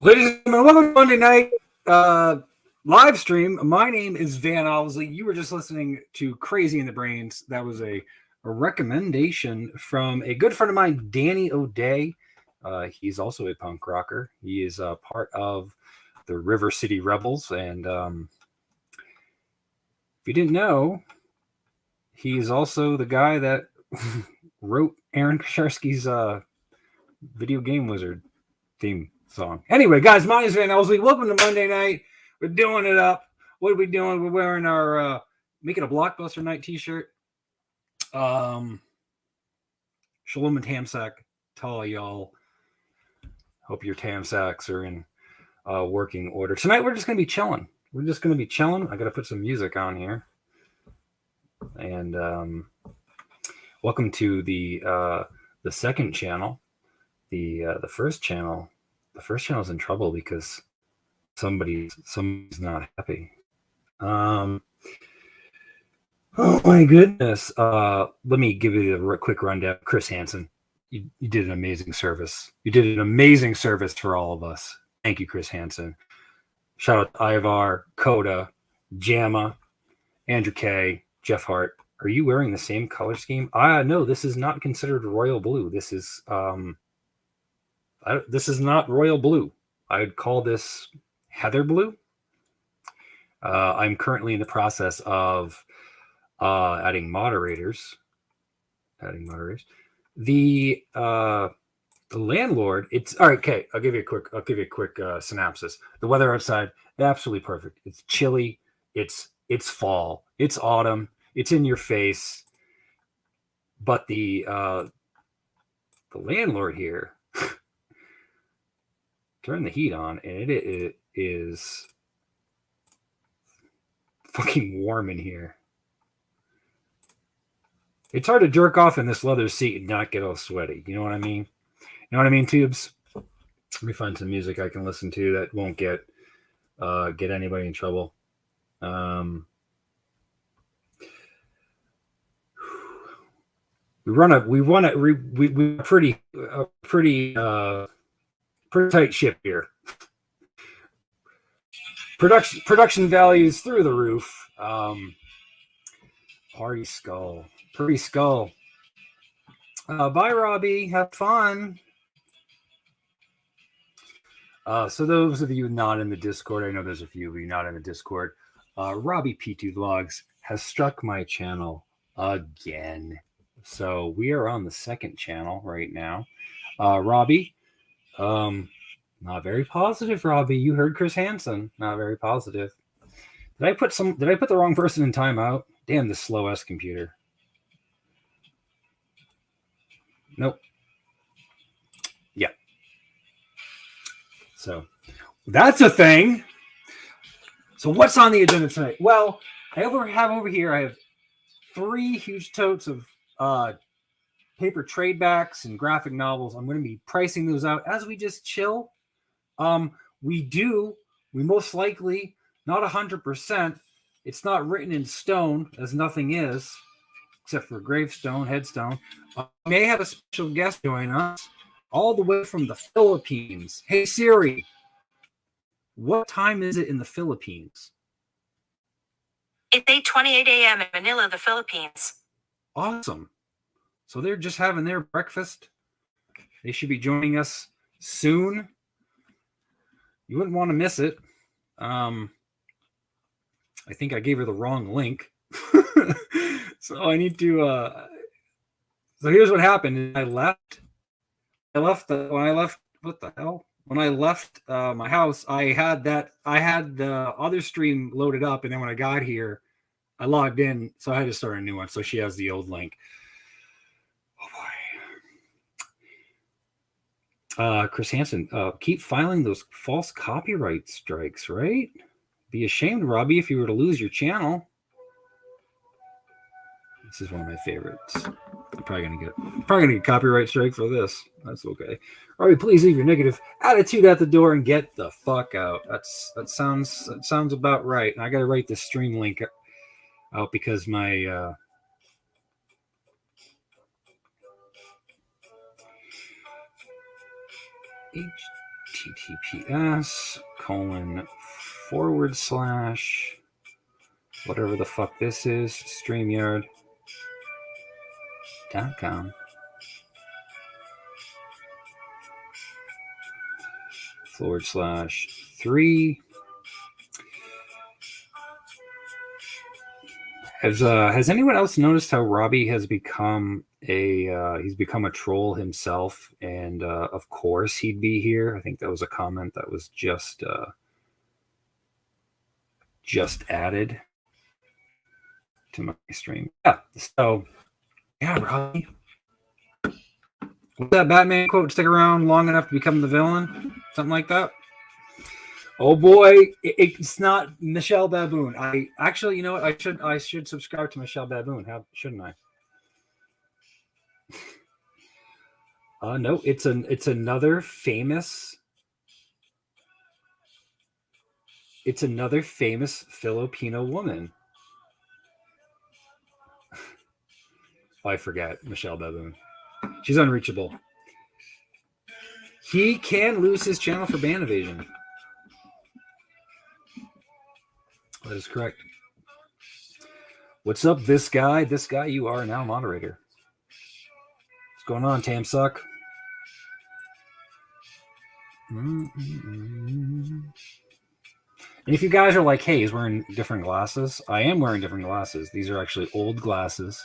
Ladies and gentlemen, welcome to Monday night live stream. My name is Van Owsley. You were just listening to Crazy in the Brains. That was a recommendation from a good friend of mine, Danny O'Day. He's also a punk rocker. He is part of the River City Rebels. And if you didn't know, he's also the guy that wrote Aaron Kosharski's Video Game Wizard theme song. Anyway, guys, my name is Van Owsley. Welcome to Monday night. We're doing it up. What are we doing? We're wearing our making a Blockbuster Night t-shirt. Shalom and Tamsack to all y'all. Hope your Tamsacks are in working order. Tonight we're just gonna be chilling. I gotta put some music on here. And welcome to the second channel. The first channel is in trouble because somebody's not happy. Oh my goodness. Let me give you a quick rundown. Chris Hansen, you did an amazing service. You did an amazing service for all of us. Thank you, Chris Hansen. Shout out to Ivar, Coda, Jamma, Andrew K, Jeff Hart. Are you wearing the same color scheme? No, this is not considered royal blue. This is not royal blue. I'd call this heather blue. I'm currently in the process of adding moderators. The landlord. It's all right. Okay, I'll give you a quick synopsis. The weather outside, absolutely perfect. It's chilly. It's fall. It's autumn. It's in your face. But the landlord here turned the heat on, and it is fucking warm in here. It's hard to jerk off in this leather seat and not get all sweaty. You know what I mean? Tubes? Let me find some music I can listen to that won't get anybody in trouble. We pretty tight ship here. Production values through the roof. Pretty skull. Bye, Robbie. Have fun. So those of you not in the Discord, I know there's a few of you not in the Discord. Robbie P2 Vlogs has struck my channel again. So we are on the second channel right now. Robbie, not very positive, Robbie. You heard Chris Hansen. Not very positive. Did I put the wrong person in timeout? Damn, this slow ass computer. Nope. Yeah. So that's a thing. So what's on the agenda tonight? Well, I have over here 3 huge totes of paper trade backs and graphic novels. I'm going to be pricing those out as we just chill. We most likely, not 100%. It's not written in stone, as nothing is, except for gravestone, headstone. We may have a special guest join us all the way from the Philippines. Hey, Siri, what time is it in the Philippines? It's 8:28 a.m. in Manila, the Philippines. Awesome. So they're just having their breakfast. They should be joining us soon. You wouldn't want to miss it. I think I gave her the wrong link. So I need to so here's what happened. When I left my house, I had the other stream loaded up, and then when I got here, I logged in, so I had to start a new one. So she has the old link. Oh boy. Chris Hansen, keep filing those false copyright strikes, right? Be ashamed, Robbie, if you were to lose your channel. This is one of my favorites. I'm probably gonna get a copyright strike for this. That's okay. Robbie, please leave your negative attitude at the door and get the fuck out. That sounds about right. And I gotta write this stream link out because my https:// whatever the fuck this is, StreamYard.com /3. Has anyone else noticed how Robbie has become he's become a troll himself? And of course he'd be here. I think that was a comment that was just added to my stream. Yeah. So yeah, Robbie. What's that Batman quote? Stick around long enough to become the villain? Something like that. Oh boy, it's not Michelle Baboon. I actually, you know what? I should subscribe to Michelle Baboon. Shouldn't I? No, it's another famous. It's another famous Filipino woman. I forget Michelle Baboon. She's unreachable. He can lose his channel for ban evasion. That is correct. What's up, this guy? This guy, you are now moderator. What's going on, Tamsuck? And if you guys are like, hey, he's wearing different glasses, I am wearing different glasses. These are actually old glasses.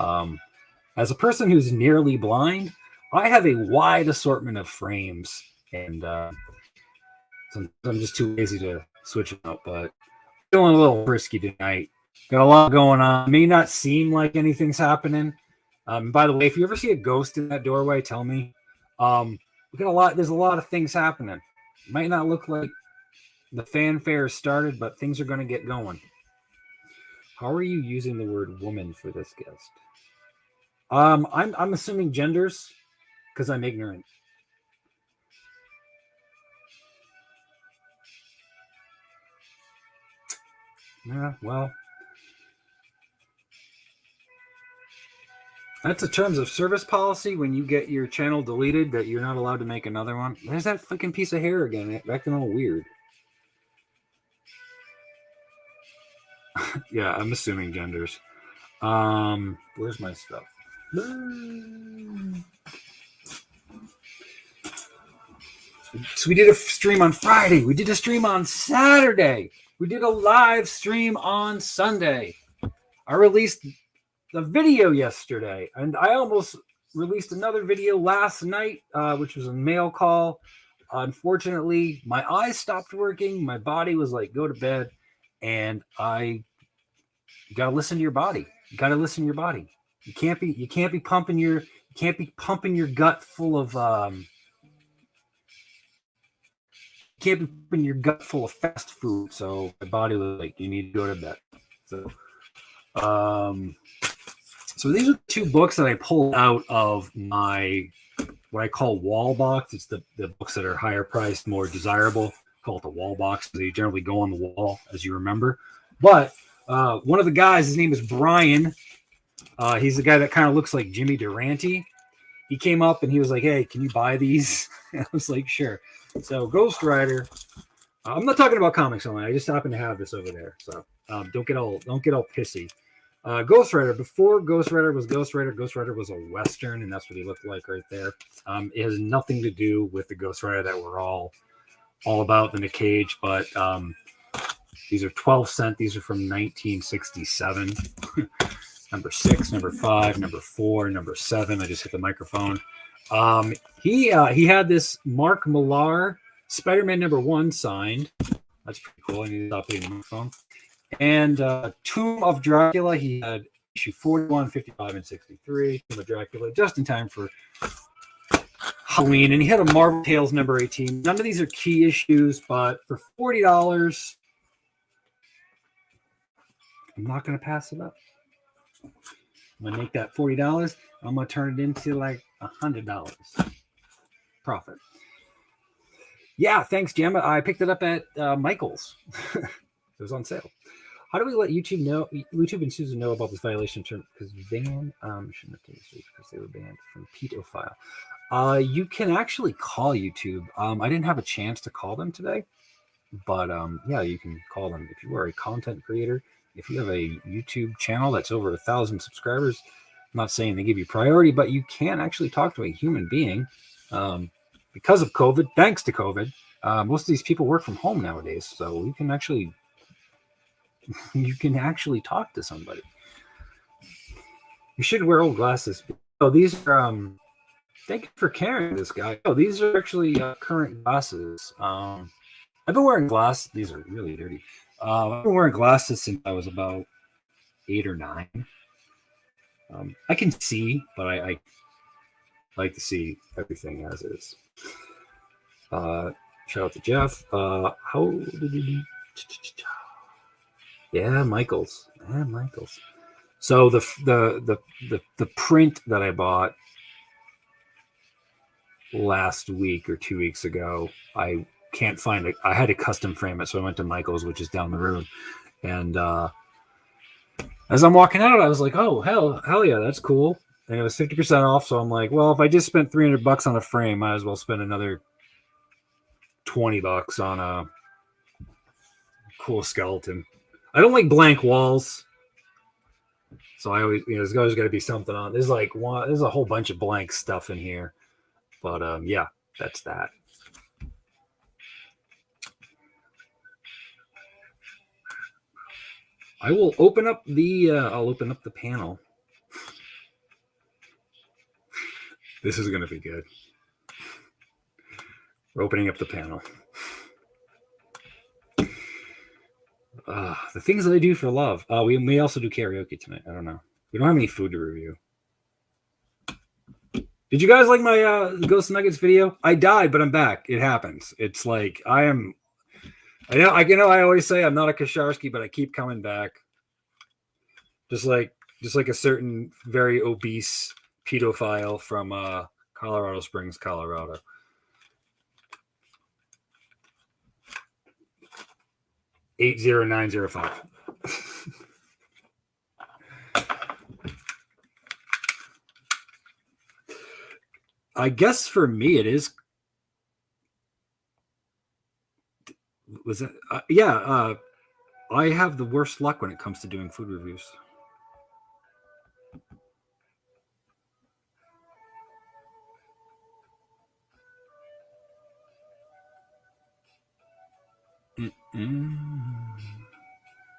As a person who's nearly blind, I have a wide assortment of frames, and I'm just too lazy to switch them out, but feeling a little frisky tonight. Got a lot going on. May not seem like anything's happening. By the way, if you ever see a ghost in that doorway, tell me. We got a lot. There's a lot of things happening. Might not look like the fanfare started, but things are going to get going. How are you using the word woman for this guest? I'm assuming genders because I'm ignorant. Yeah, well, that's a terms of service policy when you get your channel deleted that you're not allowed to make another one. There's that fucking piece of hair again, acting all weird. Yeah, I'm assuming genders. Where's my stuff? So we did a stream on Friday. We did a stream on Saturday. We did a live stream on Sunday. I released the video yesterday, and I almost released another video last night, which was a mail call. Unfortunately, my eyes stopped working. My body was like, go to bed. And you gotta listen to your body. You gotta listen to your body. You can't be pumping your gut full of fast food. So my body was like, you need to go to bed. So these are two books that I pulled out of my what I call wall box. It's the books that are higher priced, more desirable. I call it the wall box because they generally go on the wall, as you remember. But one of the guys, his name is Brian. He's the guy that kind of looks like Jimmy Durante. He came up and he was like, "Hey, can you buy these?" I was like, "Sure." So Ghost Rider. I'm not talking about comics only. I just happen to have this over there. So don't get all pissy. Ghost Rider. Before Ghost Rider was Ghost Rider was a Western, and that's what he looked like right there. It has nothing to do with the Ghost Rider that we're all about in the cage, but these are 12 cent. These are from 1967. Number 6, number 5, number 4, number 7. I just hit the microphone. He had this Mark Millar Spider-Man #1 signed. That's pretty cool. I need to stop hitting the microphone. And Tomb of Dracula, he had issue 41, 55, and 63. Tomb of Dracula, just in time for Halloween. And he had a Marvel Tales #18. None of these are key issues, but for $40, I'm not going to pass it up. I'm going to make that $40. I'm going to turn it into like $100 profit. Yeah, thanks, Gemma. I picked it up at Michael's. It was on sale. How do we let YouTube and Susan know about this violation term? Because Van shouldn't have taken this because they were banned from pedophile. You can actually call YouTube. I didn't have a chance to call them today, but yeah, you can call them if you are a content creator. If you have a YouTube channel that's over 1,000 subscribers, I'm not saying they give you priority, but you can actually talk to a human being. Because of COVID, thanks to COVID, most of these people work from home nowadays, so you can actually talk to somebody. You should wear old glasses. Oh, these are thank you for carrying this, guy. Oh, these are actually current glasses. I've been wearing glasses. These are really dirty. I've been wearing glasses since I was about 8 or 9. I can see, but I like to see everything as is. Shout out to Jeff. How did you? Yeah, Michaels. Yeah, Michaels. So the print that I bought last week or 2 weeks ago, I can't find it. I had to custom frame it, so I went to Michael's, which is down the road. And as I'm walking out, I was like, "Oh hell yeah, that's cool!" And it was 50% off. So I'm like, "Well, if I just spent $300 on a frame, might as well spend another $20 on a cool skeleton." I don't like blank walls, so I always, there's always got to be something on. There's a whole bunch of blank stuff in here, but yeah, that's that. I will open up the. I'll open up the panel. This is going to be good. We're opening up the panel. The things that I do for love. We may also do karaoke tonight. I don't know. We don't have any food to review. Did you guys like my Ghost Nuggets video? I died, but I'm back. It happens. It's like I am. I know. I always say I'm not a Kasharsky, but I keep coming back. Just like a certain very obese pedophile from Colorado Springs, Colorado. $80905. I guess for me it is. Was it? Yeah. I have the worst luck when it comes to doing food reviews.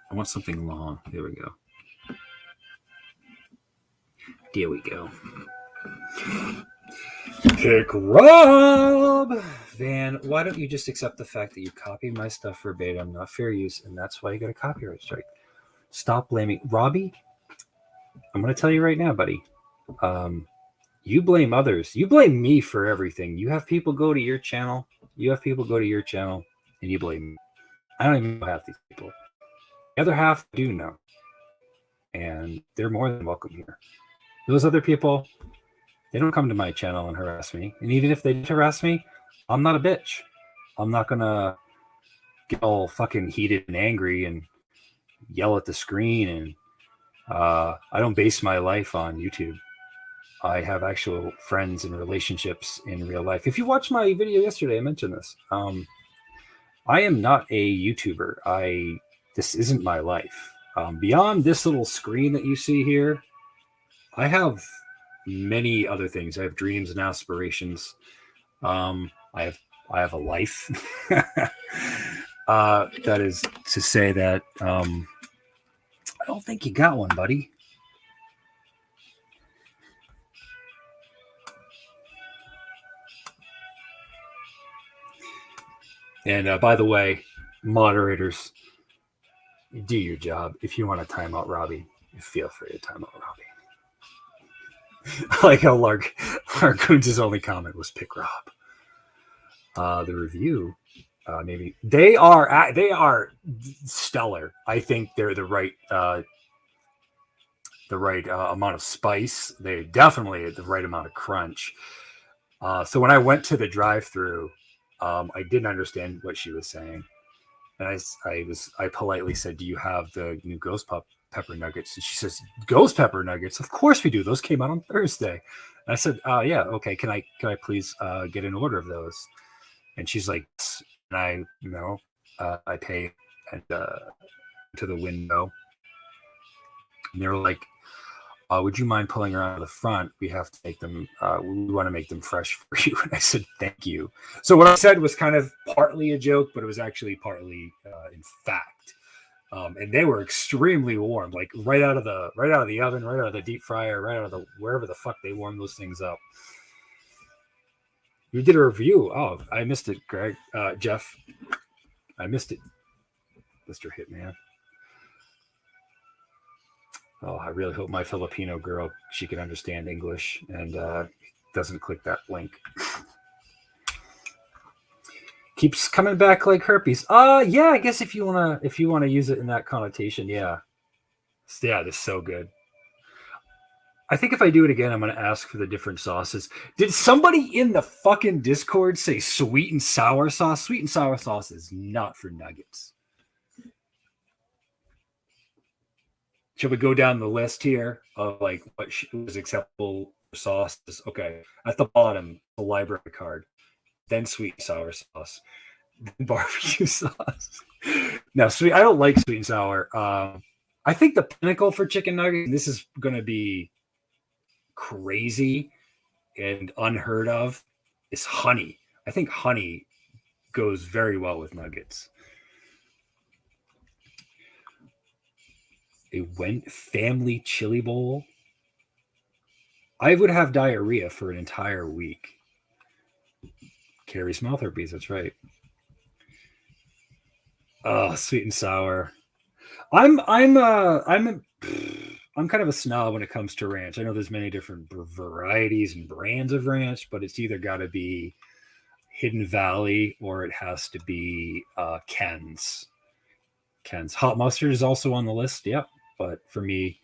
I want something long. There we go. There we go. Pick Rob! Van, why don't you just accept the fact that you copied my stuff verbatim, not fair use, and that's why you got a copyright strike. Stop blaming. Robbie, I'm going to tell you right now, buddy. You blame others. You blame me for everything. You have people go to your channel. And you blame me. I don't even know half these people. The other half do know. And they're more than welcome here. Those other people, they don't come to my channel and harass me. And even if they harass me, I'm not a bitch. I'm not going to get all fucking heated and angry and yell at the screen. And I don't base my life on YouTube. I have actual friends and relationships in real life. If you watched my video yesterday, I mentioned this. I am not a YouTuber. This isn't my life. Beyond this little screen that you see here, I have many other things. I have dreams and aspirations. I have a life. That is to say that I don't think you got one, buddy. And by the way, moderators, do your job. If you want to time out Robbie, feel free to time out Robbie. I like how Largoon's only comment was pick Rob. The review, maybe they are stellar. I think they're the right amount of spice. They definitely at the right amount of crunch. So when I went to the drive-through, I didn't understand what she was saying, and I politely said, "Do you have the new ghost pepper nuggets?" And she says, "Ghost pepper nuggets? Of course we do. Those came out on Thursday." I said, yeah, okay. Can I please get an order of those? And she's like, "Yes." And I pay and to the window. And they were like, would you mind pulling around to the front? We have to make them, we want to make them fresh for you. And I said, thank you. So what I said was kind of partly a joke, but it was actually partly in fact. And they were extremely warm, like right out of the oven, right out of the deep fryer, right out of the wherever the fuck they warm those things up. You did a review. Oh, I missed it, Greg. Jeff. I missed it. Mr. Hitman. Oh, I really hope my Filipino girl, she can understand English and doesn't click that link. Keeps coming back like herpes. Yeah, I guess if you wanna use it in that connotation, yeah. Yeah, this is so good. I think if I do it again, I'm gonna ask for the different sauces. Did somebody in the fucking Discord say sweet and sour sauce? Sweet and sour sauce is not for nuggets. Should we go down the list here of like what was acceptable sauces? Okay, at the bottom, the library card, then sweet and sour sauce, then barbecue sauce. No, sweet. I don't like sweet and sour. I think the pinnacle for chicken nuggets. This is going to be crazy and unheard of. Is honey. I think honey goes very well with nuggets. A family chili bowl. I would have diarrhea for an entire week. Carrie's mouth herpes. That's right. Oh, sweet and sour. I'm kind of a snob when it comes to ranch. I know there's many different varieties and brands of ranch, but it's either got to be Hidden Valley or it has to be Ken's. Ken's hot mustard is also on the list. Yep. But for me,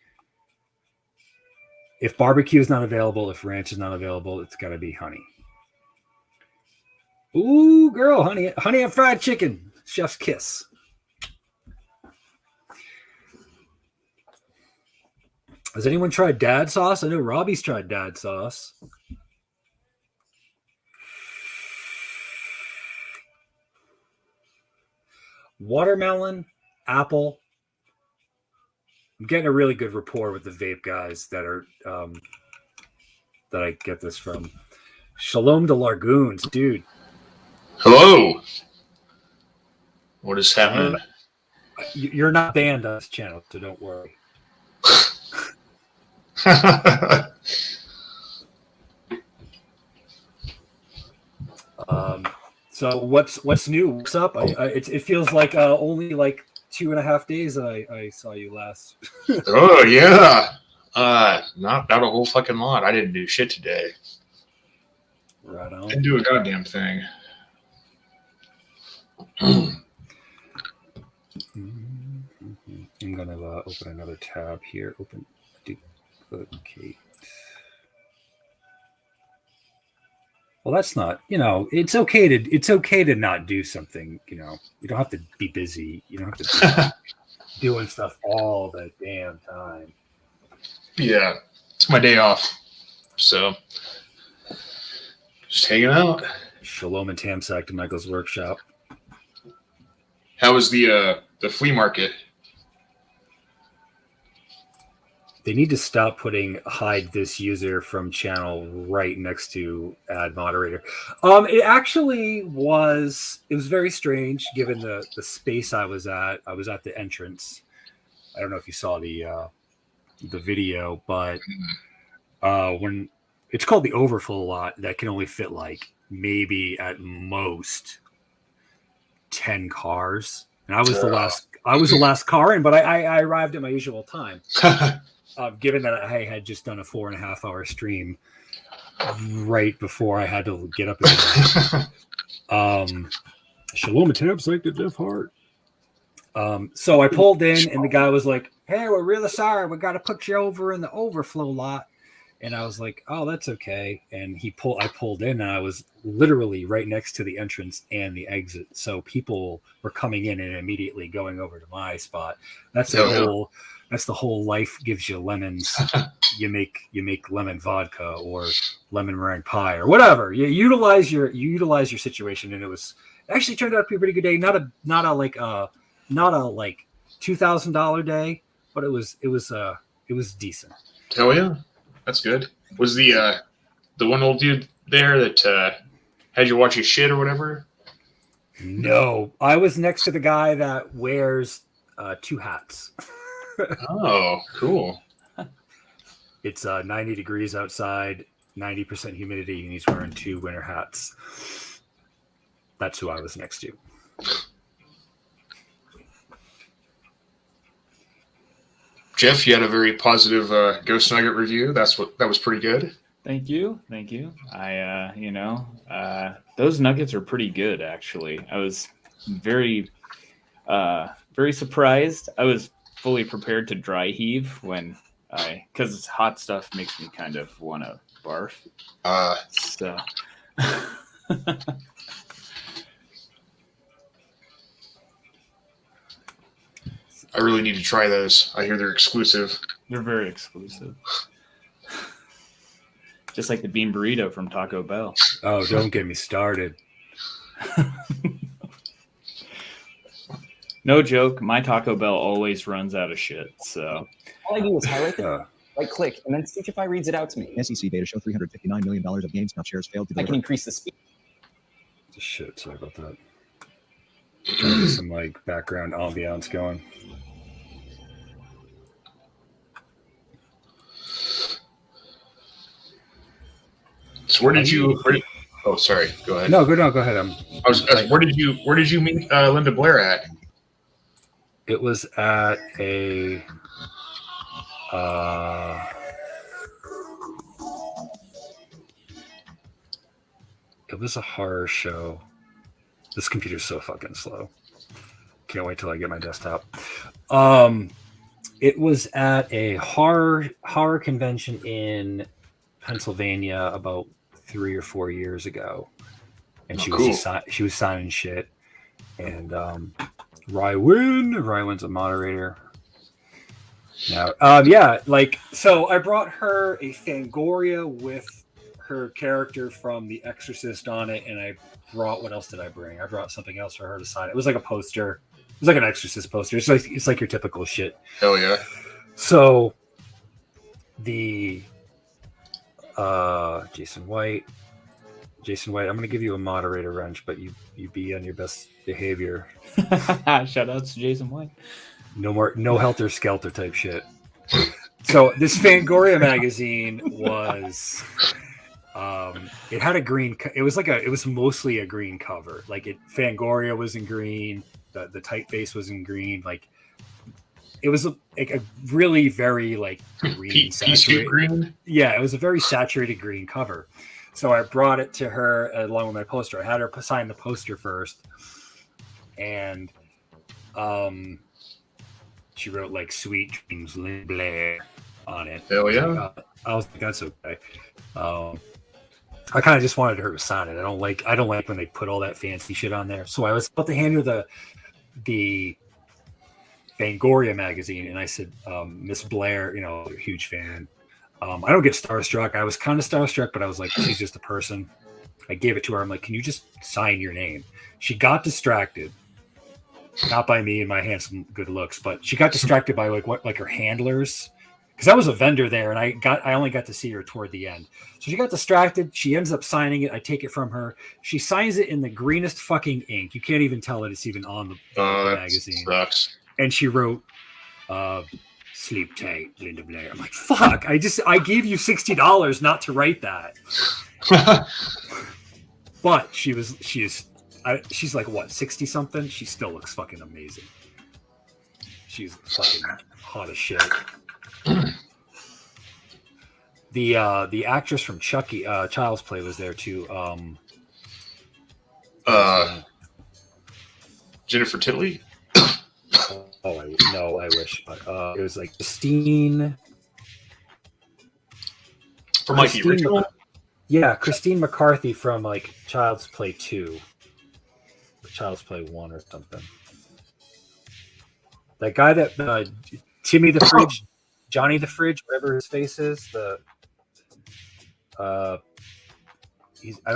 if barbecue is not available, if ranch is not available, it's got to be honey. Ooh, girl, honey and fried chicken. Chef's kiss. Has anyone tried dad sauce? I know Robbie's tried dad sauce. Watermelon, apple. I'm getting a really good rapport with the vape guys that are that I get this from. Shalom to Largoons, dude. Hello. What is happening? You're not banned on this channel, so don't worry. So what's new? What's up? It feels like only like 2.5 days that I saw you last. Oh yeah, not a whole fucking lot. I didn't do shit today. Right on. Didn't do a goddamn thing. I'm gonna open another tab here. Open duplicate. Well, that's not. It's okay to not do something. You don't have to be busy. You don't have to be doing stuff all the damn time. Yeah, it's my day off, so just hanging out. Shalom and Tamsack to Michael's workshop. How was the flea market? They need to stop putting hide this user from channel right next to add moderator. It actually was very strange given the space I was at. I was at the entrance. I don't know if you saw the video, but when it's called the overflow lot, that can only fit like maybe at most 10 cars. And I was the last car in, but I arrived at my usual time. Given that I had just done a 4.5 hour stream right before I had to get up again. Shalom and tabs like the Deaf Heart. So I pulled in and the guy was like, "Hey, we're really sorry. We got to put you over in the overflow lot." And I was like, "Oh, that's okay." And I pulled in and I was literally right next to the entrance and the exit. So people were coming in and immediately going over to my spot. That's the whole life gives you lemons you make lemon vodka or lemon meringue pie or whatever. You utilize your situation, and it actually turned out to be a pretty good day. Not a like $2,000 day, but it was decent. Hell yeah, that's good. Was the one old dude there that had you watch his shit or whatever? No, I was next to the guy that wears 2 hats. Oh, cool. It's 90 degrees outside, 90% humidity, and he's wearing 2 winter hats. That's who I was next to. Jeff, you had a very positive Ghost Nugget review. That was pretty good. Thank you. I, those nuggets are pretty good, actually. I was very surprised. I was fully prepared to dry heave because hot stuff makes me kind of want to barf. So. I really need to try those. I hear they're exclusive. They're very exclusive. Just like the bean burrito from Taco Bell. Oh, don't get me started. No joke. My Taco Bell always runs out of shit. So all I do is highlight it, right click, and then Stitchify reads it out to me. SEC data show $359 million of GameStop shares failed to deliver. I can increase the speed. Shit, sorry about that. Trying to get some like background ambiance going. So oh, sorry. Go ahead. No, go ahead. Where did you meet Linda Blair at? It was at a. It was a horror show. This computer's so fucking slow. Can't wait till I get my desktop. It was at a horror convention in Pennsylvania about 3 or 4 years ago, and she was signing shit. And Rywin's a moderator now. So I brought her a Fangoria with her character from The Exorcist on it, and I brought, what else did I bring? I brought something else for her to sign. It was like a poster. It was like an Exorcist poster. It's like your typical shit. Hell yeah. So the Jason White, I'm going to give you a moderator wrench, but you be on your best behavior. Shout out to Jason White. No helter skelter type shit. So this Fangoria magazine was, it had a green. It was mostly a green cover. Like Fangoria was in green. The typeface was in green. Like it was a really very like green, saturated green. Yeah, it was a very saturated green cover. So I brought it to her along with my poster. I had her sign the poster first, and she wrote like "Sweet Dreams, Linda Blair" on it. Hell yeah! I was like, that's okay. I kind of just wanted her to sign it. I don't like when they put all that fancy shit on there. So I was about to hand her the Fangoria magazine, and I said, Miss Blair, huge fan. I don't get starstruck. I was kind of starstruck, but I was like, she's just a person. I gave it to her. I'm like, can you just sign your name? She got distracted, not by me and my handsome good looks, but she got distracted by like her handlers, because I was a vendor there, and I only got to see her toward the end. So she got distracted. She ends up signing it. I take it from her. She signs it in the greenest fucking ink. You can't even tell that it's even on the magazine. Sucks. And she wrote, "Sleep tight, Linda Blair." I'm like, fuck! I gave you $60 not to write that. But she's like what, 60 something? She still looks fucking amazing. She's fucking hot as shit. The actress from Chucky, Child's Play, was there too. Jennifer Tilly. I wish. It was like Christine from like the original. Yeah, Christine McCarthy from like Child's Play 2, or Child's Play 1 or something. That guy that Timmy the Fridge Johnny the Fridge, whatever his face is. I don't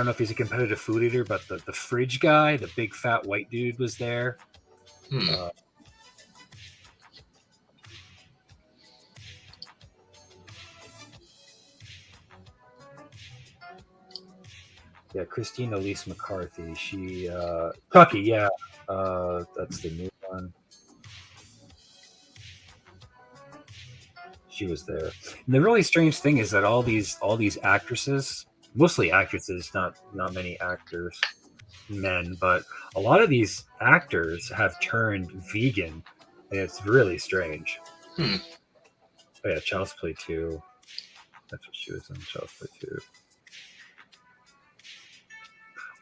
know if he's a competitive food eater, but the fridge guy, the big fat white dude, was there. Yeah, Christine Elise McCarthy. She Tucky, yeah. That's the new one. She was there. And the really strange thing is that all these actresses, mostly actresses, not many actors, men, but a lot of these actors have turned vegan, and it's really strange. Oh yeah, Child's Play 2. That's what she was in, Child's Play 2.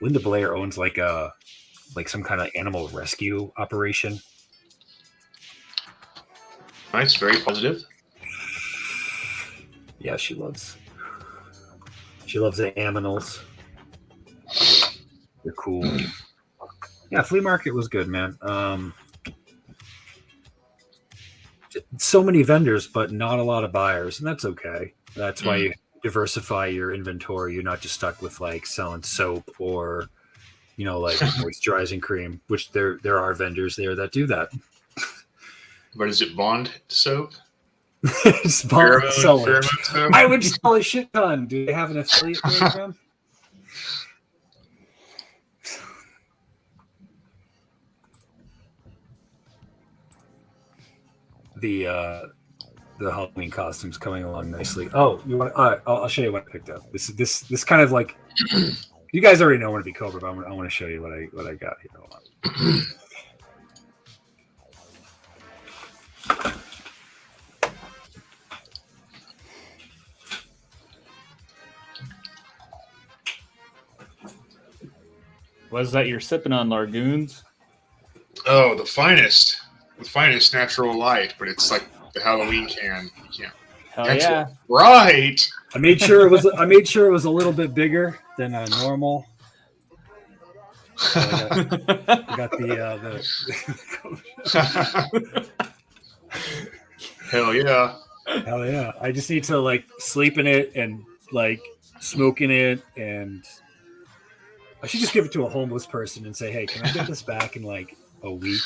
Linda Blair owns like some kind of animal rescue operation. Nice, very positive. Yeah, she loves the animals. They're cool. Yeah, flea market was good, man. So many vendors, but not a lot of buyers, and that's okay. That's why you diversify your inventory. You're not just stuck with like selling soap or, like moisturizing cream, which there are vendors there that do that. But is it Bond soap? It's Bond pheromone soap? I would sell a shit ton. Do they have an affiliate program? The Halloween costumes coming along nicely. Oh, you want? I'll show you what I picked up. This kind of like you guys already know when to be Cobra, but I want to show you what I got here. Hold on. What is that you're sipping on, Largoons? Oh, the finest natural light, but it's like the Halloween can. You can't. Hell yeah! Right. I made sure it was a little bit bigger than a normal. So I got the Hell yeah! Hell yeah! I just need to like sleep in it and like smoke in it, and I should just give it to a homeless person and say, "Hey, can I get this back in like a week?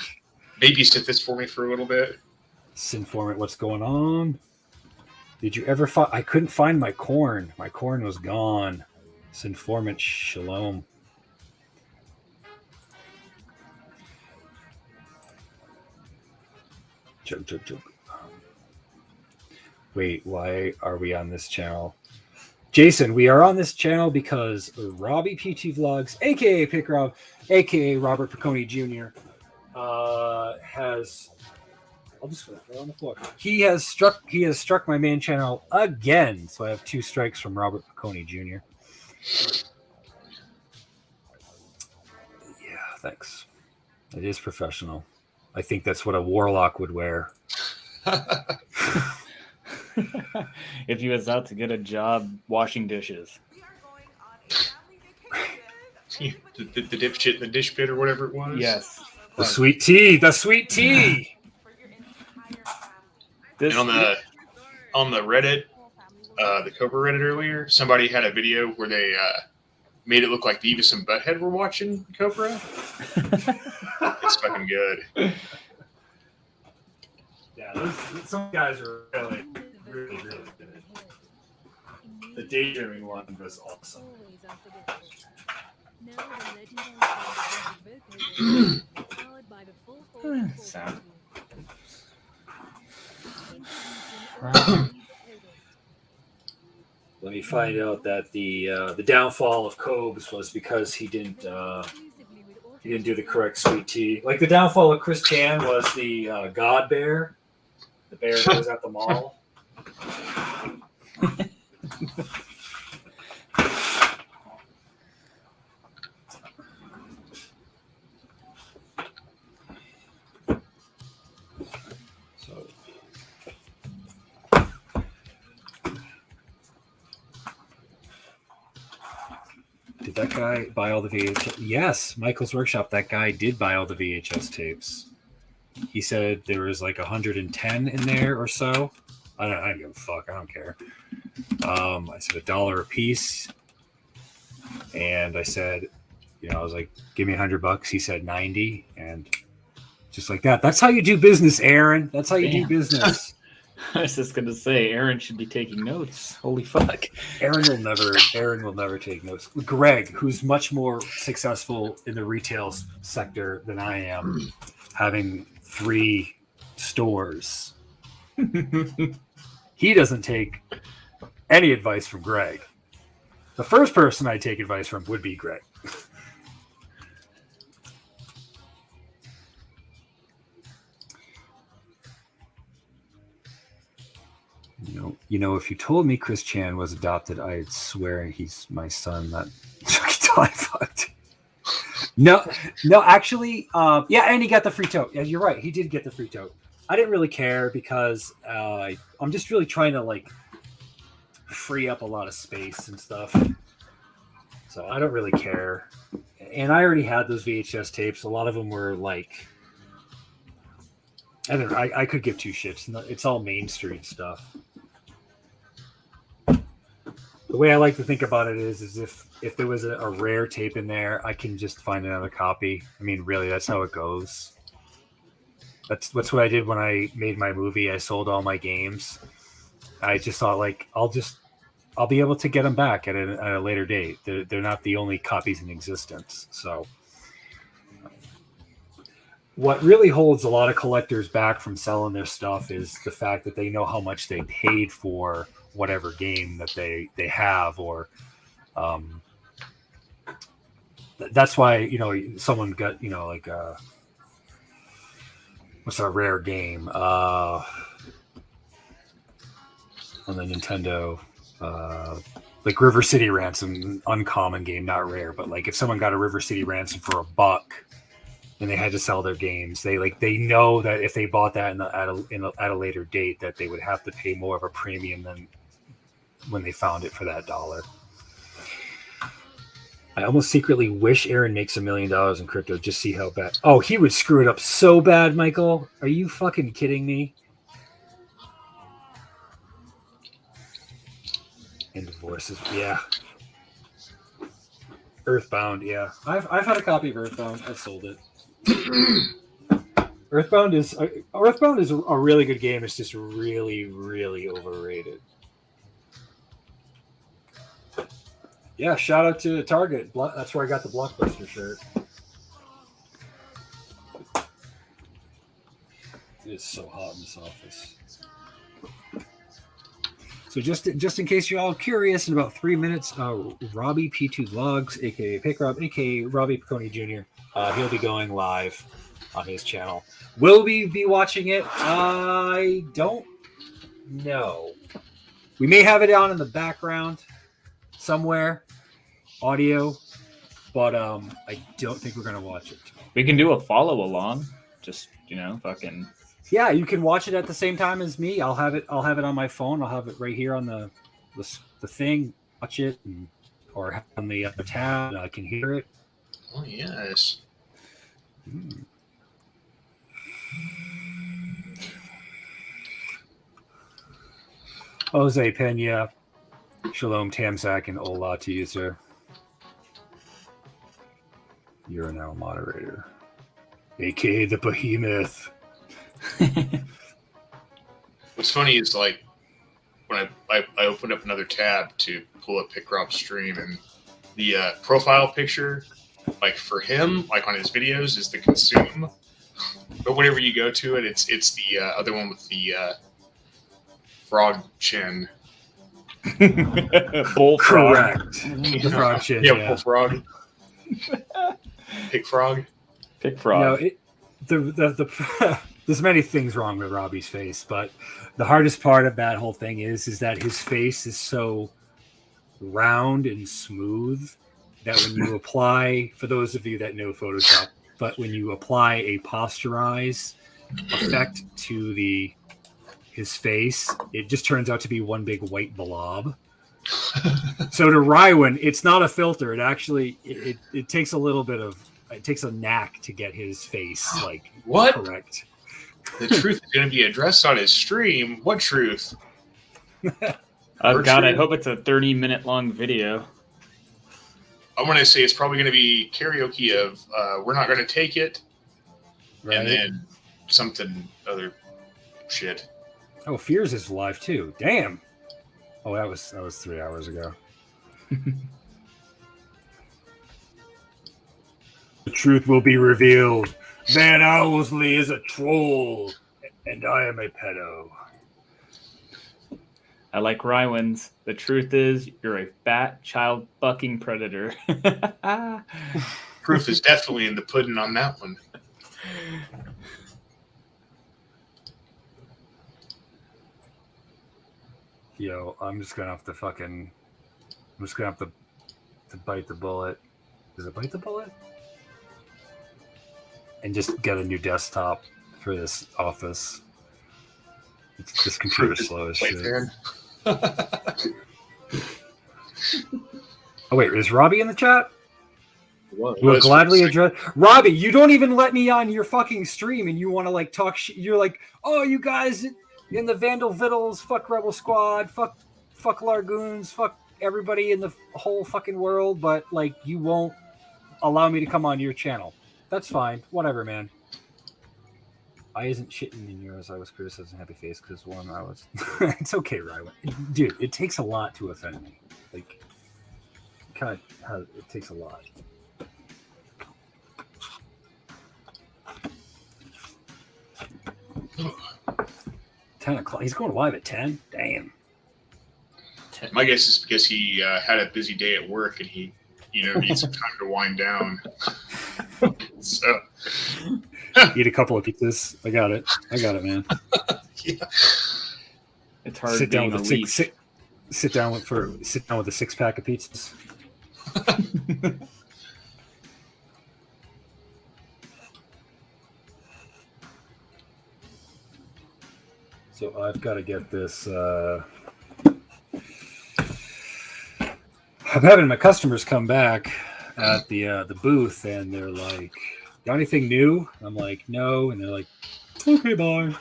Babysit this for me for a little bit." Sinformant, what's going on? Did you ever find? I couldn't find my corn. My corn was gone. Sinformant, shalom. Joke. Wait, why are we on this channel? Jason, we are on this channel because Robbie PT Vlogs, aka Pick Rob, aka Robert Piccone Jr., has. I'll just throw it on the floor. He has struck my main channel again. So I have 2 strikes from Robert Piccone Jr. Yeah, thanks. It is professional. I think that's what a warlock would wear. If he was out to get a job washing dishes. the dipshit in the dish pit or whatever it was. Yes. The sweet tea. And on the Reddit, the Cobra Reddit earlier, somebody had a video where they made it look like Beavis and Butthead were watching Cobra. It's fucking good. Yeah, some guys are really good. The daydreaming one was awesome. Sound. Let me find out that the downfall of Cobes was because he didn't do the correct sweet tea. Like the downfall of Chris Chan was the God Bear, the bear that was at the mall. Did that guy buy all the VHS? Yes, Michael's Workshop. That guy did buy all the VHS tapes. He said there was like 110 in there or so. I don't give a fuck. I don't care. I said $1 a piece, and I said, I was like, give me $100. He said 90, and just like that. That's how you do business, Aaron. That's how you do business. I was just gonna say, Aaron should be taking notes. Holy fuck! Aaron will never take notes. Greg, who's much more successful in the retail sector than I am, having 3 stores, he doesn't take any advice from Greg. The first person I take advice from would be Greg. If you told me Chris Chan was adopted, I'd swear he's my son. That fucked. No, actually, yeah, and he got the free tote. Yeah, you're right. He did get the free tote. I didn't really care because I'm just really trying to free up a lot of space and stuff. So I don't really care. And I already had those VHS tapes. A lot of them were I could give 2 shits. It's all Main Street stuff. The way I like to think about it is if there was a rare tape in there, I can just find another copy. I mean, really, that's how it goes. That's what I did when I made my movie. I sold all my games. I just thought I'll be able to get them back at a later date. They're not the only copies in existence. So what really holds a lot of collectors back from selling their stuff is the fact that they know how much they paid for whatever game that they have, or that's why someone got what's a rare game on the Nintendo, River City Ransom, uncommon game, not rare, but if someone got a River City Ransom for $1 and they had to sell their games, they know that if they bought that at a later date, that they would have to pay more of a premium than when they found it for that $1. I almost secretly wish Aaron makes $1 million in crypto. Just see how bad. Oh, he would screw it up so bad, Michael. Are you fucking kidding me? And divorces, yeah. Earthbound, yeah. I've had a copy of Earthbound. I've sold it. Earthbound is a really good game. It's just really, really overrated. Yeah, shout out to Target. That's where I got the Blockbuster shirt. It is so hot in this office. So just in case you're all curious, in about 3 minutes, Robbie P2 Vlogs, aka Pick Rob, aka Robbie Piccone Jr., he'll be going live on his channel. Will we be watching it? I don't know. We may have it on in the background somewhere, audio, but I don't think we're gonna watch it. We can do a follow along. Just fucking. Yeah, you can watch it at the same time as me. I'll have it on my phone. I'll have it right here on the thing. Watch it, or on the other tab. I can hear it. Oh yes. Jose Pena, Shalom Tamzak, and Ola to you, sir. You're now a moderator, aka the Behemoth. What's funny is when I opened up another tab to pull up Pick Rob's stream, and the profile picture, for him, on his videos, is the consume. But whenever you go to it, it's the other one with the frog chin. Bull Correct. The frog chin. Yeah, bull frog. Pig frog. Pig frog. There's many things wrong with Robbie's face, but the hardest part of that whole thing is that his face is so round and smooth that when you apply, for those of you that know Photoshop, but when you apply a posterize effect to his face, it just turns out to be one big white blob. So to Rywan, it's not a filter. It actually it takes a little bit of it takes a knack to get his face what correct. The truth is going to be addressed on his stream. What truth? Oh, God, I Berkshire. hope it's a 30-minute long video. I'm going to say it's probably going to be karaoke of We're Not Going to Take It, Right? and then something other shit. Oh, Fears is live too. Damn. Oh, that was 3 hours ago. The truth will be revealed. Van Owsley is a troll, and I am a pedo. I like Rywins. The truth is, you're a fat child fucking predator. Proof is definitely in the pudding on that one. Yo, I'm just gonna have to bite the bullet. Does it bite the bullet? And just get a new desktop for this office. This computer's slow as shit. Oh wait, is Robbie in the chat? We'll gladly address. Robbie, you don't even let me on your fucking stream, and you want to like talk shit. You're like, oh, you guys in the Vandal Vittles, fuck Rebel Squad, fuck Largoons, fuck everybody in the whole fucking world, but like you won't allow me to come on your channel. That's fine. Whatever, man. I isn't shitting in yours. I was criticizing Happy Face because one, I was. It's okay, Rywan. Dude, it takes a lot to offend me. Like, kind of, it takes a lot. $10. He's going live at 10. Damn. My guess is because he had a busy day at work and he, needs some time to wind down. So Eat a couple of pizzas. I got it, man. Yeah. It's hard. Sit down with being a sit down with a 6-pack of pizzas. So I've got to get this. I'm having my customers come back at the booth, and they're like, "Got anything new?" I'm like, "No," and they're like, "Okay, bye."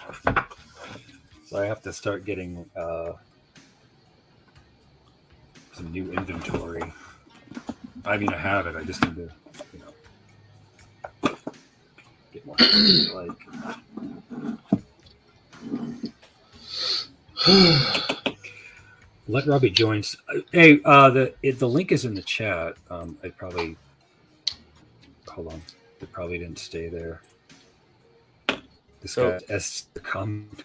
So I have to start getting some new inventory. I mean, I have it. I just need to, get more. Let Robbie join. Hey, the link is in the chat. I probably hold on. It probably didn't stay there. This guy S the comment.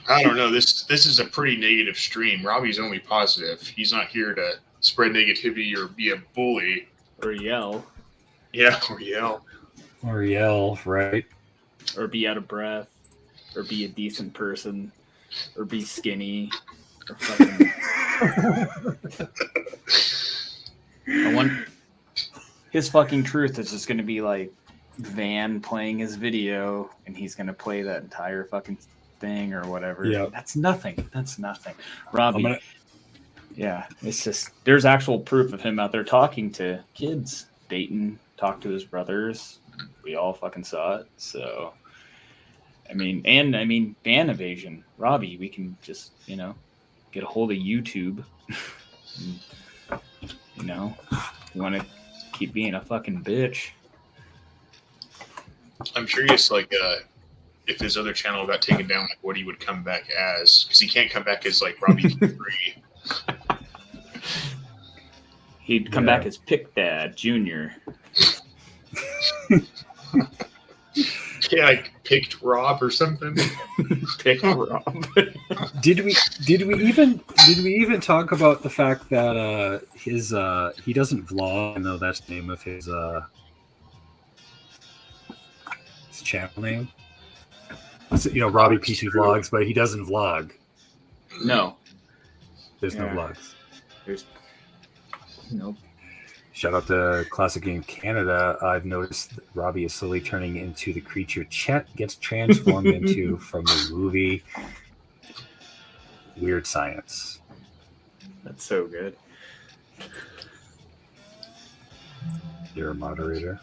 I don't know. This is a pretty negative stream. Robbie's only positive. He's not here to spread negativity or be a bully. or yell, Yeah, or yell. Or yell, right? or be out of breath, or be a decent person, or be skinny, or fucking. I want his fucking truth is just going to be like Van playing his video, and he's going to play that entire fucking thing or whatever. Yeah. That's nothing. Robbie. Yeah, it's just there's actual proof of him out there talking to kids. Dayton talked to his brothers. We all fucking saw it. So, I mean, ban evasion. Robbie, we can just, get a hold of YouTube. And, you want to keep being a fucking bitch. I'm curious, if his other channel got taken down, what he would come back as. Because he can't come back as, Robbie 3. He'd come back as Pick Dad Jr. Yeah, picked Rob or something. Pick Rob. Did we even talk about the fact that his he doesn't vlog? I know that's the name of his channel name. So, Robbie P2 vlogs, but he doesn't vlog. No. There's no vlogs. Nope. Shout out to Classic Game Canada. I've noticed that Robbie is slowly turning into the creature Chet gets transformed into from the movie Weird Science. That's so good. You're a moderator.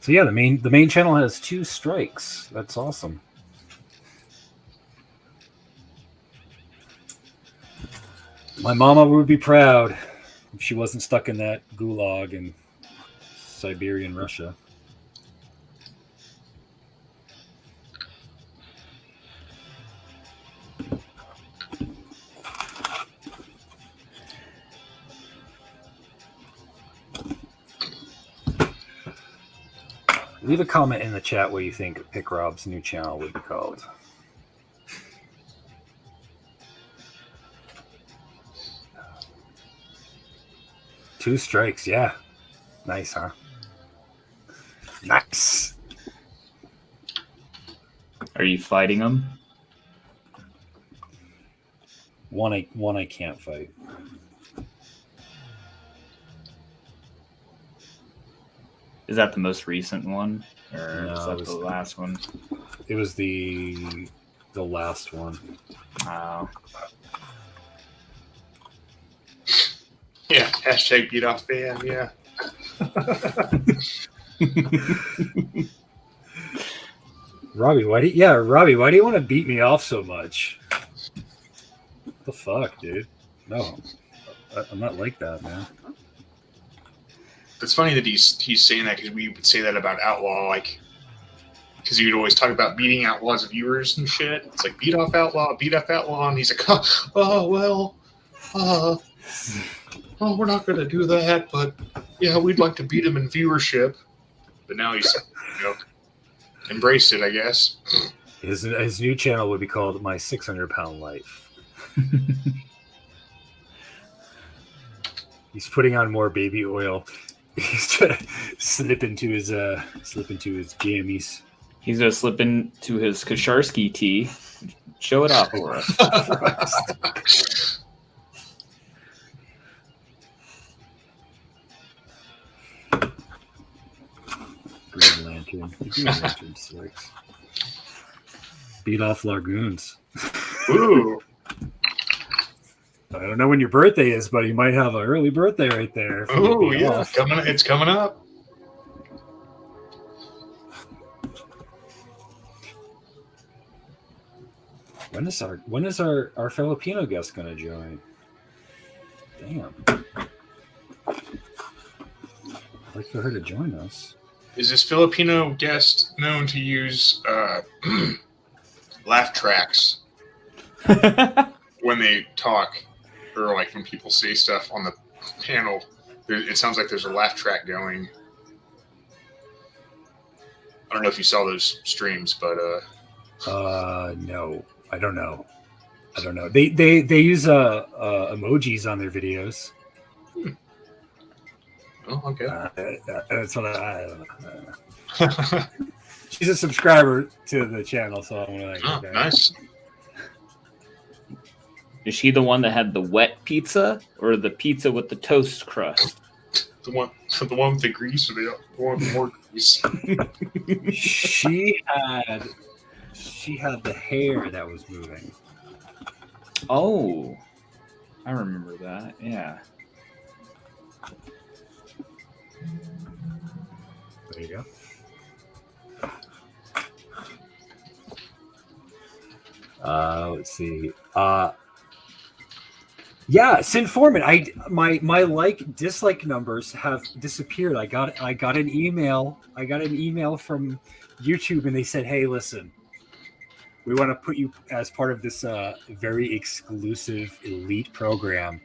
So yeah, the main channel has 2 strikes. That's awesome. My mama would be proud if she wasn't stuck in that gulag in Siberian Russia. Leave a comment in the chat what you think Pick Rob's new channel would be called. Two strikes, yeah. Nice, huh? Nice. Are you fighting him? One I can't fight. Is that the most recent one, or No, is it that was- the last one? It was the last one. Oh, Yeah, hashtag beat off fan. Yeah. Robbie, why do you want to beat me off so much? What the fuck, dude? No, I'm not like that, man. It's funny that he's saying that because we would say that about Outlaw, like, because he would always talk about beating Outlaw's viewers and shit. It's like beat off Outlaw, and he's like, we're not going to do that, but yeah, we'd like to beat him in viewership. But now he's, embraced it, I guess. His new channel would be called My 600-Pound Life. He's putting on more baby oil. He's trying to slip into his jammies. he's gonna slip into his Kasharsky tea. Show it off for us. Green Lantern. The Green Lantern sucks. Beat off Largoons. Ooh. I don't know when your birthday is, but you might have an early birthday right there. Oh yeah, it's coming up. When is our Filipino guest gonna join? Damn. I'd like for her to join us. Is this Filipino guest known to use laugh tracks when they talk, or like when people say stuff on the panel? It sounds like there's a laugh track going. I don't know if you saw those streams, but No, I don't know. They use emojis on their videos. oh, okay. That's what I don't know. She's a subscriber to the channel, so I'm like, Oh, okay. nice. Is she the one that had the wet pizza, or the pizza with the toast crust? The one with the grease, or the one with more grease. She had the hair that was moving. Oh, I remember that. Yeah. There you go. Let's see. Yeah, Sinformant. My like dislike numbers have disappeared. I got an email. I got an email from YouTube, and they said, "Hey, listen, we want to put you as part of this very exclusive elite program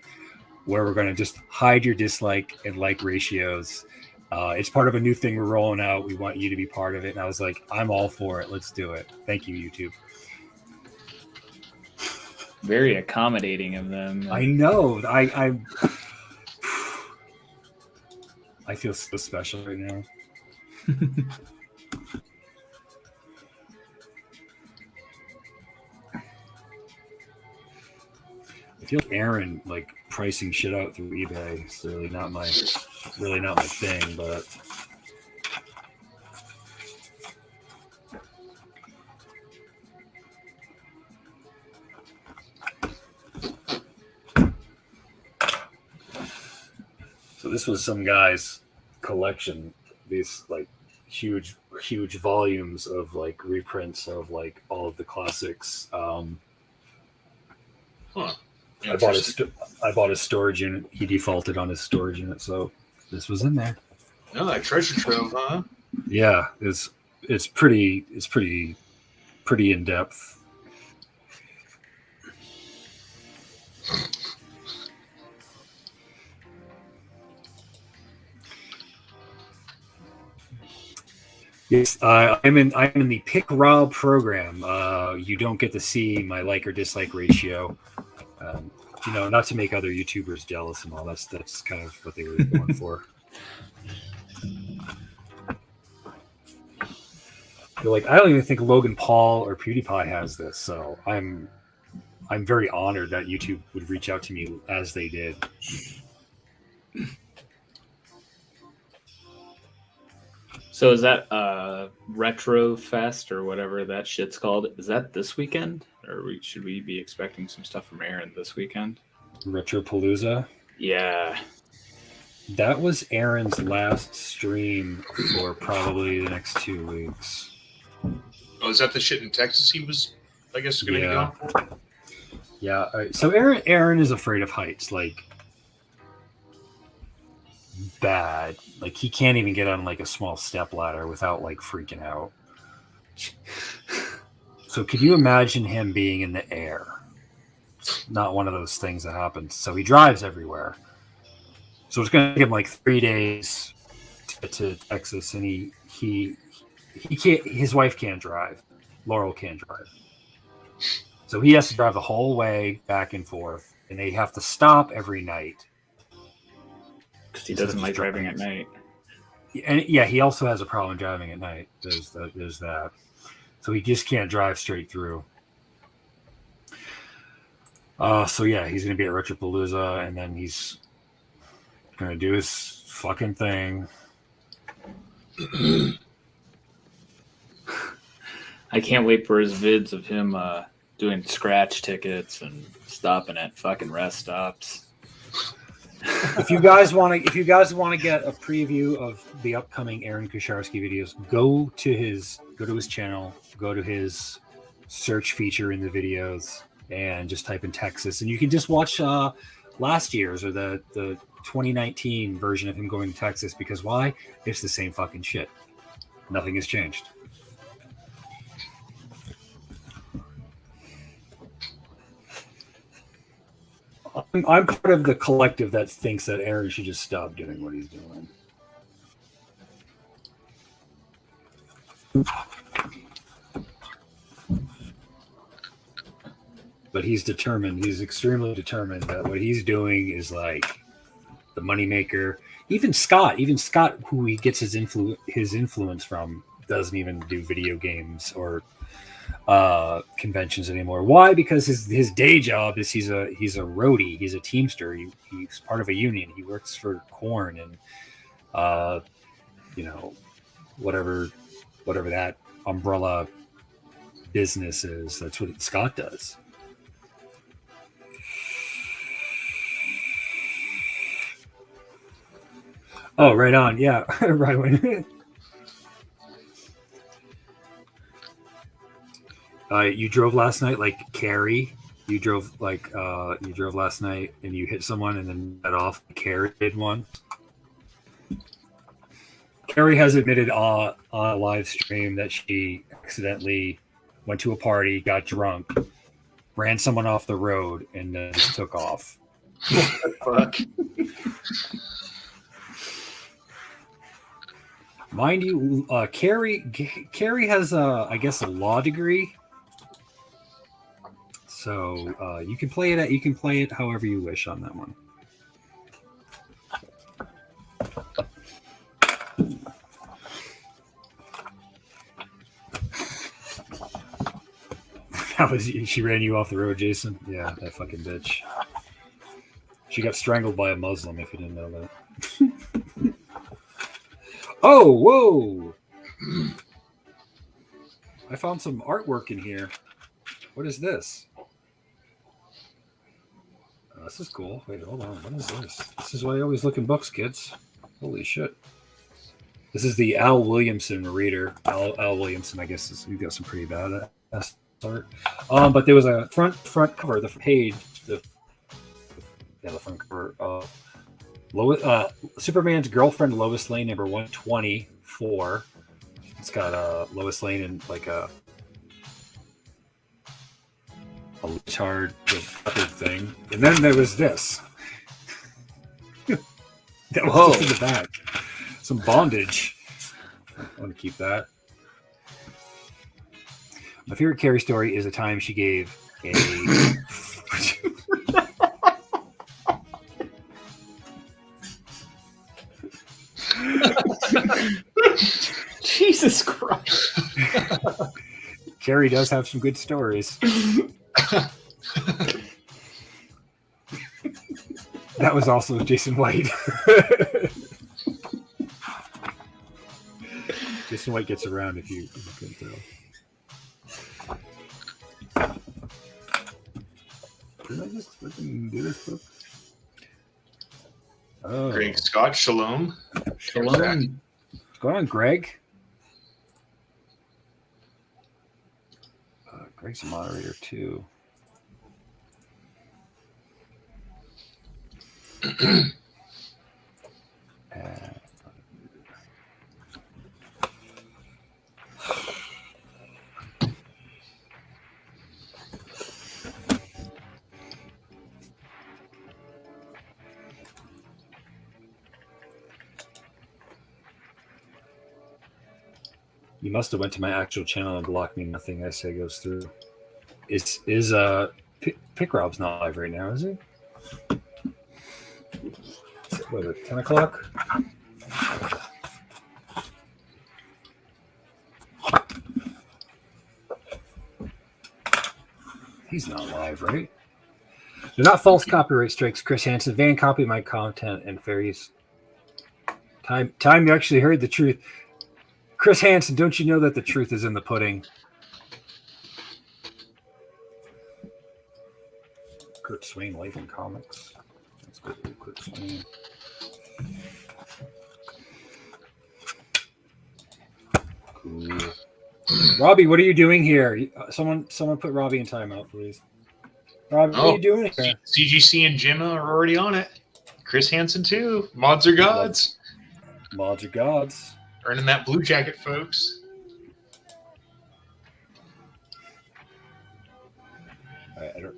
where we're going to just hide your dislike and like ratios. It's part of a new thing we're rolling out. We want you to be part of it." And I was like, "I'm all for it. Let's do it. Thank you, YouTube." Very accommodating of them. I know. I feel so special right now. I feel like Aaron like pricing shit out through eBay. It's really not my thing, but so this was some guy's collection, these like huge volumes of like reprints of like all of the classics. Huh. I bought his storage unit. He defaulted on his storage unit, so this was in there. No, that treasure trove, huh? Yeah, it's pretty in depth. Yes, I'm in the Pick Rob program. You don't get to see my like or dislike ratio. Not to make other YouTubers jealous and all. That's kind of what they were going for. They're like, I don't even think Logan Paul or PewDiePie has this, so I'm very honored that YouTube would reach out to me as they did. So is that Retro Fest or whatever that shit's called? Is that this weekend, or should we be expecting some stuff from Aaron this weekend? Retropalooza. Yeah, that was Aaron's last stream for probably the next 2 weeks. Oh, is that the shit in Texas he was, I guess, going to go for? Yeah. All right. So Aaron is afraid of heights, like bad. Like he can't even get on like a small step ladder without like freaking out. So could you imagine him being in the air? It's not one of those things that happens. So he drives everywhere. So it's going to give him like 3 days to Texas, and he can't. His wife can't drive. Laurel can't drive. So he has to drive the whole way back and forth, and they have to stop every night. Because he doesn't like driving at night. And yeah, he also has a problem driving at night. There's that. So he just can't drive straight through. So yeah, he's going to be at Retropalooza, and then he's going to do his fucking thing. I can't wait for his vids of him doing scratch tickets and stopping at fucking rest stops. If you guys want to get a preview of the upcoming Aaron Kusharski videos, go to his channel, go to his search feature in the videos, and just type in Texas, and you can just watch last year's or the 2019 version of him going to Texas. Because why? It's the same fucking shit. Nothing has changed. I'm part of the collective that thinks that Aaron should just stop doing what he's doing. But he's determined. He's extremely determined that what he's doing is like the moneymaker. Even Scott, who he gets his influence from, doesn't even do video games or conventions anymore. Why? Because his day job is he's a roadie. He's a teamster. He's part of a union. He works for Korn and whatever that umbrella business is. That's what Scott does. Oh, right on. Yeah, right when. You drove last night like Carrie. You drove last night and you hit someone and then got off. Carrie did one. Carrie has admitted on a live stream that she accidentally went to a party, got drunk, ran someone off the road, and just took off. What the fuck? Mind you, Carrie has I guess a law degree. So you can play it however you wish on that one. She ran you off the road, Jason? Yeah, that fucking bitch. She got strangled by a Muslim, if you didn't know that. Oh, whoa! I found some artwork in here. What is this? This is cool. Wait, hold on. What is this? This is why I always look in books, kids. Holy shit. This is the Al Williamson reader. Al Williamson, I guess, he got some pretty bad art. But there was a front cover, the page, the Yeah, the front cover of Superman's girlfriend Lois Lane, number 124. It's got Lois Lane in like a leotard leopard thing, and then there was this. That was just in the back. Some bondage. I want to keep that. My favorite Carrie story is the time she gave a. Jesus Christ. Carrie does have some good stories. That was also Jason White. Jason White gets around if you can tell. Did I just fucking do this book? Oh. Greg Scott, shalom. Shalom. What's going on, Greg? Greg's a moderator too. You must have went to my actual channel and blocked me. Nothing I say goes through. Is Pick Rob's not live right now, is he? What is it, 10 o'clock? He's not live, right? They're not false copyright strikes, Chris Hansen. Van copy my content and fairies. Time you actually heard the truth. Chris Hansen, don't you know that the truth is in the pudding? Kurt Swain, Life in Comics. Let's go through Kurt Swain. Cool. Robbie, what are you doing here? Someone put Robbie in timeout, please. Robbie, what are you doing here? CGC and Gemma are already on it. Chris Hansen too. Mods are gods. Mods are gods. Earning that blue jacket, folks.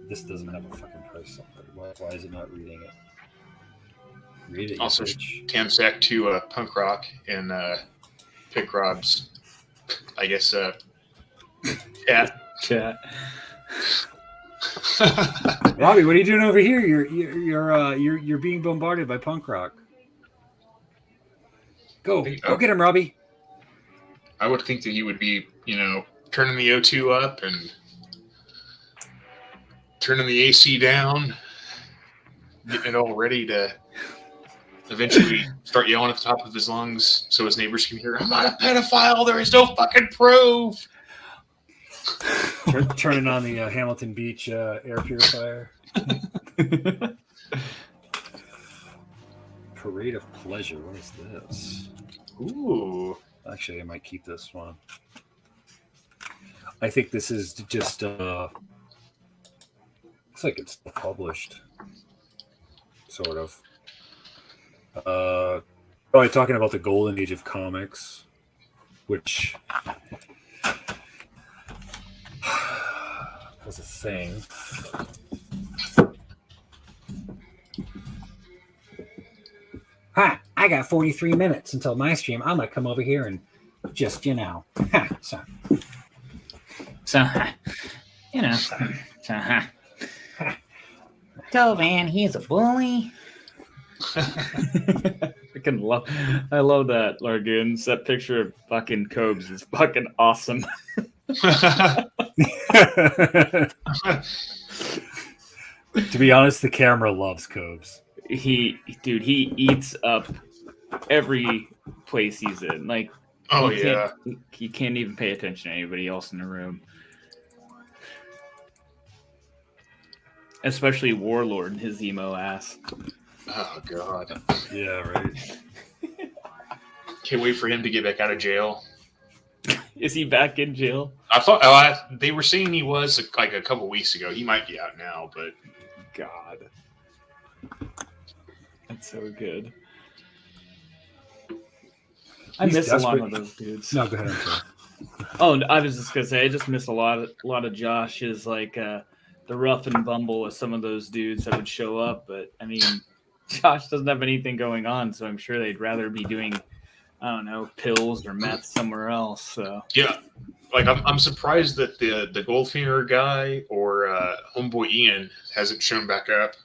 This doesn't have a fucking price on it. Why is it not reading it? Read it. Also, Tamsack to punk rock and Pick Rob's, I guess, chat. Robbie, what are you doing over here? You're being bombarded by punk rock. Go get him, Robbie. I would think that he would be, turning the O2 up and turning the AC down, getting it all ready to eventually start yelling at the top of his lungs so his neighbors can hear, "I'm not a pedophile. There is no fucking proof." Turning on the Hamilton Beach air purifier. Parade of Pleasure. What is this? Ooh. Actually, I might keep this one. I think this is just looks like it's published. Sort of. Probably talking about the golden age of comics, which was a thing. Hi, I got 43 minutes until my stream. I'm gonna come over here and just, so Tell Van he's a bully. I love that, Largoons. That picture of fucking Cobes is fucking awesome. To be honest, the camera loves Cobes. He eats up every place he's in. Like, he can't even pay attention to anybody else in the room. Especially Warlord and his emo ass. Oh, God. Yeah, right. Can't wait for him to get back out of jail. Is he back in jail? I thought they were saying he was like a couple weeks ago. He might be out now, but God. That's so good. I He's miss a lot desperate. of those dudes. No, go ahead. I'm sorry. Oh, I was just gonna say, I just miss a lot of Josh's, like the rough and bumble of some of those dudes that would show up. But I mean, Josh doesn't have anything going on, so I'm sure they'd rather be doing, I don't know, pills or meth somewhere else. So Yeah, like I'm surprised that the Goldfinger guy or Homeboy Ian hasn't shown back up.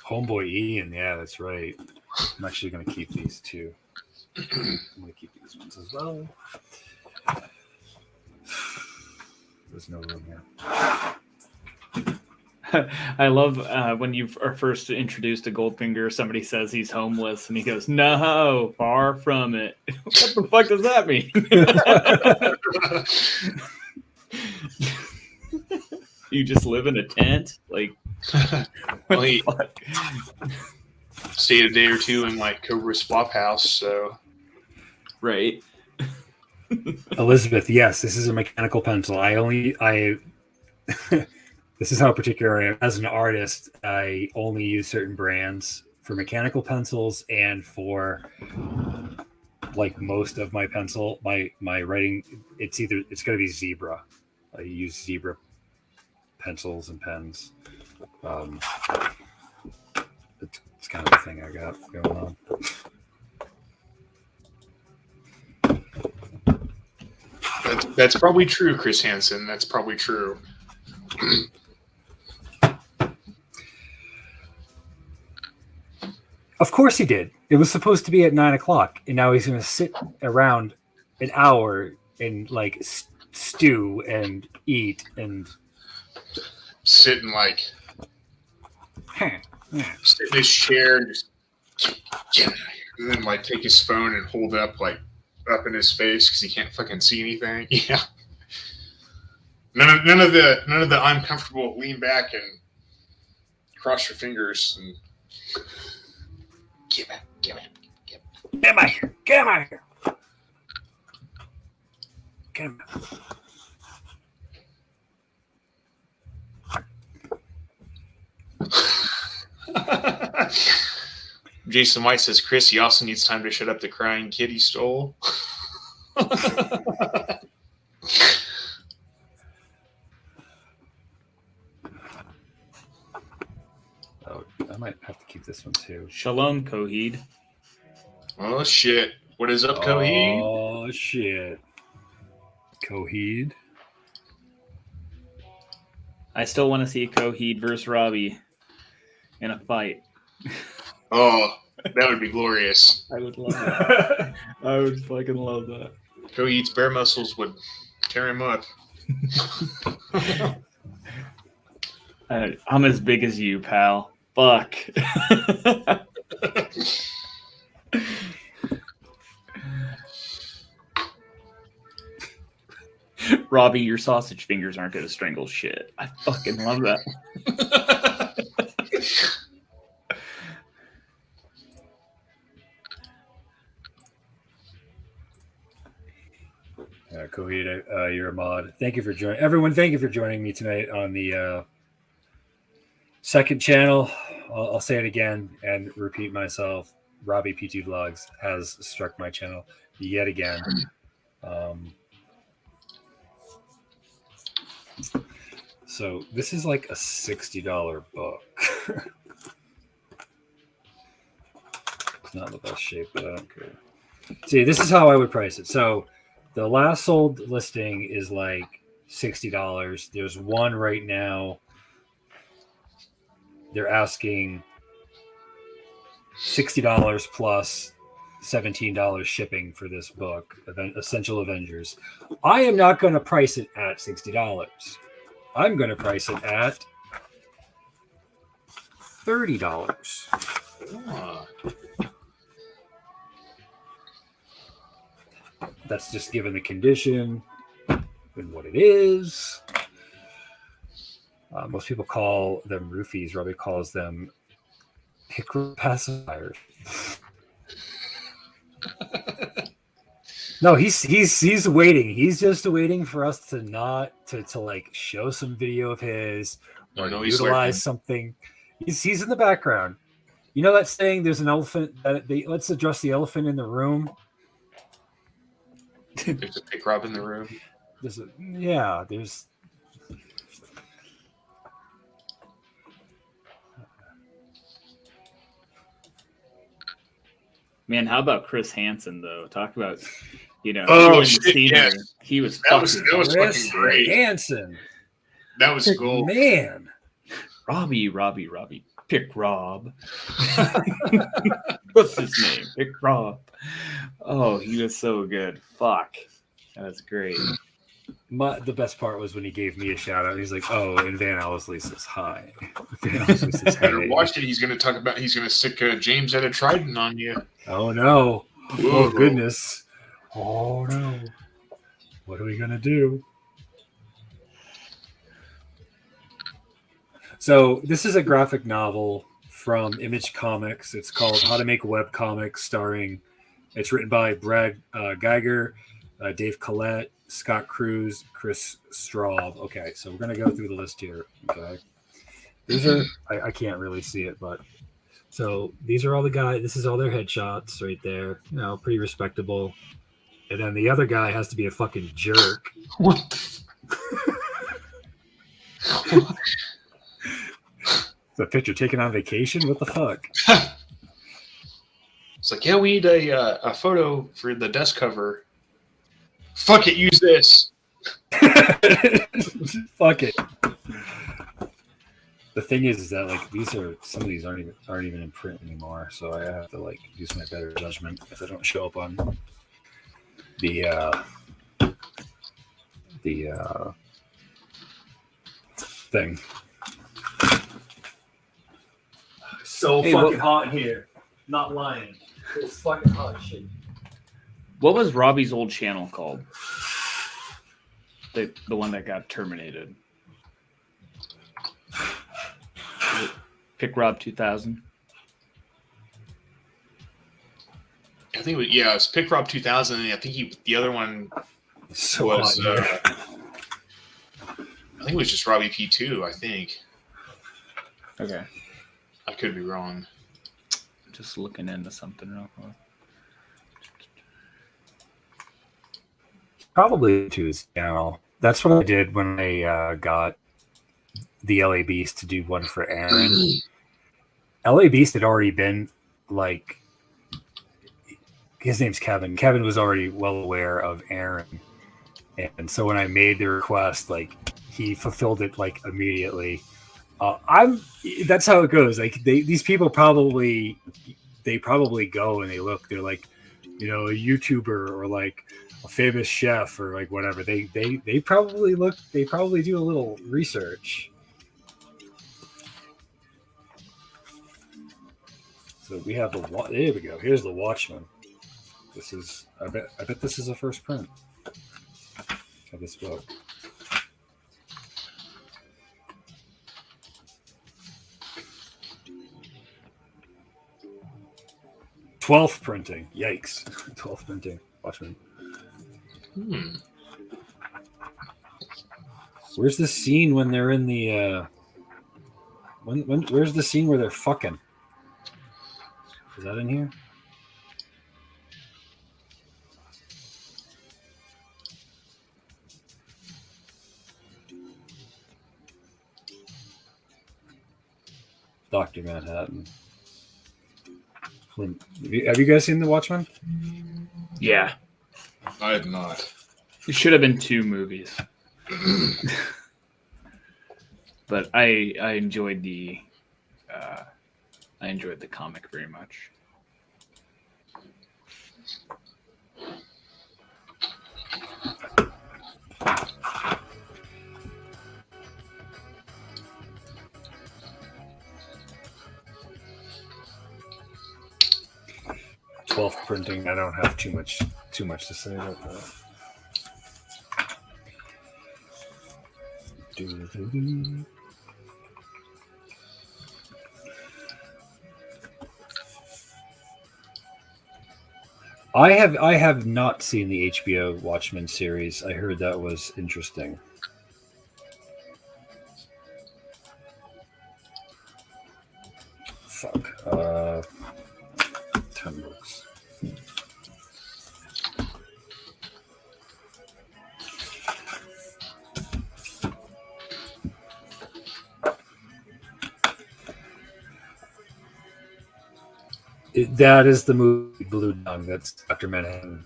Homeboy Ian, yeah, that's right. I'm actually going to keep these two. I'm going to keep these ones as well. There's no room here. I love when you are first introduced to Goldfinger, somebody says he's homeless, and he goes, "No, far from it." What the fuck does that mean? You just live in a tent, like. Well, he stayed a day or two in like Cobra's flop house, so Right. Elizabeth, yes, this is a mechanical pencil. This is how particular I am. As an artist, I only use certain brands for mechanical pencils and for like most of my pencil, my writing. It's going to be Zebra. I use Zebra pencils and pens. It's kind of the thing I got going on. that's probably true, Chris Hansen. That's probably true. Of course he did. It was supposed to be at 9:00, and now he's going to sit around an hour and like stew and eat and sit in like sit in his chair and just get out of here. And then like take his phone and hold it up like up in his face because he can't fucking see anything. Yeah. None of the I'm comfortable. Lean back and cross your fingers and get out here. Get him out here. Get him out here. Get him out. Jason White says, Chris, he also needs time to shut up the crying kid he stole. Oh, I might have to keep this one too. Shalom, Coheed. Oh, shit. What is up, Coheed? Oh, shit. Coheed. I still want to see Coheed versus Robbie in a fight. Oh, that would be glorious. I would love that. I would fucking love that. Coheed's bare muscles would tear him up. I'm as big as you, pal. Fuck. Robbie, your sausage fingers aren't going to strangle shit. I fucking love that. Coheed, you're a mod. Thank you for joining. Everyone, thank you for joining me tonight on the second channel. I'll say it again and repeat myself. Robbie P2 Vlogs has struck my channel yet again. So this is like a $60 book. It's not in the best shape, but I don't care. See, this is how I would price it. So the last sold listing is like $60. There's one right now. They're asking $60 plus $17 shipping for this book, Essential Avengers. I am not going to price it at $60. I'm going to price it at $30. That's just given the condition and what it is. Most people call them roofies. Robbie calls them picker pacifiers. No, he's waiting. He's just waiting for us to not to like show some video of his I know to he's utilize lurking. something. He's in the background. You know that saying, there's an elephant, let's address the elephant in the room. There's a pick Rob in the room. There's. Man, how about Chris Hansen though? Talk about, Oh, in the shit, scenery. yes. He was That was Chris fucking great. Hansen. That was cool. Man. Robbie. Pick Rob. What's his name? Pick Rob. Oh, he was so good. Fuck. That was great. The best part was when he gave me a shout out. He's like, "Oh, and Van Owsley says hi." Van Owsley says Better hey. watch it. He's going to stick James at a trident on you. Oh no! Whoa. Oh goodness! Oh no! What are we gonna do? So this is a graphic novel from Image Comics. It's called How to Make a Web Comic, it's written by Brad Geiger, Dave Collette, Scott Cruz, Chris Straub. Okay, so we're going to go through the list here. Okay. These are, I can't really see it, but so these are all the guys. This is all their headshots right there. Pretty respectable. And then the other guy has to be a fucking jerk. What The picture taken on vacation? What the fuck? It's like, yeah, we need a photo for the desk cover. Fuck it, use this. Fuck it. The thing is that some of these aren't even in print anymore, so I have to use my better judgment if they don't show up on the thing. So fucking hot in here. Not lying. It's fucking hot as shit. What was Robbie's old channel called? The one that got terminated. Pick Rob 2000. I think it's Pick Rob 2000, and I think the other one So was hot in here. I think it was just Robbie P2, I think. Okay. I could be wrong. Just looking into something real quick. Probably to his channel. That's what I did when I got the LA Beast to do one for Aaron. LA Beast had already been his name's Kevin. Kevin was already well aware of Aaron. And so when I made the request, he fulfilled it immediately. That's how it goes. These people probably go and they look. They're a YouTuber or a famous chef or whatever. They probably look. They probably do a little research. So we have there we go. Here's the Watchman. This is. I bet this is a first print of this book. 12th printing. Yikes. 12th printing. Watchmen. Where's the scene when they're in the where's the scene where they're fucking? Is that in here? Dr. Manhattan. Have you guys seen The Watchmen? Yeah. I have not. It should have been 2 movies. But I enjoyed the comic very much. Printing. I don't have too much to say about that. I have not seen the HBO Watchmen series. I heard that was interesting. That is the movie Blue Dung. That's Dr. Manhattan.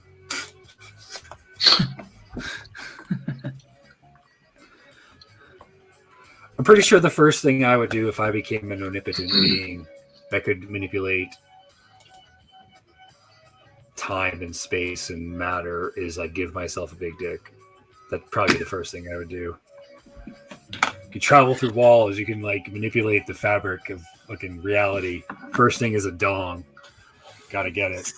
I'm pretty sure the first thing I would do if I became an omnipotent being that could manipulate time and space and matter is like give myself a big dick. That'd probably be the first thing I would do. You can travel through walls. You can like manipulate the fabric of fucking reality. First thing is a dong. Gotta get it.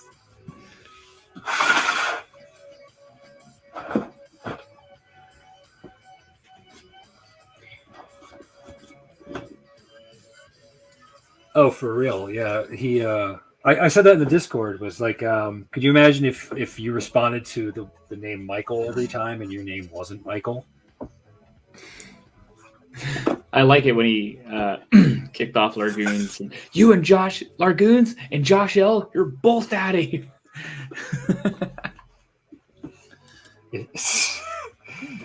Oh, for real? Yeah. I said that in the Discord. Was like, could you imagine if you responded to the name Michael every time and your name wasn't Michael? I like it when he kicked off Largoons. And, you and Josh Largoons and Josh L, you're both at it.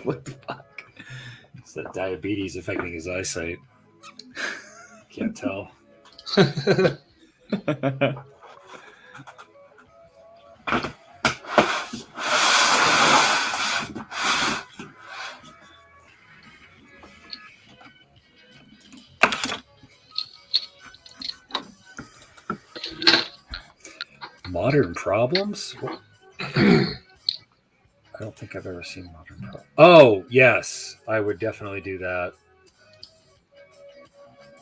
What the fuck? It's that diabetes affecting his eyesight. Can't tell. Modern Problems? I don't think I've ever seen Modern Problems. Oh, yes. I would definitely do that.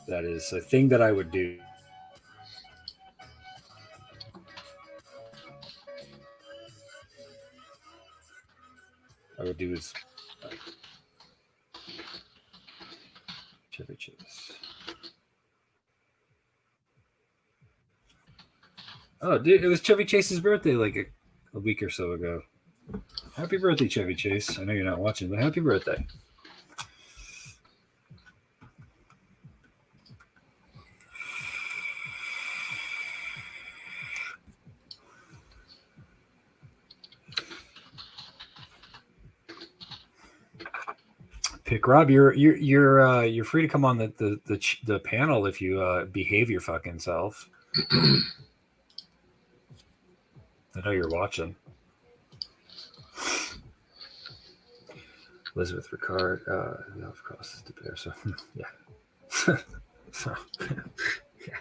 That is a thing that I would do. I would do is Chevy Chase. Oh, dude, it was Chevy Chase's birthday like a week or so ago. Happy birthday, Chevy Chase. I know you're not watching, but happy birthday. Pick Rob. You're free to come on the panel if you behave your fucking self. I know you're watching. Elizabeth Ricard, of course, the bear. So yeah, so yeah,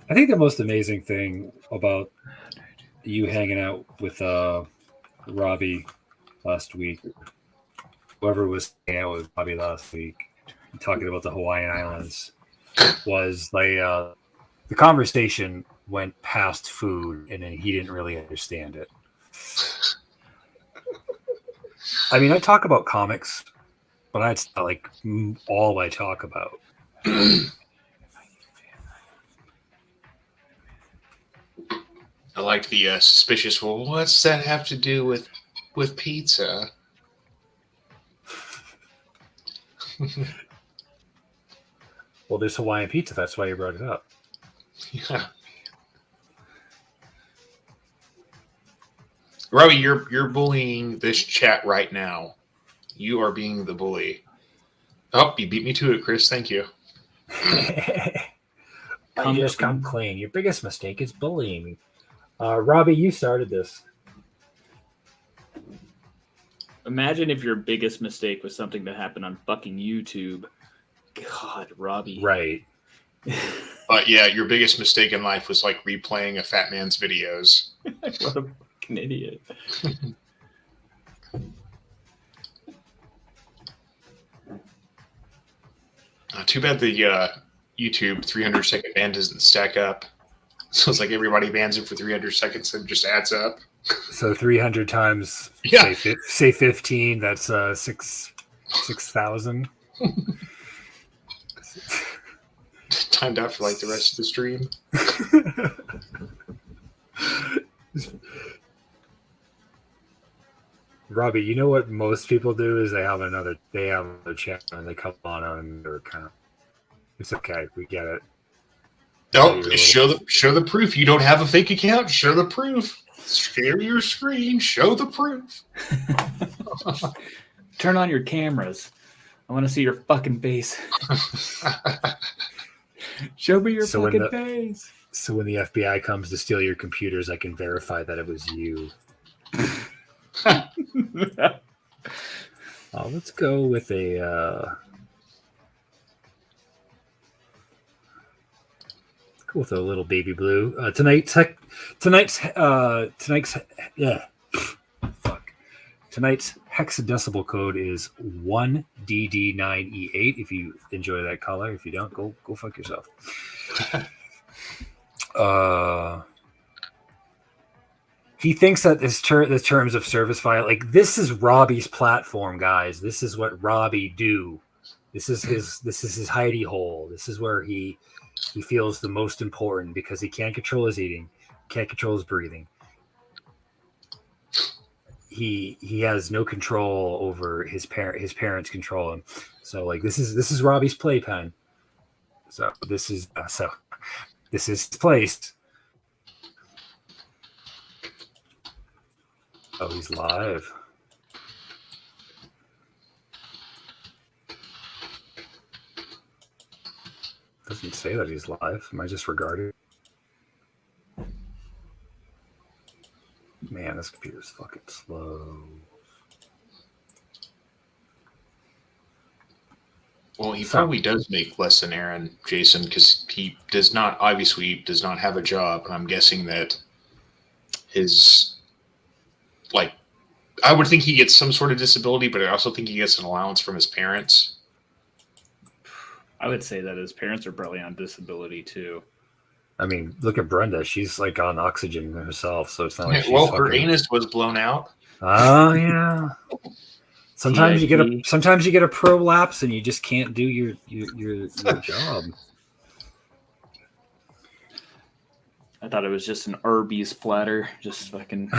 I think the most amazing thing about you hanging out with Robbie last week, whoever was hanging out with Robbie last week, talking about the Hawaiian Islands, was like the conversation went past food, and then he didn't really understand it. I mean, I talk about comics, but that's not like all I talk about. I liked the suspicious. Well, what's that have to do with pizza? Well, there's Hawaiian pizza. That's why you brought it up. Yeah. Robbie, you're bullying this chat right now. You are being the bully. Oh, you beat me to it, Chris. Thank you. Come clean. Your biggest mistake is bullying me. Robbie, you started this. Imagine if your biggest mistake was something that happened on fucking YouTube. God, Robbie. Right. But yeah, your biggest mistake in life was like replaying a fat man's videos. What a fucking idiot. Too bad the YouTube 300-second ban doesn't stack up. So it's like everybody bans it for 300 seconds and it just adds up. So 300 times, Yeah. say 15, that's 6,000. Timed out for like the rest of the stream. Robbie, you know what most people do is they have another channel and they come on their account. It's okay, we get it. Don't show the proof. You don't have a fake account. Show the proof. Share your screen. Show the proof. Turn on your cameras. I want to see your fucking face. Show me your fucking face. So when the FBI comes to steal your computers, I can verify that it was you. Let's go with a little baby blue. Tonight's hexadecimal code is 1DD9E8. If you enjoy that color, if you don't, go fuck yourself. He thinks that the terms of service like this is Robbie's platform, guys. This is what Robbie do. This is his hidey hole. This is where he feels the most important because he can't control his eating, can't control his breathing. He has no control over his parents control him. So like this is Robbie's playpen. So this is his place. Oh, he's live. Doesn't say that he's live. Am I just regarded? Man, this computer's fucking slow. Well, he probably does make less than Aaron, Jason, because he obviously does not have a job. I'm guessing that I would think he gets some sort of disability, but I also think he gets an allowance from his parents. I would say that his parents are probably on disability too. I mean, look at Brenda. She's like on oxygen herself, so it's not like she's her anus was blown out. Oh yeah. Sometimes you get a prolapse and you just can't do your job. I thought it was just an Arby's platter, just fucking.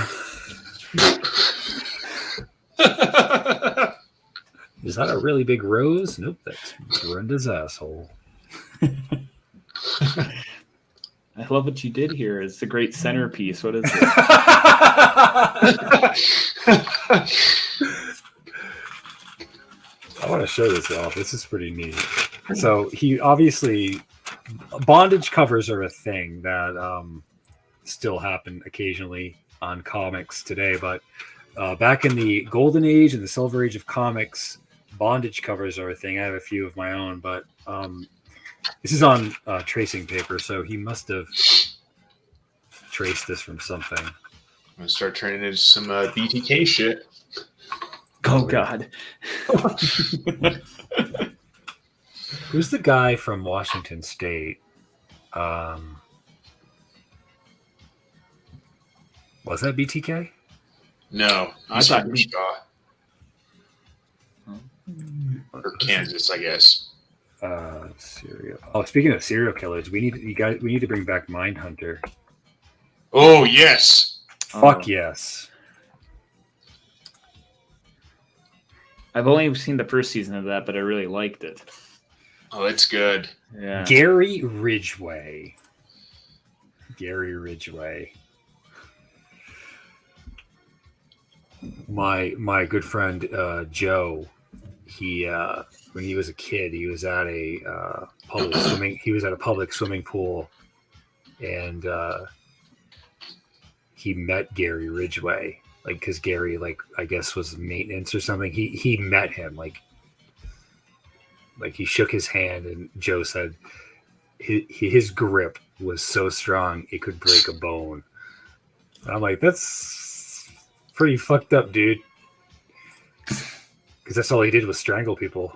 Is that a really big rose? Nope, that's Brenda's asshole. I love what you did here. It's the great centerpiece. What is it? I want to show this off. This is pretty neat. So he obviously bondage covers are a thing that still happen occasionally on comics today, but back in the golden age and the silver age of comics, bondage covers are a thing. I have a few of my own, but this is on tracing paper, so he must have traced this from something. I'm gonna start turning into some BTK shit. Oh God. Who's the guy from Washington State? Was that BTK? No, I thought from Shaw. Or Kansas, I guess. Serial. Oh, speaking of serial killers, we need to bring back Mindhunter. Oh yes. Fuck yes. I've only seen the first season of that, but I really liked it. Oh, it's good. Yeah. Gary Ridgway. My good friend Joe, he when he was a kid, he was at a public swimming pool, and he met Gary Ridgway, like because Gary, like I guess was maintenance or something. He met him, like he shook his hand, and Joe said his grip was so strong it could break a bone. And I'm like, that's pretty fucked up, dude. Because that's all he did was strangle people.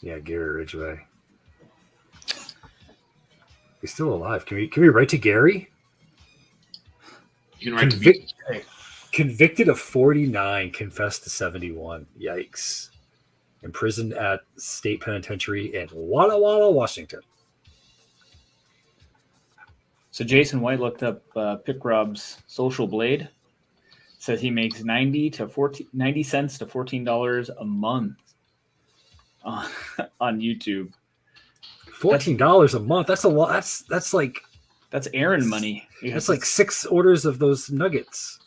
Yeah, Gary Ridgway. He's still alive. Can we write to Gary? You can write to BTK. Convicted of 49, confessed to 71. Yikes. Imprisoned at state penitentiary in Walla Walla, Washington. So Jason White looked up Pick Rob's Social Blade. Says he makes 90 cents to $14 a month on YouTube. $14 a month. That's a lot. That's like Aaron money. That's like 6 orders of those nuggets.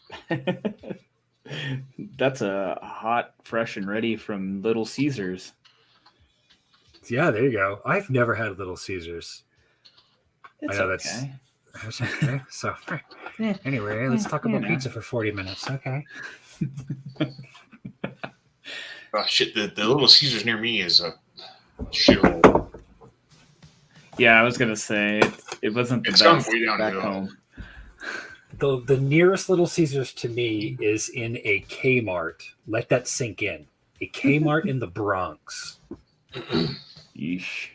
That's a hot, fresh, and ready from Little Caesars. Yeah, there you go. I've never had Little Caesars. It's I know okay. that's okay. So Yeah. anyway, let's talk about You know. pizza for 40 minutes. Okay. Oh, shit, the Little Caesars near me is a shithole. Yeah, I was gonna say it wasn't the It's gone best way back downhill. home. The nearest Little Caesars to me is in a Kmart. Let that sink in. A Kmart in the Bronx. Yeesh.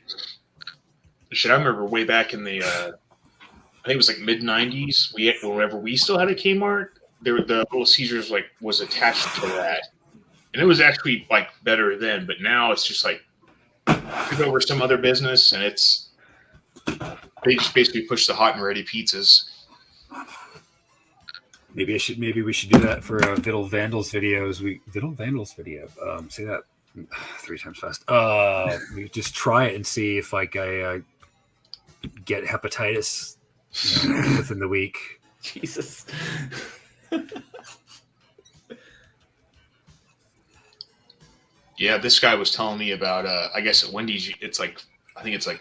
Shit, I remember way back in the, I think it was like mid '90s. Whenever we still had a Kmart, the Little Caesars like was attached to that, and it was actually like better then. But now it's just like took over some other business, and they just basically push the hot and ready pizzas. Maybe we should do that for a Viddle Vandals videos. Viddle Vandals video. Say that 3 times fast. We just try it and see if like I get hepatitis within the week. Jesus. Yeah, this guy was telling me about. I guess at Wendy's, it's like I think it's like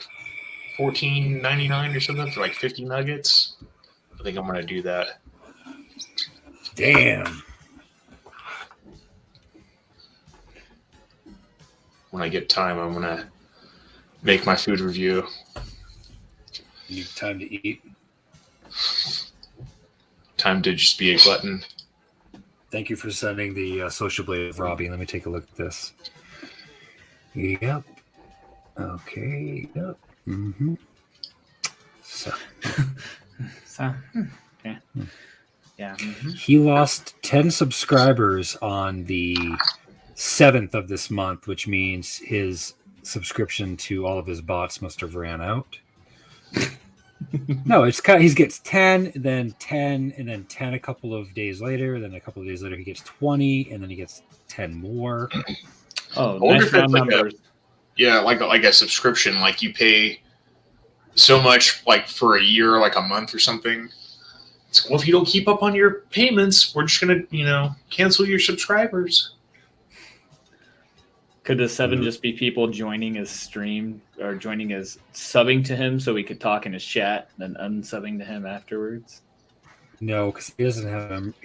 $14.99 or something for like 50 nuggets. I think I'm gonna do that. Damn. When I get time, I'm gonna make my food review. You need time to eat. Time to just be a glutton. Thank you for sending the social blade of Robbie. Let me take a look at this. Yep. Okay. Yep. Mm-hmm. So Okay. Yeah. he lost 10 subscribers on the 7th of this month, which means his subscription to all of his bots must have ran out. No, it's kind of, he gets 10, then 10, and then 10 a couple of days later. Then a couple of days later, he gets 20, and then he gets 10 more. Oh, I wonder nice if that's round like numbers. like a subscription, like you pay so much like for a year, like a month or something. It's, well, if you don't keep up on your payments, we're just gonna, cancel your subscribers. Could the 7 just be people joining his stream or joining his subbing to him so we could talk in his chat, then unsubbing to him afterwards? No, because he doesn't have him.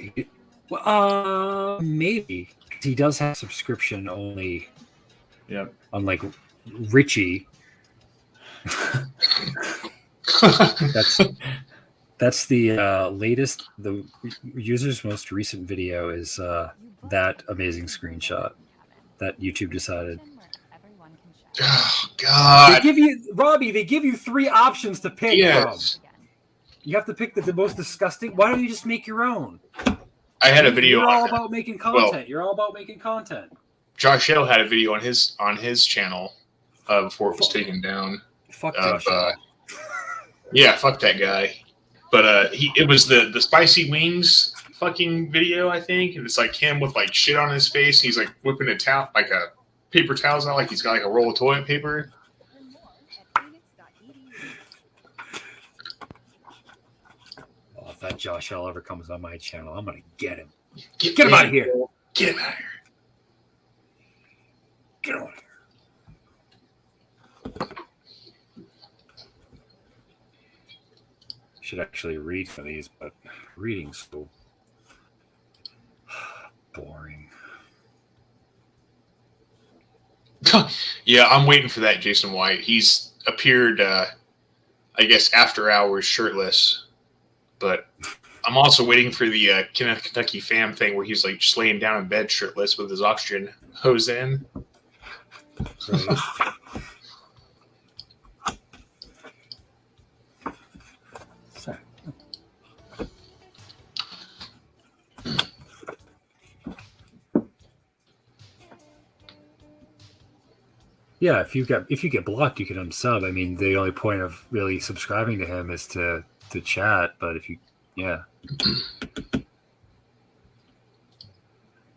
Maybe he does have subscription only. Yep. Unlike Richie, that's the latest. The user's most recent video is that amazing screenshot that YouTube decided. Oh God! They give you Robbie. They give you 3 options to pick Yes. from. You have to pick the most disgusting. Why don't you just make your own? I had a video. You're all on about making content. Well- You're all about making content. Josh Hill had a video on his channel before it was taken down. Fuck Of, Josh. Yeah, fuck that guy. But it was the spicy wings fucking video, I think, and it's like him with like shit on his face. He's like whipping a towel, like a paper towels out, like he's got like a roll of toilet paper. Oh, if that Josh Hill ever comes on my channel, I'm gonna get him. Get him out of here. Get him out of here. Get him out of here. Should actually read for these, but reading's so boring. Yeah, I'm waiting for that Jason White. He's appeared, I guess, after hours shirtless. But I'm also waiting for the Kentucky Fam thing where he's like just laying down in bed shirtless with his oxygen hose in. Right. Yeah, if you get blocked, you can unsub. I mean, the only point of really subscribing to him is to chat. But if you,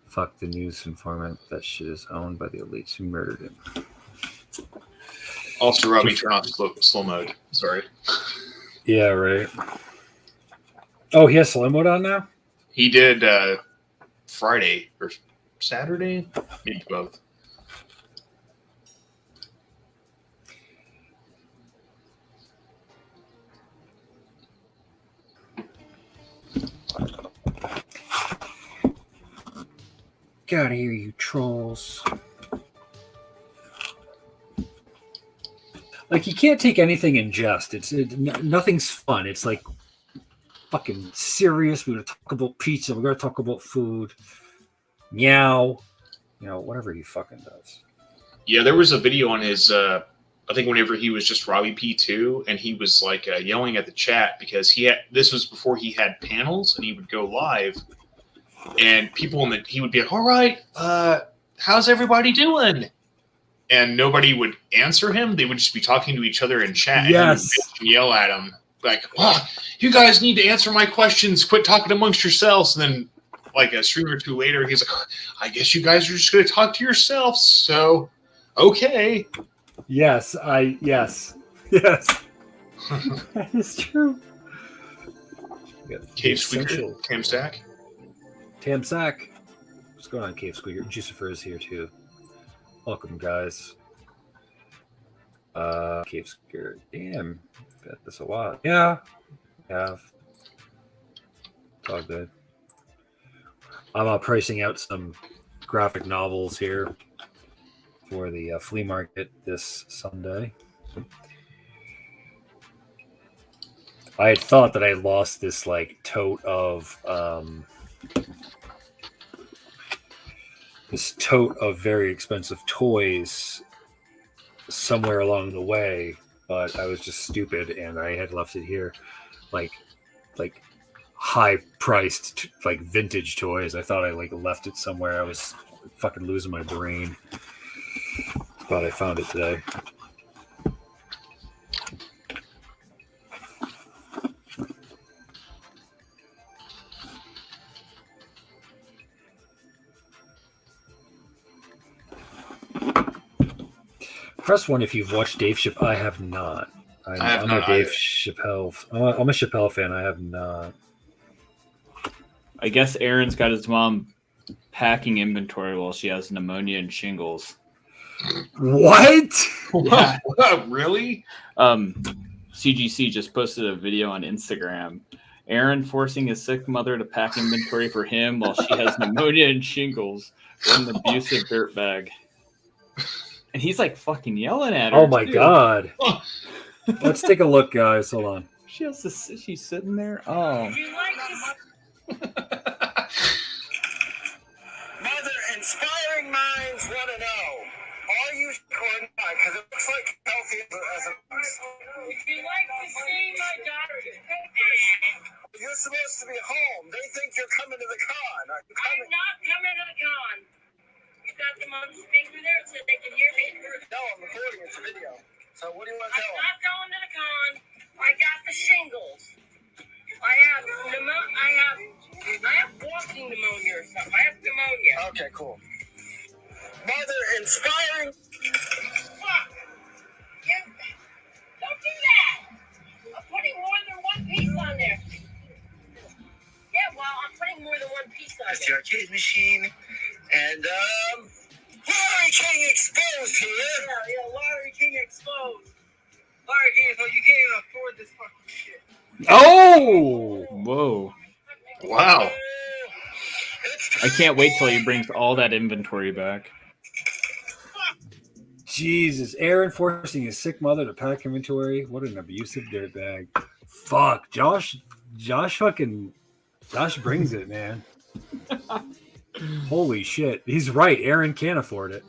fuck the news informant. That shit is owned by the elites who murdered him. Also, Robbie, turn off slow mode. Sorry. Yeah, right. Oh, he has slow mode on now? He did Friday or Saturday, maybe both. Get out of here, you trolls. Like, you can't take anything in jest. Nothing's fun. It's like fucking serious. We're going to talk about pizza. We're going to talk about food. Meow. You know, whatever he fucking does. Yeah, there was a video on his, I think whenever he was just Robbie P2, and he was like yelling at the chat because this was before he had panels, and he would go live, and people he would be like, all right, how's everybody doing? And nobody would answer him. They would just be talking to each other in chat. Yes. And yell at him like, oh, you guys need to answer my questions. Quit talking amongst yourselves. And then like a stream or two later, he's like, I guess you guys are just going to talk to yourselves. So, okay. Yes. Yes. That is true. Cave Squeaker, Tam Sack. What's going on, Cave Squeaker? Jucifer is here too. Welcome, guys. Cave Squeaker. Damn, bet this a lot. Yeah, have. It's all good. I'm pricing out some graphic novels here for the flea market this Sunday. I had thought that I lost this like tote of very expensive toys somewhere along the way, but I was just stupid and I had left it here, like high priced like vintage toys. I thought I like left it somewhere. I was fucking losing my brain, but I found it today. Press 1 if you've watched Dave Chappelle. I have not. I'm a Dave Chappelle. I'm a Chappelle fan. I have not. I guess Aaron's got his mom packing inventory while she has pneumonia and shingles. What? Yeah. Really? CGC just posted a video on Instagram. Aaron forcing his sick mother to pack inventory for him while she has pneumonia and shingles. What an abusive dirtbag. And he's like fucking yelling at her. Oh my god. Let's take a look, guys. Hold on. She's sitting there. Oh. Mother, inspiring minds want to know, are you recording? Because it looks like healthy as a Would you like to see my daughter's pictures? You're supposed to be home. They think you're coming to the con. Are you I'm coming? not coming to the con. You got them on the speaker there so they can hear me? No, I'm recording. It's a video. So what do you want to I'm tell them? not going to the con. I got the shingles. I have walking pneumonia or something. I have pneumonia. Okay, cool. Mother, inspiring. Fuck. Don't do that. I'm putting more than one piece on there. Yeah, well, I'm putting more than one piece on It's there. the arcade machine. And, Larry King exposed here. Yeah, Larry King exposed. Larry King, so you can't even afford this fucking shit. Oh! Whoa. Wow. I can't wait till he brings all that inventory back. Jesus. Aaron forcing his sick mother to pack inventory. What an abusive dirtbag. Fuck. Josh brings it, man. Holy shit. He's right. Aaron can't afford it.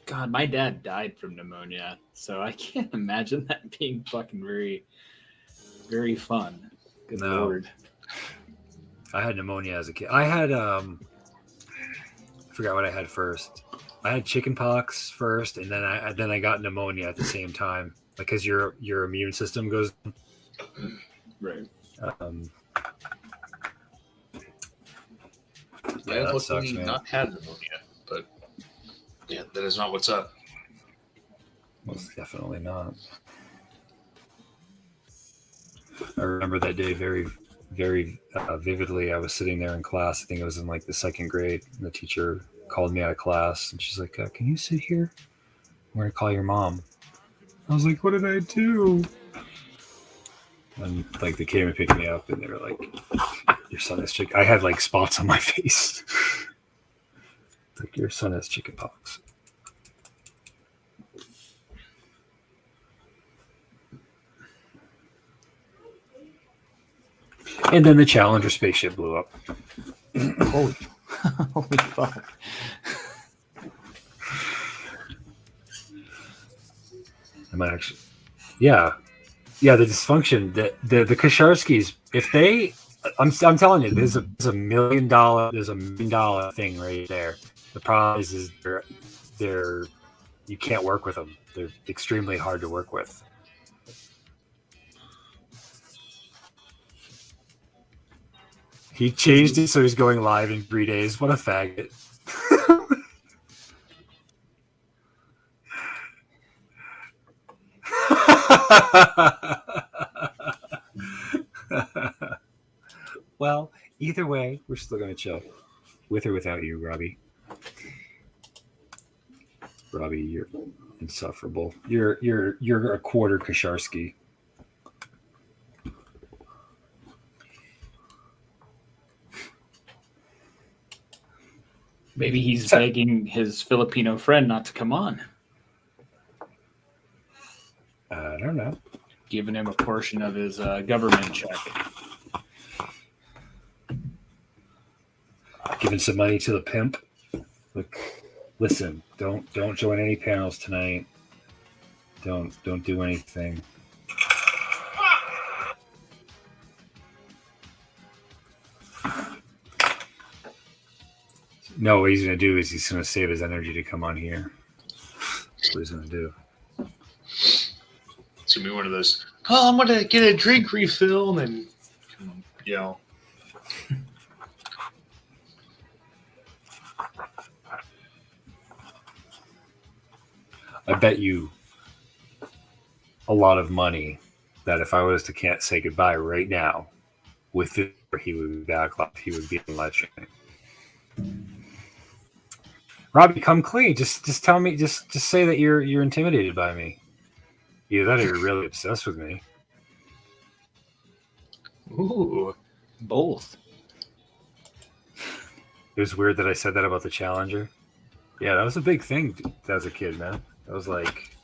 God, my dad died from pneumonia, so I can't imagine that being fucking very, very fun. Good No. Lord. I had pneumonia as a kid. I had I forgot what I had first. I had chicken pox first, and then I got pneumonia at the same time, because your immune system goes. Right. Yeah, that luckily sucks, man. not had pneumonia, but yeah, that is not what's up. Most definitely not. I remember that day very, very vividly. I was sitting there in class. I think it was in like the second grade. And the teacher called me out of class, and she's like, "Can you sit here? I'm going to call your mom." I was like, "What did I do?" And like they came and picked me up, and they were like, "Your son has chicken." I had like spots on my face. Like, your son has chicken pox. And then the Challenger spaceship blew up. Holy fuck. I'm actually, yeah, the dysfunction. The Kasharskis, if they, I'm telling you, there's a $1 million thing right there. The problem is they're you can't work with them. They're extremely hard to work with. He changed it so he's going live in 3 days. What a faggot. Well, either way, we're still going to chill. With or without you, Robbie. Robbie, you're insufferable. You're a quarter Kasharsky. Maybe he's begging his Filipino friend not to come on. I don't know. Giving him a portion of his government check. Giving some money to the pimp. Look, listen, don't join any panels tonight. Don't do anything. No, what he's going to do is he's going to save his energy to come on here. That's what he's going to do. It's going to be one of those, "Oh, I'm going to get a drink refill," and then, you know. I bet you a lot of money that if I was to can't say goodbye right now, with it, he would be back. He would be in live streaming. Robbie, come clean. Just tell me. Just say that you're intimidated by me. Either that or you're really obsessed with me. Ooh. Both. It was weird that I said that about the Challenger. Yeah, that was a big thing as a kid, man. That was like,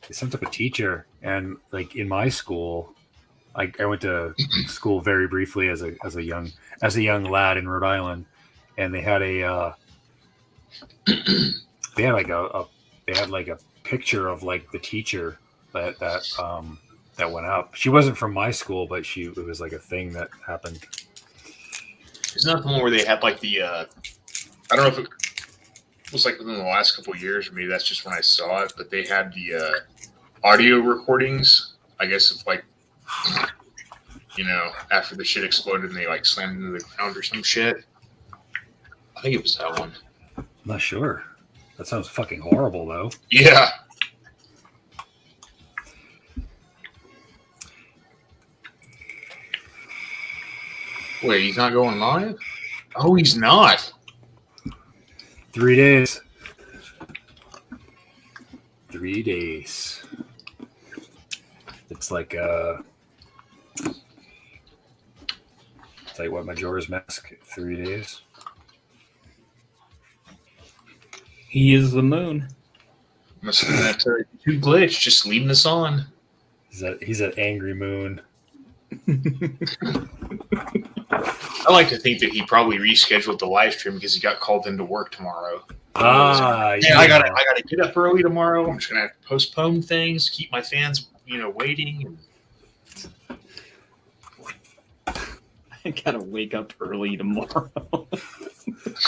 they sent up a teacher, and like in my school, I went to school very briefly as a young lad in Rhode Island, and they had a picture of like the teacher that went up. She wasn't from my school, but it was like a thing that happened. Isn't that the one where they had like the I don't know if it was like within the last couple of years, or maybe that's just when I saw it, but they had the audio recordings, I guess, of like, you know, after the shit exploded and they like slammed into the ground or some shit. I think it was that one. I'm not sure. That sounds fucking horrible, though. Yeah. Wait, he's not going live? Oh, he's not. 3 days. 3 days. It's like what, Majora's Mask, 3 days. He is the moon. Must have been that YouTube glitch, just leaving us on. He's an angry moon. I like to think that he probably rescheduled the live stream because he got called into work tomorrow. Yeah. I gotta get up early tomorrow. I'm just gonna have to postpone things, keep my fans, waiting. I gotta wake up early tomorrow.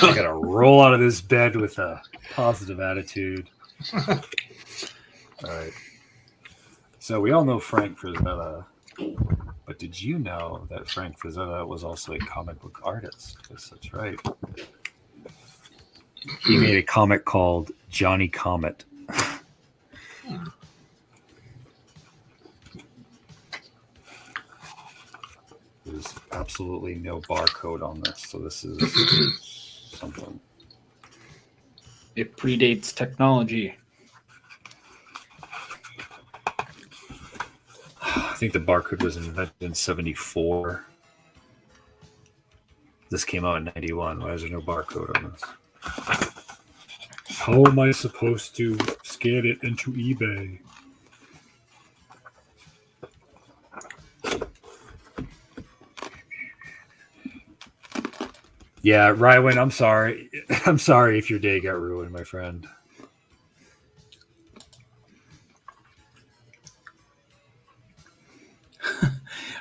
I gotta roll out of this bed with a positive attitude. All right. So we all know Frank Frazetta, but did you know that Frank Frazetta was also a comic book artist? Yes, that's right. He made a comic called Johnny Comet. It was absolutely no barcode on this, so this is something. It predates technology. I think the barcode was invented in 74. This came out in 91. Why is there no barcode on this? How am I supposed to scan it into eBay? Yeah, Rywin, I'm sorry. I'm sorry if your day got ruined, my friend.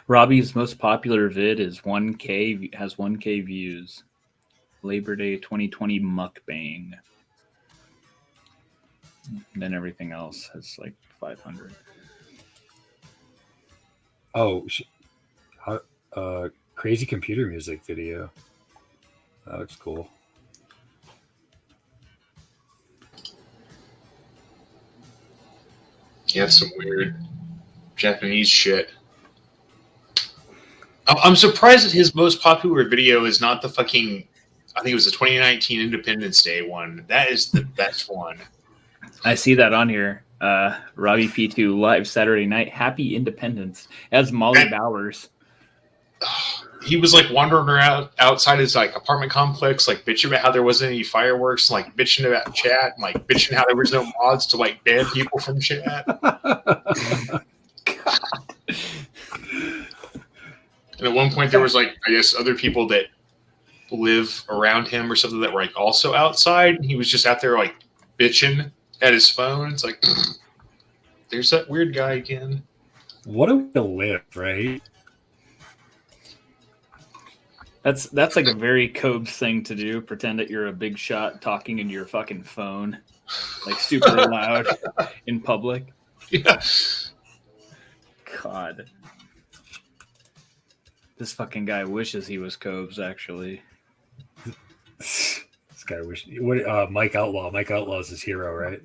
Robbie's most popular vid is 1K, has 1K views. Labor Day 2020 mukbang. And then everything else has like 500. Oh, crazy computer music video. That looks cool. Yeah, some weird Japanese shit. I'm surprised that his most popular video is not the fucking, I think it was the 2019 Independence Day one. That is the best one. I see that on here. Robbie P2 live Saturday night. Happy Independence. As Molly Bowers. He was like wandering around outside his like apartment complex, like bitching about how there wasn't any fireworks, like bitching about chat, and like bitching how there was no mods to like ban people from chat. And at one point there was like, I guess, other people that live around him or something that were like also outside, and he was just out there like bitching at his phone. It's like, there's that weird guy again. What a way to live, right? That's like a very Cobes thing to do. Pretend that you're a big shot talking into your fucking phone, like super loud in public. Yeah. God. This fucking guy wishes he was Cobes, actually. This guy what? Mike Outlaw. Mike Outlaw is his hero, right?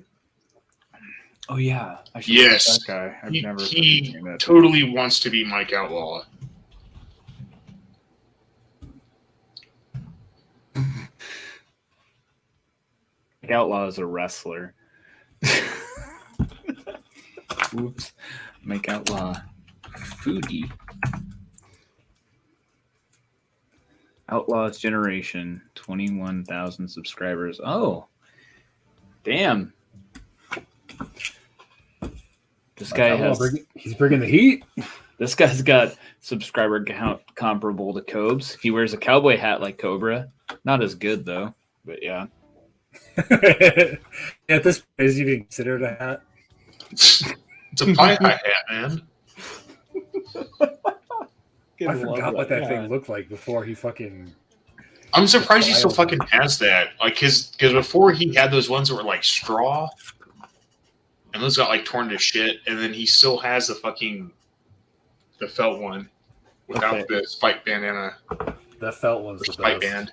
Oh yeah, I should Yes. that guy. I've He never seen that. totally wants to be Mike Outlaw. Mike Outlaw is a wrestler. Oops. Mike Outlaw. Foodie. Outlaws Generation, 21,000 subscribers. Oh, damn! This guy he's bringing the heat. This guy's got subscriber count comparable to Cobes. He wears a cowboy hat like Cobra. Not as good though, but yeah. At this point, is he even considered a hat? It's a pie hat, man. I forgot what that thing looked like before he fucking. I'm surprised he still fucking has that. Like, because before he had those ones that were like straw, and those got like torn to shit, and then he still has the felt one without the spike bandana. The felt one's the spike best. band.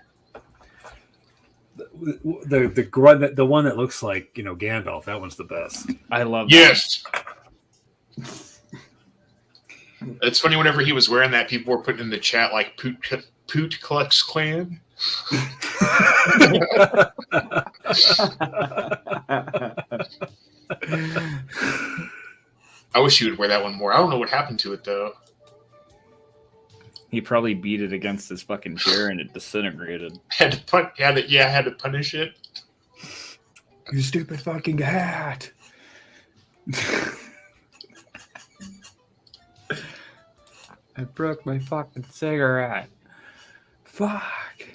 The one that looks like Gandalf. That one's the best. I love. Yes. It's funny. Whenever he was wearing that, people were putting in the chat like "Poot Klux Klan." I wish he would wear that one more. I don't know what happened to it though. He probably beat it against his fucking chair and it disintegrated. Had to punish it. You stupid fucking hat. I broke my fucking cigarette. Fuck.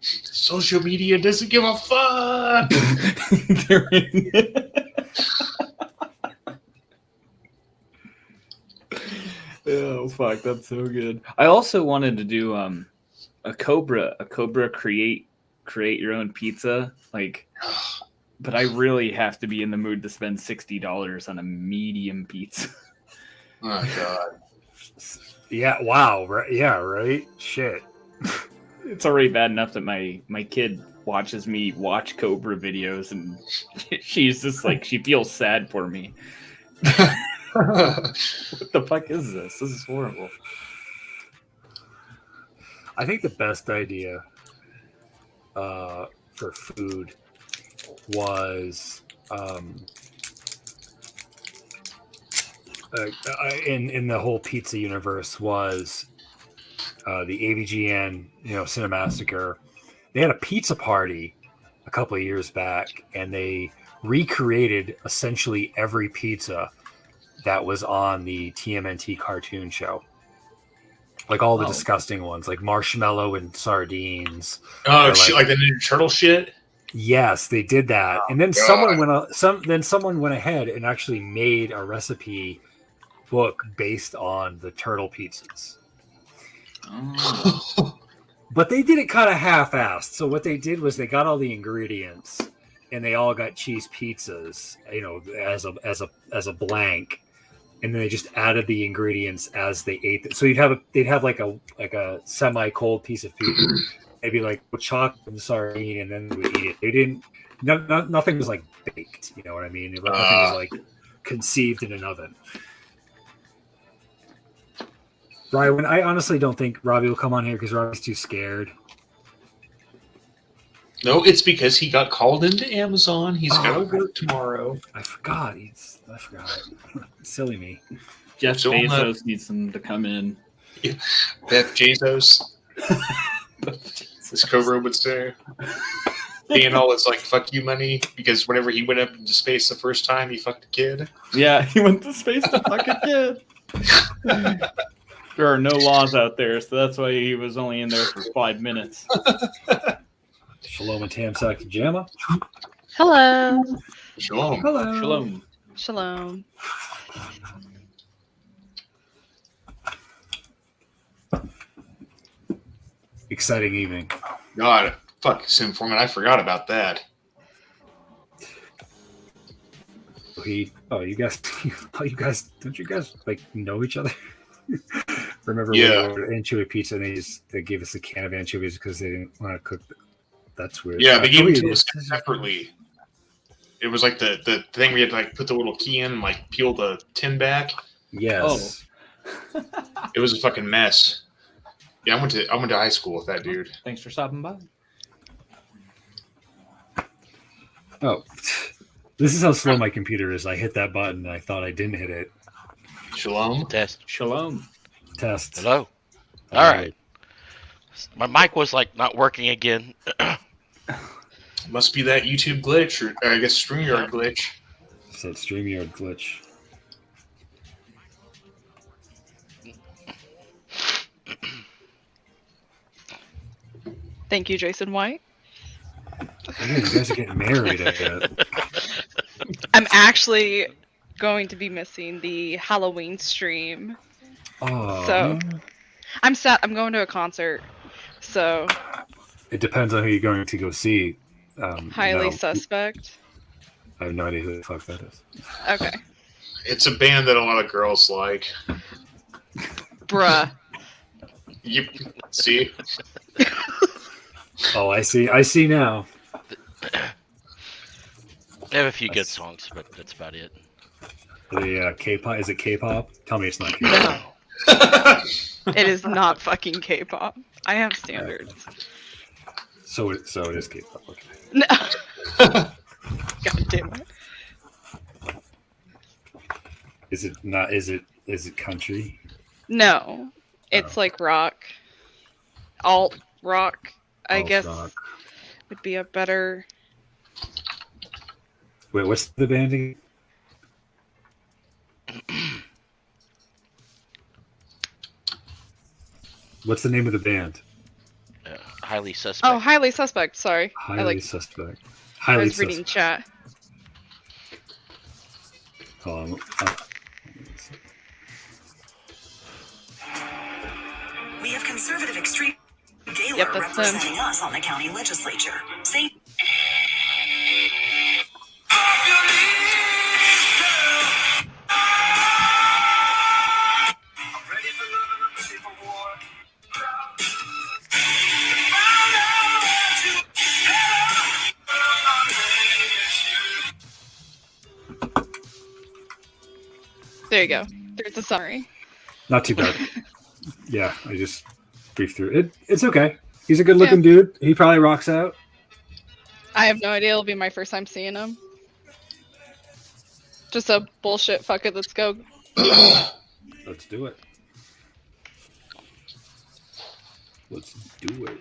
Social media doesn't give a fuck. Oh fuck, that's so good. I also wanted to do a Cobra create your own pizza, like, but I really have to be in the mood to spend $60 on a medium pizza. Oh god. Yeah. Wow. Right. Yeah. Right. Shit. It's already bad enough that my kid watches me watch Cobra videos, and she's just like, she feels sad for me. What the fuck is this? This is horrible. I think the best idea for food was in the whole pizza universe was the AVGN, Cinemassacre. They had a pizza party a couple of years back, and they recreated essentially every pizza that was on the TMNT cartoon show. Like all the disgusting ones, like marshmallow and sardines. Oh, shit, like the Ninja Turtle shit? Yes, they did that. And then someone went ahead and actually made a recipe book based on the turtle pizzas. Oh. But they did it kind of half-assed. So what they did was they got all the ingredients and they all got cheese pizzas, as a blank. And then they just added the ingredients as they ate it. So they'd have like a semi-cold piece of pizza, maybe like with chocolate and sardine, and then they would eat it. They didn't. Nothing was like baked. You know what I mean? Nothing was like conceived in an oven. Ryan, I honestly don't think Robbie will come on here because Robbie's too scared. No, it's because he got called into Amazon. He's got to work tomorrow. I forgot. Silly me. Jeff Bezos needs him to come in. Yeah. Jeff Bezos. This Cobra would say. Being all it's like, fuck you money, because whenever he went up into space the first time, he fucked a kid. Yeah, he went to space to fuck a kid. There are no laws out there, so that's why he was only in there for 5 minutes. Shalom and Tamsak and Jamma. Hello. Shalom. Hello. Shalom. Shalom. Exciting evening. God, fuck, Sinformant, I forgot about that. You guys, don't you guys like know each other? Remember when Yeah. we ordered anchovy pizza and they gave us a can of anchovies because they didn't want to cook. That's weird. Yeah, they gave it to us separately. It was like the thing we had to like put the little key in and like peel the tin back. Yes. It was a fucking mess. Yeah, I went to high school with that dude. Thanks for stopping by. Oh, this is how slow my computer is. I hit that button and I thought I didn't hit it. Shalom. Test. Shalom. Test. Hello. All right. My mic was like not working again. Must be that YouTube glitch, or I guess StreamYard glitch. So StreamYard glitch. Thank you, Jason White. Yeah, you guys are getting married. I bet. I'm actually going to be missing the Halloween stream. Oh, So I'm sad. I'm going to a concert. So it depends on who you're going to go see. highly no, suspect. I have no idea who the fuck that is. Okay. It's a band that a lot of girls like. Bruh. You see? Oh, I see. I see now. They have a few good songs, but that's about it. The K-pop. Is it K-pop? Tell me it's not K-pop. No. It is not fucking K-pop. I have standards. So it is K-pop. Okay. No. God damn it. Is it not? Is it country? No. It's like rock. Alt rock, I Alt guess rock. would be a better. Wait, what's the band again? What's the name of the band? Highly suspect. Oh, highly suspect. Sorry. Highly suspect. I Highly was reading chat. Hold on. We have conservative extreme Gaylor Yep, that's them. representing us on the county legislature. Say There you go. There's the summary. Not too bad. Yeah, I just brief through it. It's okay. He's a good-looking dude. He probably rocks out. I have no idea. It'll be my first time seeing him. Just a bullshit. Fuck it. Let's go. Let's do it. Let's do it.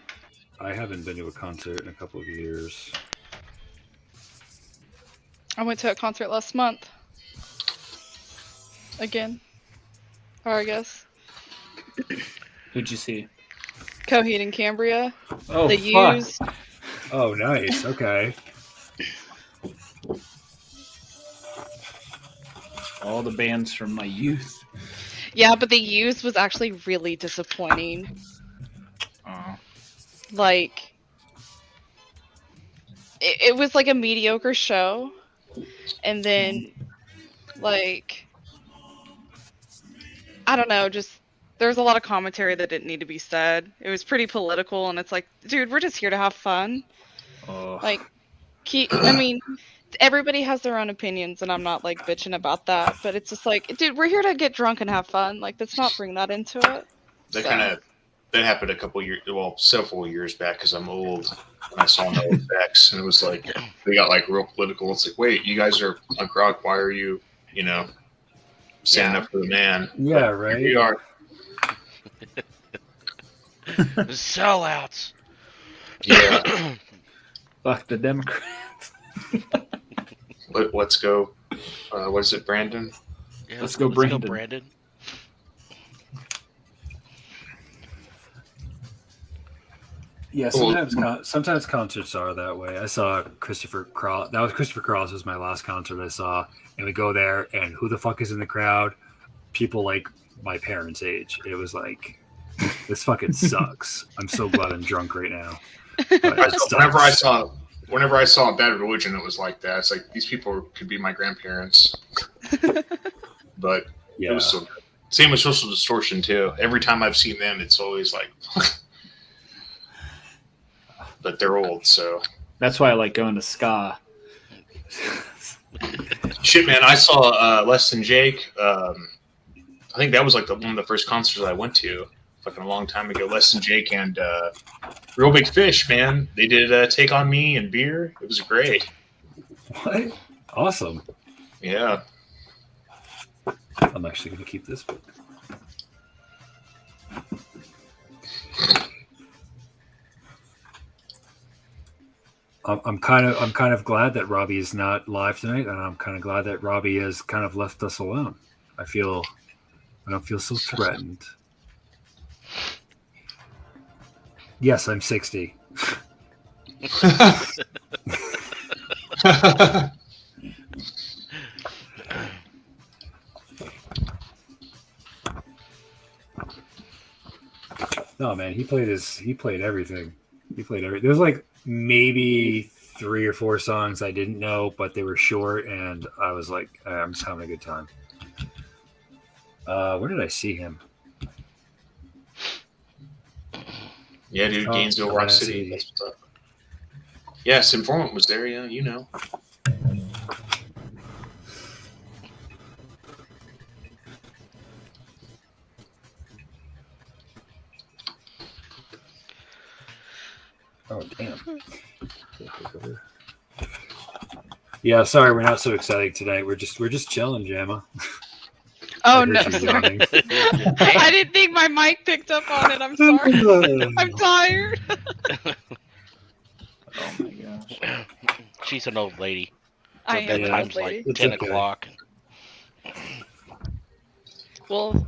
I haven't been to a concert in a couple of years. I went to a concert last month. Again. Or I guess. Who'd you see? Coheed and Cambria. Oh, The fuck. Used. Oh, nice. Okay. All the bands from my youth. Yeah, but The Used was actually really disappointing. Oh. Like, it was like a mediocre show. And then, like, I don't know, just there's a lot of commentary that didn't need to be said. It was pretty political, and it's like, dude, we're just here to have fun. Oh. Like, I mean, everybody has their own opinions, and I'm not like bitching about that. But it's just like, dude, we're here to get drunk and have fun. Like, let's not bring that into it. That happened a couple years, several years back, because I'm old. And I saw No Effects, and it was like they got like real political. It's like, wait, you guys are punk rock. Why are you, standing up for the man? Yeah, But right. here we are. Sellouts. Yeah. Fuck the Democrats. Let's go. What is it, Brandon? Yeah, Let's go, Brandon. Brandon. Yeah, sometimes concerts are that way. I saw Christopher Cross. That was Christopher Cross was my last concert I saw, and we go there, and who the fuck is in the crowd? People like my parents' age. It was like, this fucking sucks. I'm so glad I'm drunk right now. Whenever I saw Bad Religion, it was like that. It's like these people could be my grandparents. But yeah, it was so good. Same with Social Distortion too. Every time I've seen them, it's always like. But they're old, so that's why I like going to ska. Shit, man! I saw Less Than Jake. I think that was like one of the first concerts I went to, fucking a long time ago. Less Than Jake and Real Big Fish, man. They did Take on Me and Beer. It was great. What? Awesome. Yeah. I'm actually gonna keep this book. I'm kind of glad that Robbie is not live tonight, and I'm kind of glad that Robbie has kind of left us alone. I don't feel so threatened. Yes, I'm 60. No, man, he played everything. There's like maybe 3 or 4 songs I didn't know, but they were short, and I was like, I'm just having a good time. Where did I see him? Yeah, dude, Gainesville, Rock City. That's what's up. Yes, Informant was there. Yeah, you know. Oh, damn. Yeah, sorry, we're not so excited tonight. We're just chilling, Jamma. Oh no, sorry. I didn't think my mic picked up on it. I'm sorry. I'm tired. Oh my gosh. She's an old lady. I am an Bedtime's old lady. like 10 o'clock. Well,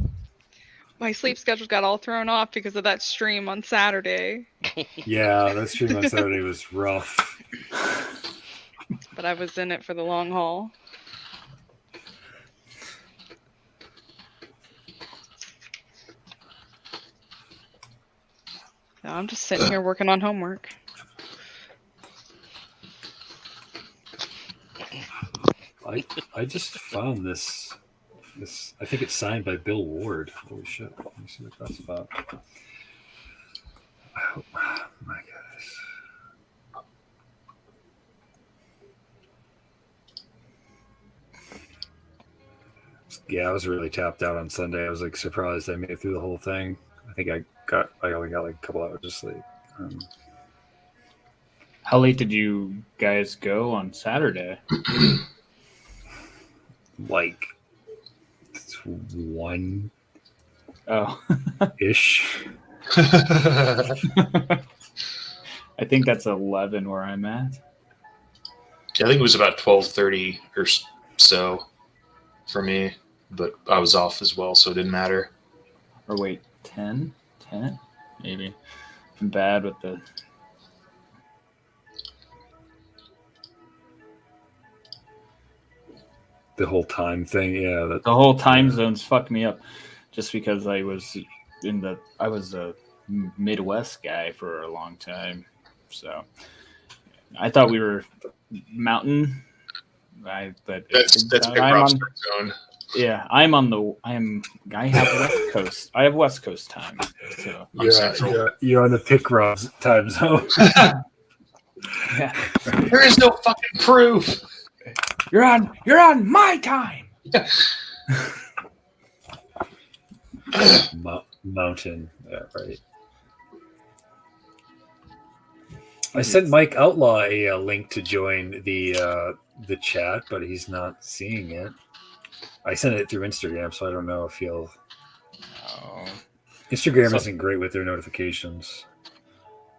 my sleep schedule got all thrown off because of that stream on Saturday. Yeah, that stream on Saturday was rough. But I was in it for the long haul. Now I'm just sitting here working on homework. I just found this. I think it's signed by Bill Ward. Holy shit! Let me see what that's about. Oh my goodness. Yeah, I was really tapped out on Sunday. I was like surprised I made it through the whole thing. I think I only got like a couple hours of sleep. How late did you guys go on Saturday? Like 1 Oh, ish. I think that's 11 where I'm at. I think it was about 12:30 or so for me, but I was off as well, so it didn't matter. Or wait, 10? 10? Maybe. I'm bad with The whole time thing, yeah. the whole time zones fucked me up just because I was a Midwest guy for a long time. So I thought we were mountain. But That's Big I'm Rob's on, zone. yeah, I have West Coast. I have West Coast time. So You're on the Pick Rob's time zone. yeah. There is no fucking proof. You're on my time. Mountain, yeah, right. I sent Mike Outlaw a link to join the chat, but he's not seeing it. I sent it through Instagram, so I don't know if he'll. Oh. Instagram isn't great with their notifications.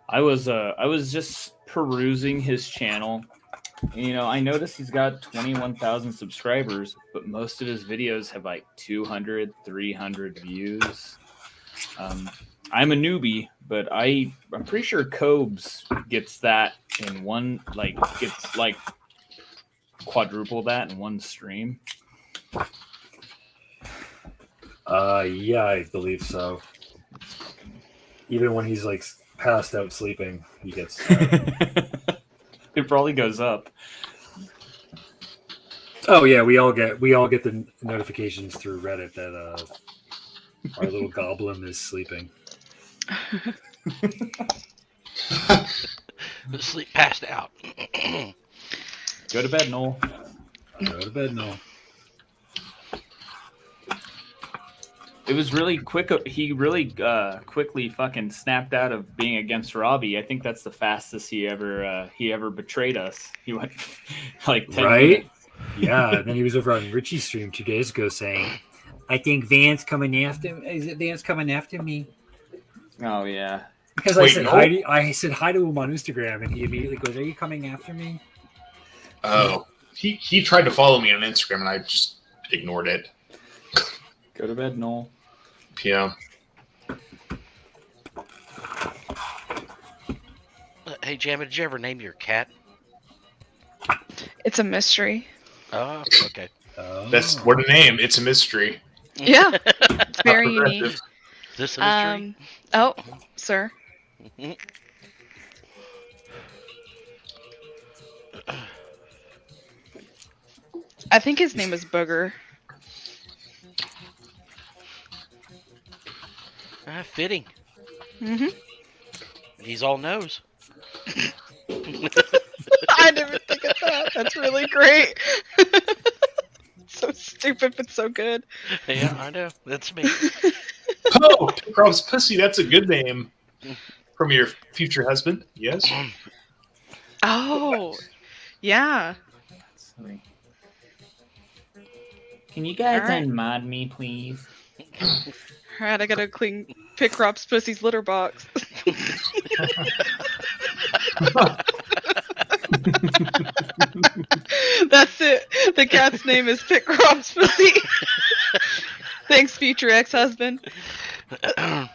I was just perusing his channel. You know, I noticed he's got 21,000 subscribers, but most of his videos have like 200, 300 views. I'm a newbie, but I'm pretty sure Cobes gets that in one, like, gets like quadruple that in one stream. Yeah, I believe so. Even when he's like passed out sleeping, he gets. It probably goes up. Oh yeah, we all get the notifications through Reddit that our little goblin is sleeping. Sleep passed out. Go to bed, Noel. Go to bed, Noel. It was really quick. He really quickly fucking snapped out of being against Robbie. I think that's the fastest he ever betrayed us. He went like 10 minutes. Yeah, and then he was over on Richie's stream 2 days ago saying, "I think Van's coming after me. Is it Van's coming after me?" Oh yeah. Because I said hi to him on Instagram, and he immediately goes, "Are you coming after me?" Oh, he tried to follow me on Instagram, and I just ignored it. Go to bed, Noel. Yeah. Hey, Jamma, did you ever name your cat? It's a mystery. Oh, okay. That's what a name. It's a mystery. Yeah, it's very unique. Is this a mystery? Oh, sir. I think his name is Booger. Fitting. Mm-hmm. He's all nose. I didn't think of that. That's really great. So stupid, but so good. Yeah, I know. That's me. Oh, Pick Rob's Pussy. That's a good name. From your future husband, yes? Oh, yeah. Can you guys All right. unmod me, please? Alright, I gotta clean Pick Rob's Pussy's litter box. That's it. The cat's name is Pick Rob's Pussy. Thanks, future ex-husband. Aw.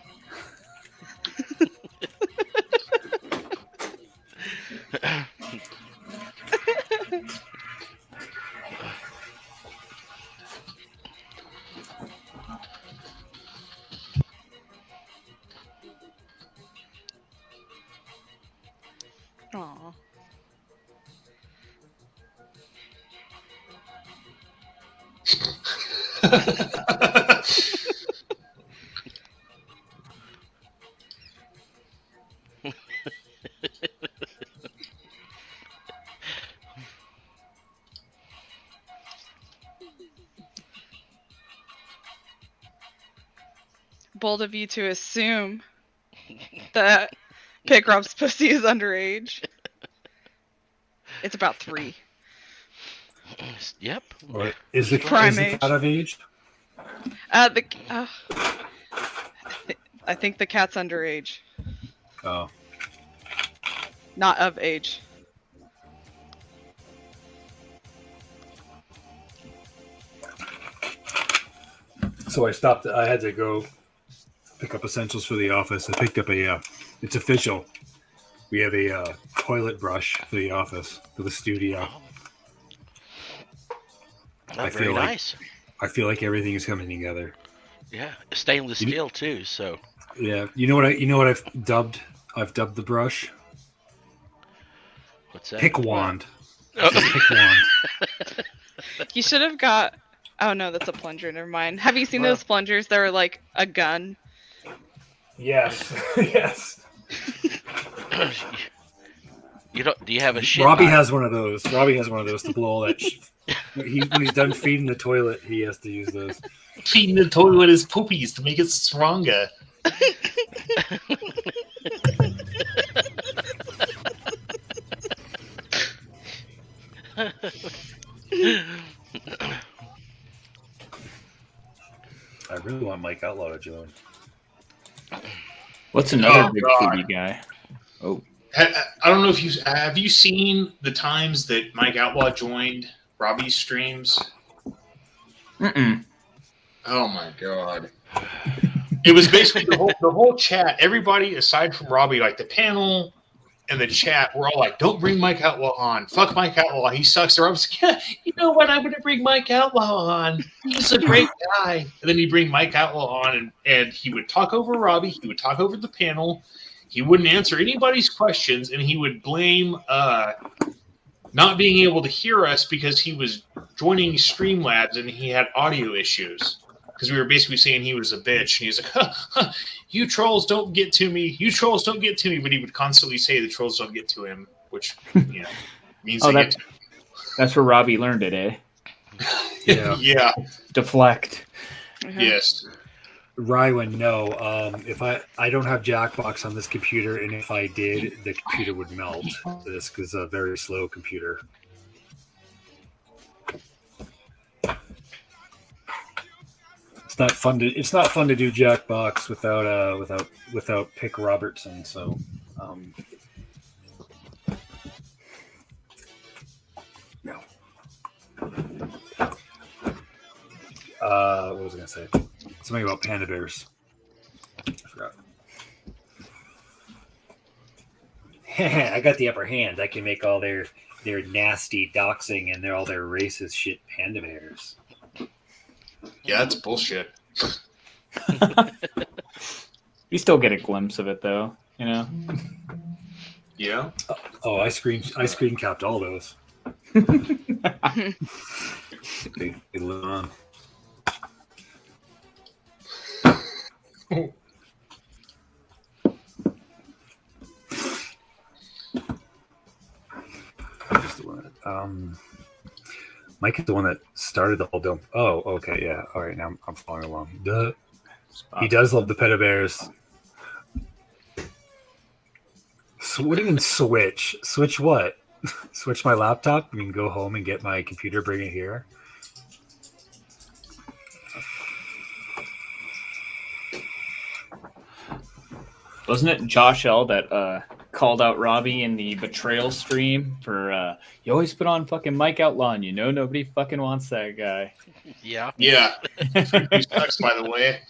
Bold of you to assume. that Pick Rob's pussy is underage. It's about 3. Yep. Or is the Prime cat age. out of age? I think the cat's underage, Oh. not of age. So I stopped. I had to go pick up essentials for the office. I picked up it's official. We have a toilet brush for the office, for the studio. Oh, very nice. I feel like everything is coming together. Yeah, stainless steel too. So yeah, you know what I've dubbed the brush. what's that? Pick wand. Oh. Pick wand. You should have got. Oh no, that's a plunger. Never mind. Have you seen those plungers? They're like a gun. Yes. Yes. You don't? Do you have a shit? Robbie has one of those. Robbie has one of those to blow all that. When he's done feeding the toilet, he has to use those. Feeding the toilet his poopies to make it stronger. I really want Mike Outlaw to join. What's another Oh, big God. foodie guy? Oh, I don't know if have you seen the times that Mike Outlaw joined Robbie's streams? mm-mm. Oh my god! It was basically the whole chat. Everybody aside from Robbie, like the panel and the chat, were all like, "Don't bring Mike Outlaw on. Fuck Mike Outlaw. He sucks." Or I was like, "Yeah, you know what? I'm going to bring Mike Outlaw on. He's a great guy." And then he'd bring Mike Outlaw on, and he would talk over Robbie. He would talk over the panel. He wouldn't answer anybody's questions, and he would blame not being able to hear us because he was joining Streamlabs and he had audio issues. Because we were basically saying he was a bitch, and he was like, "You trolls don't get to me. You trolls don't get to me." But he would constantly say the trolls don't get to him, which means they get to him. That's where Robbie learned it, eh? Yeah. Yeah. Deflect. Yes. Rywan, no. If I don't have Jackbox on this computer, and if I did, the computer would melt. This is a very slow computer. It's not fun to do Jackbox without Pick Robertson. So, no. What was I gonna say? Something about panda bears. I forgot. I got the upper hand. I can make all their nasty doxing and all their racist shit panda bears. Yeah, that's bullshit. You still get a glimpse of it, though. You know. Yeah. Oh, I screen capped all those. They live on. Mike is the one that started the whole dump. Oh, okay, yeah. All right, now I'm following along. Duh. He does love the peta bears. So what do you mean switch? Switch what? Switch my laptop? I mean, go home and get my computer, bring it here? Wasn't it Josh L that called out Robbie in the betrayal stream for you always put on fucking Mike Outlaw and you know nobody fucking wants that guy. Yeah. Yeah. He sucks, by the way.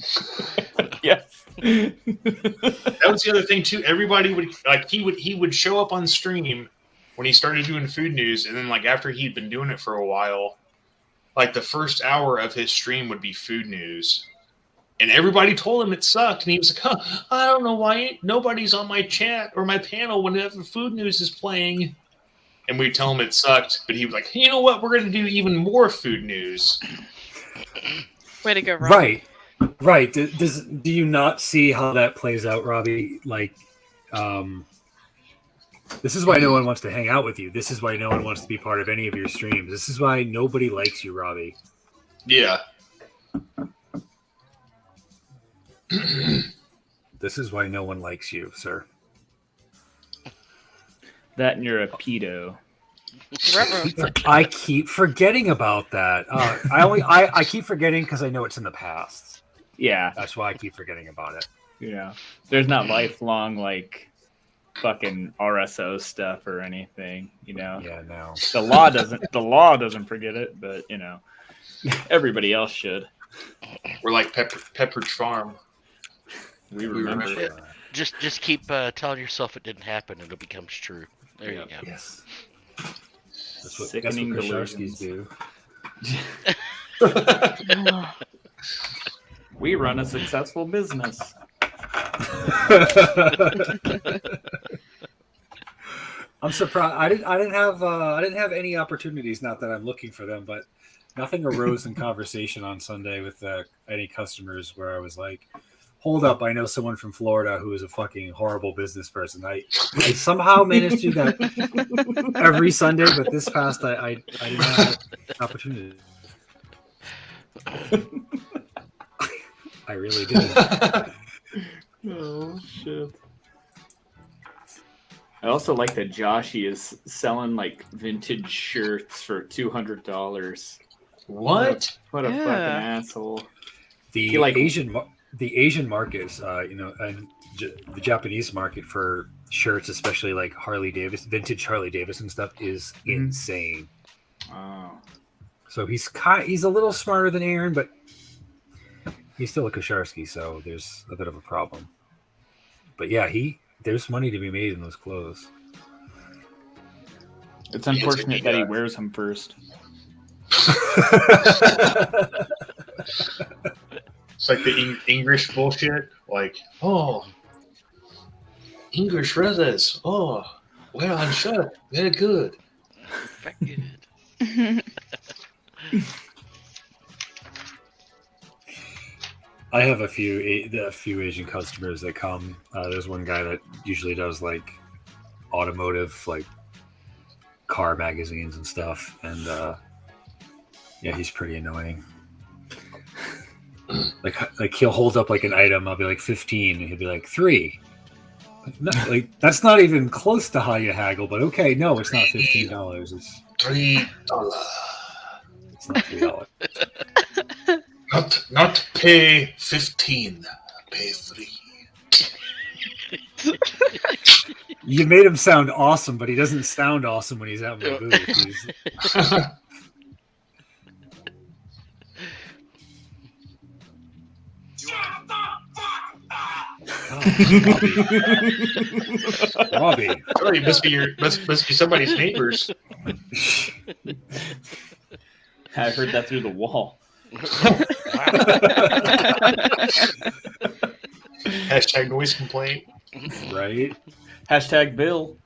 Yes. That was the other thing too. Everybody would he would show up on stream when he started doing food news, and then like after he'd been doing it for a while, like the first hour of his stream would be food news. And everybody told him it sucked, and he was like, I don't know why nobody's on my chat or my panel whenever food news is playing. And we'd tell him it sucked, but he was like, you know what, we're going to do even more food news. Way to go, Robbie. Right. Do you not see how that plays out, Robbie? Like, this is why no one wants to hang out with you. This is why no one wants to be part of any of your streams. This is why nobody likes you, Robbie. Yeah. This is why no one likes you, sir. That and you're a pedo. I keep forgetting about that. I keep forgetting because I know it's in the past. Yeah. That's why I keep forgetting about it. Yeah. There's not lifelong like fucking RSO stuff or anything, you know. Yeah, no. The law doesn't forget it, but you know, everybody else should. We're like Pepperidge Farm. We remember it. Just keep telling yourself it didn't happen, and it becomes true. There you go. Yes. That's what Sickening Krasharskis delusions. do. We run a successful business. I'm surprised. I didn't have any opportunities. Not that I'm looking for them, but nothing arose in conversation on Sunday with any customers where I was like, "Hold up, I know someone from Florida who is a fucking horrible business person." I somehow managed to do that every Sunday, but this past I didn't have an opportunity. I really did. Oh shit. I also like that Joshy is selling like vintage shirts for $200. What? What a fucking asshole. The Asian markets, and the Japanese market for shirts, especially like vintage Harley Davidson stuff, is insane. Oh. So he's a little smarter than Aaron, but he's still a Kosharsky, so there's a bit of a problem. But yeah, there's money to be made in those clothes. It's unfortunate that he wears them first. It's like the English bullshit. Like, oh, English brothers. Oh, well, I'm sure. Very good. Very good. I have a few Asian customers that come. There's one guy that usually does like automotive, like car magazines and stuff, and yeah, he's pretty annoying. Like he'll hold up like an item. I'll be like 15, and he'll be like 3. Like that's not even close to how you haggle. But okay, no, it's not $15. It's $3. It's not $3. Not pay 15, pay 3. You made him sound awesome, but he doesn't sound awesome when he's out in the booth. Robbie. Oh, you must be somebody's neighbors. I heard that through the wall. Hashtag noise complaint. Right? Hashtag Bill.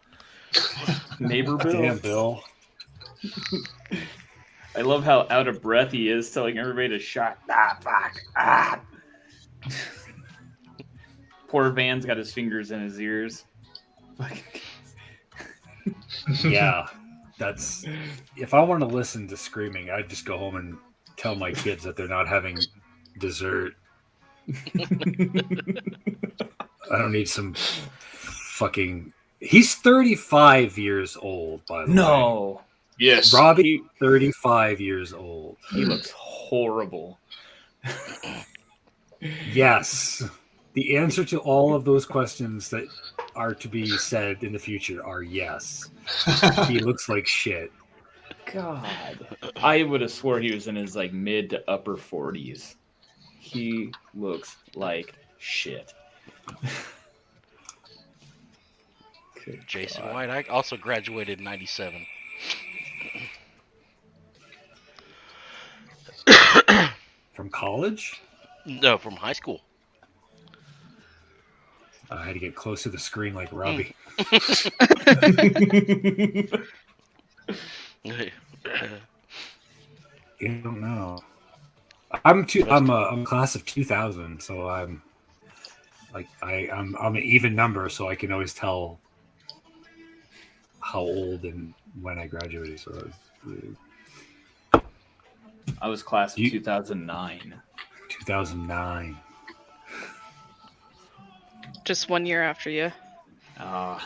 Neighbor Bill. Damn, Bill. I love how out of breath he is, telling everybody to shut the fuck up. Poor Van's got his fingers in his ears. Yeah, that's. If I want to listen to screaming, I'd just go home and tell my kids that they're not having dessert. I don't need some fucking. He's 35 years old, by the way. No. Yes. Robbie, 35 years old. He looks horrible. Yes. The answer to all of those questions that are to be said in the future are yes. He looks like shit. God. I would have swore he was in his like mid to upper 40s. He looks like shit. Jason White, I also graduated in 97. From college? No, from high school. I had to get close to the screen like Robbie. You don't know. I'm class of 2000, so I'm an even number, so I can always tell how old and when I graduated. So I was class of 2009. 2009. Just 1 year after you. All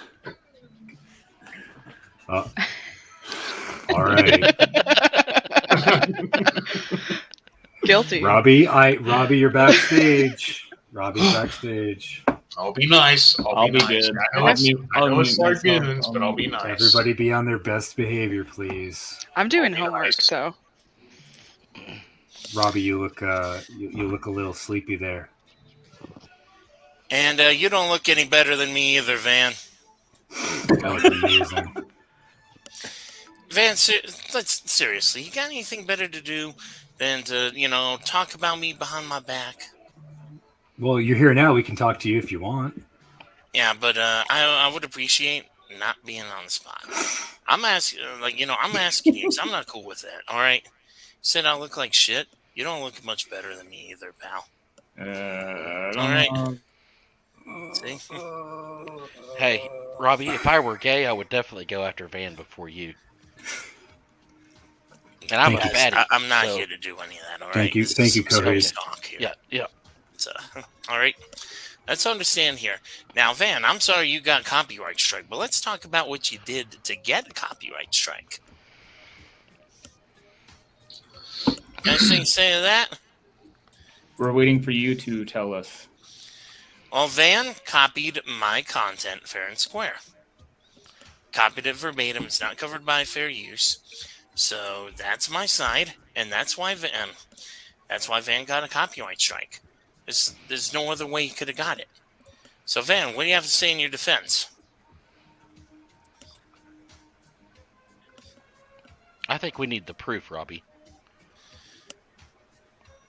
right. Guilty. Robbie, you're backstage. Robbie's backstage. I'll be nice. I'll be nice. good. I know it's Sargoons, but I'll be nice. Everybody be on their best behavior, please. I'm doing homework, so. Robbie, you look you look a little sleepy there. And you don't look any better than me either, Van. That look amazing. Van, seriously, you got anything better to do than to, talk about me behind my back? Well, you're here now. We can talk to you if you want. Yeah, but I would appreciate not being on the spot. I'm asking, I'm asking you because I'm not cool with that. All right, you said I look like shit. You don't look much better than me either, pal. All right. See? Hey, Robbie, if I were gay, I would definitely go after Van before you. And I'm a baddie. I'm not here to do any of that. All right. Thank you, Cody. Yeah. So, all right. Let's understand here. Now, Van, I'm sorry you got a copyright strike, but let's talk about what you did to get a copyright strike. Anything to say to that? We're waiting for you to tell us. Well, Van copied my content fair and square. Copied it verbatim. It's not covered by fair use. So that's my side, and that's why Van got a copyright strike. There's no other way he could have got it. So, Van, what do you have to say in your defense? I think we need the proof, Robbie.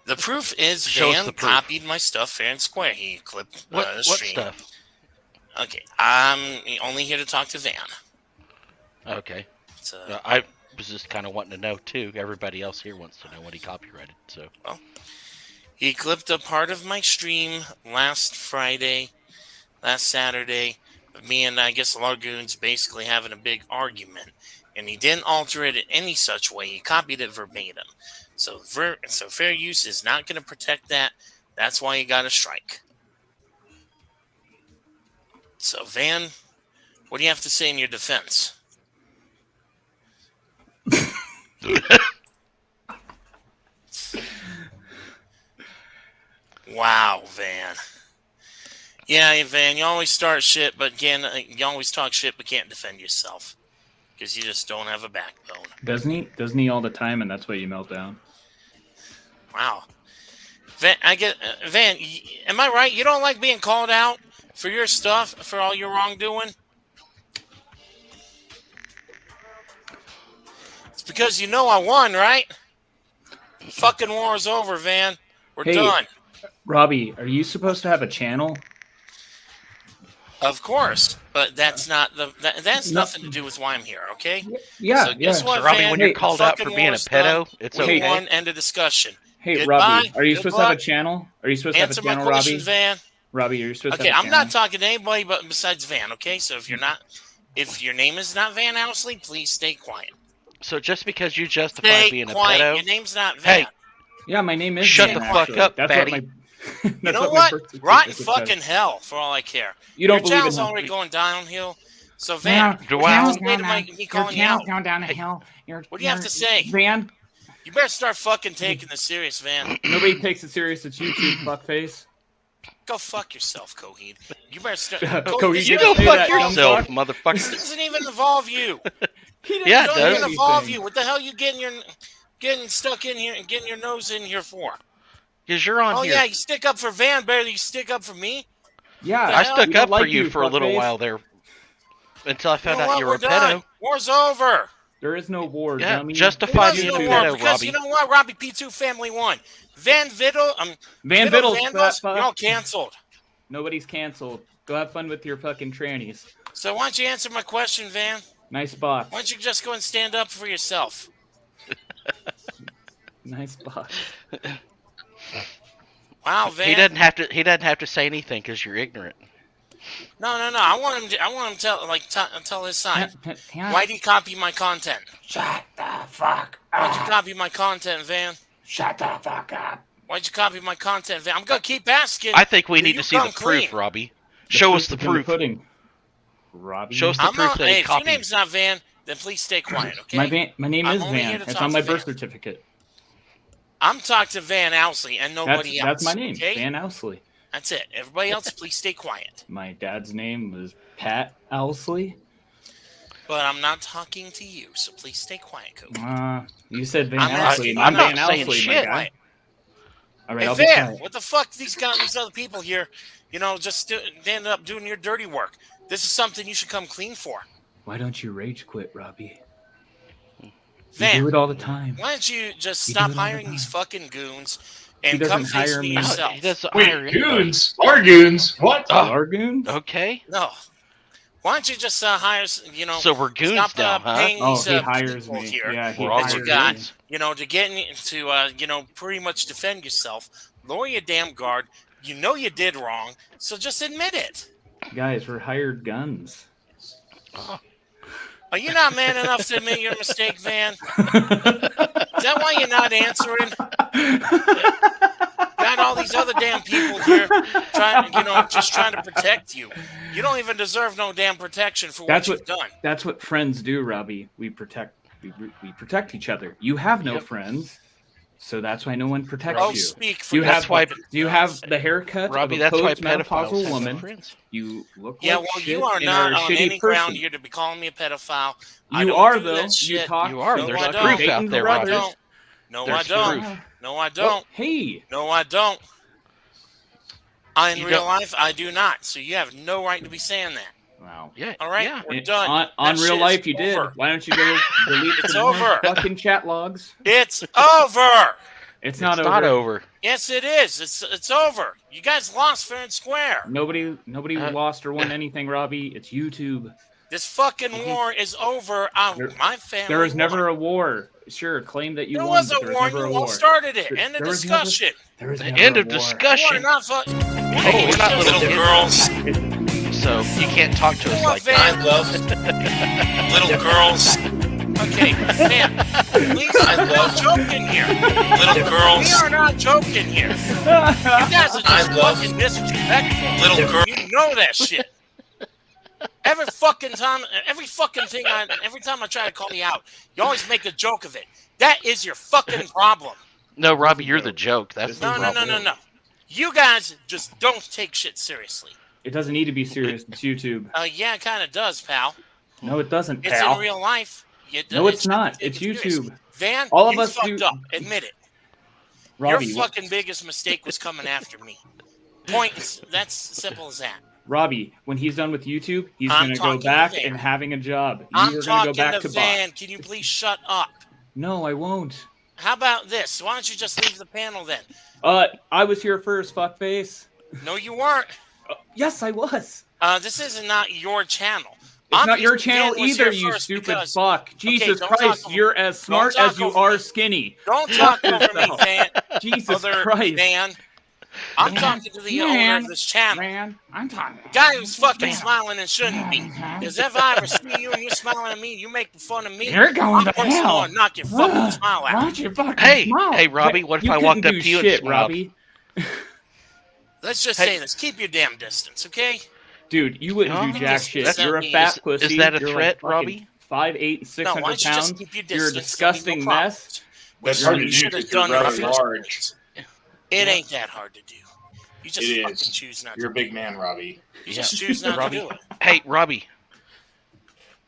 The proof is Show us Van the proof. copied my stuff fair and square. He clipped the stream. What stuff? Okay, I'm only here to talk to Van. Okay. So, I was just kind of wanting to know, too. Everybody else here wants to know what he copyrighted, so... Well, he clipped a part of my stream last Saturday. Me and I guess Largoon's basically having a big argument. And he didn't alter it in any such way. He copied it verbatim. So fair use is not going to protect that. That's why he got a strike. So, Van, what do you have to say in your defense? Wow, Van. Yeah, Van, you always start shit, but again, you always talk shit, but can't defend yourself because you just don't have a backbone. Doesn't he all the time, and that's why you melt down? Wow, Van, Van, am I right? You don't like being called out for your stuff, for all your wrongdoing? It's because you know I won, right? Fucking war is over, Van. We're done. Robbie, are you supposed to have a channel? Of course, but that's not that's nothing to do with why I'm here, okay? Yeah, so guess what, So, Robbie, Van? when you're called out for being a pedo, it's okay. One end of discussion. Hey, Goodbye. Robbie, are you supposed to have a channel? Are you supposed to have a Answer channel, my questions, Robbie? Van. Robbie, are you supposed to Okay, have a I'm channel? not talking to anybody but besides Van, okay? So if your name is not Van Owsley, please stay quiet. So just because you justify Stay being quiet. a pedo... Your name's not Van. Hey, yeah, my name is shut Van, the fuck actually. up, That's fatty. what my... You know what? Rotten fucking hell, for all I care. You don't your believe channel's in already going downhill. So Van, Do what I- do you have to say to me calling you out? going down a hill. What do you have to say? Van, You better start fucking taking this serious, Van. nobody takes it serious. It's YouTube, fuckface. Go fuck yourself, Coheed. You better start. Coheed, You Coheed, go say fuck that, yourself, dumb motherfucker. This doesn't even involve you. Yeah, it It doesn't does. even involve you. What the hell you getting stuck in here and getting your nose in here for? Because you're on here. Yeah, you stick up for Van better than you stick up for me. Yeah, I stuck we don't up for like you for a little fuckface. while there. Until I found You know out what? you were We're a done. pedo. War's over. There is no war, Yeah, dummy. justify There being was a no war pedo, because Robbie. you know what? Robbie P2 family won. Van Viddle, Van Viddle Viddle's Vandals, fat fuck. you're all canceled. Nobody's canceled. Go have fun with your fucking trannies. So why don't you answer my question, Van? Nice box. Why don't you just go and stand up for yourself? Nice box. Wow, Van. He doesn't have to say anything because you're ignorant. No. I want him to tell his side. Why'd he copy my content? Shut the fuck Why'd you copy my content, Van? Shut the fuck up. Why'd you copy my content, Van? I'm gonna keep asking. I think we till need you to see the come proof, clean. Robbie. Show us the is in proof. pudding. Robbie. Show us the I'm proof not. that he Hey, if your copied. name's not Van, then please stay quiet, okay? My name I'm is only here Van. to It's talk on my to birth Van. certificate. I'm talking to Van Owsley and nobody else. That's my name, Okay? Van Owsley. That's it. Everybody else, please stay quiet. My dad's name was Pat Owsley. But I'm not talking to you, so please stay quiet, Kobe. You said Van I'm Owsley. asking- I'm I'm Van not saying Owsley, my shit. guy. All right, Hey, I'll be Van, quiet. what the fuck these other people here, just ended up doing your dirty work. This is something you should come clean for. Why don't you rage quit, Robbie? You Van, do it all the time. why don't you just You do stop it all the hiring these time. fucking goons He and doesn't come face hire me me. yourself? He doesn't hire Wait, anybody. goons? Our goons? What? Oh. Largoon? Okay. No. Why don't you just hire, So we're goons stop now, huh? paying Oh, these he hires people me. here Yeah, he We're all that hires you the got, goons. to get into, pretty much defend yourself, lower your damn guard. You know you did wrong, so just admit it. me. Guys, we're hired guns. Are you not man enough to admit your mistake, Van? Is that why you're not answering? Got all these other damn people here just trying to protect you. You don't even deserve no damn protection for what you've done. That's what friends do, Robbie. We protect each other. You have no friends, so that's why no one protects Oh, you. speak for You yourself. have you have the haircut Robbie, of a that's why post-menopausal pedophiles have woman. friends. You look Yeah, like well, shit you are and not a on shitty any ground person. here to be calling me a pedophile. I You don't are do though. that You shit. talk. You are. No, There's I proof don't. out there, No, I Robbie. don't. No, I There's don't. proof. No, I Oh, don't. hey, No, I don't. In You real don't- life, I do not. So you have no right to be saying that. wow. Yeah. All right, Yeah. we're done. On That real shit life, is you did. over. Why don't you go delete It's some more over. fucking chat logs? It's over. It's Not over. Yes, it is. It's over. You guys lost fair and square. Nobody Uh, lost or won anything, Robbie. It's YouTube. This fucking war is over. My family. There was won. never a war. Sure, claim that you There won. was but a there war. never You a all war. started it. There- End of there was never- discussion. There was never End a of war. You are discussion. not fucking. Hey, we're not little girls. So you can't talk to us like that. I love little girls. Okay, man, please, I'm not joking here. Little girls. We are not joking here. You guys are just fucking disrespectful. Little girl. You know that shit. Every fucking time I try to call you out, you always make a joke of it. That is your fucking problem. No, Robbie, you're the joke. That's the No. problem. You guys just don't take shit seriously. It doesn't need to be serious. It's YouTube. Yeah, it kind of does, pal. No, it doesn't, It's pal. in real life. No, it's not. Take It's it serious. YouTube. Van, All of you us fucked do- up. Admit it. Robbie, Your fucking biggest mistake was coming after me. Points. That's simple as that. Robbie, when he's done with YouTube, he's I'm going to go talking to back Van. and having a job. I'm You're going to talking go back to to Van. Bob. Can you please shut up? No, I won't. How about this? Why don't you just leave the panel then? I was here first, fuckface. No, you weren't. Yes, I was. This is not your channel. It's not your Obviously, channel Van was either, here you first stupid because- fuck. Jesus don't talk Christ, over- you're as smart talk as you over are me. skinny. Don't talk over me, yourself. Van. Jesus Other Christ. Van. I'm talking to the owner of this channel. Man, I'm talking. Guy who's fucking smiling and shouldn't be. Because if I ever see you and you're smiling at me, you making fun of me, You're going I'm to going hell. to knock your fucking smile Why out. don't you fucking Hey, smile? hey, Robbie, what if You I walked couldn't up do to you and shit, smiled? Robbie? Let's just Hey. say this. Keep your damn distance, okay? Dude, you wouldn't Huh? do jack shit. That's- You're a is- fat is pussy. that a You're threat, like Robbie? 5'8", No, 600 why don't you just pounds. keep your You're a distance? disgusting There'll be no mess. That's Which hard you to do should have because you're done in the rather first large. place. It ain't that hard to do. You just It fucking is. choose not You're a to. big man, Robbie. You just choose not Robbie. to do it. Hey, Robbie,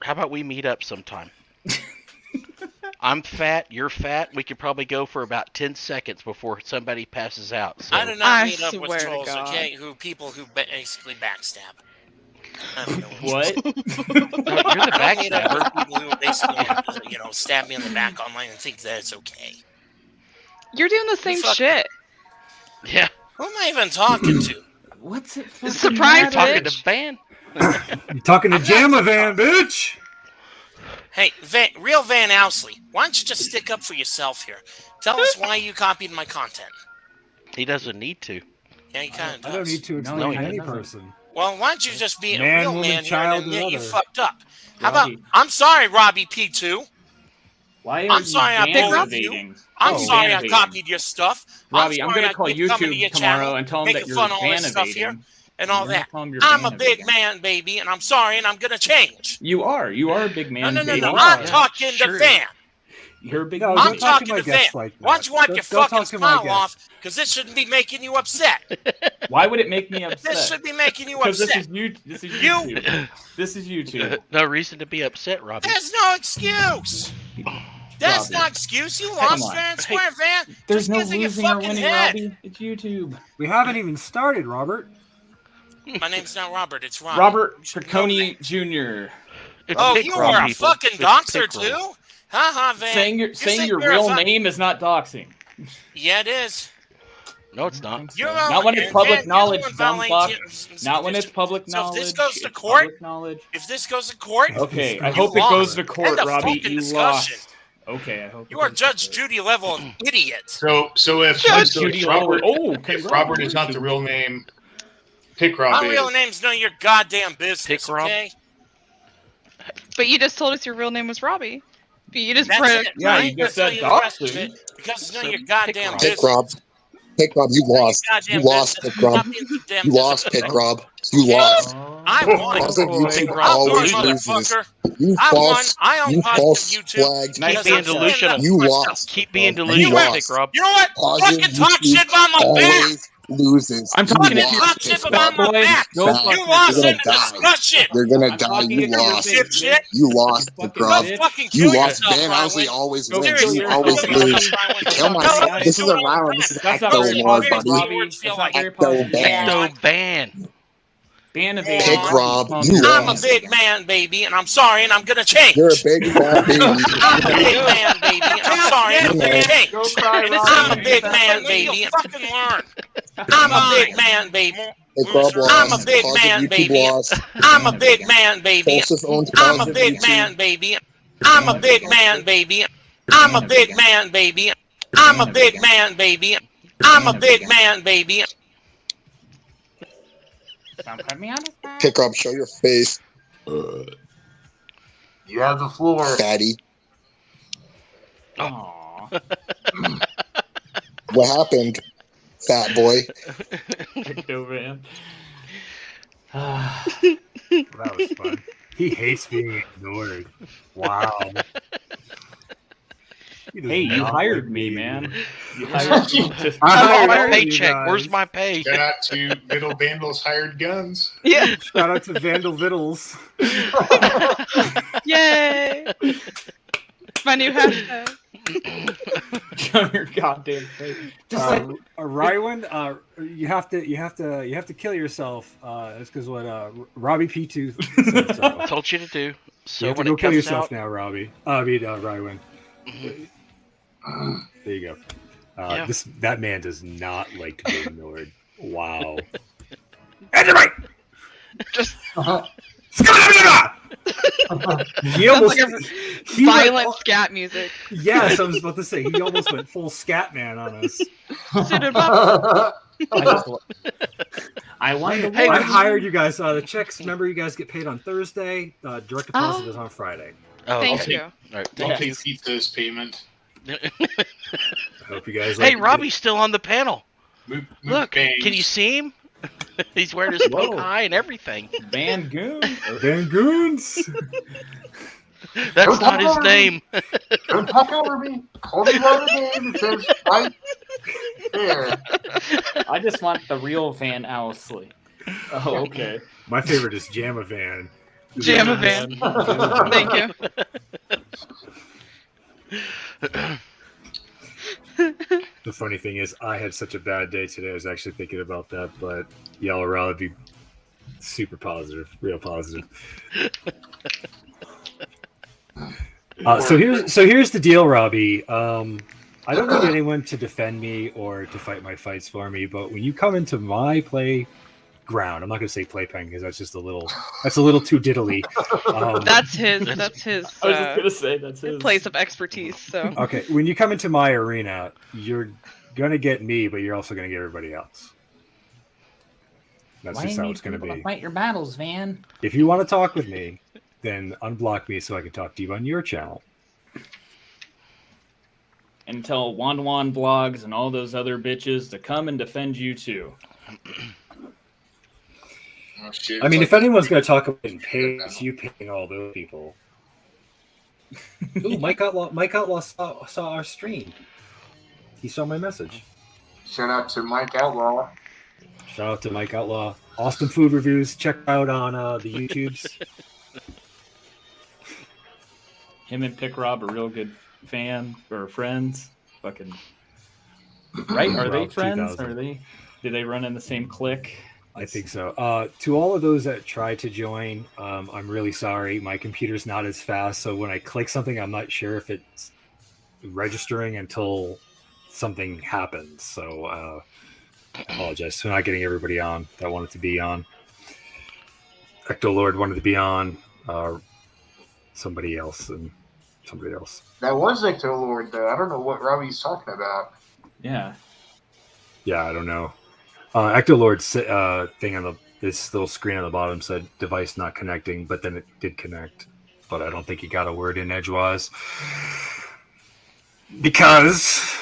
how about we meet up sometime? I'm fat, you're fat. We could probably go for about 10 seconds before somebody passes out. So I do not I meet up with swear to trolls, God. okay? People who basically backstab. I don't know What? No, you're the I don't meet up backstabber. with people who basically, stab me in the back online and think that it's okay. You're doing the same fuck- shit. Yeah, Who am I even talking to? What's it fucking Surprise, matter? talking bitch. to Van. You're talking to I'm not- Jamavan, bitch. Hey, real Van Owsley, why don't you just stick up for yourself here? Tell us why you copied my content. He doesn't need to. Yeah, he kind of does. I don't need to explain he to any doesn't. person. Well, why don't you just be Man, a real woman, man here child, and admit and you other. fucked up? How Robbie. about, I'm sorry, Robbie P2. Why are I'm you sorry I van pulled you. evading? I'm Oh, sorry van I evading. copied your stuff. Robbie, I'm sorry going I to call keep coming to YouTube your tomorrow channel, and tell them that making you're fun of all van this stuff here. evading. and all You're gonna that. call him your I'm a Vanna big vegan. man, baby, and I'm sorry, and I'm gonna change. You are a big man. No. baby. I'm talking sure. to Van. You're a big No, man. I'm don't talk to talking my to Van. guests like Why that. don't you wipe Don't- your don't fucking talk to my smile guests. off? Because this shouldn't be making you upset. Why would it make me upset? This should be making you Because upset. this is YouTube. This is YouTube. No reason to be upset, Robbie. There's no excuse. That's Robbie. not excuse. You Come lost on. fair and square, Van. There's Just no gives it your losing or fucking winning, head. Robbie. It's YouTube. We haven't even started, Robert. My name's not Robert. It's Robbie. Robert You should know Triconi Jr. It's Oh, Pick you Roll, are a people. fucking It's doxer Pick too? Roll. Ha, Van. Saying You saying your you're a real fuck- name is not doxing. Yeah, it is. No, it's not. You're Not when it's Van, public you're the knowledge, one dumb violating- fuck. Not when it's public So if knowledge. this goes to It's court- public knowledge. If this goes to court, Okay, I you hope it goes lost. to court, End of Robbie. fucking You discussion. lost. Okay, I hope You it are goes to Judge court. Judy level idiot. So if Judge so Judy if Robert, Lawler. Oh, if Robert is not the real name, Pick Rob My real is. name's none of your goddamn business. Pick Rob? Okay? But you just told us your real name was Robbie. But you just That's brought it. Yeah, I you ain't gonna just tell said you the rest of doxing. it because it's none of So your Pick goddamn Rob. business. Pick Rob. Pick Rob, you None of your lost. goddamn You lost, business. Pick Rob. Not being your damn You lost, business. Pick Rob. You lost. I won. Positive YouTube Pick Rob. I won, always loses. motherfucker. You I won. false. I own You positive false YouTube. flagged. Keep because being I'm standing delusional. up You for myself. lost. Keep being You delusional, lost. Pick Rob. You know what? Positive Fucking talk YouTube shit about my back. always loses. I'm You talking to Fucking you. talk lost, shit Pick about Rob. my back. Go Fat. fuck You yourself. lost You're in gonna die. discussion. You're gonna I'm die. talking You to your lost. face, Dipshit. You lost, You Pick fucking Rob. Go bitch. fucking You kill lost. yourself, Van Owsley Rywin. always Go wins. kill You yourself, always Robbie. lose. Kill No, myself. This is a do it all the round. This is That's not Go very sit Ecto there War, and positive, buddy. see Robbie. where it That's feel not like. very Ecto positive. ban. Ecto ban. Ban of Pick Yeah. Rob. You I'm a lost. big man, baby, and I'm sorry, and I'm gonna change. You're a big bad baby. I'm a big man, baby, and I'm sorry, and I'm gonna change. Go cry, I'm a Robbie. big man, baby. Fucking learn. I'm a big man, baby. Pick Rob lost. I'm a big Positive man, YouTube baby. lost. I'm a big man, baby. Falsus owns I'm a positive big YouTube. man, baby. I'm a big man, baby. I'm a big man, baby. I'm a big man, baby. I'm a big man, baby. Don't put me on the spot. Pick Rob, show your face, You have the floor. fatty. Aw. What happened, fat boy? Ecto van. That was fun. He hates being ignored. Wow. He does Hey, you not hired like me, being- man. You hired me. to- I hired my all you paycheck. guys. Where's my pay? Shout out to Middle Vandals Hired Guns. Yeah. Shout out to Vandal Vittles. Yay. My new hashtag. Show your goddamn face. Just like Rywin, you have to kill yourself. That's because what Robbie P2 said. So. I told you to do. So You have to when go it kill comes yourself out, now, Robbie. Rywin. There you go. Yeah. That man does not like to be ignored. Wow. And you're right. Just He almost like he went- violent scat music. Yes, I was about to say he almost went full scat man on us. I wanted to Hey, I when- hired you guys. The checks. Remember, you guys get paid on Thursday. Direct deposit is on Friday. Oh, Thank okay. you. All right, I'll thank take you. pizza's payment. I hope you guys. Hey, like Robbie's still on the panel. Mook Look, bangs. can you see him? He's wearing his poke Whoa. eye and everything. Van Goon. Van Goons. That's not his name. Don't talk over me. Call me by the name. It says right there. I just want the real Van Owsley. Oh, okay. My favorite is Jamavan. Jamavan. Thank you. The funny thing is, I had such a bad day today. I was actually thinking about that, but y'all would rather be super positive, real positive. So here's the deal, Robbie. I don't need anyone to defend me or to fight my fights for me, but when you come into my playground, I'm not going to say playpen because that's a little too diddly. That's his. I was just gonna say that's his place of expertise. So Okay, when you come into my arena, you're gonna get me, but you're also gonna get everybody else. That's Why just do you how need it's gonna people to be. fight your battles, Van? If you want to talk with me, then unblock me so I can talk to you on your channel. And tell Wan Vlogs and all those other bitches to come and defend you too. Oh, shit. I mean, It's if anyone's going to talk about getting paid, it's you paying all those people. Ooh, Mike Outlaw saw our stream. He saw my message. Shout out to Mike Outlaw. Shout out to Mike Outlaw. Austin Food Reviews. Check out on the YouTubes. Him and Pick Rob are real good fan or friends. Fucking right? Are they Rob friends? 2000. Are they? Do they run in the same clique? I think so. To all of those that try to join, I'm really sorry. My computer's not as fast, so when I click something, I'm not sure if it's registering until something happens. So I apologize for not getting everybody on that wanted to be on. Ecto Lord wanted to be on. Somebody else. That was Ecto Lord, though. I don't know what Robbie's talking about. Yeah. Yeah, I don't know. Ecto Lord's thing on this little screen on the bottom said device not connecting, but then it did connect. But I don't think he got a word in edgewise. Because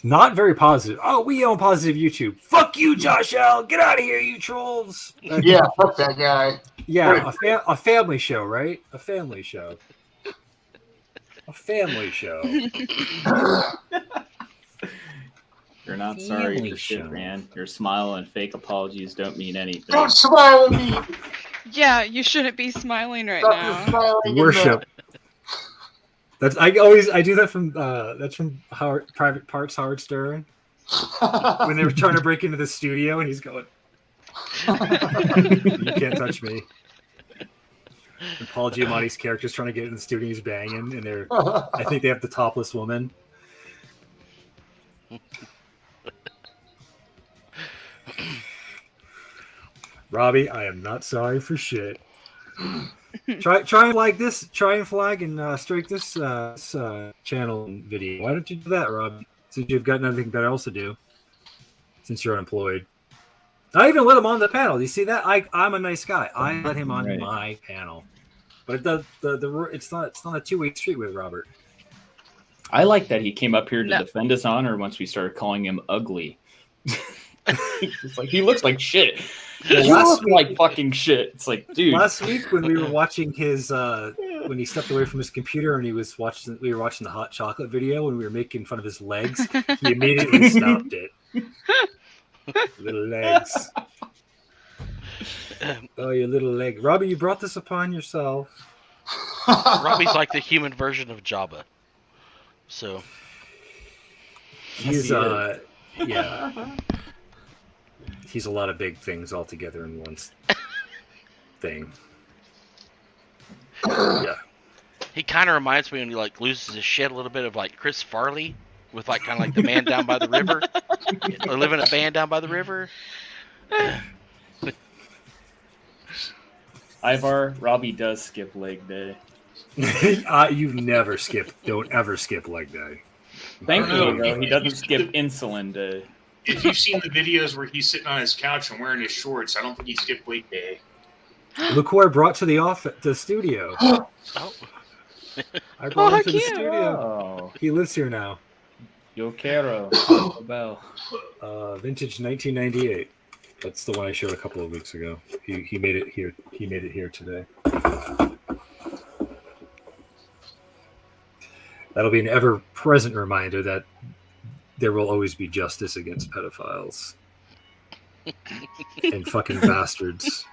not very positive. Oh, we own positive YouTube. Fuck you, Josh L. Get out of here, you trolls. Yeah, fuck that guy. Yeah, a family show, right? A family show. A family show. You're not sorry for shit, man. Your smile and fake apologies don't mean anything. Don't smile at me. Yeah, you shouldn't be smiling right Stop now. smiling Worship. That's I do that from that's from Private Parts Howard Stern when they were trying to break into the studio and he's going, "You can't touch me." And Paul Giamatti's character's trying to get in the studio, he's banging, and I think they have the topless woman. Robbie, I am not sorry for shit. Try and flag this. Try and flag and strike this channel video. Why don't you do that, Robbie? Since you've got nothing better else to do, since you're unemployed. I even let him on the panel. Do you see that? I'm a nice guy. I let him on my panel, but it's not a two-way street with Robert. I like that he came up here to defend his honor once we started calling him ugly. It's like he looks like shit. You look like fucking shit. It's like, dude. Last week when we were watching his when he stepped away from his computer and we were watching the hot chocolate video when we were making fun of his legs, he immediately stopped it. Little legs. Oh, your little leg. Robbie, you brought this upon yourself. Robbie's like the human version of Jabba. So he's yeah. He's a lot of big things all together in one thing. Yeah. He kind of reminds me when he like loses his shit a little bit of like Chris Farley with like kind of like the man down by the river. Or living a van down by the river. Ivar, Robbie does skip leg day. You never skip. Don't ever skip leg day. Thankfully, though, he doesn't skip insulin day. If you've seen the videos where he's sitting on his couch and wearing his shorts, I don't think he skipped leg day. Look who I brought to the studio. Oh. I brought him to the cute. studio. Oh. He lives here now. Yo quiero. Bell. Vintage 1998. That's the one I showed a couple of weeks ago. He made it here. He made it here today. That'll be an ever-present reminder that there will always be justice against pedophiles and fucking bastards.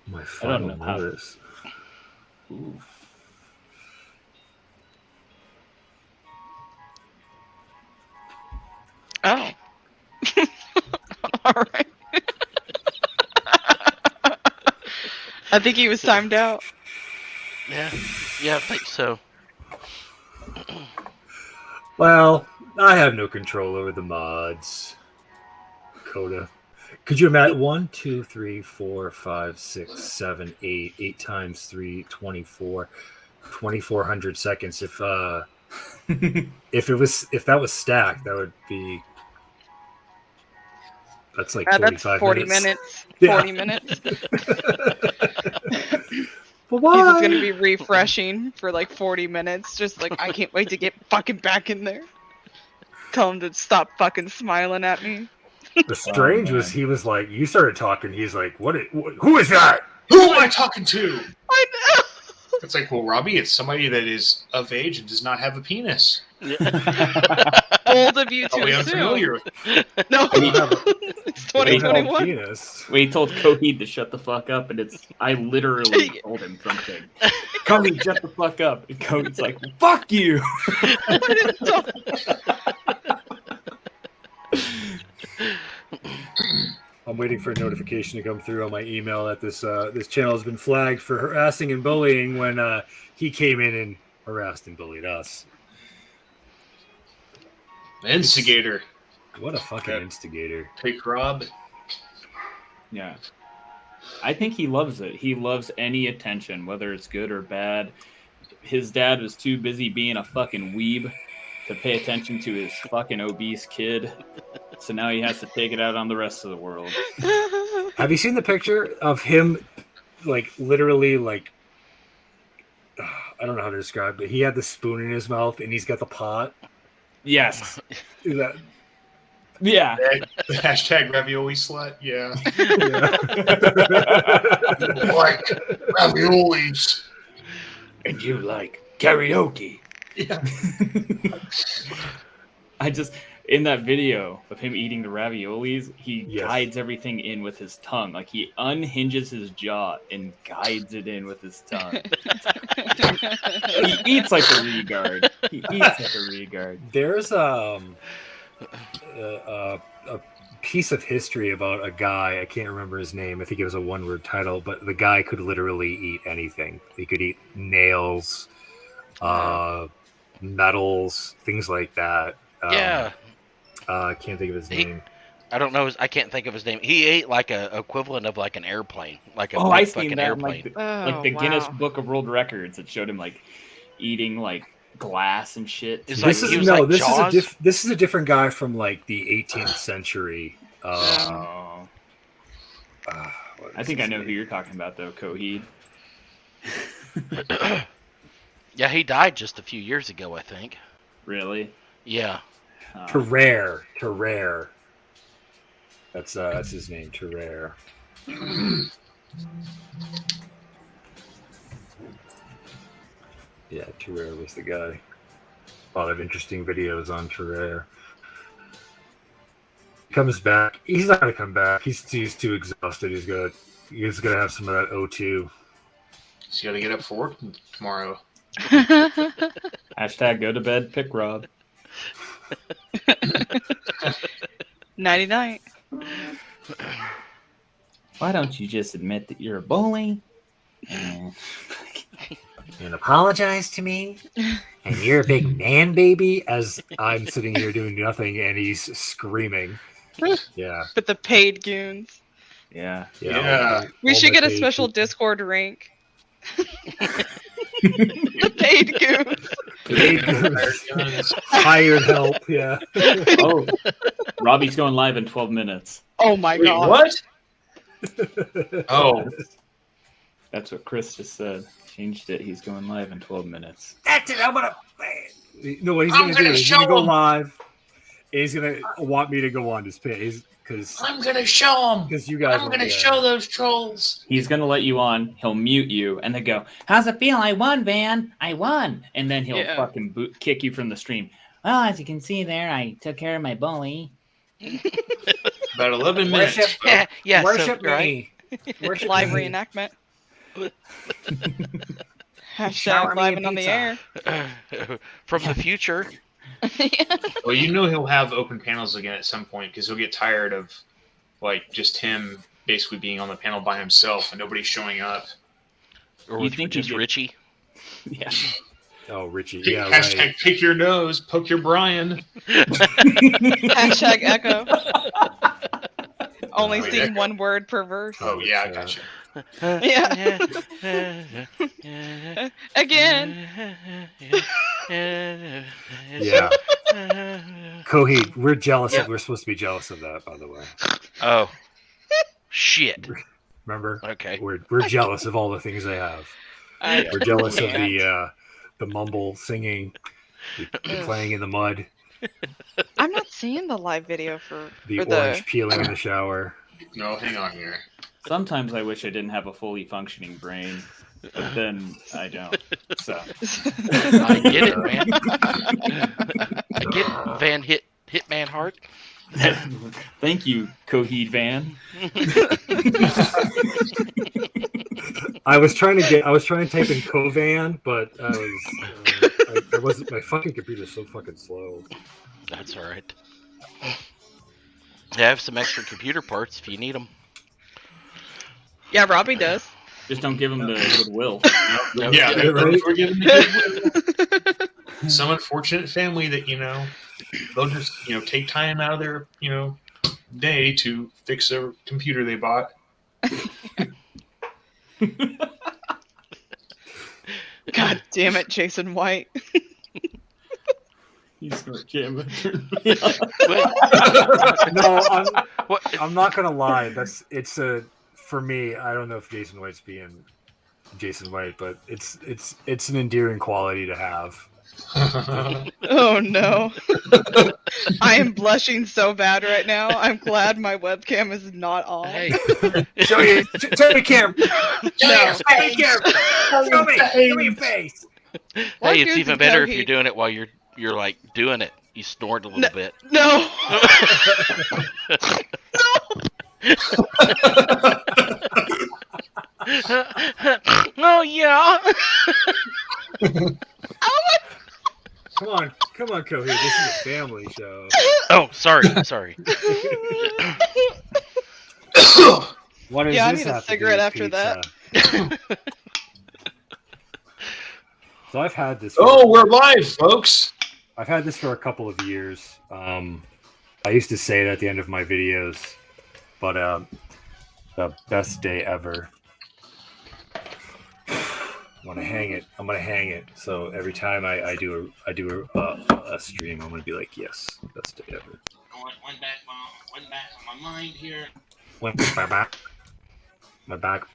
My final notice. Ooh. Oh. All right. I think he was timed out. Yeah, I think so. Well, I have no control over the mods. Coda. Could you imagine 1, 2, 3, 4, 5, 6, 7, 8, 8 times 3, 24, 2400 seconds. If that was stacked, that would be that's like 45 that's 40 minutes. 40 minutes. But He's just why? gonna be refreshing for like 40 minutes, just like I can't wait to get fucking back in there. Tell him to stop fucking smiling at me. The strange man. was he was like, you started talking. He's like, who is that? Who am I talking to? I know. It's like, well, Robbie, it's somebody that is of age and does not have a penis. Bold of you to Probably assume. unfamiliar. No, They don't have a- it's they don't have a 2021. penis. We told Coheed to shut the fuck up, and I literally told him something. Coheed, shut the fuck up. And Coheed's like, fuck you. I didn't tell- I'm waiting for a notification to come through on my email that this channel has been flagged for harassing and bullying when he came in and harassed and bullied us. Instigator. What a fucking Yeah. instigator. Take Rob. Yeah. I think he loves it. He loves any attention, whether it's good or bad. His dad was too busy being a fucking weeb to pay attention to his fucking obese kid. So now he has to take it out on the rest of the world. Have you seen the picture of him, like, literally, like, I don't know how to describe it. He had the spoon in his mouth and he's got the pot. Yes. Is that, Yeah. The hashtag ravioli slut. Yeah. yeah. Like raviolis. And you like karaoke. Yeah. I just, in that video of him eating the raviolis, he Yes. guides everything in with his tongue. Like he unhinges his jaw and guides it in with his tongue. He eats like a regard. He eats like a regard. There's a piece of history about a guy. I can't remember his name. I think it was a one-word title, but the guy could literally eat anything. He could eat nails, metals, things like that. Yeah. I can't think of his name. I don't know. I can't think of his name. He ate like a equivalent of like an airplane, like a Oh, big I seen fucking that in, airplane. like the Guinness wow. Book of World Records. It showed him like eating like glass and shit. It's This like- is he was no. like This Jaws? is this is a different guy from like the 18th century. Oh. What I is think I his know name? who you're talking about though, Coheed. Yeah, he died just a few years ago, I think. Really? Yeah. Terrare. That's his name, Terrare. Yeah, Terrare was the guy. A lot of interesting videos on Terrare. Comes back. He's not gonna come back. He's too exhausted. He's gonna have some of that O2. He's got to get up for work tomorrow. Hashtag go to bed, pick Rob. Nighty night. Why don't you just admit that you're a bully? And apologize to me. And you're a big man baby. As I'm sitting here doing nothing, and he's screaming. Yeah. But the paid goons. Yeah. Yeah. We all should my get a paid special people. Discord rank. The paid goons. Paid goons. Hired help. Yeah. Oh, Robbie's going live in 12 minutes. Oh my Wait, god. what? Oh, That's what Chris just said. Changed it. He's going live in 12 minutes. That's it. I'm gonna. No, what he's I'm gonna do gonna is he's show gonna go him. live. He's gonna want me to go on his page because I'm gonna show him. you guys. I'm won't gonna be show there. those trolls. He's going to let you on. He'll mute you and then go, how's it feel? I won, Van. I won. And then he'll Yeah. fucking kick you from the stream. Well, as you can see there, I took care of my bully. About 11 minutes. Worship- Yeah, yeah. Worship so, right? me. Worship Live me. reenactment. Shower Hashtag me live in and on the pizza. air. From the future. Well, you know he'll have open panels again at some point because he'll get tired of like just him basically being on the panel by himself and nobody showing up. Or You with think just he'd get- Richie. Yeah. Oh, Richie. Yeah, Hashtag right. pick your nose, poke your Brian. Hashtag echo. Only Oh, wait, seeing Echo. one word per verse. Oh yeah, I gotcha. Yeah. Again. Yeah. Coheed, we're jealous. We're supposed to be jealous of that, by the way. Oh. Shit. Remember? Okay. We're jealous of all the things they have. We're jealous of the mumble singing, playing in the mud, I'm not seeing the live video for the or orange peeling in the shower. No, hang on here. Sometimes I wish I didn't have a fully functioning brain, but then I don't. So I get it, man. I get it. Hitman Hart. Thank you, Coheed Van. I was trying to type in Covan, but I wasn't. My fucking computer's so fucking slow. That's all right. I have some extra computer parts if you need them. Yeah, Robbie does. Just don't give him the goodwill. Yeah, right? we're giving the goodwill. Some unfortunate family that they'll just take time out of their day to fix their computer they bought. God damn it, Jason White. He's not jamming. No, I'm not gonna lie. For me. I don't know if Jason White's being Jason White, but it's an endearing quality to have. Oh no. I am blushing so bad right now. I'm glad my webcam is not on. Hey. Show me camera. No. Show me your face. What Hey, it's goes even in better if Coheed? you're doing it while you're like doing it. You snort a little bit. No. Oh yeah. Come on, Coheed. This is a family show. Oh, sorry. What does Yeah, I this need a have to do cigarette with after pizza? that. So I've had this. Oh, we're live, folks. I've had this for a couple of years. I used to say it at the end of my videos, but the best day ever. I'm gonna hang it. So every time I do a stream, I'm gonna be like, yes, best day ever. Went back on my mind here. Went back. My back.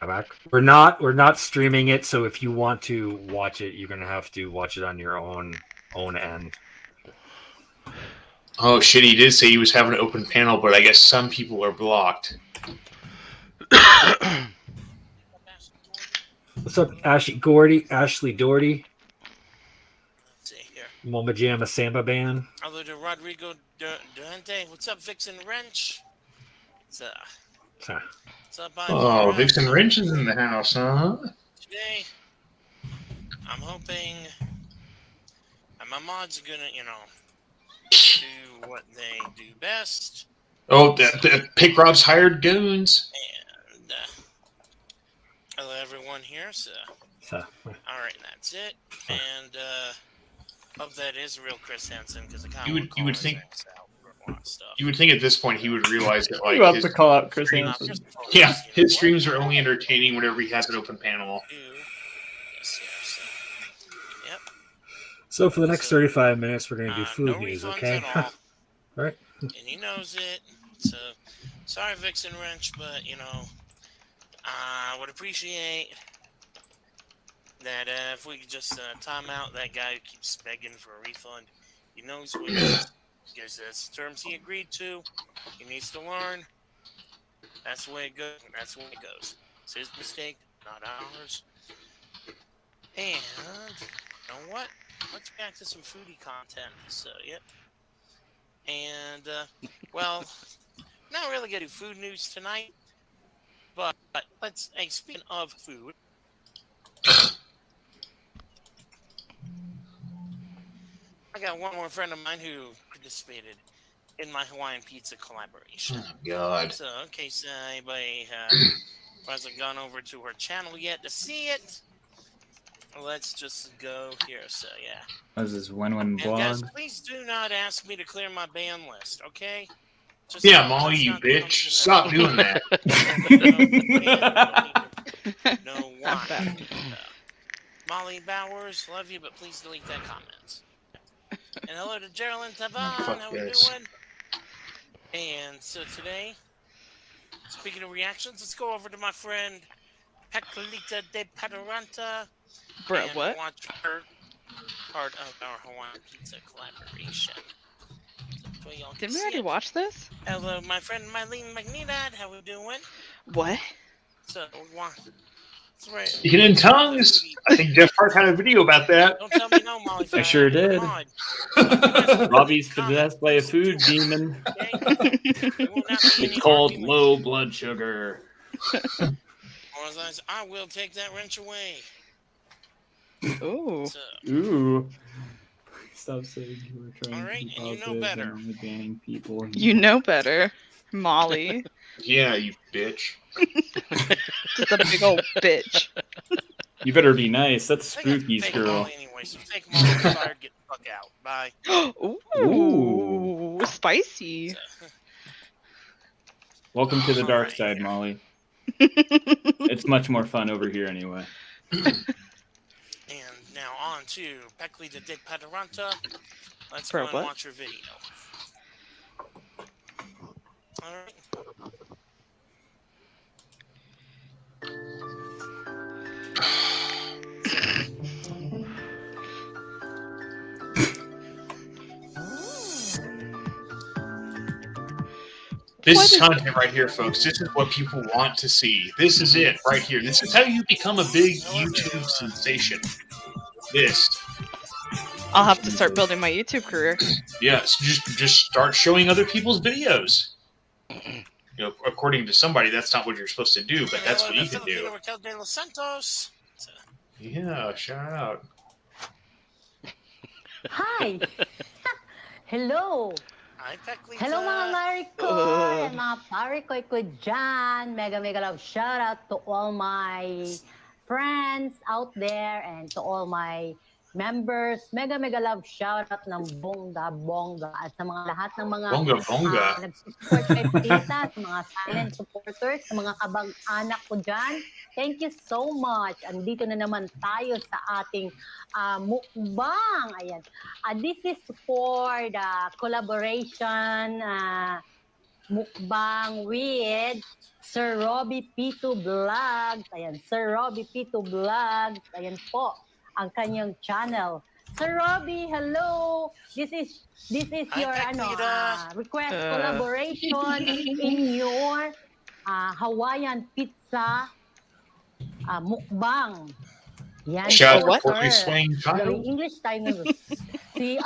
We're not streaming it, so if you want to watch it, you're gonna have to watch it on your own end. Oh shit, he did say he was having an open panel, but I guess some people are blocked. What's up, Ashley Doherty? Let's see here. Mama Jamma Samba Band. Hello to Rodrigo Durante. What's up, Vixen Wrench? What's up, Oh, Vixen Wrench is in the house, huh? Today, I'm hoping my mods are gonna, do what they do best. Oh, the Pick Rob's hired goons. And hello, everyone here. So, all right, that's it. And hope that is real Chris Hansen because I kind of You would think at this point he would realize that You have to call out Chris streams- Hansen. Yeah, his streams are only entertaining whenever he has an open panel. So for the next 35 minutes, we're gonna do food no news, refunds okay? at all. Right. And he knows it. So sorry, Vixen Wrench, but I would appreciate that if we could just time out that guy who keeps begging for a refund. He knows what it is because that's the terms he agreed to. He needs to learn. That's the way it goes. It's his mistake, not ours. And you know what? Let's back to some foodie content. So, yep. And, well, not really gonna do food news tonight, but let's, hey, speaking of food, I got one more friend of mine who participated in my Hawaiian pizza collaboration. Oh, God. So, in case anybody hasn't gone over to her channel yet to see it, let's just go here. So, yeah. This is When And guys, Vlog. please do not ask me to clear my ban list, okay? Just Yeah, Molly, let's you not bitch. come to Stop doing that. No one. Molly Bowers, love you, but please delete that comment. And hello to Geraldine Taban. Fuck How we this. doing? And so today, speaking of reactions, let's go over to my friend Pecolita de Pataranta. Bro, and what? watch her part of our Hawaiian pizza collaboration. So y'all can Did we see already it. watch this? Hello, my friend Mylene McNeedad. How we doing? What? So, that's right. Speaking in tongues. I think Jeff Hart had a video about that. Don't tell me no, Molly. I sure You're did. mod. Robbie's possessed by a food demon. Okay? There will not be any It's called argument. low blood sugar. Or as I will take that wrench away. Ooh. So, Ooh. Stop saying you were trying All right, to be and you know positive better. and only banning people. You know better, Molly. Yeah, you bitch. Just a big old bitch. You better be nice. That's I got Spooky's fake girl. Molly anyway, so fake Molly fired, get the fuck out. Bye. Ooh, spicy. So, Welcome to the dark Alright. side, Molly. It's much more fun over here anyway. and now on to Peckley the Dick Pataranta. Let's Bro, go and what? watch your video. Alright. This is content right here, folks. This is what people want to see. This is it right here. This is how you become a big YouTube sensation. This. I'll have to start building my YouTube career. Yes, just start showing other people's videos. You know, according to somebody, that's not what you're supposed to do, but that's what you can do. Raquel de los Santos. So, Yeah, shout out. Hi! Hello! hi, Peckley. Hello mga Mari ko! And mga pare ko dyan. Mega love shout out to all my friends out there and to all my members. Mega love shout out ng bongga at sa mga lahat ng mga Bongga. nag-support kay Tita, sa mga silent supporters, sa mga kabag-anak ko dyan. Thank you so much. Andito na naman tayo sa ating mukbang. Ayan. This is for the collaboration mukbang with Sir Robbie P2 Vlogs. Ayan, Sir Robbie P2 Vlogs. Ayan po ang kanyang channel. Sir Robbie, hello. This is your request collaboration in your Hawaiian pizza mukbang. Yan. Shout po, out for sir. swing child. English time si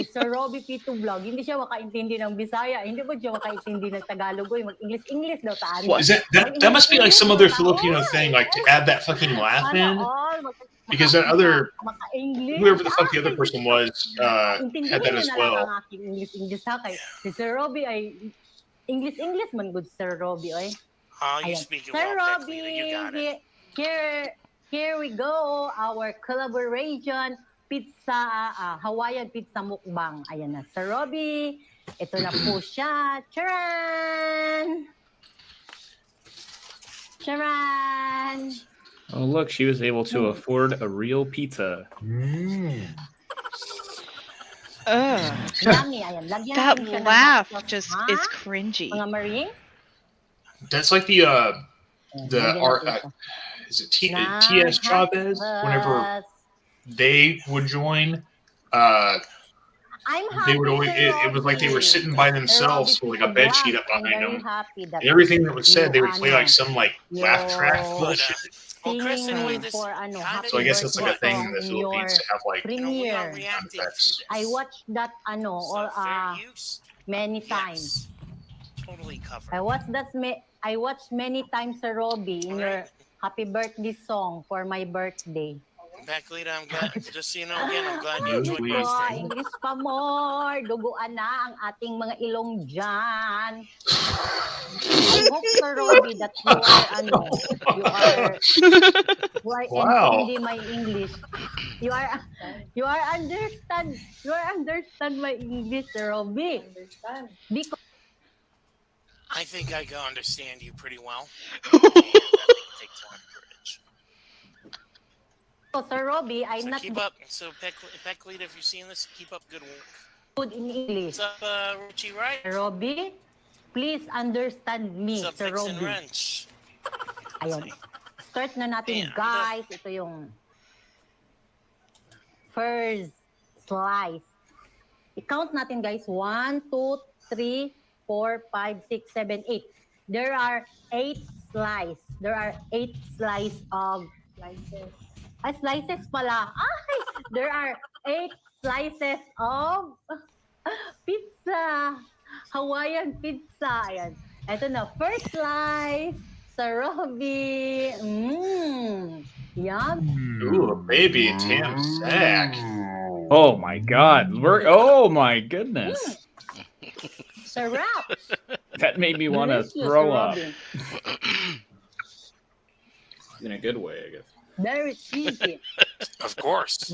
Sir Robbie P2 Vlog, hindi siya makaintindi ng Bisaya, hindi ba siya makaintindi ng Tagalog, mag-English daw sa atin. Is that must be like some other Filipino thing, like to add that fucking laugh in? Because that other, whoever the fuck the other person was, had that as well. English ha, kay si Sir Robbie ay English man good Sir Robbie ay. you speak Sir well, Robbie, Peckley. You got it. here we go, our collaboration pizza, Hawaiian pizza mukbang. Ayan na, Sir Robbie. Ito na po siya. Charan! Charan! Oh, look, she was able to afford a real pizza. Yummy. Ayan, lagyan That natin siya ng laugh hot sauce, just ha? is cringy. Mga Marie? That's like the art. Is it T.S. Chavez? Whenever they would join, I'm happy they would always. It was like they were sitting by themselves with like a bed sheet up behind them, and everything that was said, they would play like some like laugh track bullshit. Well, Chris, anyway, for So I guess it's like a thing in the Philippines to have like premiere. sound effects. I watched that So fair use? many times. Totally covered. I watched many times, Sir Robbie, in your happy birthday song for my birthday. Peckley, I'm glad. Just so you know, again, I'm glad you enjoyed English birthday. English pa more. Duguan na ang ating mga ilong dyan. I hope, Sir Robbie, that you are intindi my English. You are understand my English, Sir Robbie. Because I think I can understand you pretty well. Takes a lot of courage. So, Sir Robbie, I'm So not keep up. So, Peckley, if you're seeing this, keep up good work. good in English. What's up, Richie Wright? Sir Robbie, please understand me, What's up, Sir Vixen Robbie. Wrench? Ayun. Start na natin, Ayan. guys. Ito yung first slice. I-count natin, guys. 1, 2, 3, 4, 5, 6, 7, 8. There are 8 slices. There are 8 slices of slices. Slices pala. Ay! There are 8 slices of pizza. Hawaiian pizza. Ayan. Ito na. First slice. Sir Robbie. Yum. Ooh, a baby Tim sack. Oh my God! Oh my goodness! Sarap. That made me want to Delicious, throw Sir up. Robbie. In a good way, I guess. Very cheesy. Of course.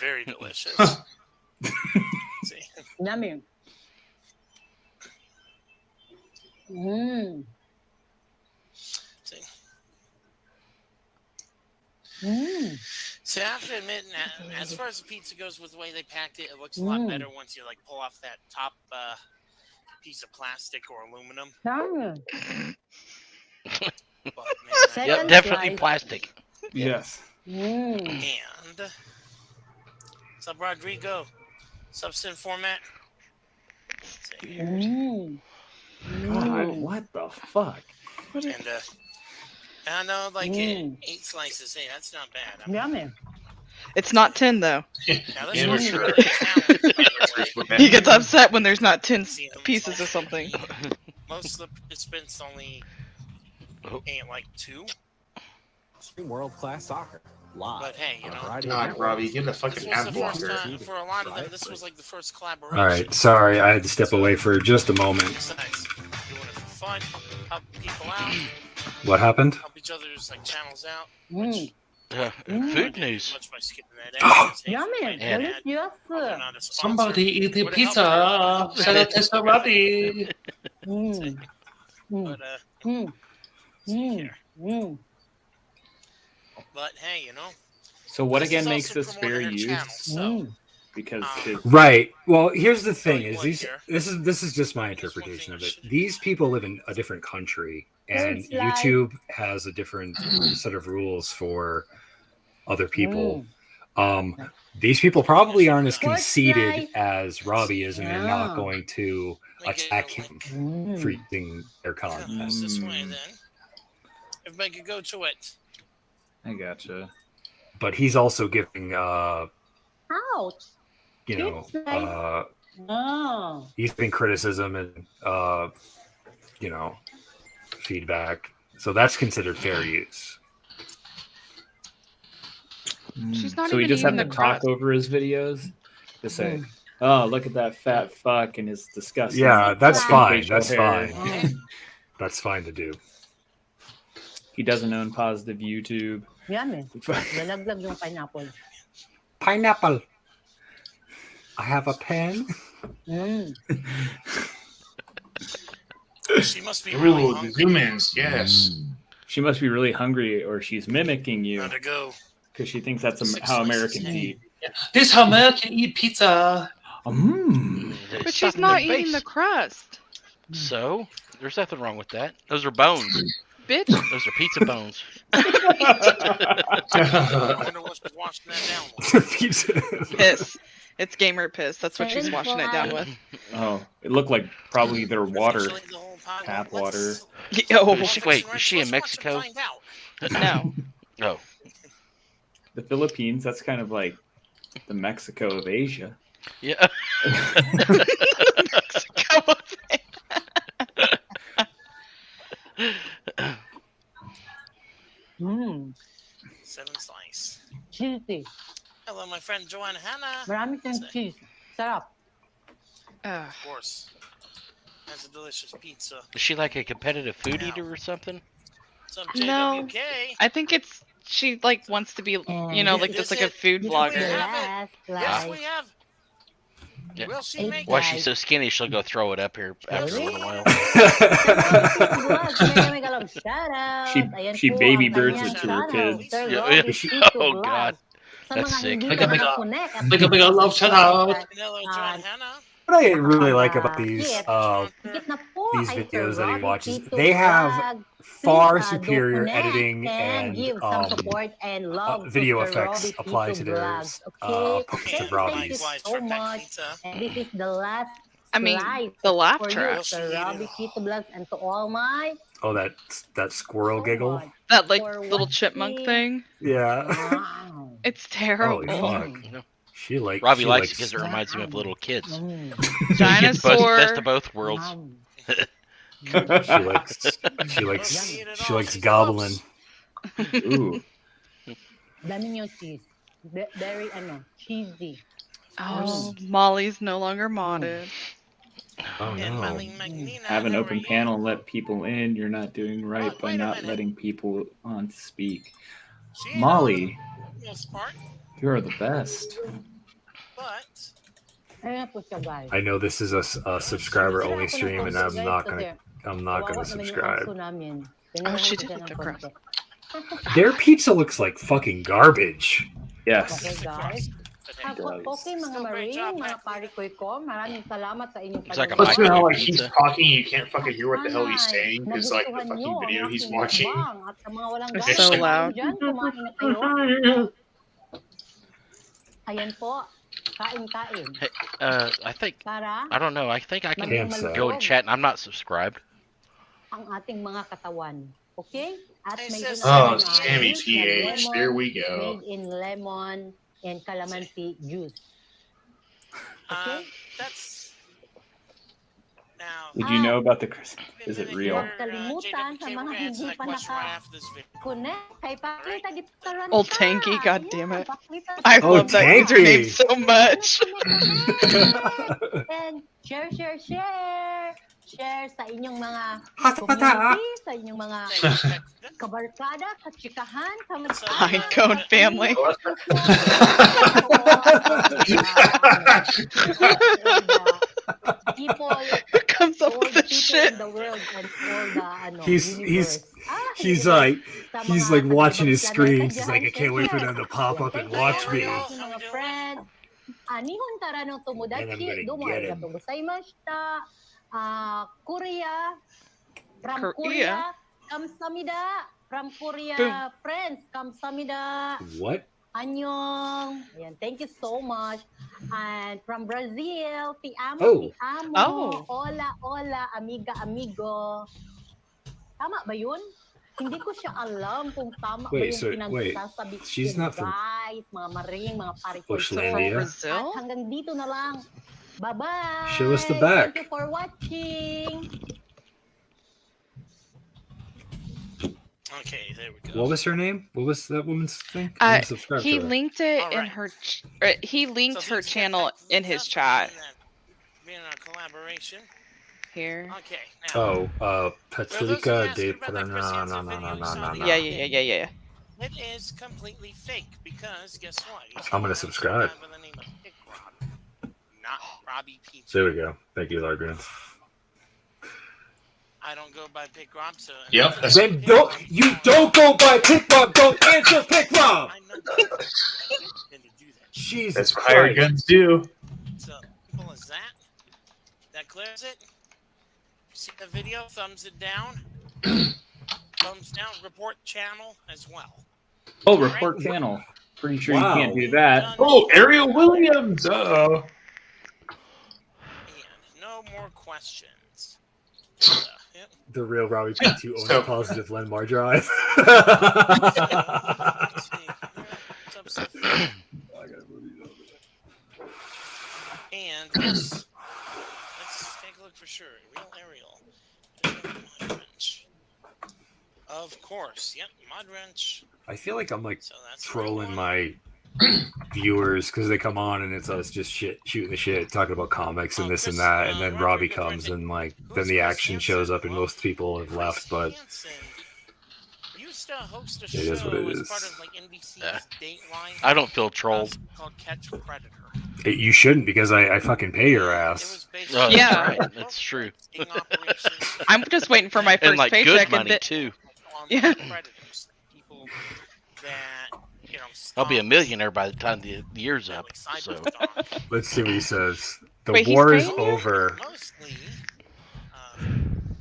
Very delicious. See. Yummy. See. See, I have to admit, as far as the pizza goes, with the way they packed it, it looks a lot better once you like pull off that top piece of plastic or aluminum. But, man, Yep, definitely plastic. Yes. And what's up, Rodrigo? Substance format. God, what the fuck? And I know, like 8 slices. Hey, that's not bad. I mean, Yummy. It's not 10 though. now this one's really Italian, by the way. He gets upset when there's not 10 pieces of something. Most of the participants only ate like 2. World-class soccer. Live. But hey, you know, God, Robbie, give the fucking this was half the first blocker. time, for a lot of them, this was like the first collaboration. All right, sorry, I had to step away for just a moment. Besides doing it for fun, help people out, What happened? help each other's like channels out. Food news. Much by skipping that out. Yummy. Delicious. Somebody eating pizza. Shout out to somebody. But see here. But hey, you know. So what This again is makes also this fair promoting her use? channel, so, Because Right. Well, here's the thing: Going is one these here. this is just my interpretation of it. These people live in a different country, and It's like- YouTube has a different set of rules for other people. These people probably aren't as conceited as Robbie is, and they're not going to attack him for using their content. It's this way then. Everybody could go to it. I gotcha. But he's also giving, Ouch. you know, Oh. he's been criticism and you know, feedback. So that's considered fair use. She's not So we even Mm. just have eating to the talk crust. over his videos to say, "Oh, look at that fat fuck and his disgusting." Yeah, that's fine. facial That's hair." fine. That's fine to do. He doesn't own positive YouTube. Yummy. Nalaglag yung pineapple. Pineapple. I have a pen. She must be really Ooh, the hungry. zoom ins, yes. She must be really hungry, or she's mimicking you Gotta go. because she thinks that's Six how slices. Americans eat. This is how American eat pizza. But she's not eating the crust. So there's nothing wrong with that. Those are bones. Bitch. Those are pizza bones. I wonder what she's washing that down with. Piss. It's gamer piss. That's what she's washing it down with. Oh, it looked like probably their water, Essentially the whole pile. tap water. Oh, Wait, is she in Mexico? no. Oh. The Philippines, that's kind of like the Mexico of Asia. Yeah. Mexico. 7 slice. Cheesy. Hello, my friend Joanna Hannah. Marami siyang cheese. Sarap. Of course. That's a delicious pizza. Is she like a competitive food eater or something? What's up, No. JWK? I think it's she like wants to be, you know, like just like a food blogger. Yes, we have. Yeah. Will she make Why it? she's so skinny, she'll go throw it up here after a little while. She baby birds it to her kids. Oh God, that's sick. Make a big love shout out. Hello, Joanna Hannah. I really like about these Kit. Kit na po these ay Sir videos that he Robbie watches, Tito they have Vlog. far Please, do superior connect editing and give some support and love video to Sir effects Robbie applied Tito to their Vlogs. Okay? to Thank Robbie's. you so much. And this is the last I mean, slide the laugh for you, track. Sir Robbie Tito Vlogs, and to all my Oh, that squirrel giggle. much That like for little chipmunk watching. thing. Yeah. Wow. It's terrible. Holy fuck. She Robbie she likes it because it reminds him of little kids. He gets Dinosaur. best of both worlds. she likes gobbling. Ooh. Dami yung cheese. Very cheesy. Oh, Molly's no longer modded. Oh no. Have an open panel and let people in. You're not doing right by not letting people on to speak. Molly, you are the best. I know this is a subscriber only stream, and I'm not gonna subscribe. Oh, she did the crust. Their pizza looks like fucking garbage. Yes. Okay, guys. Okay, mga Marine, mga parikoy ko, maraming salamat sa inyong It's like a microwave like he's talking, you can't fucking hear what the hell he's saying because like the fucking video he's watching. It's so loud. Kumain na kayo. Ayan po. Kain-kain. Hey, I think I don't know. I think I can go and chat, and I'm not subscribed. Ang ating mga katawan. Okay? At may Oh, Sammy TH. There we go. Made in lemon and calamansi juice. Okay? That's now. Did you know about the Christmas? Is it real? Huwag kalimutan sa mga hindi pa naka-connect. Kay Paklita di Pataran Old siya. Tanky, god damn it. Paklita. I love that username so much. And share. Share sa inyong mga Hata-hata. community, sa inyong mga kabarkada, katsikahan, Pine Cone family. People comes up with this shit. in the world and all the He's like watching his screens. He's like, I can't wait for them to pop up and watch me. Mga friends, anihon tara ng tomodachi, domo arigatou gozaimashita. Korea, from Korea, kamsamida. From Korea, friends, kamsamida. What? Annyeong. Ayan, thank you so much. And from Brazil, ti amo, Oh. ti amo. Oh. Hola, amiga, amigo. Tama ba yun? Hindi ko siya alam kung tama ba Wait, yung wait. pinagsasabi ko. She's not from guys, mga maring, mga parikoy. Australia? Brazil? At hanggang dito na lang. Bye-bye. Show us the back. Thank you for watching. Okay, there we go. What was her name? What was that woman's thing? He linked it in her. He linked her channel in his chat. Being a collaboration. Here. Okay. Oh, Petrolika de No. Yeah. It is completely fake because guess what? I'm gonna subscribe. By the name of Pick Rob, not Robbie Pizza. There we go. Thank you, Largren. I don't go by Pick Rob, so. Yep. Then don't go by Pick Rob. Don't answer Pick Rob. I know that. Jesus That's what hired Christ. guns do. So simple as that. That clears it. See the video? Thumbs it down. Thumbs down. Report channel as well. Oh, report channel. Pretty sure Wow. you can't do that. Oh, Ariel Williams. Uh-oh. And no more questions. Yep. The real Robbie P2 owns a positive Lenmar drive. And let's take a look for sure. Real Ariel. Mod wrench. Of course. Yep, mod wrench. I feel like I'm like So that's trolling my viewers because they come on and it's us just shooting the shit, talking about comics and this and that, and then Robbie comes and like then the action shows up and most people have left, but used to host a it is what it show as is. part of like NBC's Dateline. I don't feel trolled. Called Catch a Predator. You shouldn't because I fucking pay your ass. Oh, Yeah. right. That's true. I'm just waiting for my first And like paycheck. good money and too. Yeah. Predators, people that I'll be a millionaire by the time the year's up. So Let's see what he says. The Wait, he's war is paying you? over. Mostly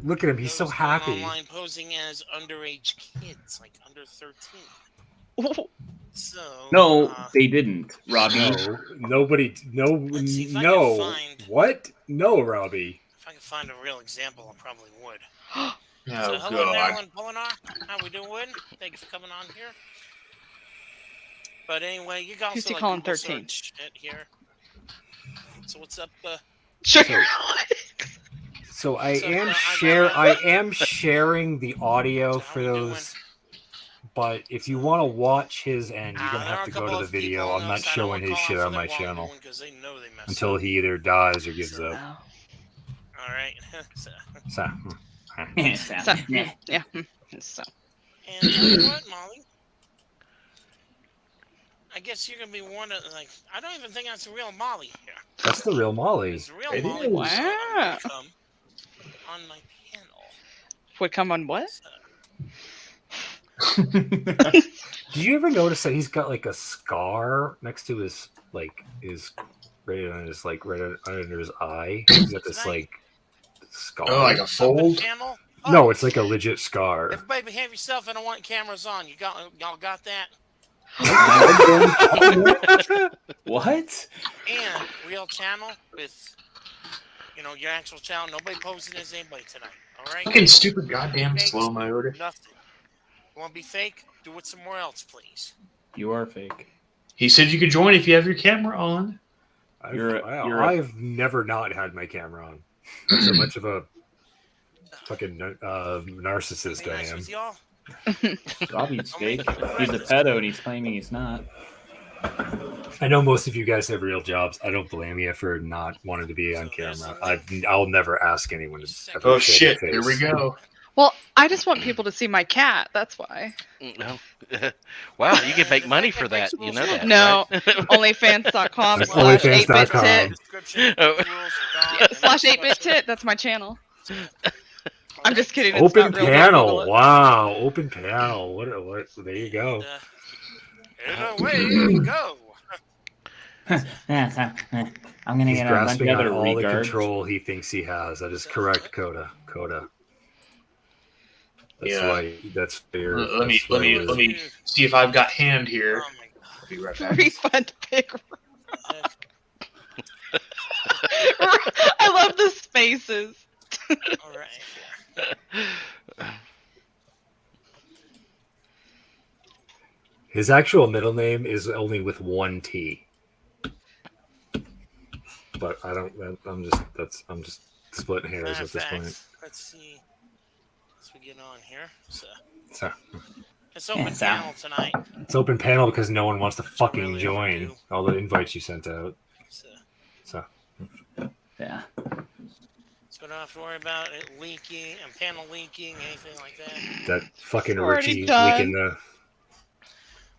Look at him. He's so those happy. online posing as underage kids, like under 13. So No, they didn't, Robbie. No, nobody. No, let's see if I can no. find- What? No, Robbie. if I could find a real example, I probably would. Oh, So hello, God. Marilyn Polinar. How we doing? Thank you for coming on here. But anyway, you guys Who's he also calling like Google 13? search it here. So what's up? Sugar. So I So, am I I am sharing the audio for those. But if you want to watch his end, you're gonna there are have a to go couple to the of people video. on I'm the not side I showing won't his call shit out on for my their channel wrongdoing 'cause they know they messed until up. he either dies or gives up. All right. So, Yeah. So. And tell you what, Molly. I guess you're gonna be one of like. I don't even think that's the real Molly here. that's the real Molly. It's the real It Molly. is. Wow. Come on my panel. Would come on what? Did you ever notice that he's got like a scar next to his right on his right under his eye? He's got this like scar. Oh, like a fold? Panel? No, it's like a legit scar. Everybody behave yourself. I don't want cameras on. Y'all got that? What? And real channel with, your actual channel. Nobody posing as anybody tonight. All right. Fucking stupid goddamn Fake, slow mo. Nothing. You want to be fake? Do it somewhere else, please. You are fake. He said you could join if you have your camera on. I've never not had my camera on. That's how much of a fucking narcissist I am. With y'all? Robbie's fake. He's a pedo and he's claiming he's not. I know most of you guys have real jobs. I don't blame you for not wanting to be on camera. I'll never ask anyone to. Oh shit! Here we go. Well, I just want people to see my cat. That's why. No. Wow, you can make money for that. You know that. No, right? onlyfans.com Onlyfans.com. slash 8-bit tit. That's my channel. I'm just kidding. It's Open not real. panel. Wow. Open panel. What? There you go. Away you go. I'm gonna He's get a bunch of grasping on other all the regards. control he thinks he has. That is correct, Coda. That's Yeah. why. That's fair. Let me see if I've got hand here. I'll be right back. Refund pick. I love the spaces. All right. His actual middle name is only with one T. But I don't. I'm just splitting hairs at this point. Let's see. Let's get on here. So It's open panel tonight. it's open panel because no one wants to fucking join all the invites you sent out. So yeah. So don't have to worry about it leaking and panel leaking, anything like that. That fucking Already Richie done. leaking the.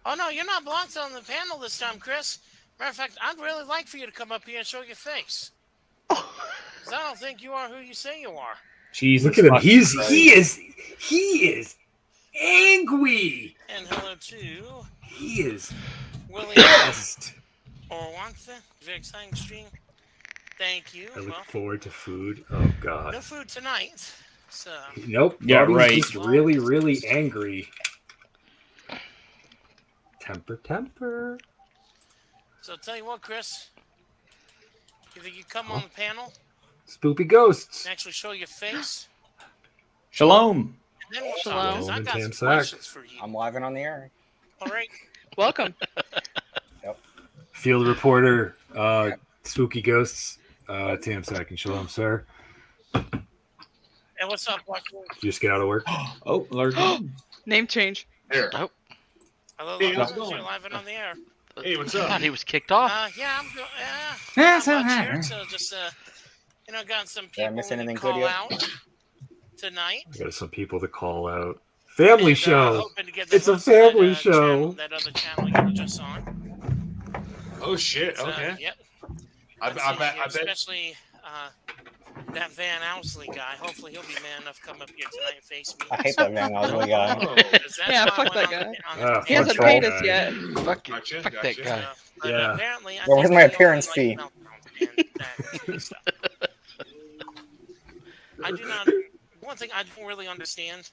Oh no, you're not blocked on the panel this time, Chris. Matter of fact, I'd really like for you to come up here and show your face. 'Cause I don't think you are who you say you are. Jesus. Look at him. fucking He Christ. is angry. And hello to He is Willie pissed. Orwantha. Very exciting stream. Thank you. I look Well, forward to food. Oh God. no food tonight. So Nope. Yeah, Bobby's right. just really, really angry. Temper. So tell you what, Chris. If you come on the panel Spoopy ghosts. and actually show your face, Shalom. and then we'll talk. Shalom. 'Cause I got Tam some Sack. questions for you. I'm live and on the air. All right. Welcome. Field reporter. Spooky ghosts. Tam Sack and Shalom, sir. And what's up, Joaquin? Did you just get out of work? Oh, Lord. Name change. There. Oh, Hello, Hey, how's Lord. it going? You're live and on the air. Hey, what's I up? thought he was kicked off. Yeah, I'm good. Yeah, Not so much hi. here. So just got some Did I people miss to anything call good yet? out tonight. I got some people to call out. Family And, show. hoping to get them It's a hosts to that, family show. channel, that other channel you were just on. Oh shit! So, Okay. Yep. I Let's bet. see I here, bet. Especially that Van Owsley guy. Hopefully he'll be man enough to come up here tonight and face me. I hate that man Owsley guy. Oh, 'Cause that's Yeah, why I fuck went that on the- guy. on the He hasn't fuck paid that us guy. yet. Fuck, Gotcha. fuck that guy. But Yeah. apparently, I Where was think my he only appearance liked fee? meltdowns, and stuff. I do not. One thing I don't really understand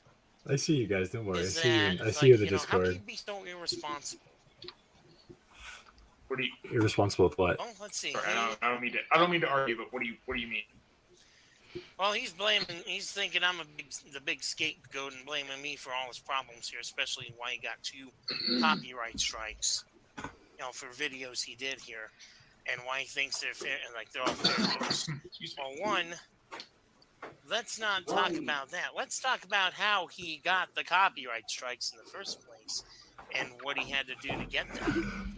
I see you guys. Don't worry. I is see you. that I see you in the how can you Discord. be so irresponsible? What do you? Irresponsible with what? Oh, let's see. Sorry, I don't mean to argue, but what do you mean? Well, he's thinking I'm the big scapegoat and blaming me for all his problems here, especially why he got 2 copyright strikes, for videos he did here, and why he thinks they're fair, they're all fair. Well, one, let's not talk about that. Let's talk about how he got the copyright strikes in the first place, and what he had to do to get them.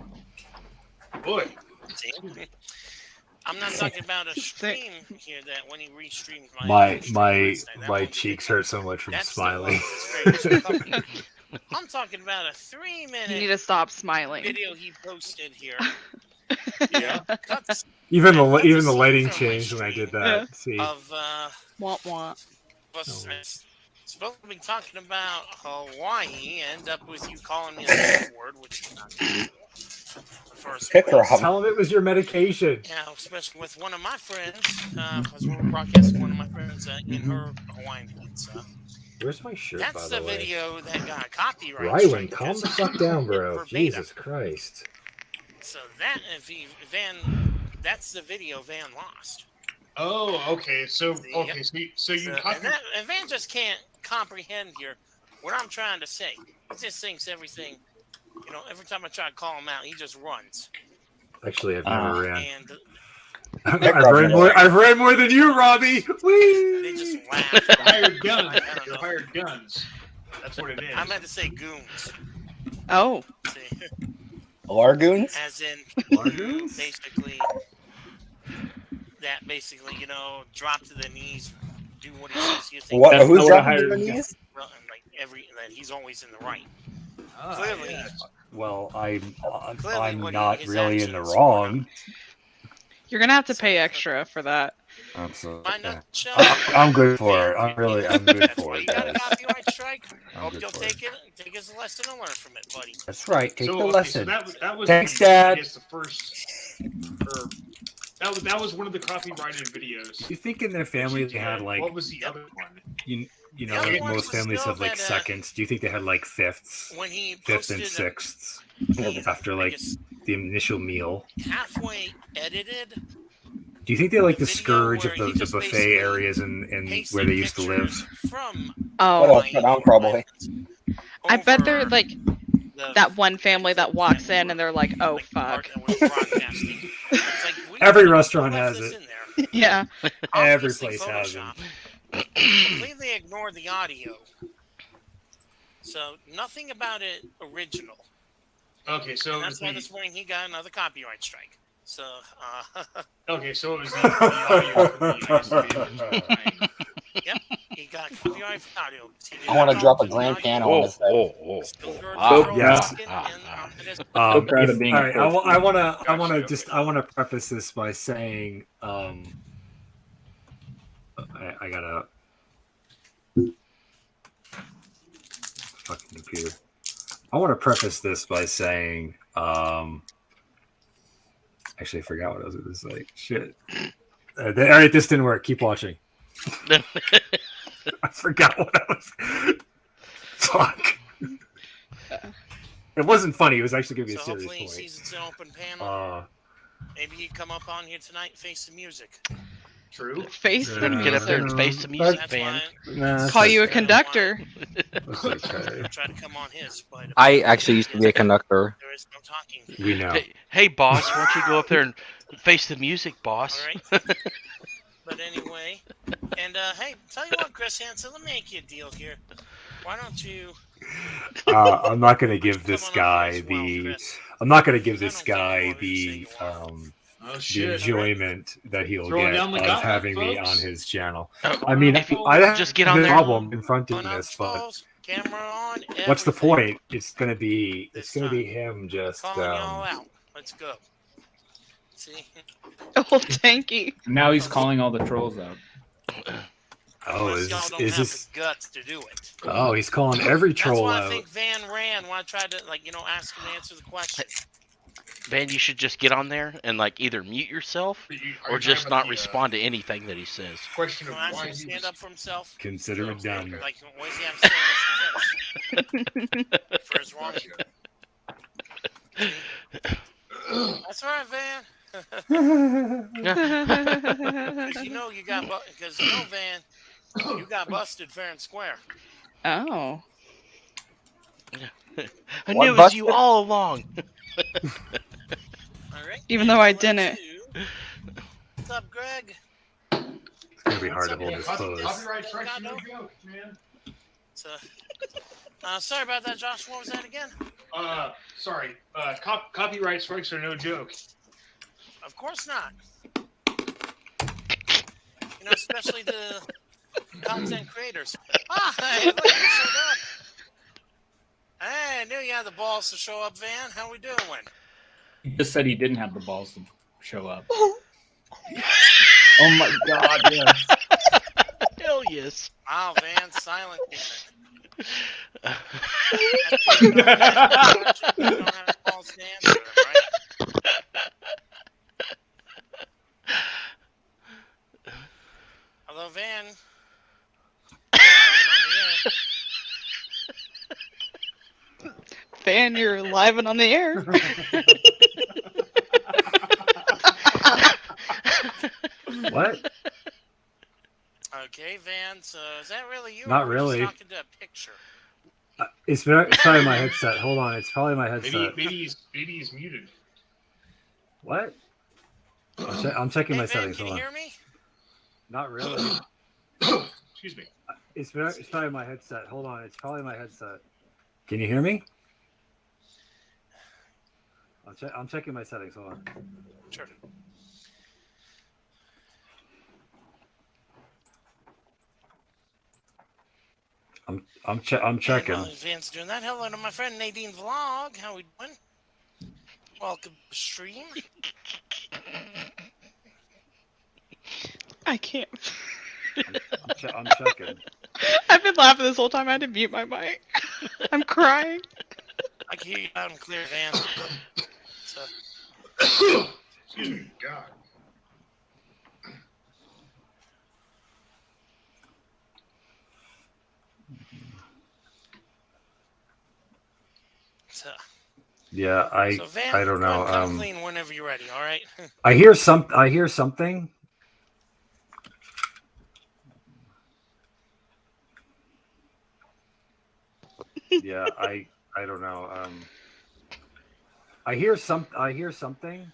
Boy. See? I'm not talking about a stream here that when he restreamed My cheeks hurt so much from smiling. I'm talking about a 3-minute. You need to stop smiling. Video he posted here. Yeah. Even the lighting changed when I did that. Yeah. See. Of wah. Supposed to be talking about Hawaii, end up with you calling me a bad word, which is not good. Tell him it was your medication. Yeah, especially with one of my friends, because we were broadcasting one of my friends in her Hawaiian pizza. Where's my shirt, That's by the the way? video that got copyright. Rylan, calm the fuck down, bro. Jesus Christ. So that's the video Van lost. Oh, okay. So you and Van just can't comprehend here what I'm trying to say. He just thinks everything. Every time I try to call him out, he just runs. Actually, I've never ran. And I've ran more than you, Robbie. Whee! They just laugh. hired guns. They're hired guns. That's what it is. I meant to say goons. Oh. See? Largoons? As in, basically, drop to the knees, do what he says. You think What? Who's dropping to the knees? That he's always in the right. Clearly. Yeah. Well, I'm what not his really in the actions wrong. You're gonna have to pay extra for that. Absolutely. I'm good for it. I'm good for it, You got a guys. copyright strike. I'm Hope good you'll for take it. Take as a lesson and learn from it, buddy. That's right. Take the So lesson. that was Thanks, I Dad. guess the first. That was one of the copyrighted videos. You think in their family they had like what was the other one? You know, The other like one most was families have like that, seconds. Do you think they had like fifths, When he fifth and posted sixths after like the initial meal? halfway edited. Do you think they like the video scourge of where he the just buffet basically areas and where they used to live? From Oh. Shut down, probably. I bet they're like that one family that walks in and they're like, "Oh fuck." Every restaurant has it. Yeah. Every Obviously place has them. completely ignored the audio. So nothing about it original. Okay, so And that's why this morning he got another copyright strike. So okay, so it was the audio from the yep, he got copyright for audio. I want to drop a grand piano on his head. Wow. Yes. So proud of being all a right, person. I want to preface this by saying, I gotta fucking computer. I want to preface this by saying, actually, I forgot what I was going to say. Shit. All right, this didn't work. Keep watching. I forgot what I was. Fuck. It wasn't funny. It was actually going to be a serious hopefully he point. sees it's an open panel. Maybe he'd come up on here tonight and face the music. True. Face the Get up there and face the music, That's Van. why Call you a conductor. try to come on his, but I actually used to be a conductor. there is no talking. We know. Hey, boss, why don't you go up there and face the music, boss? All right. But anyway, and hey, tell you what, Chris Hansen, let me make you a deal here. Why don't you? I'm not going to give this guy the. I'm not going to give this guy the the enjoyment that he'll Throwing get down the of gauntlet, having me folks. on his channel. I mean, If you I have just get on no there. problem confronting this, but Camera on. what's the everything. point? It's going to be him just. Calling y'all out. Let's go. See. Oh, tanky. Now he's calling all the trolls out. Oh, Unless y'all don't is have this? the guts to do it. Oh, he's calling every That's troll why I out. think Van ran when I tried to, ask him to answer the question. Van, you should just get on there and like either mute yourself or just not respond to anything that he says. Question of Can I ask why him to stand up for himself? Consider it done. Like, what does he have to say in his defense? For his wrong. That's right, Van. Because you know you got Van, you got busted fair and square. Oh. I knew it was you all along. All right. Even though I didn't. What's up, Greg? It's gonna be hard to hold this close. Copyright strikes are no joke, man. So, sorry about that, Josh. What was that again? Sorry. Copyright strikes are no joke. Of course not. You know, especially the content creators. Hey, look, you showed up. Hey, I knew you had the balls to show up, Van. How we doing? He just said he didn't have the balls to show up. Oh my God! Yes. Hell yes. Wow, Van, silent. You don't have balls to answer them, right? Hello, Van. Van, you're live and on the air. What? Okay, Van. So is that really you? Not or are we really. Just talking to a picture. It's probably my headset. Hold on, it's probably my headset. Maybe he's muted. What? I'm checking my Van, settings. can Hold you on. hear me? Not really. Excuse me. It's probably my headset. Hold on, it's probably my headset. Can you hear me? I'm checking my settings. Hold on. Sure. I'm checking. While Van's doing that, hello to my friend Nadine Vlog. How we doing? Welcome to the stream. I can't. I'm checking. I've been laughing this whole time. I had to mute my mic. I'm crying. I can hear you loud and clear, Van. So, excuse me, God. So, Yeah, I Van, don't know. Come clean whenever you're ready. All right. I hear something. Yeah, I don't know. I hear something.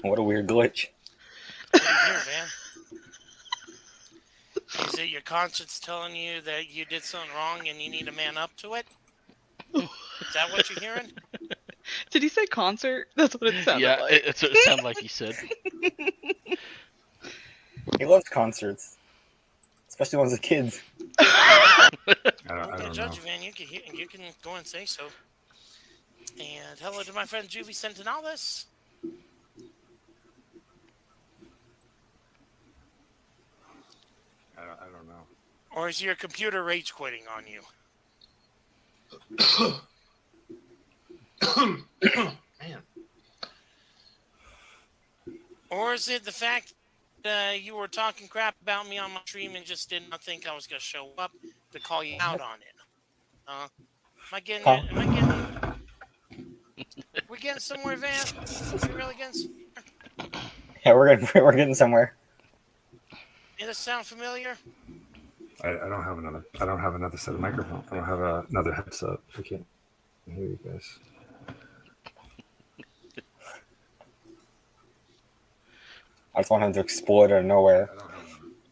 What a weird glitch. What do you hear, Van? Is it your conscience telling you that you did something wrong and you need to man up to it? Is that what you're hearing? Did he say concert? That's what it sounded like. Yeah, it's what it sounded like he said. He loves concerts, especially ones with kids. I don't know. Judge Van, you can go and say so. And hello to my friend Juvie Centinalis. I don't know. Or is your computer rage quitting on you? Man. Or is it the fact that you were talking crap about me on my stream and just did not think I was going to show up to call you out on it? Am I getting we're getting somewhere, Van? Are we really getting somewhere? Yeah, we're getting somewhere. Does this sound familiar? I don't have another set of microphones. I don't have another headset. I can't hear you guys. I just want him to explode out of nowhere. I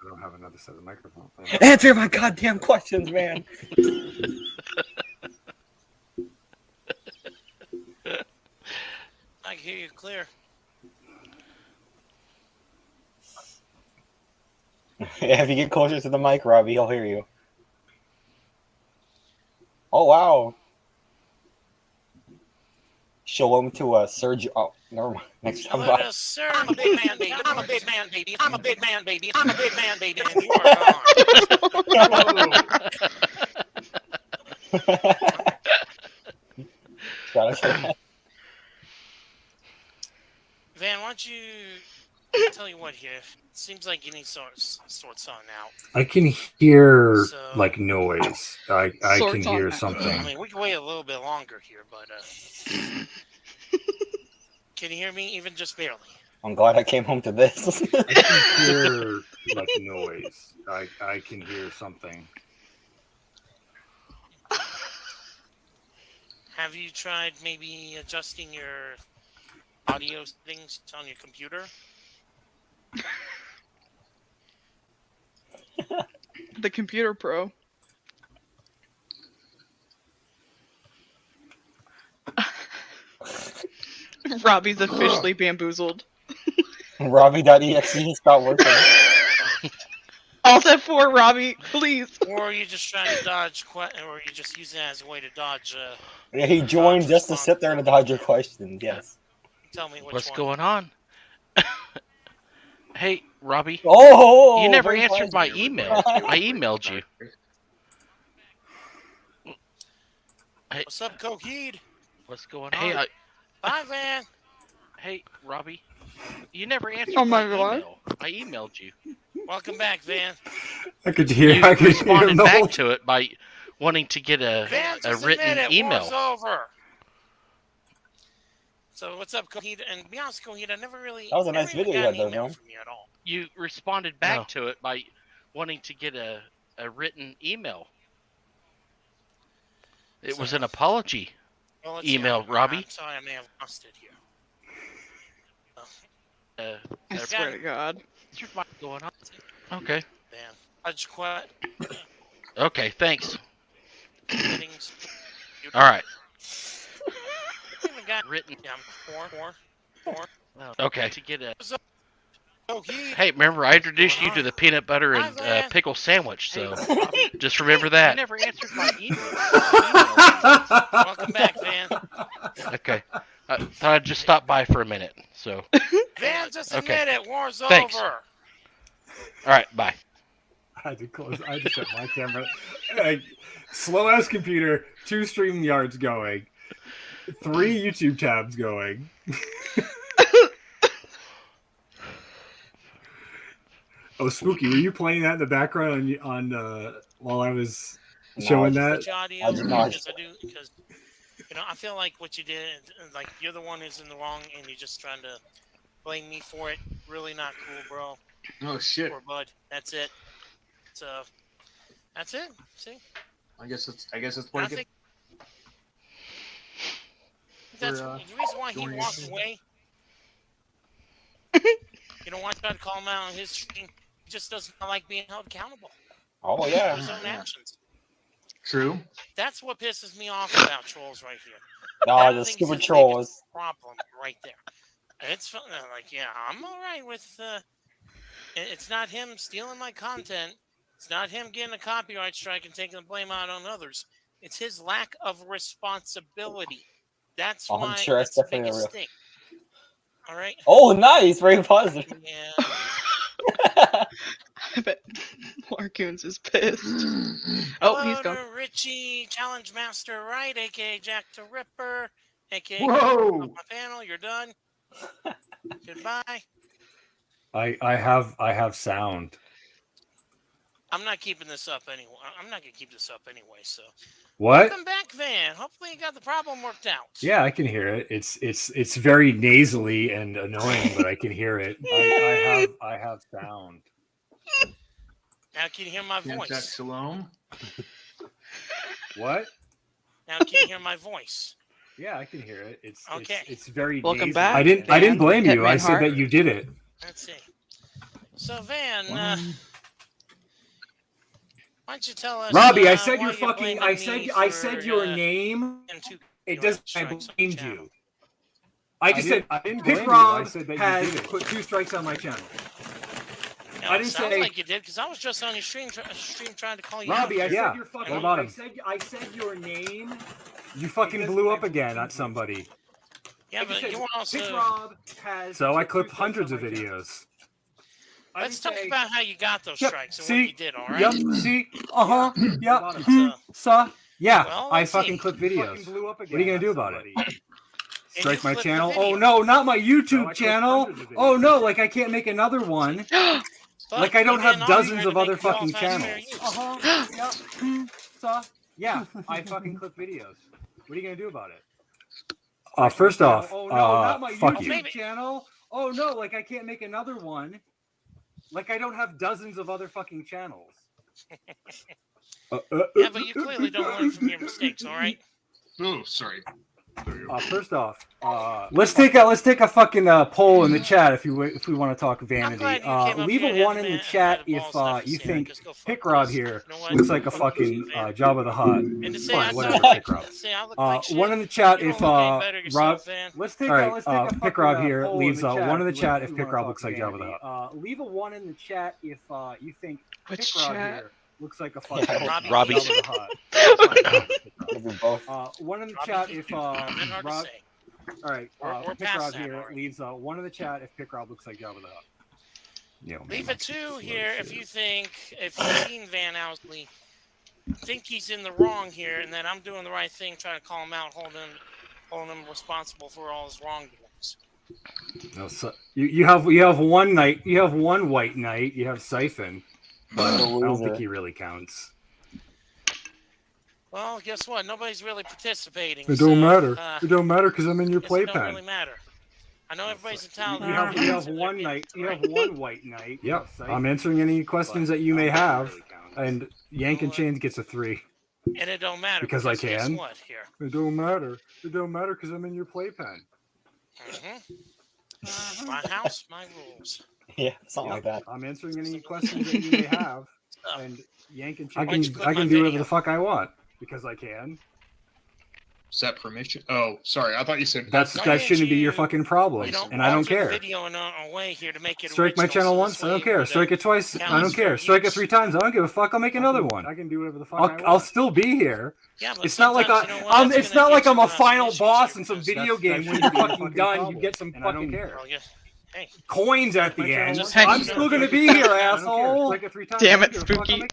don't have another set of microphones. Answer my goddamn questions, man. I can hear you clear. Yeah, if you get closer to the mic, Robbie, he'll hear you. Oh, wow. Show him to Sergio. Oh, never mind. Next time. Hello, sir. I'm a big man, baby. I'm a big man, baby. I'm a big man, baby. I'm a big man, baby. And you are gone. Van, why don't you tell you what here? It seems like you need sorts on out. I can hear So- like noise. I can Sorts on hear out. something. I mean, we can wait a little bit longer here, but can you hear me even just barely? I'm glad I came home to this. I can hear like noise. I can hear something. Have you tried maybe adjusting your audio settings on your computer? The computer pro. Robbie's officially bamboozled. Robbie.exe stopped working. Alt F4, Robbie, please. Or are you just trying to dodge, or are you just using it as a way to dodge? Yeah, he joined just to sit there and dodge your questions. Yes. Tell me What's one. going on? Hey, Robbie. Oh, you never very answered my pleasant. email. I emailed you. What's up, Cokeed? What's going on? Hey, Bye, Van. Hey, Robbie. You never answered Oh my my God. email. I emailed you. Welcome back, Van. I could hear. You I could responded hear the back whole- to it by wanting to get a Just written admit it. email. War's over. So what's up, Coheed? And to be honest, Coheed, I never really. That was a never nice even video you got had an though, email man. from you at all. You responded back to it by wanting to get a written email. It was an apology Well, let's see. email, Robbie. I'm sorry, I may have lost it here. I swear to God. What's going on? Okay. Van, I just quit. Okay, thanks. Settings. All right. I even got written down four. Okay. To get a. Coheed. Hey, remember I introduced you to the peanut butter and pickle sandwich, so just remember that. You never answered my email. Welcome back, Van. Okay. I thought I'd just stop by for a minute. So. Van, just Okay. admit it. War's Thanks. over. All right. Bye. I had to close. I had to shut my camera. Slow ass computer. 2 StreamYards going. 3 YouTube tabs going. Oh, Spooky! Were you playing that in the background on while I was showing that? Switch audio because you know I feel like what you did, like you're the one who's in the wrong, and you're just trying to blame me for it. Really not cool, bro. Oh shit! Poor bud. That's it. So that's it. See, I guess it's I working. think that's For, the reason why he joining walked us. away. You know, I tried to call him out on his stream. He just doesn't like being held accountable. Oh yeah. For his own actions. True. That's what pisses me off about trolls right here. No, That the thing's stupid his trolls. biggest problem right there. It's fun, like, yeah, I'm all right with. It's not him stealing my content. It's not him getting a copyright strike and taking the blame out on others. It's his lack of responsibility. That's Oh, I'm why sure that's that's the definitely biggest real. thing. All right. Oh, nice. Very positive. Yeah. I bet Larcoons is pissed. Oh, he's Hello gone. to Richie, Challenge Master, right? AKA Jack the Ripper, AKA Whoa! off my panel. You're done. Goodbye. I have sound. I'm not keeping this up anyway. I'm not gonna keep this up anyway. So What? welcome back, Van. Hopefully you got the problem worked out. Yeah, I can hear it. It's very nasally and annoying, but I can hear it. I have sound. Now can you hear my Can't check voice? Shalom. What? Now can you hear my voice? Yeah, I can hear it. Okay. It's very Welcome nasally. back, I didn't blame you. Hitman I said Hart. that you did it. Let's see. So Van, why don't you tell us? Robbie, I said why your you're fucking. blaming I me said for, your name. and two It doesn't. I strikes on blamed the channel. you. I just said I didn't blame Pick you. I Rob said that you has did it. put 2 strikes on my channel. No, I it didn't sounds say- like you did because I was just on your stream trying to call you Robbie, I out. said your fucking. What about I him? said your name. You fucking blew up again at somebody. Yeah, I just but said, you want Pick also. Rob has. So I clipped hundreds of videos. Let's talk about how you got those Yep, strikes and see? what you did. All right. Yep. See. Yep. So, Sir. Yeah, Well, I let's fucking see. clip videos. What are you gonna do about it? Strike you my clip the channel? video. Oh no, not my YouTube channel. Oh no, like I can't make another one. Like I don't have dozens of other fucking channels. Yeah, I fucking clip videos. What are you gonna do about it? First off, fuck you. Channel? Oh no, like I can't make another one. Like I don't have dozens of other fucking channels. Yeah, but you clearly don't learn from your mistakes, all right? Oh, sorry. First off, let's take a fucking poll in the chat if we want to talk vanity. Leave a 1 in the chat if you think Pick Rob here looks like a fucking Jabba the Hutt. Fine, whatever, Pick Rob. 1 in the chat if Rob. Let's take a Pick Rob here leaves 1 in the chat if Pick Rob looks like Jabba the Hutt. Leave a 1 in the chat if you think Pick Rob here looks like a fucking Robbie. Jabba the Hutt. 1 in the chat if Rob. All right, Pick Rob here leaves 1 in the chat if Pick Rob looks like Jabba the Hutt. Yeah, Leave a 2 here if you've seen Van Owsley, think he's in the wrong here, and that I'm doing the right thing, trying to call him out, holding him responsible for all his wrongdoings. No, so you have 1 knight, you have 1 white knight, you have Siphon, but I don't think he really counts. Well, guess what? Nobody's really participating. It don't matter. It don't matter because I'm in your It playpen. don't really matter. I know everybody's entitled. You have 1 knight. You have 1 white knight. Yep. I'm answering any questions that you may have, and Yank and Chains gets a 3. And it don't matter because I can. Guess what here? It don't matter. It don't matter because I'm in your playpen. My house, my rules. Yeah, something like that. I'm answering any questions that you may have, and Yank and Chains. I can do whatever the fuck I want. Because I can. Is that permission? Oh, sorry. I thought you said that shouldn't be your fucking problem, and I don't care. Strike my channel once, I don't care. Strike it twice, I don't care. Strike it 3 times, I don't give a fuck. I'll make another one. I can do whatever the fuck I want. I'll still be here. Yeah, it's not like it's not like I'm a final boss in some video game. When you're fucking done, you get some fucking coins at the end. I'm still gonna be here, asshole. Damn it, Spooky. Who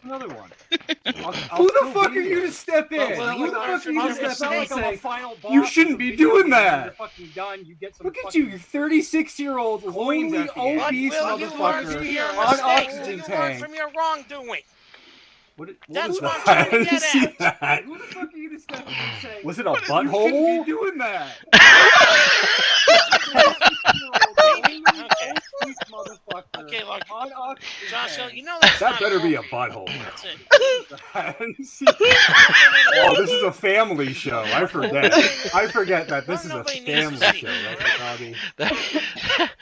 the fuck are you to step in? Who the fuck are you to step in and say, you shouldn't be doing that? Look at you, 36-year-old, lonely, obese motherfucker on oxygen tank. From your wrongdoing. That's what I'm trying to get at. Who the fuck are you to step in and say, was it a butthole? You shouldn't be doing that. Okay, look. Josh, you know that better be a butthole. Oh, this is a family show. I forget that this is a family show. Right,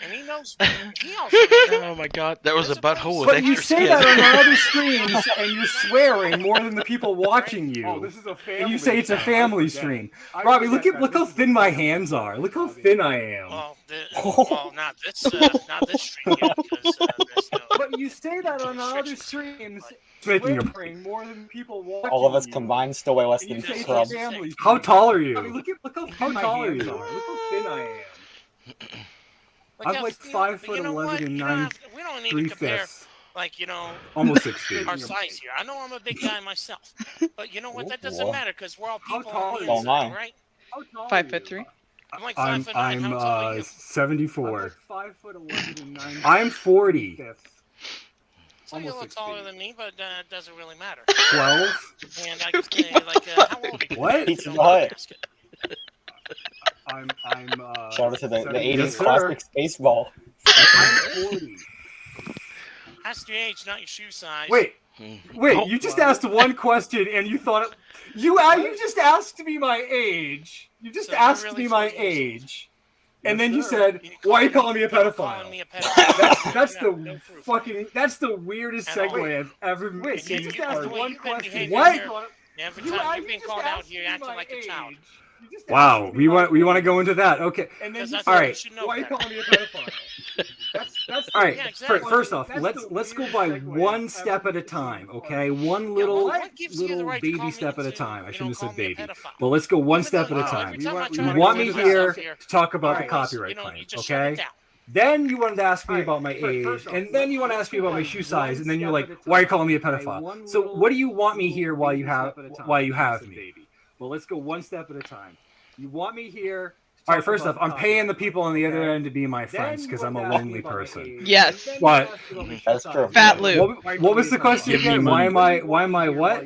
and he knows. Oh my god, that was a butthole with but extra you say skin. that on other streams, and you're swearing more than the people watching you. Oh, this is a family. And you say it's a family stream. Robbie, look how thin my hands are. Look how thin I am. Well, not this stream yet, because there's no. But you say that on other streams. Swearing more than people watching. All of us combined still weigh less than Scrub. How tall are you? I mean, look how tall are you? Look how thin I am. I'm like 5'11" and 9 we don't need to compare, 3/5. like, almost 6 feet. Our size here. I know I'm a big guy myself, but you know what? That doesn't matter because we're all people on the inside, right? 5'3". I'm like I'm 5'9". How tall are you? 74. I'm 5'11" and 9. I'm 40. So you're a little taller than me, but it doesn't really matter. 12. And I can say, like, how old are you? What? Pizza Hut. I'm Shout out to the 80s yes, classic Spaceball. I'm 40. Ask your age, not your shoe size. Wait, you just asked one question and you thought you just asked me my age. You just asked me my age. And then you said, "Why are you calling me a pedophile?" That's the weirdest segue I've ever seen. You just asked one question. What? You've been called out here acting like a child. Wow, we want to go into that. Okay. And then all right. Why are you calling me a pedophile? All right. First off, let's go by one step at a time. Okay, one little baby step at a time. I shouldn't have said baby, but let's go one step at a time. You want me here to talk about the copyright claim? Okay. Then you wanted to ask me about my age, and then you want to ask me about my shoe size, and then you're like, "Why are you calling me a pedophile?" So, what do you want me here while you have me? Well, let's go one step at a time. You want me here. All right, first off, I'm paying the people on the other end to be my friends because I'm a lonely person. Yes. What? That's true. Fat Lou. What was the question again? Why am I what?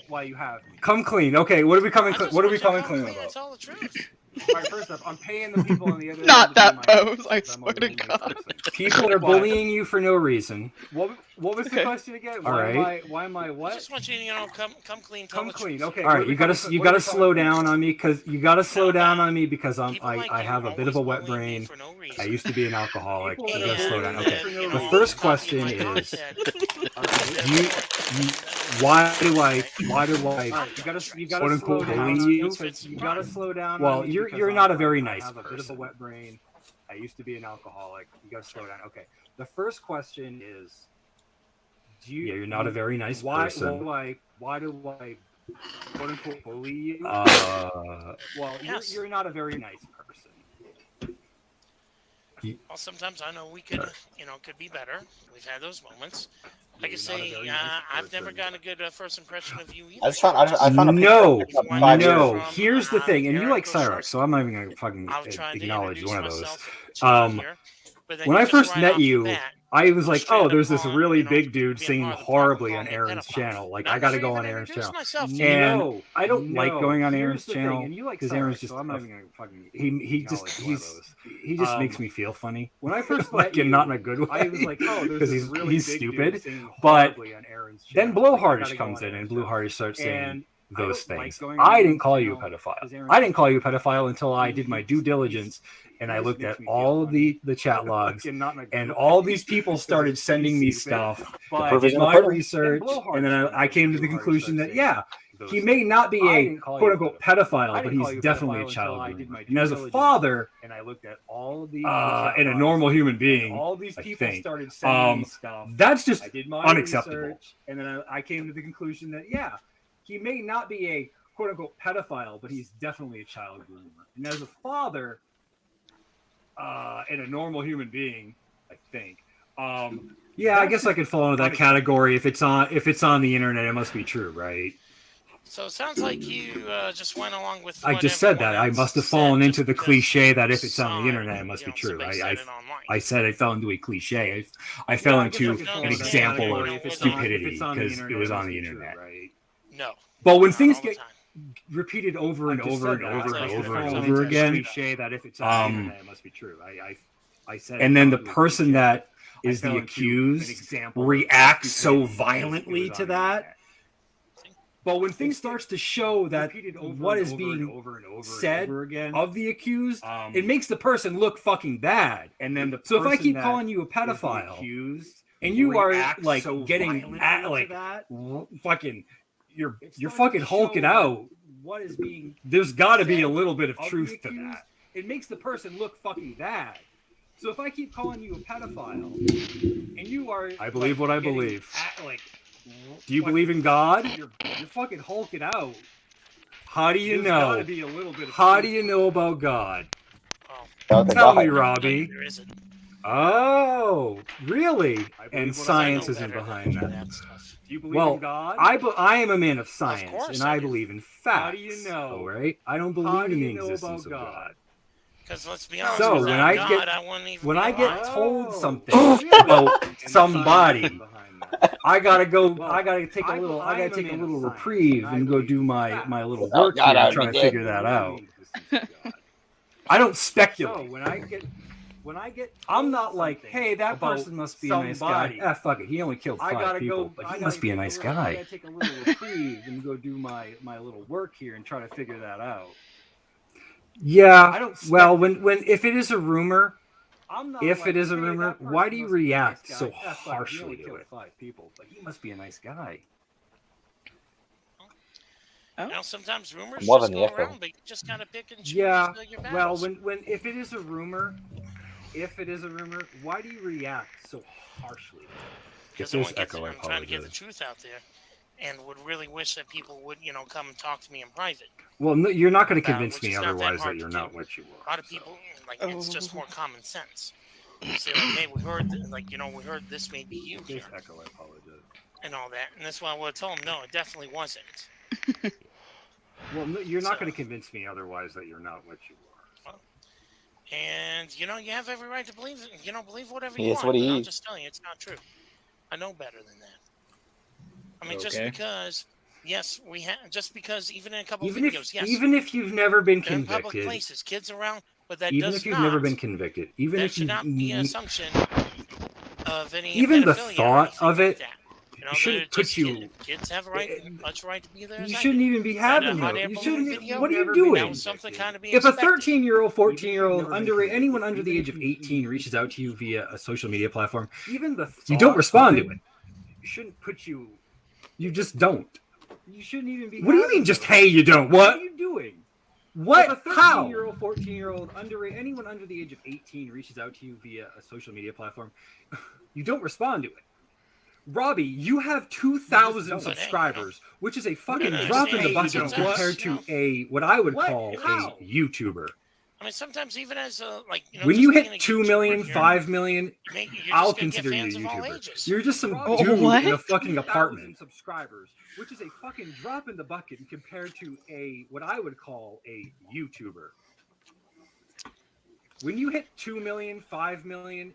Why you have me? Come clean. Okay, what are we coming clean about? It's all the truth. All right, first off, I'm paying the people on the other end. Not that pose, I swear to God. People are bullying you for no reason. What was the question again? Why am I what? I just want you to come clean. Come clean. Okay. All right, you gotta slow down on me because I have a bit of a wet brain. I used to be an alcoholic. You gotta slow down. Okay. The first question is, why do I quote unquote bully you? You gotta slow down. Well, you're not a very nice person. I have a bit of a wet brain. I used to be an alcoholic. You gotta slow down. Okay. The first question is, you're not a very nice person. Why do I quote unquote bully you? Well, you're not a very nice person. Well, sometimes I know we could be better. We've had those moments. Like I say, I've never gotten a good first impression of you either. I found a No. Here's the thing, and you like Cyrex, so I'm not even gonna fucking acknowledge one of those. When I first met you, I was like, "Oh, there's this really big dude singing horribly on Aaron's channel. Like, I got to go on Aaron's channel." And I don't like going on Aaron's channel because Aaron's just he just makes me feel funny. When I first like him, not in a good way, I was like, "Oh, because he's stupid." But then Blowhardish comes in, and Blowhardish starts saying those things. I didn't call you a pedophile. I didn't call you a pedophile until I did my due diligence. And I looked at all the chat logs, and all these people started sending me stuff. I did my research, and then I came to the conclusion that, he may not be a quote-unquote pedophile, but he's definitely a child groomer. And as a father, and a normal human being, all these people started sending me stuff. That's just unacceptable. And then I came to the conclusion that, he may not be a quote-unquote pedophile, but he's definitely a child groomer. And as a father... and a normal human being, I think. I guess I could fall into that category. If it's on the internet, it must be true, right? So it sounds like you just went along with. I just said that. I must have fallen into the cliche that if it's on the internet, it must be true. I said I fell into a cliche. I fell into an example of stupidity because it was on the internet. No. But when things get repeated over and over and over again, that if it's on the internet, it must be true. I said, and then the person that is the accused reacts so violently to that. But when things starts to show that what is being said of the accused, it makes the person look fucking bad. And then so if I keep calling you a pedophile, and you are like getting at like fucking. You're fucking hulking out. What is being? There's got to be a little bit of truth to that. It makes the person look fucking bad. So if I keep calling you a pedophile, and you are, I believe what I believe. Do you believe in God? You're fucking hulking out. How do you know? How do you know about God? Tell me, Robbie. Oh, really? And science isn't behind that. Do you believe in God? I am a man of science, and I believe in facts. How do you know? All right, I don't believe in the existence of God. Because let's be honest, so when I get told something about somebody, I gotta take a little reprieve and go do my little work here and try to figure that out. I don't speculate. When I get I'm not like, hey, that person must be a nice guy. Fuck it. He only killed 5 people, but he must be a nice guy. I gotta take a little reprieve and go do my little work here and try to figure that out. Yeah. Well, if it is a rumor, why do you react so harshly to it? 5 people, but he must be a nice guy. You know, sometimes rumors just go around, but you just gotta pick and choose your battles. Well, if it is a rumor, why do you react so harshly? Because I'm trying to get the truth out there, and would really wish that people would, come and talk to me in private. Well, no, you're not going to convince me otherwise that you're not what you were. A lot of people, it's just more common sense. say like, hey, we heard we heard this may be you here, Echo, I apologize. and all that, and that's why I would tell them no, it definitely wasn't. Well, no, you're not going to convince me otherwise that you're not what you are. And you have every right to believe believe whatever He you is want. what he but I'm is. just telling you, it's not true. I know better than that. I mean, just Okay. because, yes, we have. Just because, even in a couple Even videos, yes, if you've never been they're in public convicted, places, kids around, but that even does if you've not. never been convicted, even That if should you not be an assumption of any. even the pedophilia or thought anything of like it that. shouldn't put you. Kids have a right, much right to be there. You shouldn't even be having hot those. air You balloon shouldn't. video, What are you that doing? was something kind of be If a expected. 13-year-old, 14-year-old, anyone under the age of 18 reaches out to you via a social media platform, even you don't respond to it. You shouldn't put you. You just don't. You shouldn't even be. What do you mean? Just hey, you don't. What are you doing? What? If a 13-year-old, 14-year-old, anyone under the age of 18 reaches out to you via a social media platform, you don't respond to it. Robbie, you have 2,000 subscribers, which is a fucking drop in the bucket compared to what I would call a YouTuber. I mean, sometimes even as When you hit 2 million, 5 million, I'll consider you a YouTuber. You're just some dude in a fucking apartment. Subscribers, which is a fucking drop in the bucket compared to what I would call a YouTuber. When you hit 2 million, 5 million,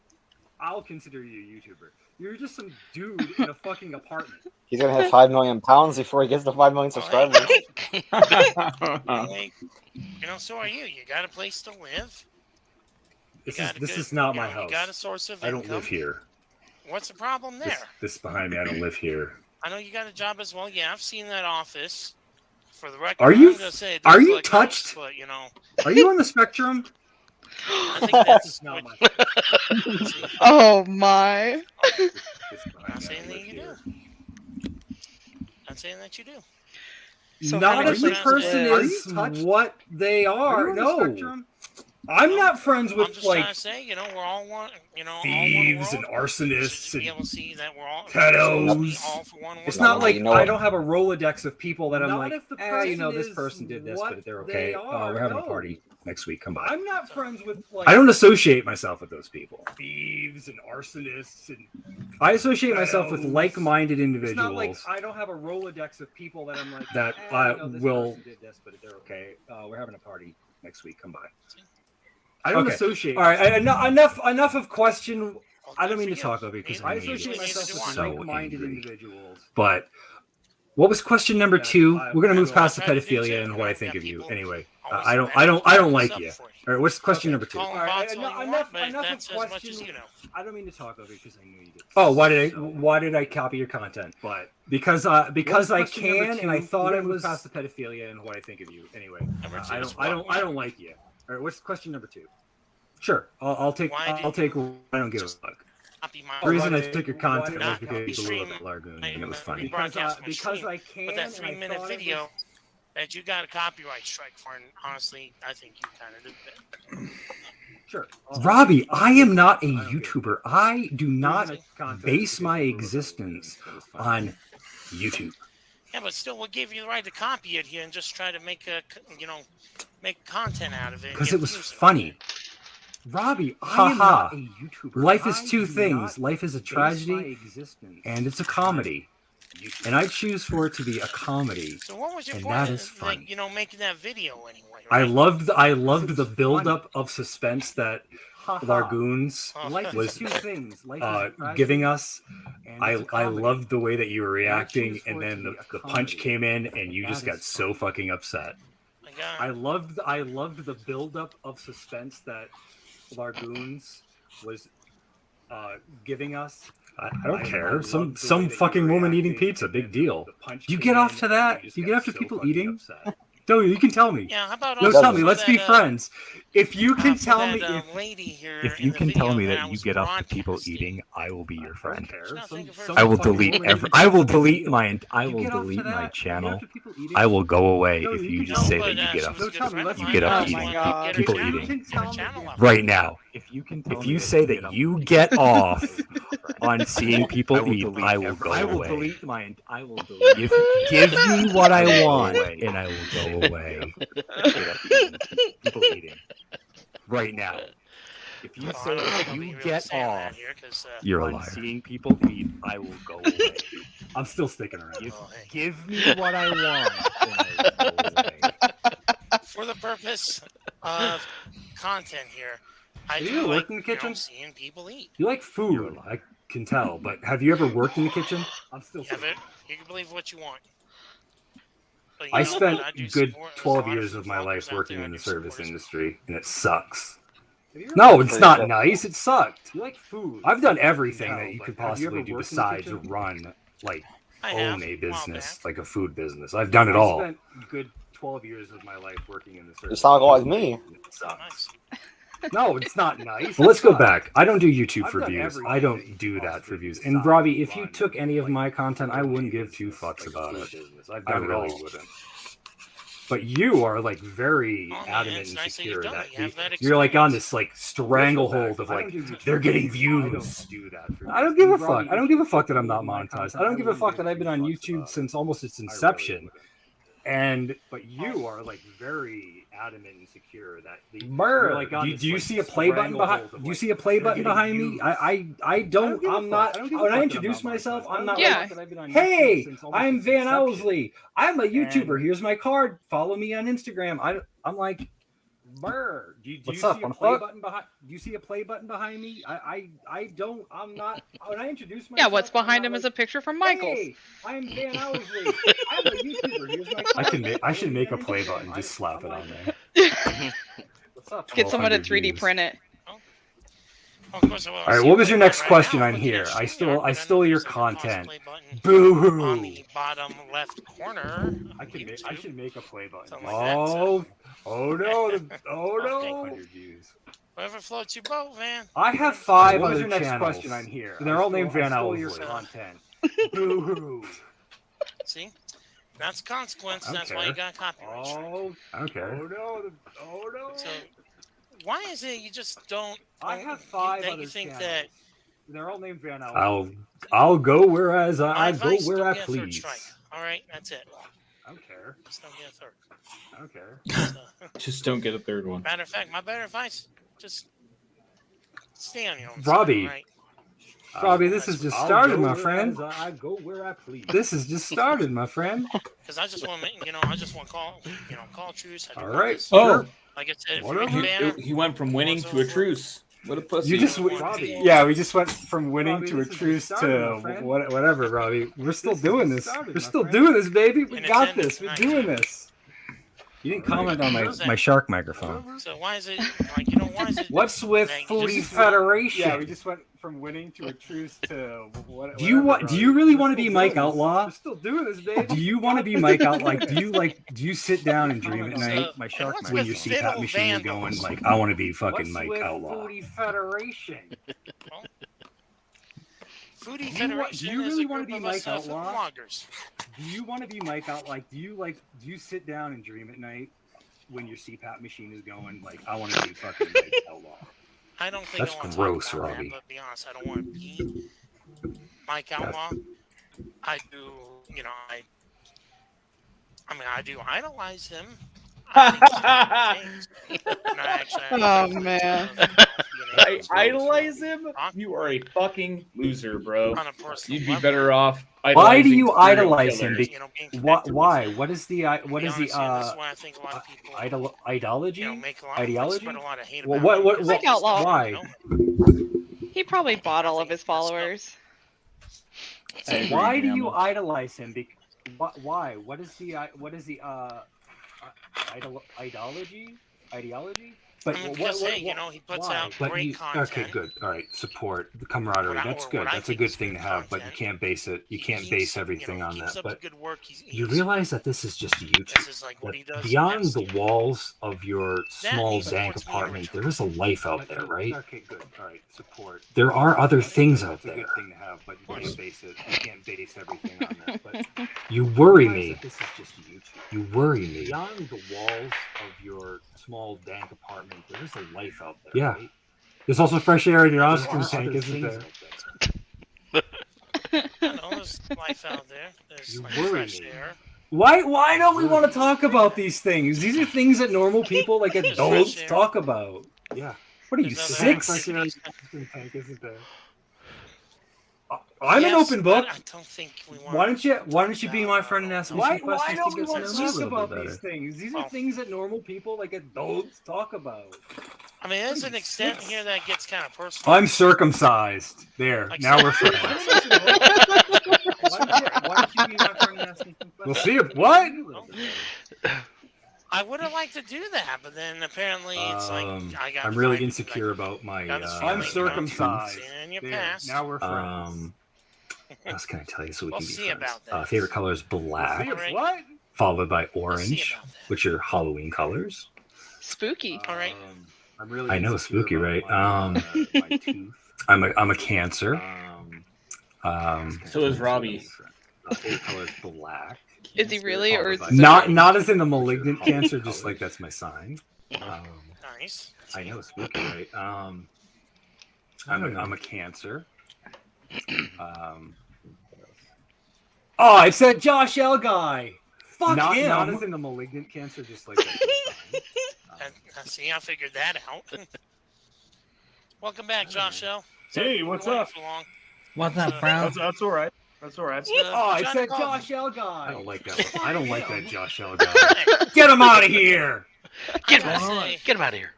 I'll consider you a YouTuber. You're just some dude in a fucking apartment. He's gonna have 5 million pounds before he gets to 5 million subscribers. So are you. You got a place to live. This is not my house. You got a source of I don't income. live here. What's the problem there? This behind me. I don't live here. I know you got a job as well. Yeah, I've seen that office. For the record, Are you? I'm gonna say it Are does you look touched? nice, but, Are you on the spectrum? I think that's not my. Oh my. I'm not saying that you do. I'm saying that you do. So Not how every many person places- is what they are. on the No, spectrum? I'm not friends I'm with just like trying to say, we're all one. thieves and all one world. arsonists Be and able to see that we're all pedos. all for one It's world. not like You know I what? don't have a Rolodex of people that I'm Not like, if the this person person did this, what but they're they okay. are. We're having No. a party next week. Come by. I'm not friends with like I don't associate myself with those people. thieves and arsonists and. I associate myself with like-minded It's individuals not like I don't have a Rolodex of people that I'm like that this will. person did this, but they're Okay, we're having a party next week. Come by. I don't Okay. associate. All right, myself. enough of question. I don't good mean for to you. talk over you because I I know you associate get myself with so like-minded angry. individuals. But what was question number Yeah, 2? I- We're gonna I move will. past the I try to do pedophilia too. and what I Yeah, think of you. people Anyway, always I imagine don't this like up you. for you. All right, what's question number 2? Call them All right, bots all you want, enough but of that's as much as question. you know. I don't mean to talk over you because I knew you did. Oh, why did I copy your content? But because I question number can and I 2? thought We're it gonna was move past the pedophilia and what I think of you. Anyway, Number 2 I is don't like you. All right, what's question number 2? Sure, I'll take. Why I'll did take. you I don't give a fuck. copy my The reason I why- took your why content did was not because you stream blew up Largoon and it was my funny. rebroadcast my Because stream, I can. But that and I 3-minute thought it video was- that you got a copyright strike for, and honestly, I think you kind of did that. Sure. Robbie, I am not a YouTuber. I do not base my existence on YouTube. Yeah, but still, what gave you the right to copy it here and just try to make make content out of it? and Because get it was views and all funny. Robbie, I am not a YouTuber. Life is two things. Life is a tragedy and it's a comedy. And I choose for it to be a comedy. that. So what was your And point that of, is funny. making that video anyway? I Right? loved the buildup of suspense that Largoons Life is was two things. Giving us. I loved the way that you were reacting, and then the punch came in, and you just got so fucking upset. I loved the buildup of suspense that Largoons was giving us. I don't care. Some fucking woman eating pizza, big deal. You get off to that. You get off to people eating. No, you can tell me. Yeah, how about No, also tell me. for Let's be that, friends. If you can for tell that, me, lady here if in you the can tell video me that I that you was get off to people broadcasting. eating, I will be your friend. Some I will delete fucking every. woman I will eating delete pizza. my. I You will get off to delete my that? channel. I will go away if you just say that you get she off. was a good friend of You mine. get I off just eating. wanted to get her People channel- eating. get her channel up. Right now. If you say that you get off on seeing people eat, I will go away. I will delete my. I will delete. Give me what I want, and I will go away. People eating. Right now. If you say you get off, You're a on liar. seeing people eat, I will go away. I'm still sticking around. Give me what I want. And I will go away. For the purpose of content here, I Do do you like work in the kitchen? seeing people eat. You like food, I can tell, but have you ever worked in the kitchen? I'm still Yeah, but you can believe what you want. But, you I know, spent I do a good support- there's a 12 lot of years food of my vloggers life out working there in I the do service support as well. industry, and it sucks. No, it's not nice. It sucked. You like food? I've done everything that you but could have you possibly ever do worked in the besides kitchen? run, like, I own have, a a while business, like a food business. I've done it I all. spent a good 12 years of my life working in the service. You sound like me. and it sucks. No, it's not nice. Well, let's go back. I don't do YouTube I've for done views. everything I that don't you do could that for possibly views. do And besides Robbie, if you run, took any of like, my content, I wouldn't give two business, fucks like a about food it. business. I've I done it really all. wouldn't. But you are like very Oh, man, adamant it's and nice that secure you've done that it. You have that you're like on experience. this like stranglehold of I like don't do YouTube they're getting for views. do that for I don't views. give a And fuck. Robbie, I don't if give you a fuck took that I'm any not of my monetized. content, I don't I give a wouldn't fuck give that I've been two on fucks YouTube about it. since almost its I really inception. wouldn't. And But you are like very adamant and secure that you're like on do this, you like, see a play button behind? stranglehold of, Do you like, see a play they're button getting behind me? views. I don't. give a I'm fuck. not. I don't give a When I fuck that I'm introduce not myself, monetized. I'm not Yeah. like, hey, I'm Van Owsley. I'm a YouTuber. Here's my card. Follow me on Instagram. I'm like, Brr. Do you what's see up? a Wanna play fuck? button behind? Do you see a play button behind me? I don't. I'm not. When I introduce myself, Yeah, what's I'm behind not him is like, a picture from Michael's. Hey, I'm Van Owsley. I'm a YouTuber. Here's my I card. can. I should Follow me make a on play Instagram. button. Just slap it I'm on like, there. What's up? Get someone to 1200 3D views. print it. Of course, I will. All right, See what was play your button next right question now, on looking here? at I StreamYard, stole but your there's like a pause content. play button Boo on hoo! the bottom left corner. I of can make. I YouTube. should make a play button. Something like that, Oh, oh no! Oh no! 100 views. Whatever floats your boat, Van. I have 5 What was other your next channels. question on here? They're all named Van stole your Owsley. content. Boo hoo! See, that's a consequence. I don't That's why you care. got copyright. strike. Oh, Okay. oh no! Oh no! So, why is it you just don't? I have 5 that other you think channels. that They're all named Van Owsley. I'll go whereas my I go advice, where don't I get a third please. strike. All right, that's it. I don't care. Just don't get a third. I don't care. So, Just don't get a third one. matter of fact, my better advice: just stay on your own. Robbie. side, right? Robbie, this has just I'll started, go my whereas friend. I go where I please. This has just started, my friend. Because I just want to, I just want to call truce. I do All want right. this. Oh, Like I said, if Whatever. you're a banner, he went from winning to a truce. What a pussy. You just Robbie. yeah, we just went from winning Robbie, to a this is truce just started, to my friend. whatever, Robbie. We're still This is doing just this. started, We're my still friend. doing this, baby. We And got attendance this. We're tonight. doing this. You didn't comment on What is my that? shark microphone. so why is it like why is it? What's with like, Foodie just- Federation? Yeah, we just went from winning to a truce to what? Do you want? Do you really want to be Mike We're Outlaw? still doing this, baby. Do you want to be Mike Out? Do you sit down and dream at So, night My shark what's when with your CPAP fiddle machine is vandals? going like, I want to be fucking What's Mike with Outlaw? Foodie Federation? Foodie Do you wa- Federation do you is really a wanna group be of us, Mike Outlaw? vloggers. Do you want to be Mike Out? Do you sit down and dream at night when your CPAP machine is going like, I want to be fucking Mike Outlaw? I don't think That's I want gross, to talk about Robbie. that, but to be honest, I don't want to be Mike Outlaw. I do, I do idolize him. I think so. And I actually have Oh, a man. I idolize him? You are a fucking loser, bro. on a personal You'd be level. better off. Why idolizing do you serial idolize him? killers. being Why? connected with Why? him. What is the? To What be is honest, the? yeah, this is why I think a lot of people Ideology? make a lot, Ideology? spread a lot of hate Well, about what? him What? because what Mike they Outlaw. just don't know. He probably bought all of his followers. I agree, Why do you Gamble. idolize him? Why? What is the? Ideology? Ideology? But I mean, because, hey, he puts why? out But great content. Okay, good. All right, support the camaraderie. What I- That's or good. what I That's a think good is thing to good have. But you content. can't base it. You He can't keeps- base everything on keeps that. up But the good work. you realize that this is just YouTube. This is like what he does. Beyond best. the walls of your That small he dank supports me apartment, originally. there is a life out there, right? Okay, good. All right, support. There are other things out That's a there. good thing to have, but you can't base it. You can't base everything on that. But You worry realize me. that this is just YouTube. You worry me. Beyond the walls of your small dank apartment, there is a life out there. Yeah. Right? There's also fresh air in your There oxygen are tank, other isn't things there? out there. I know there's life out there. There's You like worry fresh me. air. Why don't we want to talk about these things? These are things that normal people, like There's adults, fresh air. talk about. Yeah. What are you, There's other 6? activities. I'm an Yes, open but book. I don't think we want. Why don't you be my friend and ask me Why- some questions don't to we get to want know to me a talk little about bit better? these things? These Oh. are things that normal people like adults talk about. I mean, there's an extent here that gets kind of personal. I'm circumcised. There. Like Now we're some- friends. Why don't you be my friend and ask me some questions? We'll see. What? I would have liked to do that, but then apparently it's like I got. I'm really insecure about my. got this I'm feeling, circumcised. you know, in your There. past. Now we're friends. What else can I tell you so we We'll can be see friends? about that. Favorite color is black, All right. what? Followed by orange, which are Halloween colors. Spooky. All right. I'm really. I know, spooky, right? My tooth. I'm a Cancer. So is Robbie. Favorite color is black. Is he really, or is Not as in the malignant Cancer, just like that's my sign. Nice. I know, spooky, right? I'm a Cancer. Oh, it's that Josh L guy. Fuck him. Not as in the malignant Cancer, just like that's my sign. See, I figured that out. Welcome back, Josh L. Hey, what's up? What's up, bro? That's all right. That's all right. Oh, it's that Josh L guy. I don't like that. I don't like that Josh L guy. Get him out of here. Get him out of here.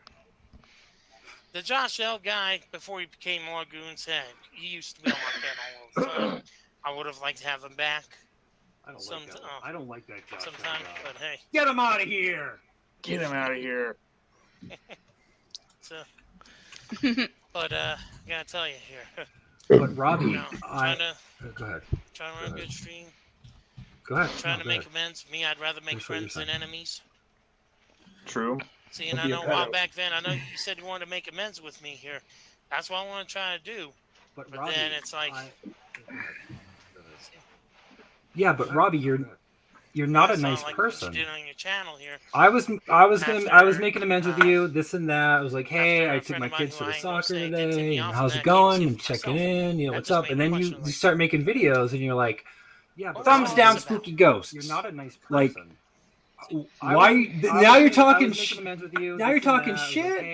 The Josh L guy, before he became Lagoon, said he used to be on my panel all the time. I would have liked to have him back. I don't like that Josh L sometime, guy. but hey. Get him out of here. Get him out of here. So, but I gotta tell you here. But Robbie, you know, trying to go ahead. Trying to run a good stream. Go ahead. Trying No, to go make ahead. amends. Me, I'd rather make That's what you're friends than saying. enemies. True. See, and I know a while back then, I know you said you wanted to make amends with me here. That's what I want to try to do. But Robbie, then it's like, Yeah, but Robbie, you're not a that's nice like person. What you did on your channel here. I was making amends with you, this and that. I was like, hey, I took my kids to the soccer today, and how's it going? And checking in, what's up? And then you start making videos, and you're like, yeah, thumbs down, spooky ghosts. You're not a nice person. Like, why? Now you're talking. Now you're talking shit.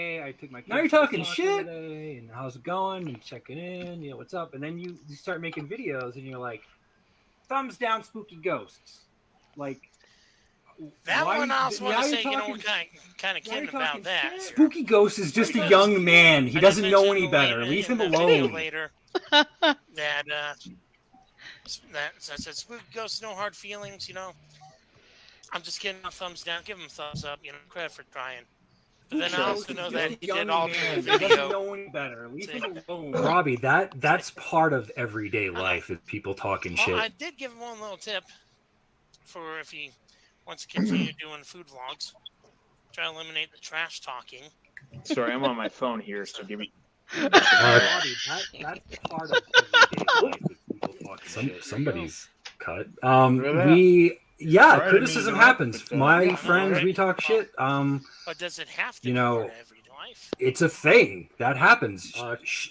Now you're talking shit. And how's it going? And checking in, what's up? And then you start making videos, and you're like, thumbs down, spooky ghosts. Like. That Why- one I also want now to you're say, you know, talking- we're kind of kidding about that. Spooky Ghost is just a young man. He doesn't know any better. Leave him alone. Later, that said, Spooky Ghost, no hard feelings, I'm just getting a thumbs down. Give him a thumbs up, credit for trying. But then I also know that he did all the He doesn't video. know any better. Leave him alone. Robbie, that's part of everyday life is people talking Well, shit. I did give him one little tip for if he wants to continue doing food vlogs. Try to eliminate the trash talking. Sorry, I'm on my phone here, so give me. Robbie, that's part of everyday life is people talking shit. Somebody's cut. Criticism happens. My friends, we talk shit. But does it have to be part of everyday life? It's a thing that happens.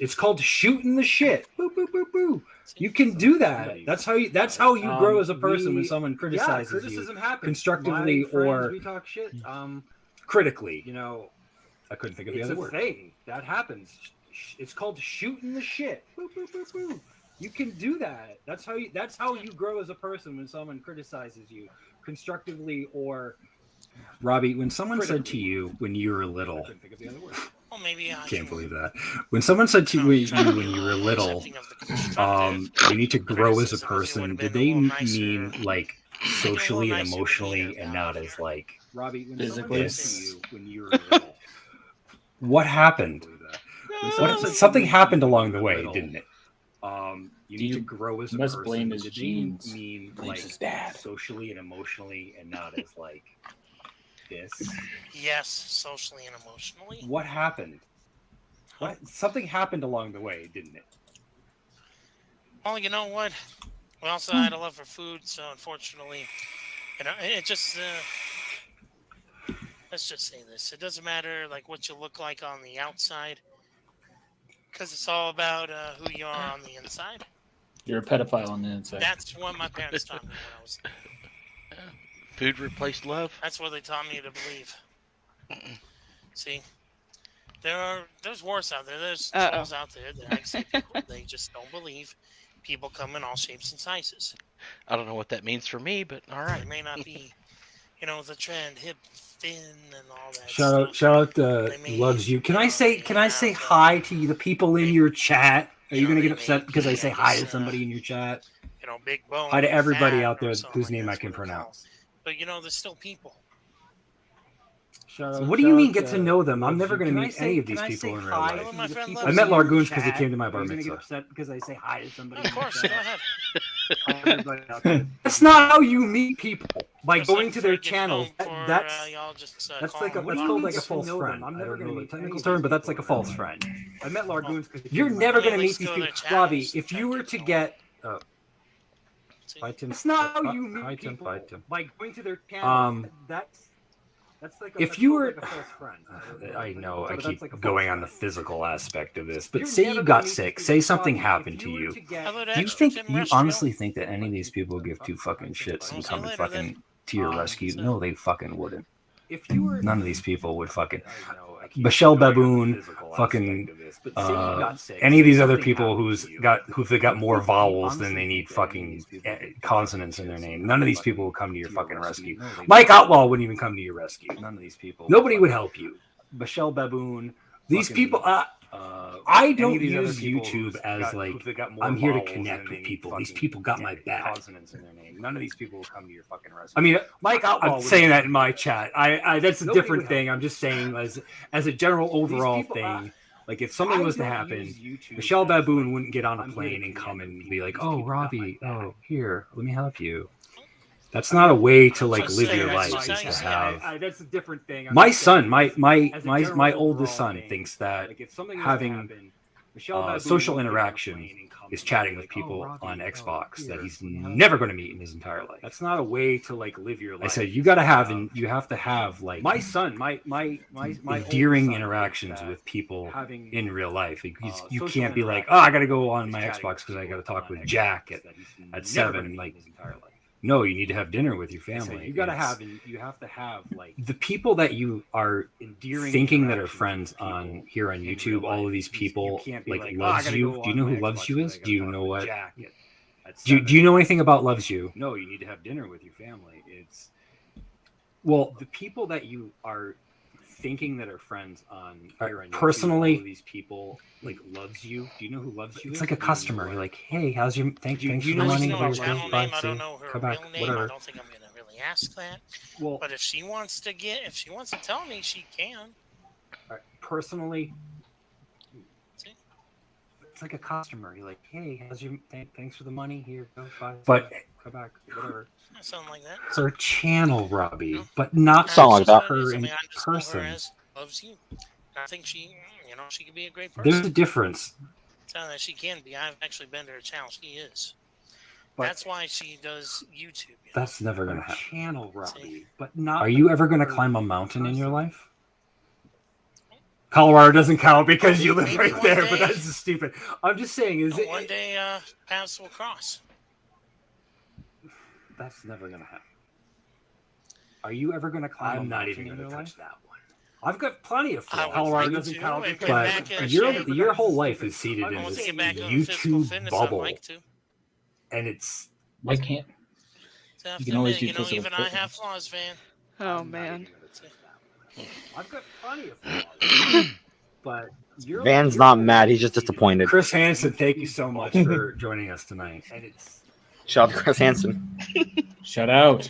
It's called shooting the shit. Boo, boo, boo, boo. You can do that. That's how you grow as a person when someone criticizes you constructively or we talk shit. Critically. I couldn't think of the other word. It's a thing that happens. It's called shooting the shit. Boo, boo, boo, boo. You can do that. That's how you grow as a person when someone criticizes you constructively or. Robbie, when someone said to you when you were little, Well, maybe I can't believe that. When someone said to you when you were little, you need to grow as a person, did they mean like socially and emotionally and not as like Robbie, when physically? said to you when you were little, what happened? Something happened along the way, didn't it? You need to grow as a must person. blame his Did they genes. mean Blames like his dad. socially and emotionally and not as like this? Yes, socially and emotionally. What happened? Something happened along the way, didn't it? Well, you know what? We also had a love for food, so unfortunately, it just. Let's just say this: it doesn't matter like what you look like on the outside, because it's all about who you are on the inside. You're a pedophile on the inside. That's what my parents taught me when I was. Food replaced love. That's what they taught me to believe. See, There's worse out there. There's Uh-oh. trolls out there that actually people, they just don't believe people come in all shapes and sizes. I don't know what that means for me, but all right. It may not be, the trend, hip, thin, and all that. Shout out to Loves You. Can I say hi to the people in your chat? Are you gonna get upset because I say hi to somebody in your chat? Big bone. Hi to everybody fat out there or something whose like name I that's can what they're pronounce. called. But there's still people. So what do you mean get to know them? I'm never going to meet any of these people in real life. I met Largoons because he came to my bar mitzvah. Get upset because I say hi to somebody. Of course, go ahead. That's not how you meet people. By going to their channels. That's like called like a false friend. I'm never going to meet technical term, but that's like a false friend. I met Largoons because you're never going to meet these people. Robbie, if you were to get that's not how you meet people. By going to their channels. That's like if you were, I know I keep going on the physical aspect of this, but say you got sick, say something happened to you. Do you honestly think that any of these people give two fucking shits and come and fucking to your rescue? No, they fucking wouldn't. None of these people would fucking. Michelle Baboon, fucking any of these other people who've got more vowels than they need fucking consonants in their name. None of these people will come to your fucking rescue. Mike Outlaw wouldn't even come to your rescue. None of these people. Nobody would help you. Michelle Baboon. These people. I don't use YouTube as like I'm here to connect with people. These people got my back. Consonants in their name. None of these people will come to your fucking rescue. I mean, Mike Outlaw. I'm saying that in my chat. I that's a different thing. I'm just saying as a general overall thing. Like if something was to happen, Michelle Baboon wouldn't get on a plane and come and be like, "Oh, Robbie, here, let me help you." That's not a way to like live your life. Is to have. That's a different thing. My son, my oldest son, thinks that having social interaction is chatting with people on Xbox that he's never going to meet in his entire life. That's not a way to like live your life. I said you got to have and you have to have like my son, my endearing interactions with people in real life. You can't be like, oh, I got to go on my Xbox because I got to talk with Jack at 7. Like. No, you need to have dinner with your family. You have to have like the people that you are thinking that are friends on here on YouTube. All of these people like Loves You. Do you know who Loves You is? Do you know what? Do you know anything about Loves You? No, you need to have dinner with your family. It's the people that you are thinking that are friends on here on YouTube, personally. All of these people like Loves You. Do you know who Loves You is? It's like a customer. You're like, hey, how's your thanks for the money. I don't know her real name. I don't think I'm gonna really ask that. Well, but if she wants to tell me, she can. Personally, it's like a customer. You're like, hey, how's your thanks for the money. Here, go buy. But come back, whatever. Something like that. Her channel, Robbie, but not something like that. Her in person. Her as Loves You. I think she could be a great person. There's a difference. Sound that she can be. I've actually been to her channel. She is. That's why she does YouTube. That's never gonna happen. Channel, Robbie, but not. Are you ever gonna climb a mountain in your life? Colorado doesn't count because you live right there, but that's just stupid. I'm just saying, one day paths will cross. That's never gonna happen. Are you ever gonna climb? I'm not even gonna touch that one. I've got plenty of fun. Colorado doesn't count, but your whole life is seated in this YouTube bubble, and it's. Why can't? You can always do even I have flaws, Van. Oh man. I've got plenty of flaws, but Van's not mad. He's just disappointed. Chris Hansen, thank you so much for joining us tonight. And it's. Shout out to Chris Hansen. Shout out.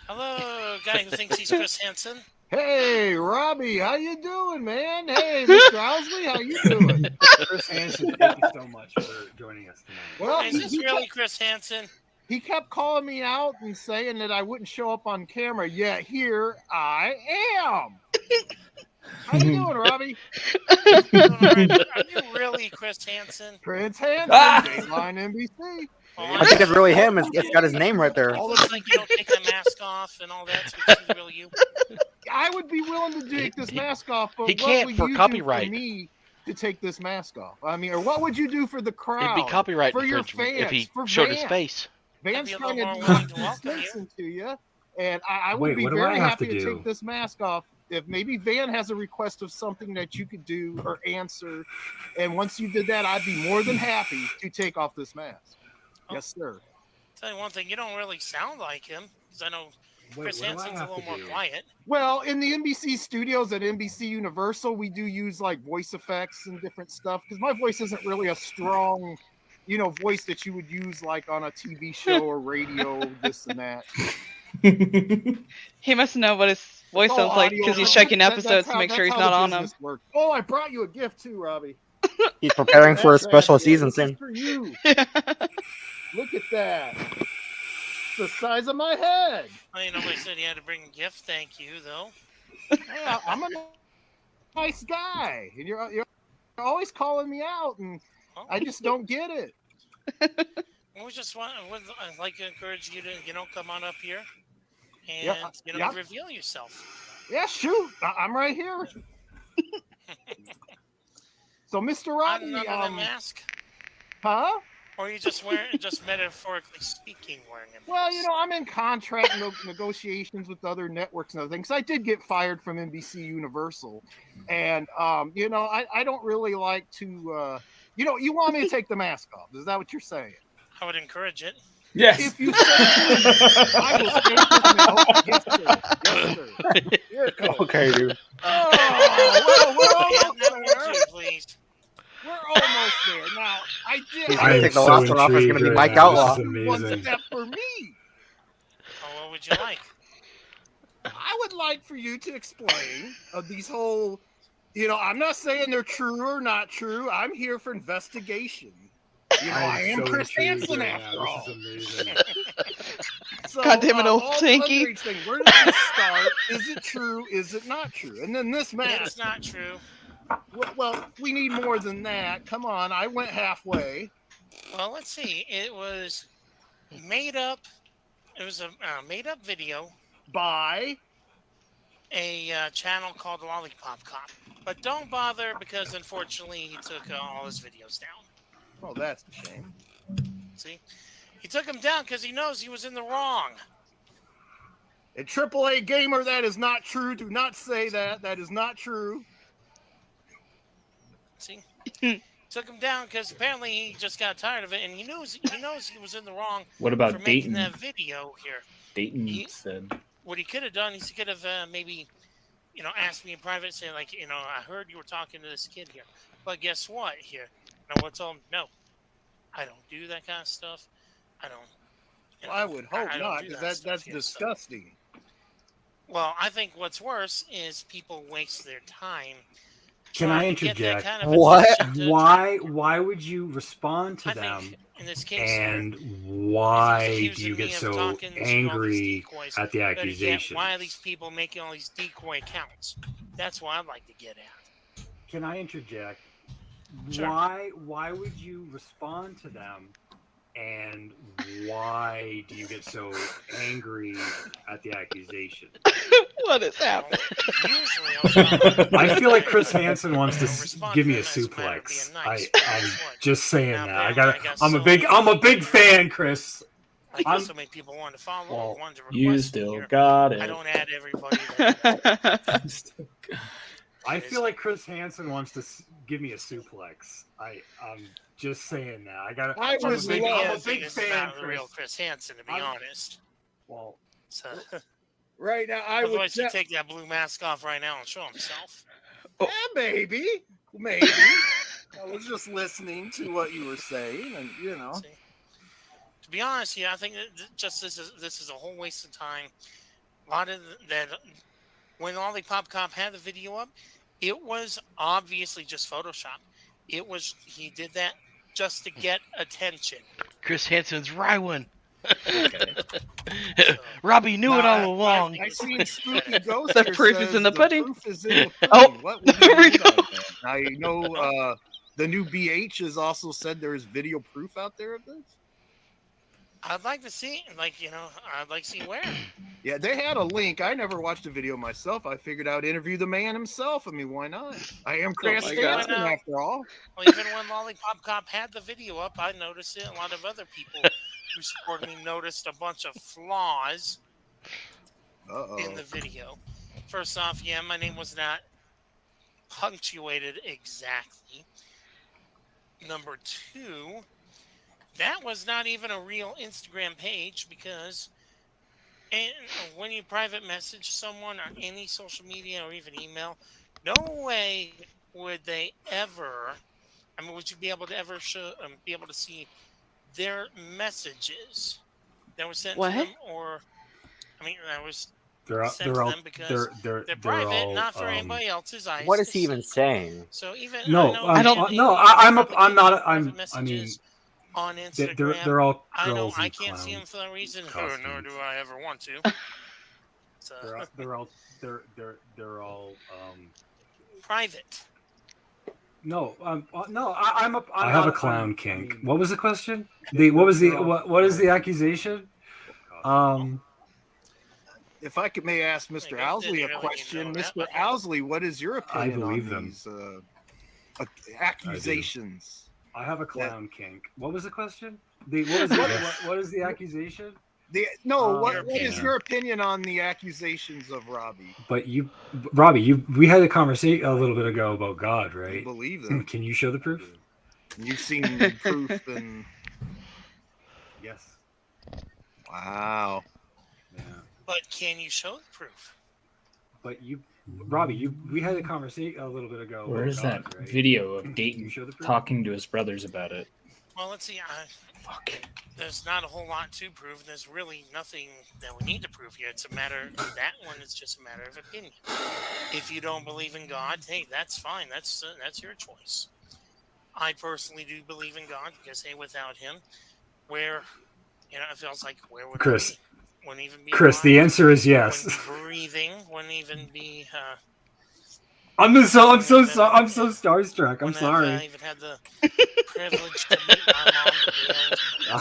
Hello, guy who thinks he's Chris Hansen. Hey, Robbie, how you doing, man? Hey, Mr. Owsley, how you doing? Chris Hansen, thank you so much for joining us tonight. Well, is this really Chris Hansen? He kept calling me out and saying that I wouldn't show up on camera, yet here I am. How you doing, Robbie? Are you really Chris Hansen? Prince Hansen, Dateline NBC. I think it's really him. It's got his name right there. All looks like you don't take the mask off and all that, so this is really you. I would be willing to take this mask off, but he can't what for would you copyright. do for me to take this mask off? I mean, or what would you do for the crowd? It'd be copyright for your infringement fans, if he for showed Van. his face. Van's trying to listen to you, and I would be very happy to take this mask off if maybe Van has a request of something that you could do or answer, and once you did that, I'd be more than happy to take off this mask. Yes, sir. Tell you one thing, you don't really sound like him, because I know Chris what do I Hansen's a have little to more do? quiet. Well, in the NBC studios at NBC Universal, we do use like voice effects and different stuff because my voice isn't really a strong, voice that you would use like on a TV show or radio, this and that. He must know what his voice It's all sounds like audio. because he's checking That's episodes to how- make sure that's he's how not the on them. business works. Oh, I brought you a gift too, Robbie. He's preparing for a That's special right, season this is soon. for you. Look at that. It's the size of my head. I mean, nobody said you had to bring a gift. Thank you, though. Yeah, I'm a nice guy, and you're always calling me out, and I just don't get it. We just I'd like to encourage you to, come on up here and, Yeah. reveal yourself. Yeah, shoot, I'm right here. So, Mr. Robbie, Under the mask? huh? Or are you just just metaphorically speaking, wearing a mask? Well, I'm in contract negotiations with other networks and other things. I did get fired from NBC Universal, and I don't really like to. You want me to take the mask off? Is that what you're saying? I would encourage it. Yes. If you say please, I will take this. Yes, sir. Here it comes. Okay, dude. Oh, we're almost there. Please. We're almost there. Now, I did. He's gonna take the last one off. It's gonna be Mike Outlaw. One step for me. Oh, what would you like? I would like for you to explain these whole. I'm not saying they're true or not true. I'm here for investigation. I am Chris Hansen after all. This is amazing. So, God damn it, old all the Tinky. underage thing, where did this start? Is it true? Is it not true? And then this mask. It's not true. Well, we need more than that. Come on, I went halfway. Well, let's see. It was made up. It was a made-up video by a channel called Lollipop Cop. But don't bother because, unfortunately, he took all his videos down. Oh, that's a shame. See? He took them down because he knows he was in the wrong. A AAA gamer, that is not true. Do not say that. That is not true. See? Took him down because apparently he just got tired of it, and he knows he was in the wrong. What about for making Dayton? that video here? Dayton said. What he could have done is he could have maybe, asked me in private, say like, I heard you were talking to this kid here, but guess what? Here, what's all? No, I don't do that kind of stuff. I don't. I would hope I don't not, do because that stuff that's here, so. disgusting. Well, I think what's worse is people waste their time. Can I trying to get that interject? kind of What? attention to- Why would you respond to I them? think in this case, And why he's do you accusing get me of so talking to all these angry decoys. at the Better yet, accusation? why are these people making all these decoy accounts? That's what I'd like to get at. Can I interject? Sure. Why would you respond to them? And why do you get so angry at the accusation? What is happening? I feel like Chris Hansen wants to give me a suplex. I'm just saying that. I'm a big fan, Chris. I got so many people wanting to follow. Wanted to request You me still here. got it. I don't add everybody. I feel like Chris Hansen wants to give me a suplex. I'm just saying that. I'm a big fan. Not the real Chris Hansen, to be honest. Well, so, right now I would otherwise he'd take that blue mask off right now and show himself. Yeah, maybe. I was just listening to what you were saying, and To be honest, I think that just this is a whole waste of time. A lot of that when Lollipop Cop had the video up, it was obviously just Photoshop. He did that just to get attention. Chris Hansen's Rywan. Robbie knew it all along. I seen Spooky Ghost. The here proof is says in the pudding. Proof is in the pudding. Oh, What would you mean by that? Now you know the new BH has also said there is video proof out there of this. I'd like to see, I'd like to see where. Yeah, they had a link. I never watched a video myself. I figured I would interview the man himself. I mean, why not? I am Chris Hansen after all. Well, even when Lollipop Cop had the video up, I noticed it. A lot of other people who supported me noticed a bunch of flaws in the video. first off, yeah, my name was not punctuated exactly. Number two, that was not even a real Instagram page because when you private message someone on any social media or even email, no way would they ever. I mean, would you be able to ever be able to see their messages that were sent What? to them, or I mean, that was They're sent to all them because they're private, all, not for anybody else's eyes. What is to he even see. saying? So even No, I know no, I'm not. I mean, on they're Instagram. all I know girls I in can't see clown them for that reason, costumes. nor do I ever want to. So They're all private. No, I have a clown kink. What was the question? What is the accusation? If I may ask Mr. Owsley a question, Mr. Owsley, what is your opinion believe on them. these accusations? I have a clown kink. What was the question? What is the accusation? What is your opinion on the accusations of Robbie? But Robbie, we had a conversation a little bit ago about God, right? You believe them? Can you show the proof? You've seen proof, and yes. Wow. Yeah. But can you show the proof? But Robbie, we had a conversation a little bit ago. Where's about that God, right? video of Can Dayton you show the proof? talking to his brothers about it? Well, let's see. There's not a whole lot to prove. There's really nothing that we need to prove here. It's a matter. That one is just a matter of opinion. If you don't believe in God, hey, that's fine. That's your choice. I personally do believe in God because, hey, without Him, it feels like where would Chris? I be? Wouldn't even be Chris, alive. the answer is yes. Wouldn't be breathing. Wouldn't even be. I'm so starstruck. I'm sorry. I even had the privilege to meet my mom.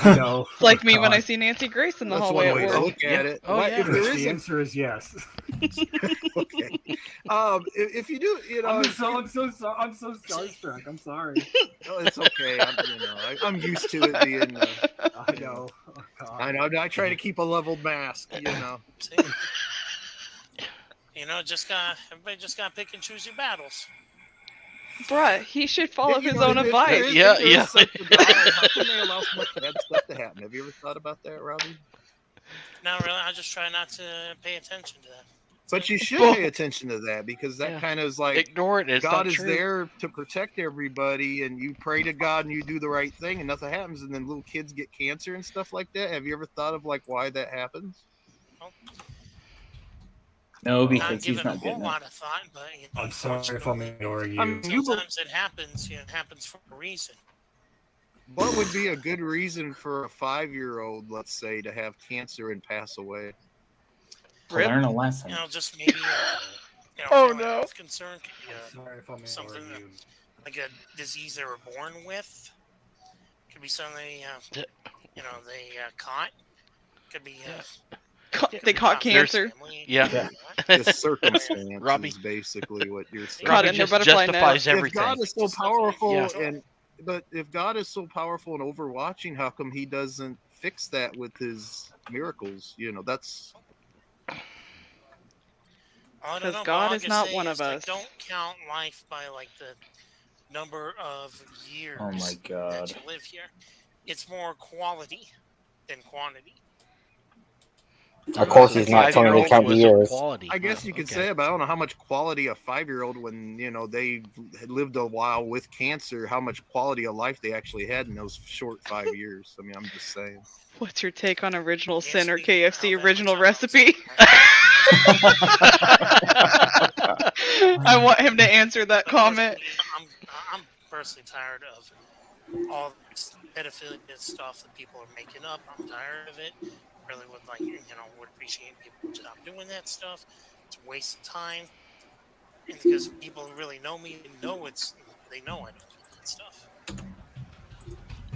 I know. It's like me when God. I see Nancy Grace in the That's hallway one way at to work. look at it. Oh, yeah. If there is The answer is yes. Okay. If you do, I'm so starstruck. I'm sorry. No, it's okay. I'm used to it being. I know. Oh, God. I know. I try to keep a leveled mask. Everybody just gotta pick and choose your battles. Bruh, he should follow his know, own if advice. there is- if there is such a God, how can they allow so much bad stuff to happen? Have you ever thought about that, Robbie? Not really. I just try not to pay attention to that. But you should pay attention to that because that kind of is like Ignore it. It's God not is true. there to protect everybody, and you pray to God and you do the right thing, and nothing happens, and then little kids get cancer and stuff like that. Have you ever thought of like why that happens? No, Not because he's given a not whole getting lot it. of thought, but I'm sorry if I'm ignoring you. sometimes it happens. It happens for a reason. What would be a good reason for a 5-year-old, let's say, to have cancer and pass away? To learn a lesson. Just maybe. Oh, no. Health concern could be Sorry if I'm something ignoring you. like a disease they were born with. Could be something they caught. Could be. They caught cancer. Yeah. The circumstance Robbie. is basically what you're saying. Caught in their butterfly net. justifies If everything. God is so powerful, Yeah. but if God is so powerful and overwatching, how come He doesn't fix that with His miracles? That's. I don't Because know, God but all is I can not say one is, of us. Don't count life by the number of years Oh my God. that you live here. It's more quality than quantity. Of course, he's not telling me to count the years. I guess you could say, but I don't know how much quality a 5-year-old, when they had lived a while with cancer, how much quality of life they actually had in those short 5 years. I mean, I'm just saying. What's your take on original sin or KFC original recipe? I want him to answer that comment. I'm personally tired of all this pedophilia stuff that people are making up. I'm tired of it. Really would would appreciate people to stop doing that stuff. It's a waste of time. And because people who really know me they know I don't do that stuff.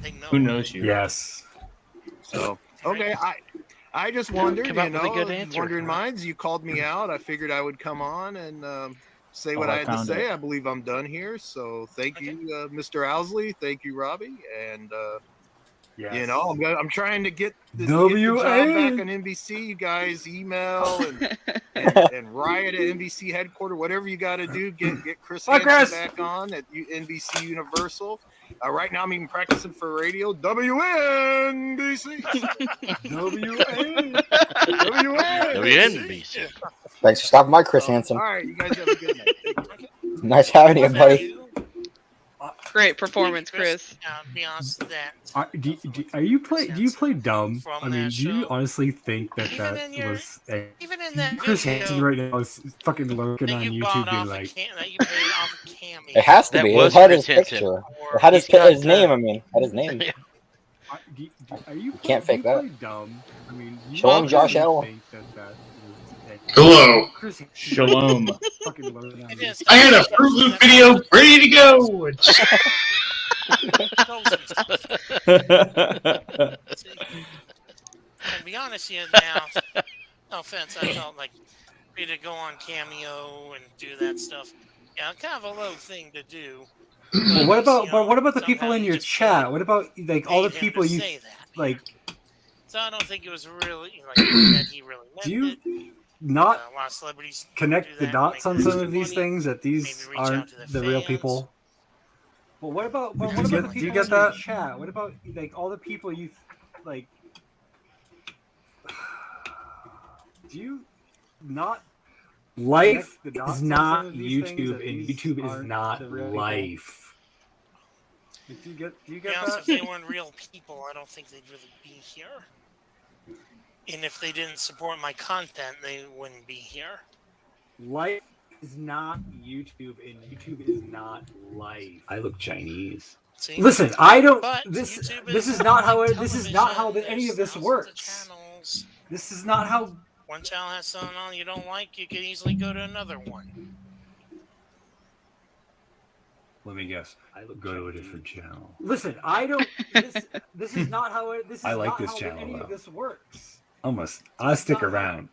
They know. Who knows you? Yes. So okay, I just wondered, Come up with a good answer. wondering minds. You called me out. I figured I would come on and say what I had to found say. it. I believe I'm done here. So thank you, Mr. Owsley. Thank you, Robbie. And Yes. I'm trying to get the WA. job back on NBC. You guys email and and riot at NBC headquarters. Whatever you got to do, get Chris Bye, Hansen Chris. back on at NBC Universal. Right now, I'm even practicing for radio. WNBC. WNBC. Thanks for stopping by, Chris Hansen. All right, you guys have a good night. Nice having you, buddy. Great performance, Chris. Be honest with that. Do you play dumb? I mean, do you honestly think that was Even in that Chris video Hansen right now is fucking lurking on YouTube being like, that you paid off a Cammy. It has to That be. was It had his Chris picture. Hansen. It had his, He's got his name. I mean, had his name. you can't fake that. play dumb? I mean, you Show him Josh really Allen. think that was Hello. Chris Hansen Shalom. fucking lurking on I had a Fruit Loop video ready to go. And be honest with you now, no offense, I felt like ready to go on Cameo and do that stuff. Yeah, kind of a low thing to do. Well, what about You know, what about the people in somehow your you just chat? What about like all the paid him people to you say that. like? So I don't think it was really like that he really meant Do you it. not A lot of celebrities connect do the that, dots make on some of money, these things that these maybe reach aren't out to the real fans. people? Well, what about Do you the get- people do you in get your that? chat? What about like all the people you like? Do you not? Life connect the dots is on not some of these things YouTube, that and these YouTube is aren't not the real people? life. Do you get To be that? honest, if they weren't real people, I don't think they'd really be here. And if they didn't support my content, they wouldn't be here. Life is not YouTube, and YouTube is not life. I look Chinese. See? Listen, I don't. But This YouTube this is is not how it. public This is not how television, any of there's this thousands of works. channels. This is not how. One channel has something on you don't like, you can easily go to another one. Let me guess. Go to a different channel. Listen, I don't. This is not how it. This is I like not this how channel, any of though. this works. I'll stick around.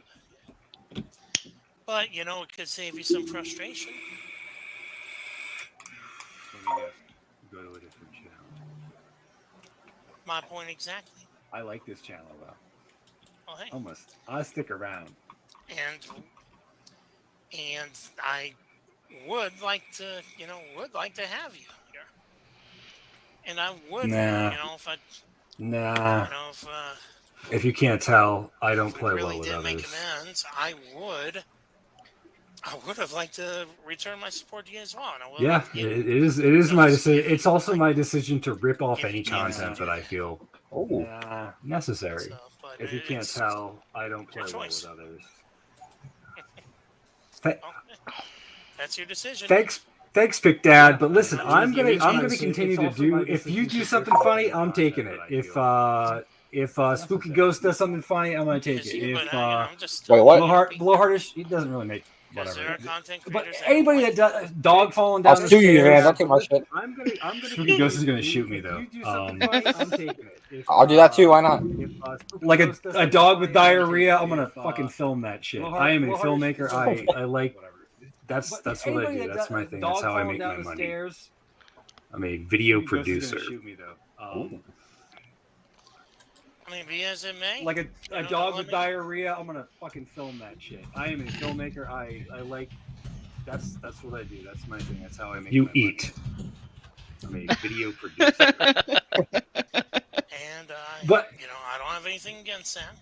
But, you know, it could save you some frustration. Let me guess. Go to a different channel. My point exactly. I like this channel though. Oh, hey. I'll stick around. And I would like to, would like to have you here. And I would, Nah. if I, Nah. if If you can't tell, I don't play really well with did others. make amends, I would have liked to return my support to you as well. And I will Yeah, like to it is my decision. It's also my decision to rip off any content that I feel necessary. If you can't tell, I don't play well with others. That's your decision. Thanks, Pick Dad. But listen, I'm gonna continue to do. If you do something funny, I'm taking it. If Spooky Ghost does something funny, I'm gonna take it. If Wait, what? Blowhardish, it doesn't really make whatever. Content But creators anybody that does dog falling down I'll the sue you, stairs, man. Don't take my shit. I'm gonna. Spooky Ghost is gonna shoot me though. If you do something funny, I'm taking it. If, I'll do that too. Why not? Like a dog with diarrhea, I'm gonna fucking film that shit. I am a filmmaker. I like. That's what I do. That's my thing. That's how I make my money. I'm a video producer. I mean, be as it may. Like a dog with diarrhea, I'm gonna fucking film that shit. I am a filmmaker. I like. That's what I do. That's my thing. That's how I make. You my eat. Money. I'm a video producer. And But- I don't have anything against that.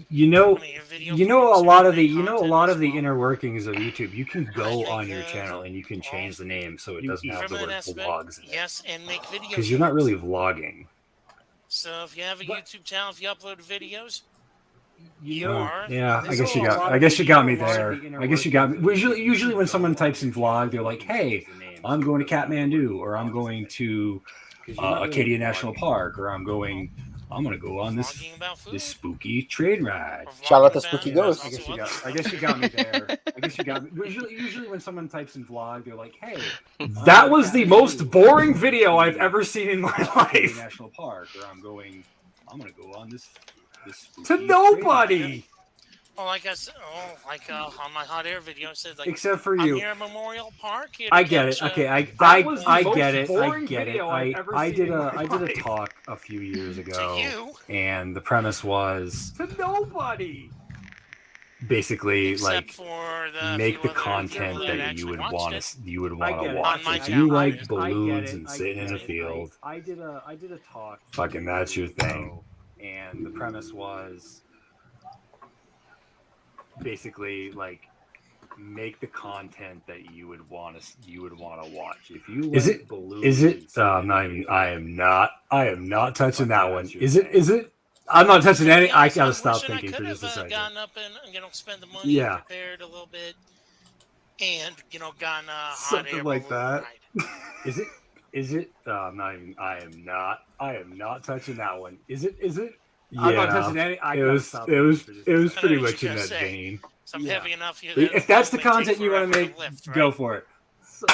You know a lot of the content inner workings of YouTube. You can go on your channel and you can change the name so it doesn't have the From word that aspect, vlogs in it. yes, and make videos. Because you're not really vlogging. So if you have a YouTube channel, if you upload videos, Yeah, I guess you got me there. I guess you got me. Usually when someone types in vlog, they're like, "Hey, I'm going to Kathmandu, or I'm going to Acadia National Park, or I'm going to go on this spooky train ride." Shout out to Spooky Ghost. I guess you got me there. I guess you got me. Usually when someone types in vlog, they're like, "Hey, that was the most boring video I've ever seen in my life." National Park, or I'm going to go on this to nobody. well, like I said, on my hot air video, it said like, Except for I'm you. here at Memorial Park. Here to I get it. catch, Okay, I get it. I get it. I did a talk a few years ago, you. and the premise was To nobody. basically Except like for the make few the other content people that you actually would watched want it. to you would I want get to it. watch. my If channel, you like I balloons get it. and I sitting in get a it. field, I did a talk. fucking that's your thing. And the premise was Basically like make the content that you would want to watch. If you Is like it- balloons, is it- and sitting I'm in not a even- field, I am not touching that one. your Is it? thing. Is it? I'm not touching To any. be I honest, gotta I'm stop wishing I thinking for could just a have second. gone up and spend the money Yeah. and prepared a little bit, and gotten a hot Something air like balloon that. ride. Is it? Is it? I'm not even. I am not touching that one. Is it? Is it? I'm not touching any. I It gotta was. stop It thinking was. for just It a was I pretty know what much you're in gonna that say. vein. So I'm Yeah. heavy enough. If that's the may take content you want to forever make, lift, right? go for it.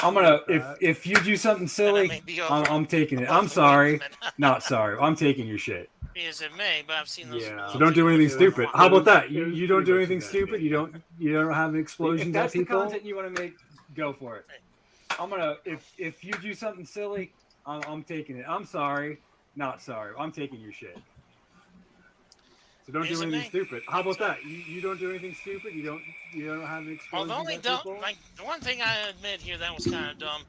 I'm gonna. If you do something silly, may be I'm over taking it. off I'm the sorry. limit. Not sorry. I'm taking your shit. Because it may, but I've seen those. Yeah. balloons So don't do even anything if they're stupid. flying. How about that? It You was you don't pretty do much anything in that stupid. vein. You don't have explosions If that's at the people. content you want to make, go for it. I'm gonna. If you do something silly, I'm taking it. I'm sorry. Not sorry. I'm taking your shit. So don't Is do it anything me? stupid. How about that? You don't do anything stupid. You don't have Well, explosions the only at dumb, people. like the one thing I admit here that was kind of dumb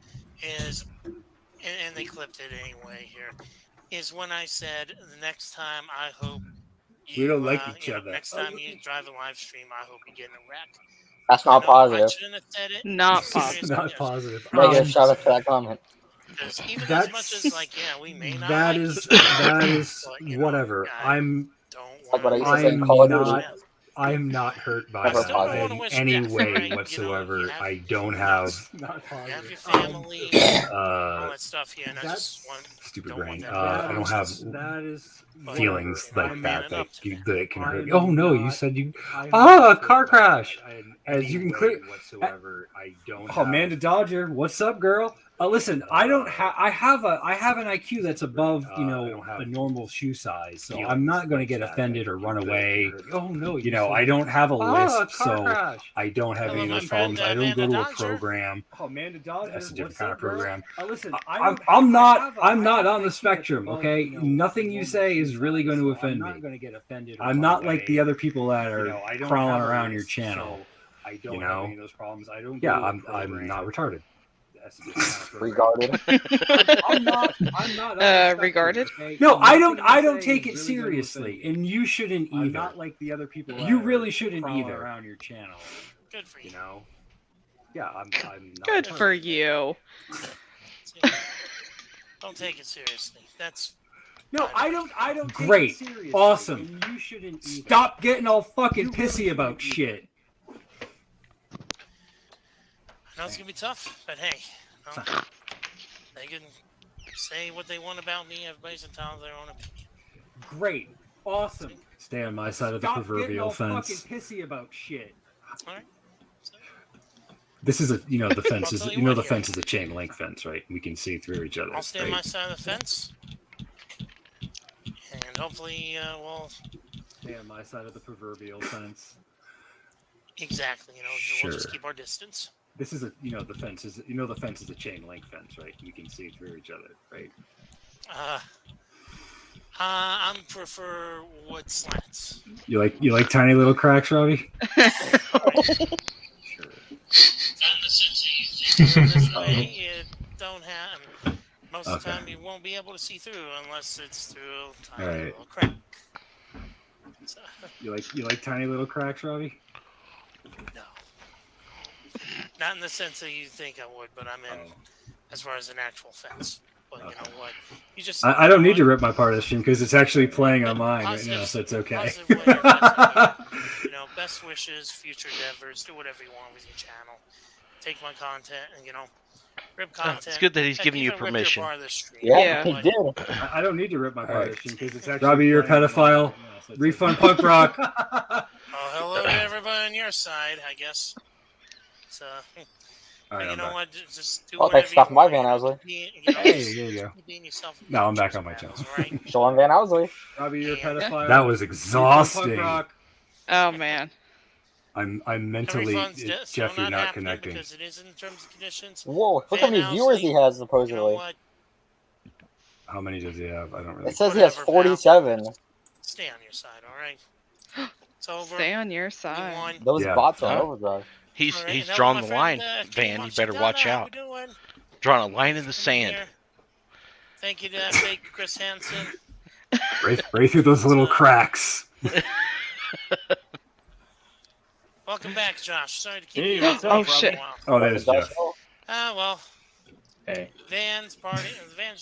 is, and they clipped it anyway here, is when I said the next time I hope you, We don't like each you know, other. next time you drive a live stream, I hope you get in a wreck. That's not No, I positive. shouldn't have said it. Not Seriously, positive. Not positive. Negative shout out to that comment. Because even as That's much as like, yeah, we may not that like is each other, that is but, you know, whatever. I I'm don't Like what I want used to say in I'm Call of not Duty. I'm not hurt by Never that positive. in wish any death, way right? You know, whatsoever. you have- I don't have Not you have positive. your family, all uh that stuff here, and I that's just want, stupid don't want brain. that I don't have That is feelings whatever. like I'm that man that enough to you, that. that can hurt. I'm You. Oh no, you not- said you. I'm Ah, not car hurt by crash. that in As any you can way clear. whatsoever. I don't. Oh, Amanda Dodger, what's up, girl? Listen, I don't have. I have an IQ that's above I don't have a normal shoe size, so feelings I'm not going to like get that offended or run that away. hurt. Oh no, I don't have a lisp, so I don't have Hello, any of my those friend, problems. I don't go Amanda to a Dodger. program. Oh, Amanda Dodger, That's a different what's kind up, of girl? program. Listen, I'm not on the spectrum, okay? Nothing you say is really going to offend I'm me. not going to get offended. I'm not like the other people that are I don't crawling have a around your lisp, channel. so I don't you have know? any of those problems. I don't. Yeah, go to a I'm program. not retarded. That's a different kind of program. Regarded. I'm not on the spectrum, Regarded? okay? No, I Nothing don't. I you don't say take is it really gonna seriously, offend me. and you shouldn't I'm either. not like the other people. You that really are shouldn't crawling either. around your channel. Good for you. You know? Yeah, I'm not. Good for you. Don't take it seriously. That's No, I don't. take Great, it seriously, awesome. and you shouldn't either. Stop getting all fucking You really pissy about shouldn't shit. I know it's gonna be tough, but hey, they can say what they want about me. Everybody's entitled to their own opinion. Great, awesome. Stay on my side of the Stop getting proverbial all fence. fucking pissy about shit. All right. This is the fence I'll is tell you the what here. fence is a chain link fence, right? We can see through each other. I'll stay on right? my side of the fence, and hopefully, we'll Stay on my side of the proverbial fence. exactly. We'll just Sure. keep our distance. This is the fence is the fence is a chain link fence, right? We can see through each other, right? I prefer wood slats. You like tiny little cracks, Robbie? This way, you don't have. Most of the Okay. time, you won't be able to see through unless it's through a tiny All right. little crack. So, You like tiny little cracks, Robbie? no, not in the sense that you think I would, but I mean, as far as an actual fence. But you know what? You just I don't need to rip my partition because it's actually playing on mine right now, so it's okay. positive way, that's it. Best wishes, future endeavors, do whatever you want with your channel. Take my content and rip content. It's good that he's Heck, giving you even rip your permission. part of the stream. Yeah, But- he did. I don't need to rip my All right. partition because it's actually. Robbie, you're a playing on mine pedophile. right now, so it's Refund punk rock. Oh, hello to everybody on your side, I guess. So, All right, you I'm know back. what? Just do Well, whatever thanks for stopping by, want. Van Owsley. Hey, there you go. Being yourself. No, I'm back on my channel. Right? Still on Van Owsley. Robbie, you're a pedophile. That was Refund exhausting. punk rock. Oh man. I'm mentally Jeff. You're not connecting. Because it is in terms and conditions. Whoa, look how Van many viewers he Owsley, has You know supposedly. what? How many does he have? I don't really. It says he has Whatever, pal. 47. Stay on your side, all right? It's over. Stay on your side. won. Those Yeah. bots are Huh? overdrive. He's All right, he's that was drawn my the friend, line, Kim Van. You better Washington. watch How out. we doing? Drawing a line in the sand. Here. Thank you to that fake Chris Hansen. Right through those little cracks. Welcome back, Josh. Sorry to keep Hey, you what's up up, for a shit. while. Oh, that is Jeff. Well, Hey. Van's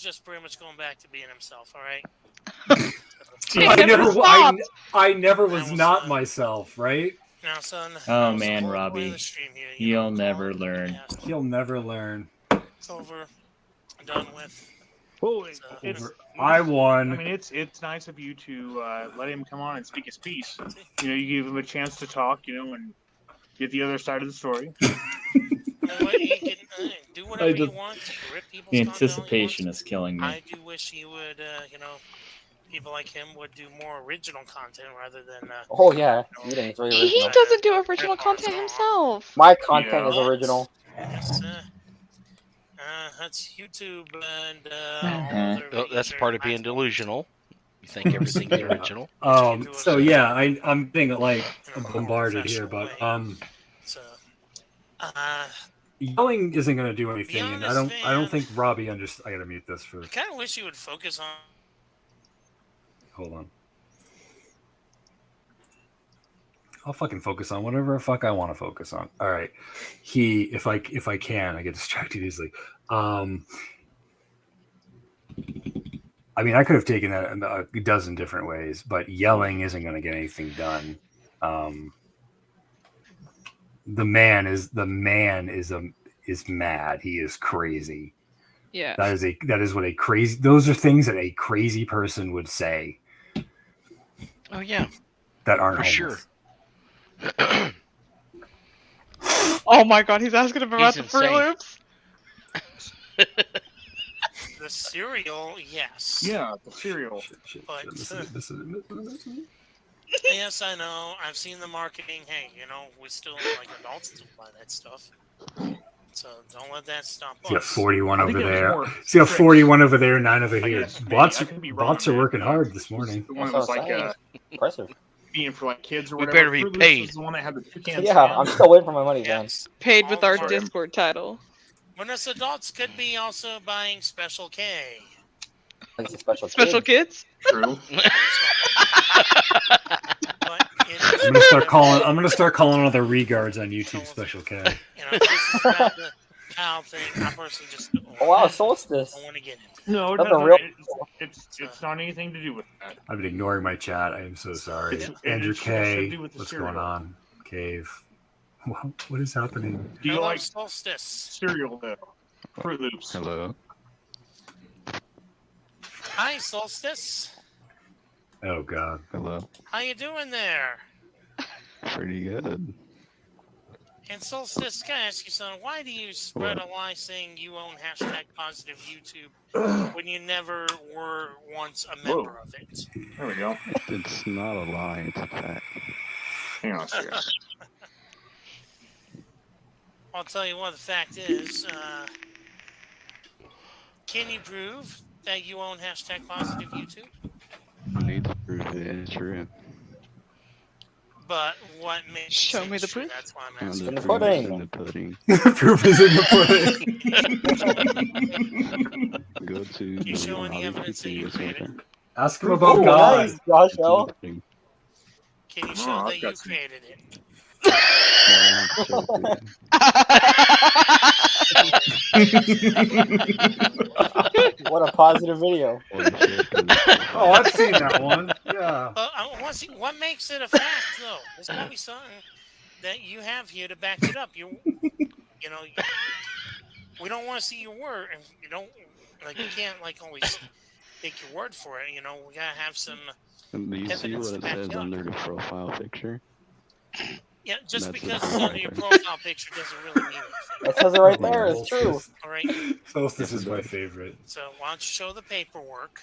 just pretty much going back to being himself. All right. I never was not myself, right? Now, son. Oh that was the man, whole point of Robbie, the stream here, you'll never learn. He'll never learn. It's over. Done with. Well, I won. I mean, it's nice of you to let him come on and speak his piece. You know, you give him a chance to talk, you know, and get the other side of the story. You can do whatever you want. Rip people's The content all you anticipation want. is killing me. I do wish he would, people like him would do more original content rather than. Oh yeah, it's very He original. doesn't do original content himself. My content is original. Yes, that's YouTube and. Oh, that's part of being delusional. You think everything's original. So yeah, I'm being like bombarded here, but yelling isn't going to do anything, and I don't think Robbie understands. I got to mute this for. I kind of wish he would focus on. Hold on. I'll fucking focus on whatever the fuck I want to focus on. All right. If I can, I get distracted easily. I mean, I could have taken that a dozen different ways, but yelling isn't going to get anything done. The man is mad. He is crazy. Yeah. That is what a crazy. Those are things that a crazy person would say. Oh yeah. That aren't for homeless. sure. Oh my god, he's asking him about He's the Fruit insane. Loops. The cereal, yes. Yeah, the cereal. But yes, I know. I've seen the marketing. Hey, we still like adults to buy that stuff. So don't let that stop us. You got 41 I think over it was there. more So you got tricks. 41 over there, 9 over here. guess, maybe. Bots I could be wrong, are man. working hard this morning. The one that was like impressive. being for like kids or We whatever. better be Fruit Loops paid. was the one that had the toucan Yeah, skin. I'm still waiting for my money, man. Yes. Paid with our Sorry. Discord title. When us adults could be also buying Special K. Like a special Kid. Kids? True. I'm gonna start calling all the regards on YouTube Special K. This is about the cow thing. I personally just Oh wow, Solstice. don't want to get it. No, That's no, a real- it's not anything to do with that. I've been ignoring my chat. I am so sorry. It Andrew has to K. do with the What's cereal. going on? Cave. What is happening? Do you Hello, like Solstice. cereal though? Fruit Loops. Hello. Hi, Solstice. Oh God. Hello. How you doing there? Pretty good. And Solstice, can I ask you something? Why do you spread a lie saying you own #positive YouTube when you never were once a member of it? There we go. It's not a lie. It's a fact. Hang on a second. I'll tell you what the fact is. Can you prove that you own #positive YouTube? I need to prove it is true. But what makes you Show say me the it's true? proof. That's why I'm And asking. the the proof is pudding. in the pudding. Proof is in the pudding. Go to You show any Hobby evidence that you Pizza created? Center. Ask him about Oh, God. nice, Josh It's in the L. pudding. Can you Oh, show I've that you got some- created it? No, I have to show it What a positive video. to you. Or share it 'cause Oh, I've seen that one. Yeah. I want to see what makes it a fact, though. There's got to be something that you have here to back it up. We don't want to see your word, and you don't you can't always take your word for it. We gotta have some. Do you see Evidence what it to back says it up. under the profile picture? Yeah, just That's because it. it's under your profile picture doesn't really mean anything. It says it right there. It's true. All right. Solstice is my favorite. So why don't you show the paperwork?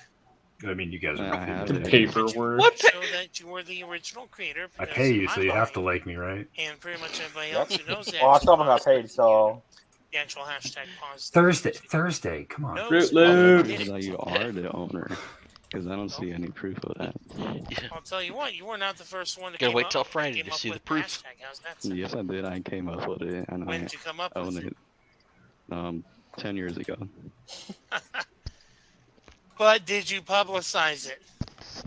I mean, you guys are I my have favorite. it. Paperwork. Show that you were the original creator. I because pay you, I'm so you have to buying, like me, right? And pretty much everybody else who knows that. Well, I still haven't got paid, so The actual #positive. Thursday. Come on. knows Fruit what Loops. did Prove it. that you are the owner. Because I don't see any proof of that. I'll tell you what, you were not the first one to Gotta came wait up, till Friday came to up see the with proof. hashtag. How's that sound? Yes, I did. I came up with it, and When I did you come up own with it. 10 years ago. But did you publicize it?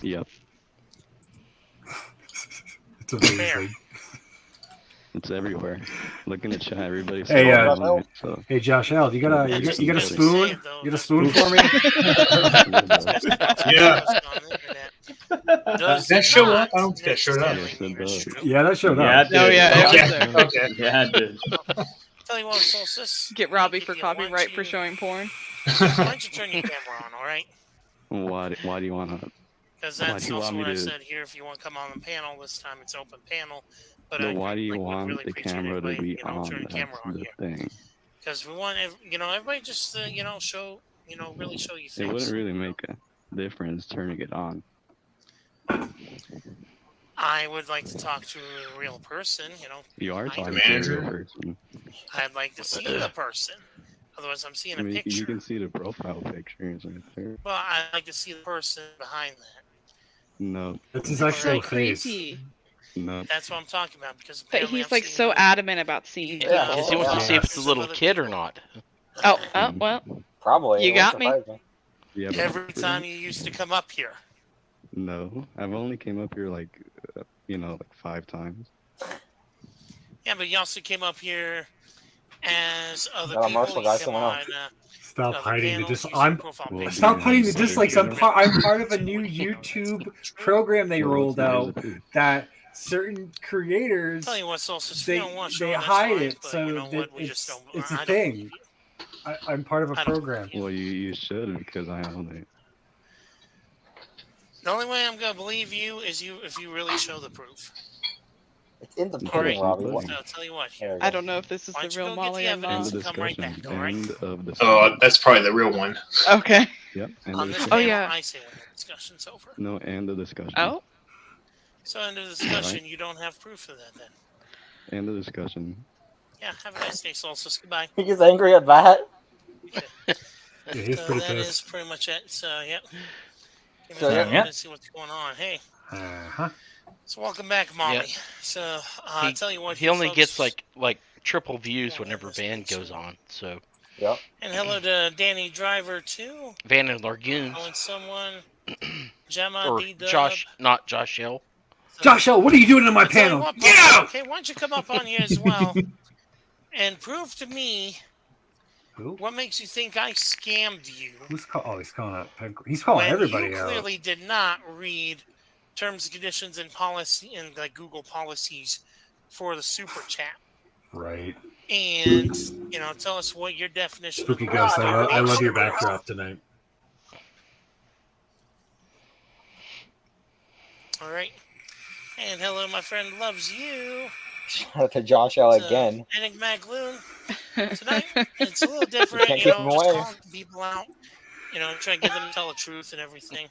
Yep. It's amazing. It's everywhere. Look in the chat. Everybody's Hey, on it, so. hey, Josh L, you got a spoon? You got a spoon for me? Yeah. Does That show not up? I don't think that showed up. Yes, it does. Yeah, that showed Yeah, up. it did. Oh, yeah, it Okay. was there. Okay. Yeah, it did. Tell you what, Solstice. Get Robbie for copyright for showing porn. Why don't you turn your camera on, all right? Why do you want to? Because Why that's do you also want me what I to? said here. If you want to come on the panel this time, it's open panel. But No, I why do you would want really the appreciate camera to everybody, be on? turn the camera That's on the here. thing. Because we want, everybody just, show, really show you It things. wouldn't really make a difference turning it on. I would like to talk to a real person, You are behind talking the to a camera. real person. I'd like to see the person. Otherwise, I'm seeing I a mean, picture. you can see the profile pictures right there. Well, I'd like to see the person behind that. No. That's his It's actual so face. creepy. No. That's what I'm talking about. Because But apparently he's I'm like seeing so adamant about seeing people. Because he wants to see if it's a little kid or not. Oh, well. Probably. You it won't got me. surprise me. Yeah, but every time you used to come up here. No, I've only came up here like 5 times. Yeah, but you also came up here as other Got a people. Marshall You guy, came someone on, else. Stop other hiding the panels, dis. using I'm profile Well, pictures. stop hiding the Sorry, dislikes. I'm part of a new YouTube program they Well, rolled where's out the proof? that certain creators Tell you what, Solstice, if they you don't want to show they them, that's hide fine, it but so you know that what? We just it's don't. it's a I don't thing. believe you. I'm part of a I don't program. Well, you should because I own it. The only way I'm gonna believe you is if you really show the proof. It's in the It's pudding, in the Robbie. pudding. So I'll tell you what. There we I go. don't know if this is Why the don't you real go get Molly the or evidence not. and come right back, all right? End of the Oh, that's probably the real one. Okay. Yep. End On of this discussion. Oh, panel, yeah. I say when the discussion's over. No, end of discussion. Oh, So end of discussion, you don't have proof of that then. End of discussion. Yeah, have a nice day, Solstice. Goodbye. He gets angry at that. Yeah, he's So pretty that is pissed. pretty much it. So, yep. Give me So, a yeah. moment to see what's going on. Hey, Uh-huh. so welcome back, Mommy. Yeah. So, I'll tell you what. He only folks, gets like triple views whenever Van goes on. So Yep. And hello to Danny Driver, too. Van and Largoons. Calling someone. Gemma, Or D-Dub. Josh, not Josh L. Josh L, what are you doing in my I'll tell you panel? what, Get Mommy, out! Okay, why don't you come up on here as well and prove to me Who? what makes you think I scammed you Who's call? Oh, he's calling out. He's calling when everybody you out. clearly did not read terms and conditions and policy and like Google policies for the super chat. Right. And tell us what your definition Spooky of Ghost, I love your donation backdrop tonight. All right. And hello, my friend loves you. Shout out to Josh L again. Enigmatic Loon. Tonight, it's a little different, Can't keep him just away. calling people out, trying to get them to tell the truth and everything.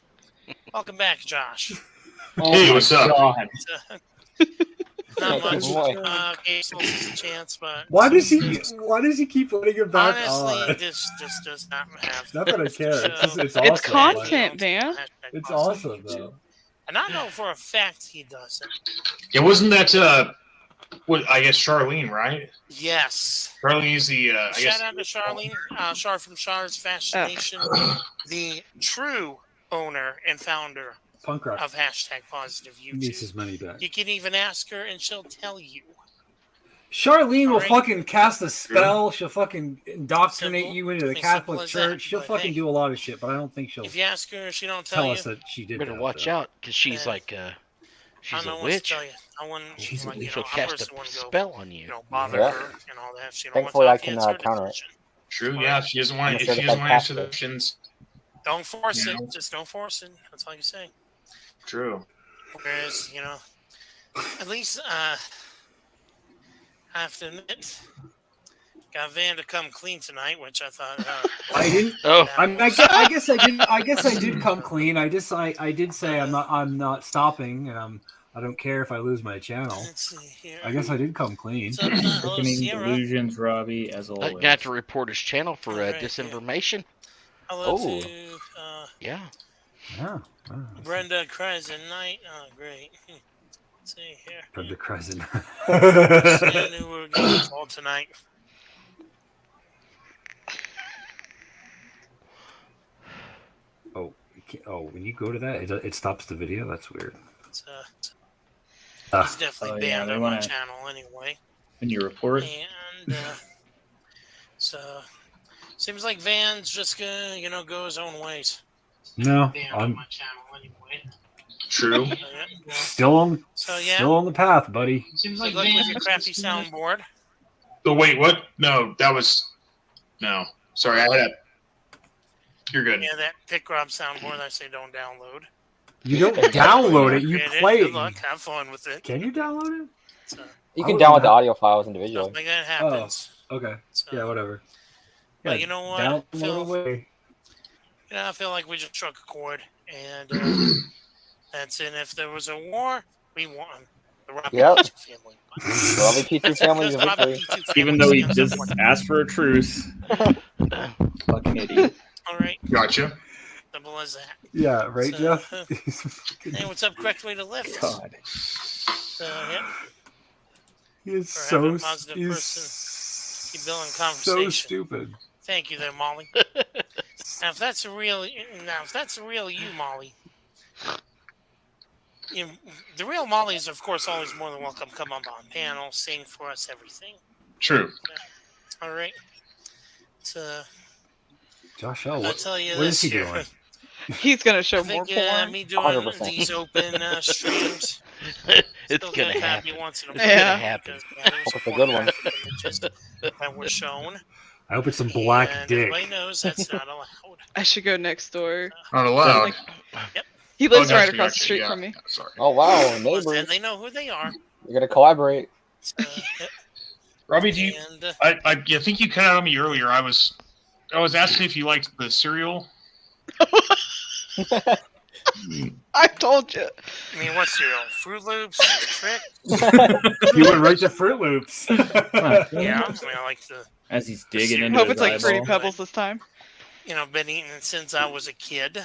Welcome back, Josh. Hey, what's up? God. Not Can't much. keep him away. Okay, so this is a chance, but Why does he keep letting him back honestly, on? this does not have. Not that I care. It's just, it's So- awesome. it's content, Van. It's awesome though. And I know for a fact he doesn't. Yeah, wasn't that I guess Charlene, right? Yes. Charlene's the I Shout guess out to Charlene, Char from Char's Fascination, the true owner and founder Punk rock. of #positive He needs YouTube. his money back. You can even ask her, and she'll tell you. Charlene will Alright. fucking cast a spell. She'll fucking indoctrinate Simple. you into the As simple Catholic as that, Church. She'll but fucking hey. do a lot of shit, but I don't think she'll If you ask her, she don't tell tell us you. that she did Better that. watch though. out because she's Yeah. like I she's don't know a what to witch. tell you. I wouldn't, She's like, she'll I cast personally a wouldn't go, spell on you. bother Yeah. her and all that. She don't Thankfully, want I to can answer her counter it. decision. true. Yeah, if she doesn't want I'm if sure she the doesn't want to answer the fantastic. questions. Don't force You know? it. Just don't force it. That's all you say. True. Whereas, at least I have to admit, got Van to come clean tonight, which I thought. I didn't. Oh, I guess I didn't. I guess I did come clean. I did say I'm not stopping, and I don't care if I lose my channel. Let's see here. I guess I did come clean. So, hello, Sickening Sierra. delusions, Robbie, as I'm always. gonna have to report his channel for Alright, disinformation. Hello Oh. to Yeah. Oh, Brenda Crescent Night. Oh, great. Let's see here. Brenda Crescent. Seeing who we're getting called tonight. When you go to that, it stops the video. That's weird. He's definitely banned on my channel anyway. When you report. And so seems like Van's just gonna go his own ways. No, Banned on my channel anyway. True. Still on the path, buddy. Seems like with your crappy soundboard. Oh wait, what? No, that was no. Sorry, I had a. You're good. Yeah, that Pick Rob soundboard I say don't download. You don't download it. You Create play Good it. luck. Have fun with it. Can you download it? You can download the audio files individually. Stuff like that happens. Oh, okay. Yeah, whatever. But you know what? Download away. I feel like we just struck a chord, and that's it. If there was a war, we won. The Robbie Yep. P2 family. Robbie P2 family's a victory. Even though he just asked for a truce. Fucking idiot. All right. Gotcha. Simple as that. Yeah, right, So, Jeff? Hey, what's up? Correct way to lift. God. Yeah. He is For having so a positive he's person. Keep building so conversation. stupid. Thank you there, Molly. Now, if that's a real you, Molly, the real Molly is, of course, always more than welcome. Come up on panel, sing for us, everything. True. All right. Josh L. I'll What, tell you what is this he here. doing? He's gonna show I think, more porn. me doing 100%. these open streams. It's still gonna get happy happen. once in a It's while. gonna happen. because that is Hope it's a good one. images that were shown. I hope it's some black And dick. everybody knows that's not allowed. I should go next door. Not allowed. He lives Oh, right gotcha, across the gotcha, street yeah. from me. Sorry. Oh wow, And neighbors. they know who they are. You're gonna collaborate. Robbie, do you? And, I think you cut out on me earlier. I was asking if you liked the cereal. I told you. I mean, what's cereal? Fruit Loops? Trick? You went right to Fruit Loops. Yeah, I mean, I like the. As he's digging cereal. into Hope his it's like Fruity eyeball. Pebbles this time. You know, been eating it since I was a kid.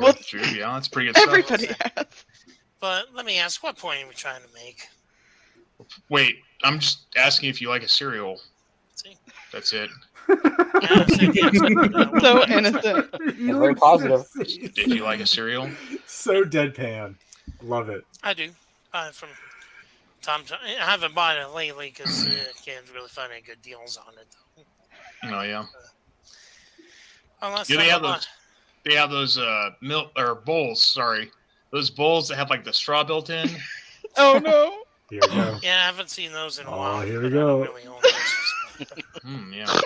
Well, True, yeah, that's pretty good everybody stuff. has. But let me ask, what point are we trying to make? Wait, I'm just asking if you like a cereal. See? That's it. Yeah, So innocent. Very positive. If you like a cereal, So deadpan. Love it. I do. From time to time. I haven't bought it lately because I can't really find any good deals on it. oh yeah. Unless Yeah, I they have buy- those. They have those milk or bowls. Sorry, those bowls that have like the straw built in. Oh no. Here we go. Yeah, I haven't seen those in a while. Oh, here we but I don't go. really own those. Yeah.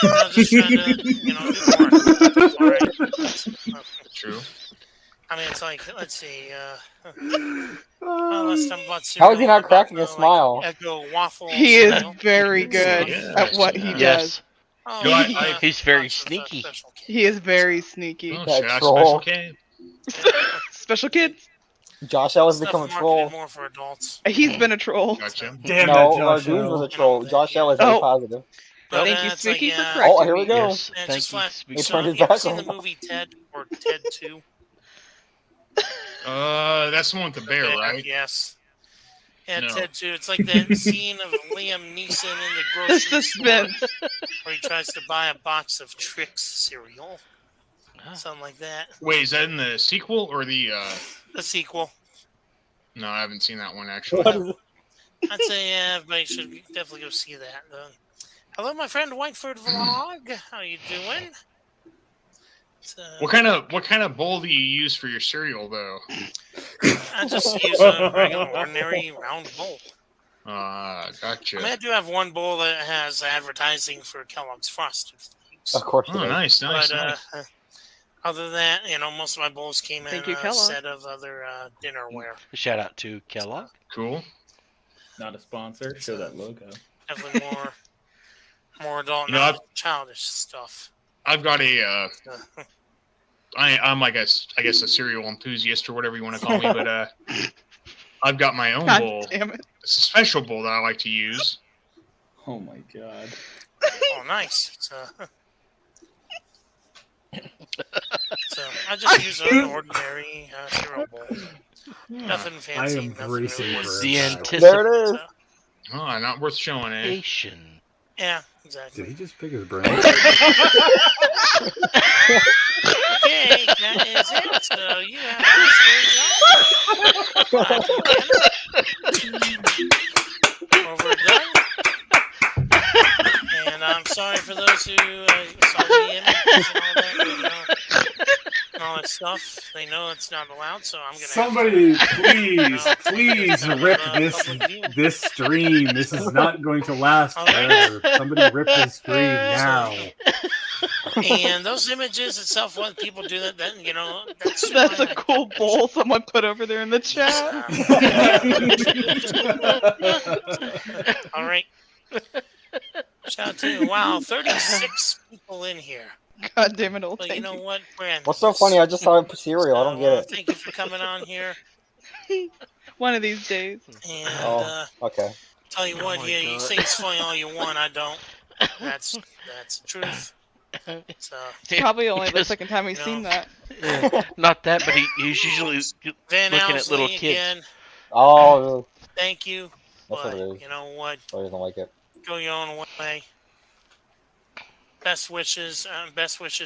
I'm just trying to, do more. All right. True. I mean, it's like, let's see. Last time I bought How is he cereal, not I cracking bought, a smile? Eggo waffle. He is cereal. very good at what he does. Yes. Oh, No, He's very sneaky. He is very sneaky. Oh, That shit, I troll. special K. Special kids. Josh L has Stuff become a marketed troll. more for adults. He's been a troll. Gotcha. Damn No, that Josh Largoon L. was a troll. Josh L is very Oh. positive. But, Thank you, it's like, Spooky, for yeah, correcting Oh, here we me. go. Yes. And Thank just you. flat, Speak- so, turned his you ever back seen the on. movie Ted or Ted 2? That's the one with the bear, right? Yes. Yeah, No. Ted 2. It's like that scene of Liam Neeson in the The grocery store suspense. where he tries to buy a box of Trix cereal. Something like that. Wait, is that in the sequel or the? The sequel. No, I haven't seen that one actually. I'd say yeah, everybody should definitely go see that. Hello, my friend Whiteford Vlog. How you doing? What kind of bowl do you use for your cereal though? I just use a regular, ordinary round bowl. Gotcha. I mean, I do have one bowl that has advertising for Kellogg's Frosted Flakes. Of course. Oh, nice. But Nice. other than that, most of my bowls came Thank in you, a Kellogg. set of other dinnerware. Shout out to Kellogg. Cool. Not a sponsor. Show that logo. Definitely more adult, You know, not childish stuff. I've got a. I'm like I guess a cereal enthusiast or whatever you want to call me, but I've got my own God bowl. damn it. It's a special bowl that I like to use. Oh my god. Oh, nice. I just use an ordinary cereal bowl. Nothing I fancy. am Nothing bracing really for worth The impact. anticipation. There it is. Oh, not worth showing, eh? Yeah, exactly. Did he just pick his brain? Okay, that is it. So you have a we're done. And I'm sorry for those who saw the images and all that, and all that stuff. They know it's not allowed, so I'm gonna. Somebody, please rip this stream. This is not going to last forever. Somebody rip this stream now. And those images itself, when people do that, then that's That's a cool bowl someone put over there in the chat. All right. Shout out to 36 people in here. God damn it, old. But you know what, Brandon? What's so funny? I just saw cereal. I don't get it. Thank you for coming on here. One of these days. And okay. Tell you what, here, you say it's funny all you want. I don't. That's the truth. So It's probably only the second time we've seen that. Not that, but he's usually Van looking at Owsley little kids. again. Oh, Thank you. that's what But it is. you know what? Oh, he doesn't like it. Go your own way. Best wishes,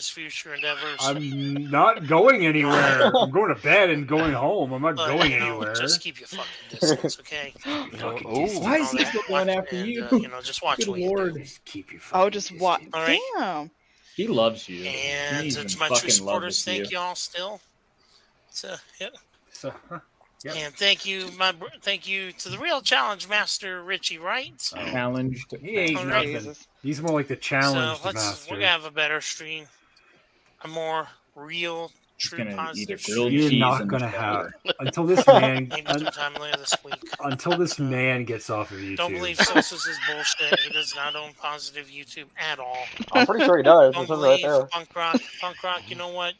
future endeavors. I'm not going anywhere. I'm going to bed and going home. I'm not going anywhere. Just keep your fucking distance, okay? Why is he still going after you? Just watch Good what you lord. do. Keep your Oh, just what? All right. Damn. He loves you. And He's to in my true fucking love supporters, with thank you. you all still. So, yep. Yep. And thank you to the real challenge master, Richie Wright. Challenged. He ain't All right. nothing. He's more like the challenge We're master. gonna have a better stream, a more real, true, gonna eat a positive grilled stream. You're cheese not in gonna the have shower. until this man Maybe sometime later this week. until this man gets off of YouTube. Don't believe Sosa's is bullshit. He does not own positive YouTube at all. I'm pretty sure he does. Don't It says right believe there. punk rock. You know what?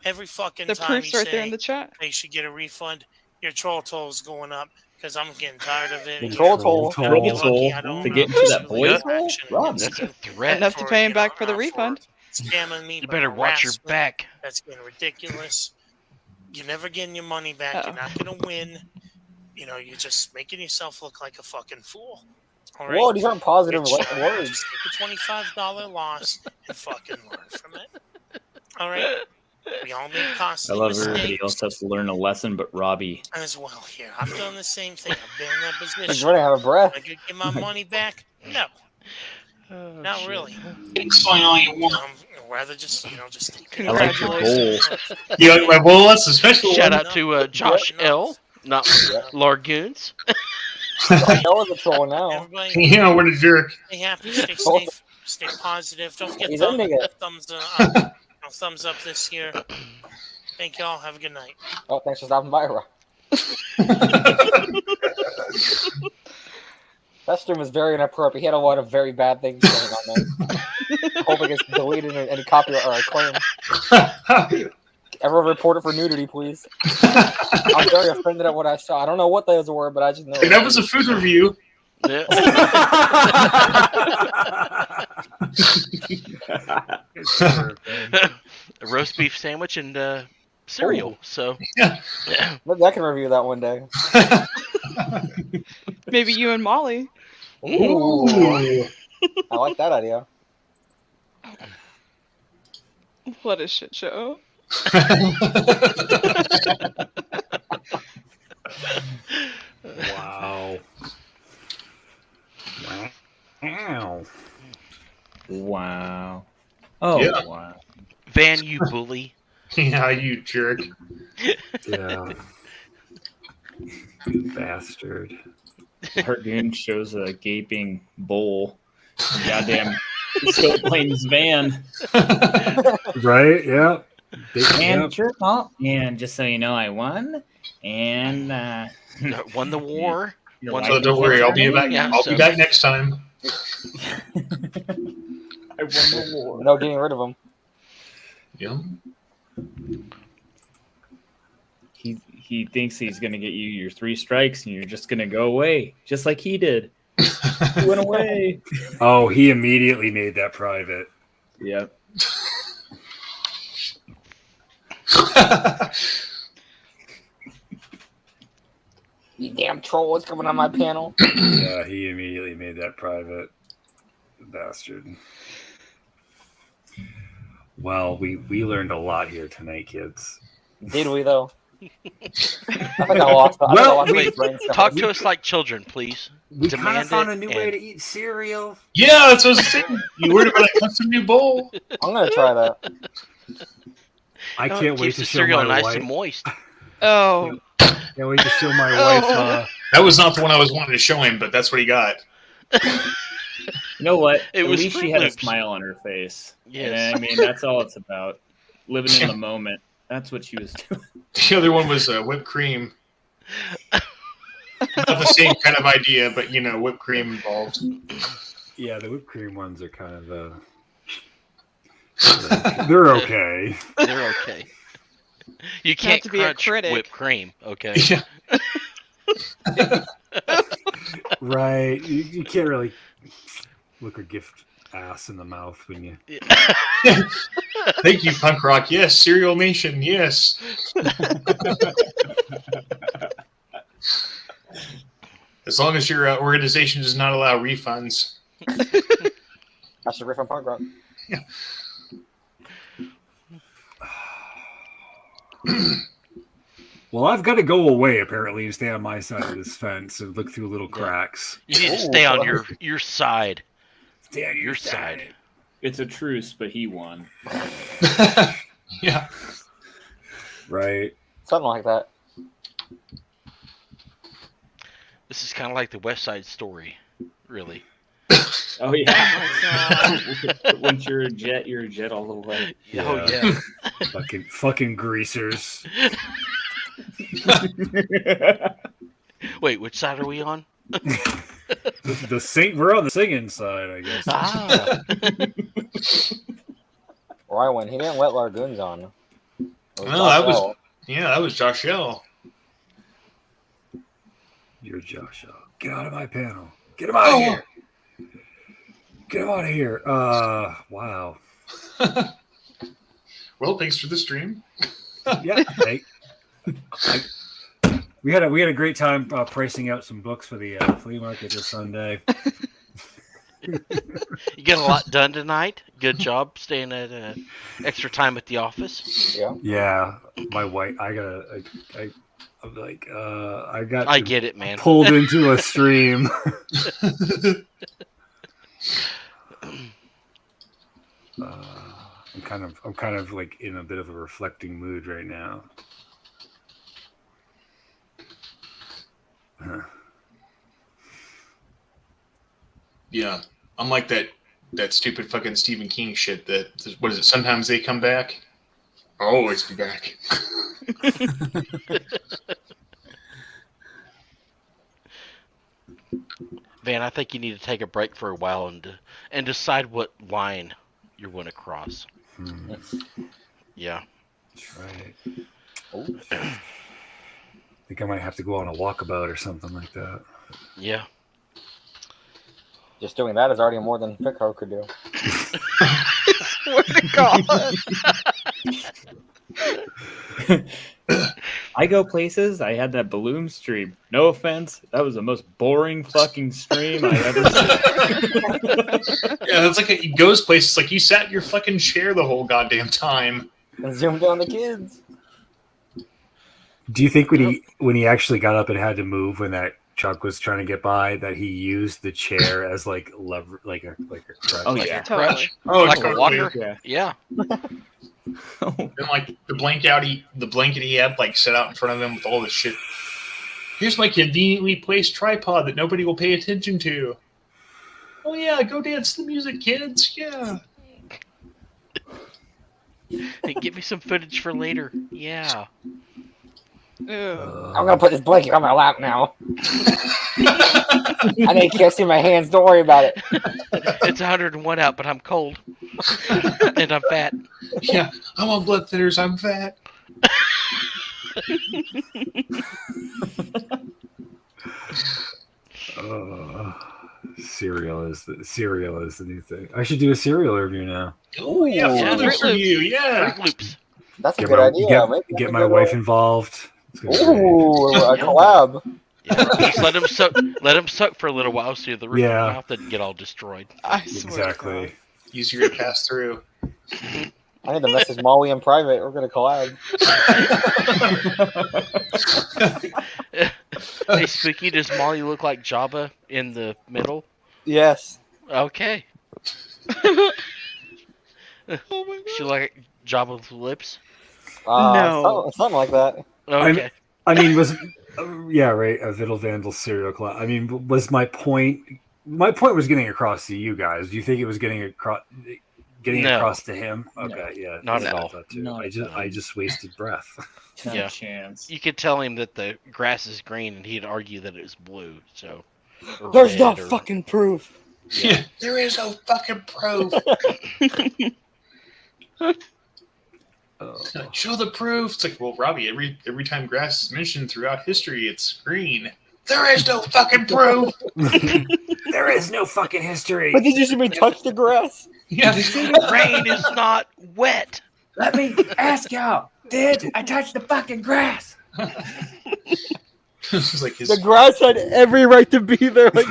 Every fucking The time proof's you right say there in the chat. they should get a refund, your troll toll is going up because I'm getting tired of it. The troll toll. You're lucky I don't To get into that pursue boy legal hole? action Rob, against That's a you threat. Enough to pay him back for the refund. Scamming me. You but better watch your harassment, back. That's getting ridiculous. You're never getting your money back. You're not going to win. You're just making yourself look like a fucking fool. All right? Whoa, these aren't positive Bitch, words. Just take a $25 loss and fucking learn from it. All right? We all make I costly love mistakes everybody else has to learn a lesson, but Robbie. as well here. I've done the same thing. I've been in that He's position. running out of breath. I could get my money back? No. Not really. Explain all you want. Rather just take it. I like your goal. You like my bowl? That's a special Shout one. out to Josh L. Not Largoons. That was a troll now. Everybody, Yeah, what a jerk. stay happy, stay safe, stay positive. Don't forget He's ending it. thumbs up this year. Thank y'all. Have a good night. Oh, thanks for stopping by, Rob. That stream was very inappropriate. He had a lot of very bad things going on there. Hope it gets deleted and any copyright or claim. Everyone report it for nudity, please. I'm very offended at what I saw. I don't know what those were, but I just know. Hey, that was a food review. Yeah. A roast beef sandwich and cereal. Ooh. So Yeah. Maybe I can review that one day. Maybe you and Molly. Ooh. I like that idea. What a shit show. Wow. Wow. Wow. Oh, Yeah. wow. Van, you bully. Yeah, you jerk. Yeah. Bastard. Hargoon shows a gaping bowl. Goddamn. He's still playing his van. Right? Yeah. And sure, and just so you know, I won. And Won the war. Your Won wife So don't worry, I'll be back. Yeah, I'll so- be back next time. I won the war. No getting rid of them. Yeah. He thinks he's gonna get you your 3 strikes, and you're just gonna go away, just like he did. He went away. Oh, he immediately made that private. Yep. You damn troll, what's coming on my panel? Yeah, he immediately made that private. Bastard. Well, we learned a lot here tonight, kids. Did we though? I think I lost. Wait, talk to us like children, please. We kind of Demand found it a new and- way to eat cereal. Yeah, that's what I was saying. You worried about a custom new bowl? I'm gonna try that. I No, it can't wait keeps to the show cereal my nice wife. and moist. Oh. Can't wait to show my wife. That was not the one I was wanting to show him, but that's what he got. You know what? It At was least she Fruit had a Loops. smile on her face. Yes. And, I mean, that's all it's about. Living in the moment. That's what she was doing. The other one was whipped cream. Not the same kind of idea, but whipped cream involved. Yeah, the whipped cream ones are kind of they're okay. They're okay. You can't to be a crunch critic. whipped cream, okay? Yeah. Right. You can't really look or gift ass in the mouth when you. Thank you, punk rock. Yes, Cereal Nation. Yes. As long as your organization does not allow refunds. I should riff on punk rock. Yeah. Well, I've got to go away apparently and stay on my side of this fence and look through little cracks. You need to stay on your side. Stay on your side. It's a truce, but he won. Yeah. Right. Something like that. This is kind of like the West Side Story, really. Oh yeah. Once you're a jet all the way. Oh yeah. fucking greasers. Wait, which side are we on? We're on the singing side, I guess. Ah. Or I win. He didn't let Largoons on. No, that was Josh L. You're Josh L. Get out of my panel. Get him out of here. Get him out of here. Wow. Well, thanks for the stream. Yeah. We had a great time pricing out some books for the flea market this Sunday. You get a lot done tonight. Good job staying at extra time at the office. Yeah. Yeah. My wife. I got. I get it, man. Pulled into a stream. I'm kind of like in a bit of a reflecting mood right now. Yeah, I'm like that stupid fucking Stephen King shit. That what is it? Sometimes they come back. I'll always be back. Van, I think you need to take a break for a while and decide what line you want to cross. Yeah. That's right. I think I might have to go on a walkabout or something like that. Yeah. Just doing that is already more than Pico could do. Swear to God. I go places. I had that balloon stream. No offense, that was the most boring fucking stream I ever seen. Yeah, that's like he goes places like you sat in your fucking chair the whole goddamn time. And zoomed on the kids. Do you think when he actually got up and had to move when that Chuck was trying to get by, that he used the chair as like lever, like a crutch? Oh Like yeah, a crutch? Oh, Like a totally. walker? Yeah. And like the blanket he had like set out in front of him with all this shit. Here's my conveniently placed tripod that nobody will pay attention to. Oh yeah, go dance to the music, kids. Yeah. Hey, give me some footage for later. Yeah. I'm gonna put this blanket on my lap now. I know you can't see my hands. Don't worry about it. It's 101 out, but I'm cold. And I'm fat. Yeah, I'm on blood thinners. I'm fat. Cereal is the new thing. I should do a cereal review now. Oh yeah, Yeah, Fruit Loops Fruit review. Yeah. Fruit Loops. That's a Get good my, idea. get, Maybe get we my go to wife involved. It's gonna be great. Ooh, a collab. Yeah, just let him suck. Let him suck for a little while, so the roof of Yeah. his mouth didn't get all destroyed. I swear Exactly. Easier to pass through. I need to message Molly in private. We're gonna collab. Hey, Spooky, does Molly look like Jabba in the middle? Yes. Okay. She like Jabba with lips? No. Something like that. Okay. I mean, was yeah, right. A Viddle Vandal serial collab. I mean, was my point? My point was getting across to you guys. Do you think it was getting across to him? Okay, yeah, not that's at what I all. thought too. Not I just wasted breath. No chance. You could tell him that the grass is green, and he'd argue that it was blue. So or There's no red or- fucking proof. Yeah, there is no fucking proof. Show the proof. It's like, well, Robbie, every time grass is mentioned throughout history, it's green. There is no fucking proof. There is no fucking history. But did you see me touch the grass? Yeah, rain is not wet. Let me ask y'all. Did I touch the fucking grass? It's like his The grass had every right to be there. Like,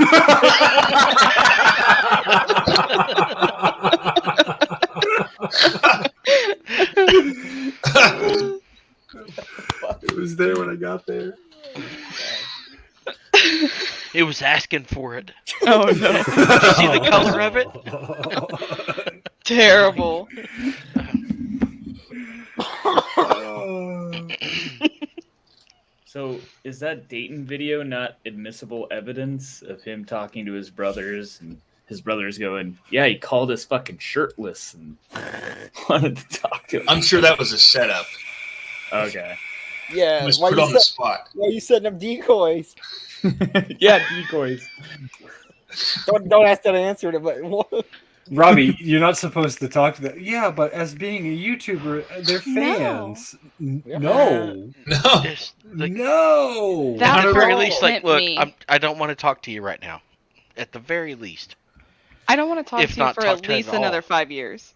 It was there when I got there. It was asking for it. Oh no. Did you see the color of it? Terrible. So, is that Dayton video not admissible evidence of him talking to his brothers and his brothers going, yeah, he called us fucking shirtless and wanted to talk to him? I'm sure that was a setup. Okay. yeah. He was Why put you on the set- spot. why you setting up decoys? Yeah, decoys. Don't ask that I answered it, but what? Robbie, you're not supposed to talk to them. Yeah, but as being a YouTuber, they're fans. No. No. No. At the very part least, like, hit look, me. I don't want to talk to you right now. At the very least. I don't want to talk If to you not for talk at to him least at all. another 5 years.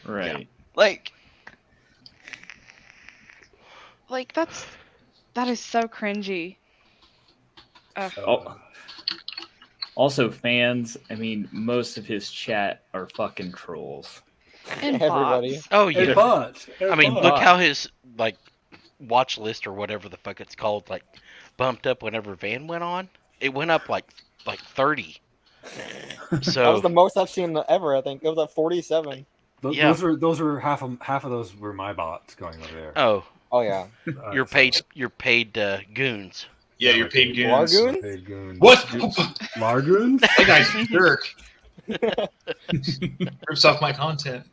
Right. Like that is so cringy. Ugh. Oh. Also, fans, I mean, most of his chat are fucking trolls. And Everybody. bots. Oh yeah. Bots. I mean, look how his like watch list or whatever the fuck it's called, like bumped up whenever Van went on. It went up like 30. That So was the most I've seen ever. I think it was at 47. Yeah. Those were half of those were my bots going over there. oh, Yeah. you're paid goons. Yeah, you're paid goons. Largoons? Paid goons. What? Largoons? That guy's a jerk. Rips off my content.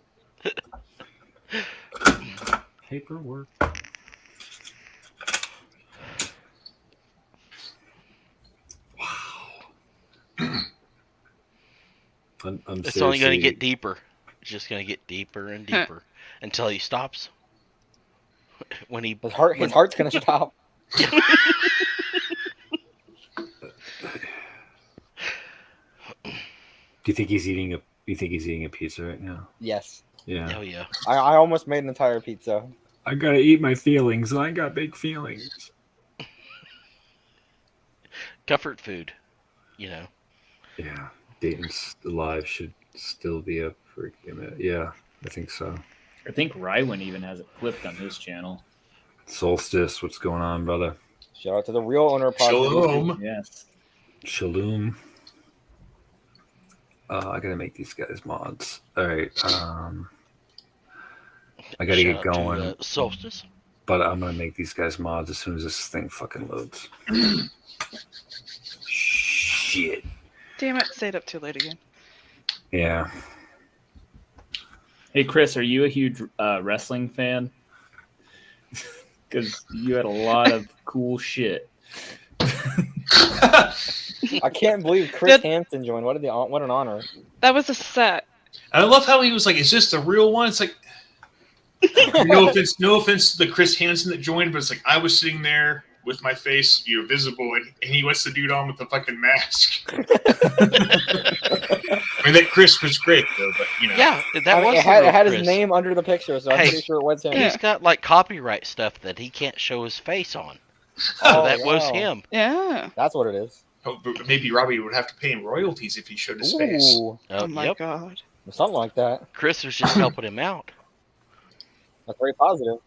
Paperwork. I'm It's only going to seriously- get deeper. It's just going to get deeper and deeper until he stops. When he His heart's gonna stop. Do you think he's eating a pizza right now? Yes. Yeah. Oh yeah. I almost made an entire pizza. I gotta eat my feelings. I got big feelings. Comfort food, you know. Yeah. Dayton's Alive should still be up for yeah, I think so. I think Rywin even has it flipped on his channel. Solstice, what's going on, brother? Shout out to the real owner of Shalom. Yes. Shalom. I gotta make these guys mods. All right. I gotta Shout get out to, going. Solstice. But I'm gonna make these guys mods as soon as this thing fucking loads. Shit. Damn it, stayed up too late again. Yeah. Hey, Chris, are you a huge wrestling fan? Because you had a lot of cool shit. I can't believe Chris Hansen joined. What an honor. That was a set. I love how he was like, "Is this the real one?" It's like, no offense to the Chris Hansen that joined, but it's like I was sitting there with my face, visible, and he wants the dude on with the fucking mask. I mean, that Chris was great though, but Yeah, that I mean, was it had, the it had real his Chris. name under the picture, so I'm Hey, pretty sure it was him. He's got like copyright stuff that he can't show his face on. So Oh, that was wow. him. Yeah. That's what it is. Oh, but maybe Robbie would have to pay him royalties if he showed his face. Ooh, Oh my Yep. god. something like that. Chris was just helping him out. That's very positive.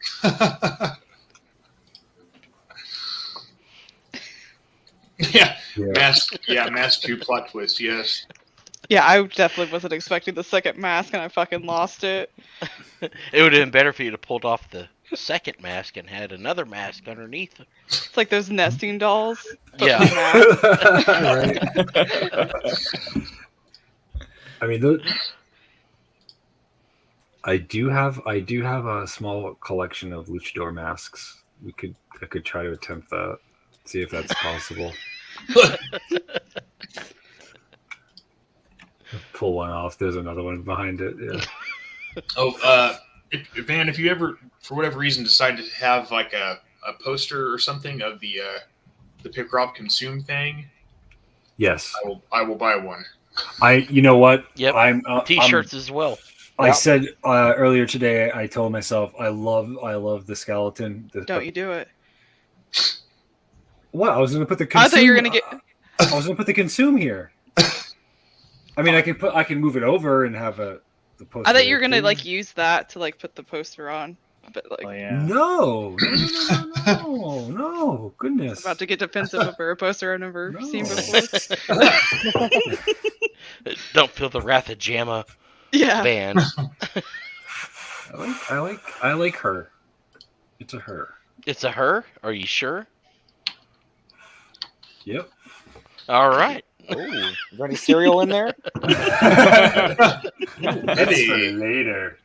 Yeah, Mask 2 plot twist. Yes. Yeah, I definitely wasn't expecting the second mask, and I fucking lost it. It would have been better for you to pulled off the second mask and had another mask underneath. It's like those nesting dolls. but Yeah. with masks. Right. I mean, I do have a small collection of luchador masks. I could try to attempt that. See if that's possible. Pull one off. There's another one behind it. Yeah. Oh, Van, if you ever, for whatever reason, decide to have like a poster or something of the Pick Rob Consume thing, Yes. I will buy one. You know what? Yep. T-shirts as well. I said earlier today. I told myself I love the skeleton. Don't you do it. What? I was going to put the. Consume, I thought you were gonna get. I was going to put the consume here. I mean, I can move it over and have the poster. I thought you were gonna like use that to like put the poster on, but like. Oh, yeah. No, goodness. About to get defensive over a poster I've never seen before. Don't feel the wrath of Jamma. Yeah. Van. I like her. It's a her. It's a her? Are you sure? Yep. All right. Oh, is there any cereal in there? That's for later.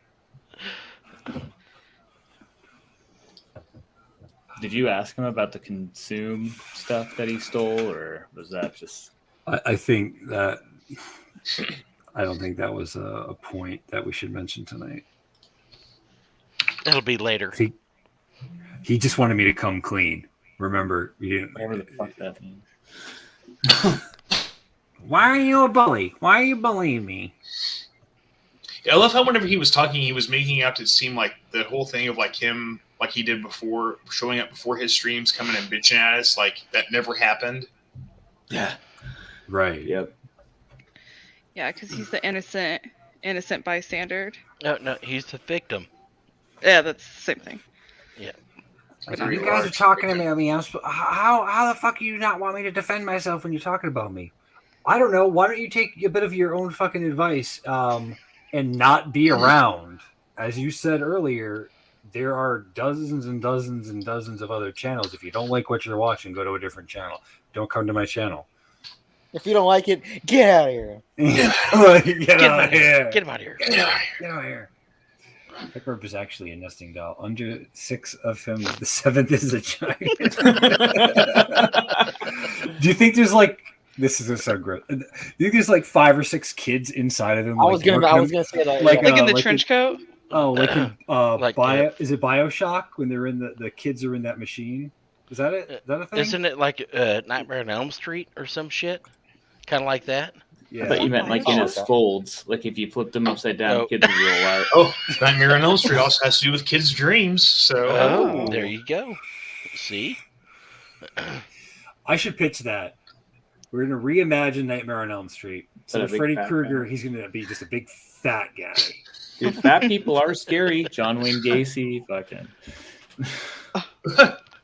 Did you ask him about the consume stuff that he stole, or was that just? I think that. I don't think that was a point that we should mention tonight. It'll be later. He just wanted me to come clean. Remember, you didn't. Whatever the fuck that means. Why are you a bully? Why are you bullying me? Yeah, I love how whenever he was talking, he was making out to seem like the whole thing of like him, like he did before, showing up before his streams, coming and bitching at us, like that never happened. Yeah. Right. Yep. Yeah, because he's the innocent bystander. No, he's the victim. Yeah, that's the same thing. Yeah. You guys are talking about me. How the fuck do you not want me to defend myself when you're talking about me? I don't know. Why don't you take a bit of your own fucking advice and not be around? As you said earlier, there are dozens and dozens and dozens of other channels. If you don't like what you're watching, go to a different channel. Don't come to my channel. If you don't like it, get out of here. Get out of here. Get him out of here. Get out of here. Pickup is actually a nesting doll. Under 6 of him, the 7th is a giant. Do you think there's like this is so gross? Do you think there's like 5 or 6 kids inside of him? I was gonna say that. Like in the trench coat. Oh, like in Like, is it BioShock when they're in the kids are in that machine? Is that it? Is that a thing? Isn't it like Nightmare on Elm Street or some shit? Kind of like that? I thought you meant like in his folds. Like if you flipped them upside down, kids would roll out. Oh, Nightmare on Elm Street also has to do with kids' dreams. So Oh, there you go. See? I should pitch that. We're gonna reimagine Nightmare on Elm Street. So But a big Freddy fat Krueger, he's gonna be just a big fat guy. Dude, fat people are scary. John Wayne Gacy, fucking.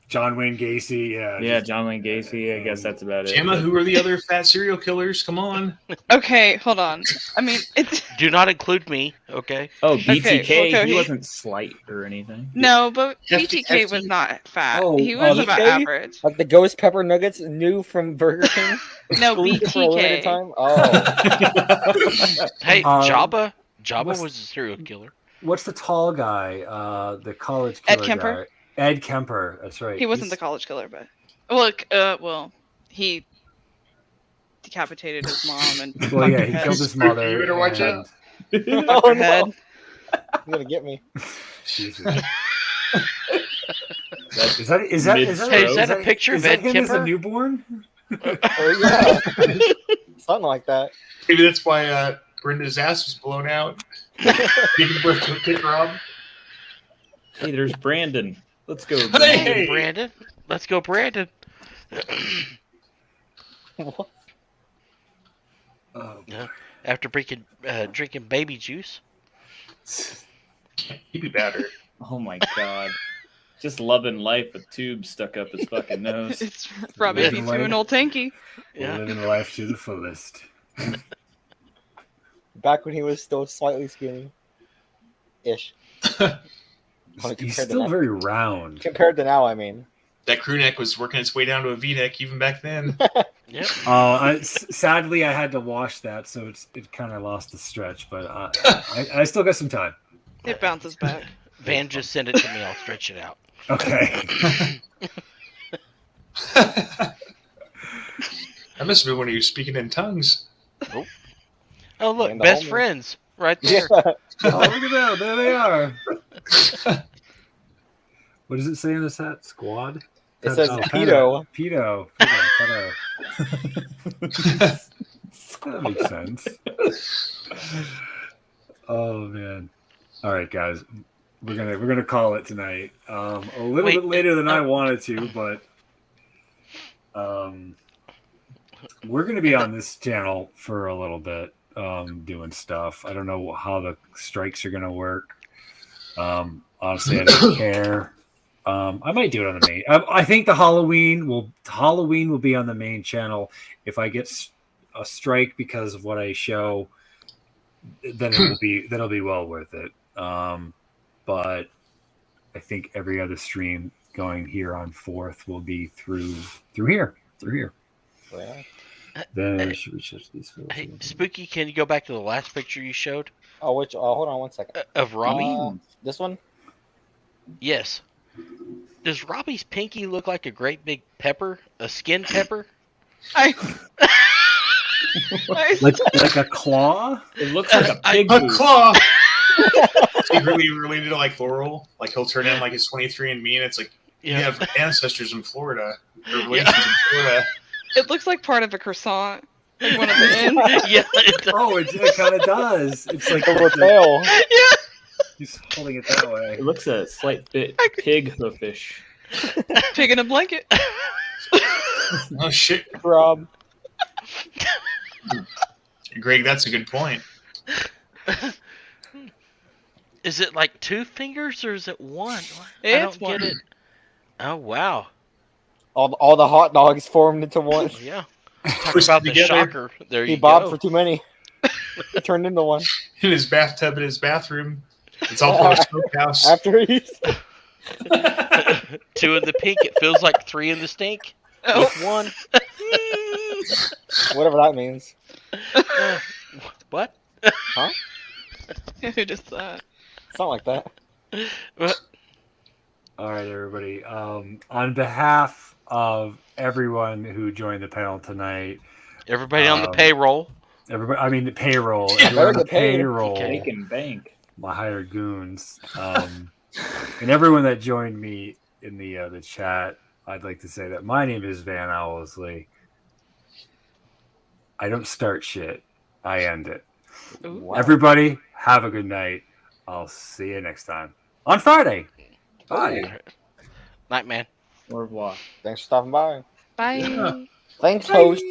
John Wayne Gacy, yeah. Yeah, John Wayne Gacy. I guess that's about it. Gemma, who are the other fat serial killers? Come on. Okay, hold on. I mean, it's Do not include me, okay? Oh, BTK. okay. He wasn't slight or anything. no, but Hefty- BTK was not fat. Oh, He was about BTK? average. Like the ghost pepper nuggets new from Burger King. No, Exclusive for a limited BTK. time? Oh, Hey, Jabba. Jabba what's- was a serial killer. What's the tall guy? The college killer Ed Kemper? guy. Ed Kemper. That's right. He wasn't the college killer, but well, he decapitated his mom and Well, yeah, fucked he her killed head. his mother. You better watch and- out. oh Her head. no! You're gonna get me. Jesus. Is that Hey, is that a picture is of that Ed him as a Kemper? newborn? Oh yeah, something like that. Maybe that's why Brenda's ass was blown out. Giving birth to a kid, Rob. Hey, there's Brandon. Let's go, Hey! Brandon. Hey, Brandon. Let's go, Brandon. Yeah. After drinking baby juice. He'd be better. Oh my god. Just loving life with tubes stuck up his fucking nose. It's Robbie Living P2 and old Tanky. Yeah. Living life to the fullest. Back when he was still slightly skinny. Ish. He's still very round. Compared to now, I mean. That crew neck was working its way down to a V-neck even back then. Yep. Sadly, I had to wash that, so it kind of lost the stretch, but I still got some time. It bounces back. Van, just send it to me. I'll stretch it out. Okay. That must have been when he was speaking in tongues. Oh, look, And the best homie. friends right there. Oh, look at that. There they are. What does it say in the set? Squad? It says pedo. Pedo. That makes sense. Oh, man. All right, guys. We're gonna call it tonight. A little bit later than I wanted to, but we're gonna be on this channel for a little bit, doing stuff. I don't know how the strikes are gonna work. Honestly, I don't care. I might do it on the main. I think the Halloween will be on the main channel. If I get a strike because of what I show, then that'll be well worth it. But I think every other stream going here on 4th will be through here. Yeah. Then should we check these? Hey, Spooky, can you go back to the last picture you showed? Oh, which? Hold on one second. Of Robbie? This one? Yes. Does Robbie's pinky look like a great big pepper? A skin pepper? Like a claw? It looks like a pig A boot. claw! Secretly related to like Laurel. Like he'll turn in like his 23andMe and it's like, you have ancestors in Florida. Or relations in Florida. It looks like part of a croissant. Like one of the ends. Yeah, it does. Oh, it kind of does. It's like a little tail. Yeah. He's holding it that way. It looks a slight bit pig hoofish. Pig in a blanket. Oh shit, Rob. Greg, that's a good point. Is it like 2 fingers or is it one? I It's don't one. get it. Oh wow. All the hot dogs formed into one. Yeah. Talk Pushed about the together. shocker. There He you bobbed go. for too many. He turned into one. In his bathtub in his bathroom. It's all part of smokehouse. After he's 2 in the pink. It feels like 3 in the stink. Oh. With 1. whatever that means. What? Huh? Who just that? Something like that. What? All right, everybody. On behalf of everyone who joined the panel tonight, Everybody on the payroll. everybody, I mean the payroll, Better everyone on the get paid. payroll, Cake and bank. my hired goons, and everyone that joined me in the chat. I'd like to say that my name is Van Owsley. I don't start shit. I end it. Ooh. Everybody, have a good night. I'll see you next time on Friday. Bye. Night, man. Au revoir. Thanks for stopping by. Bye. Thanks, host.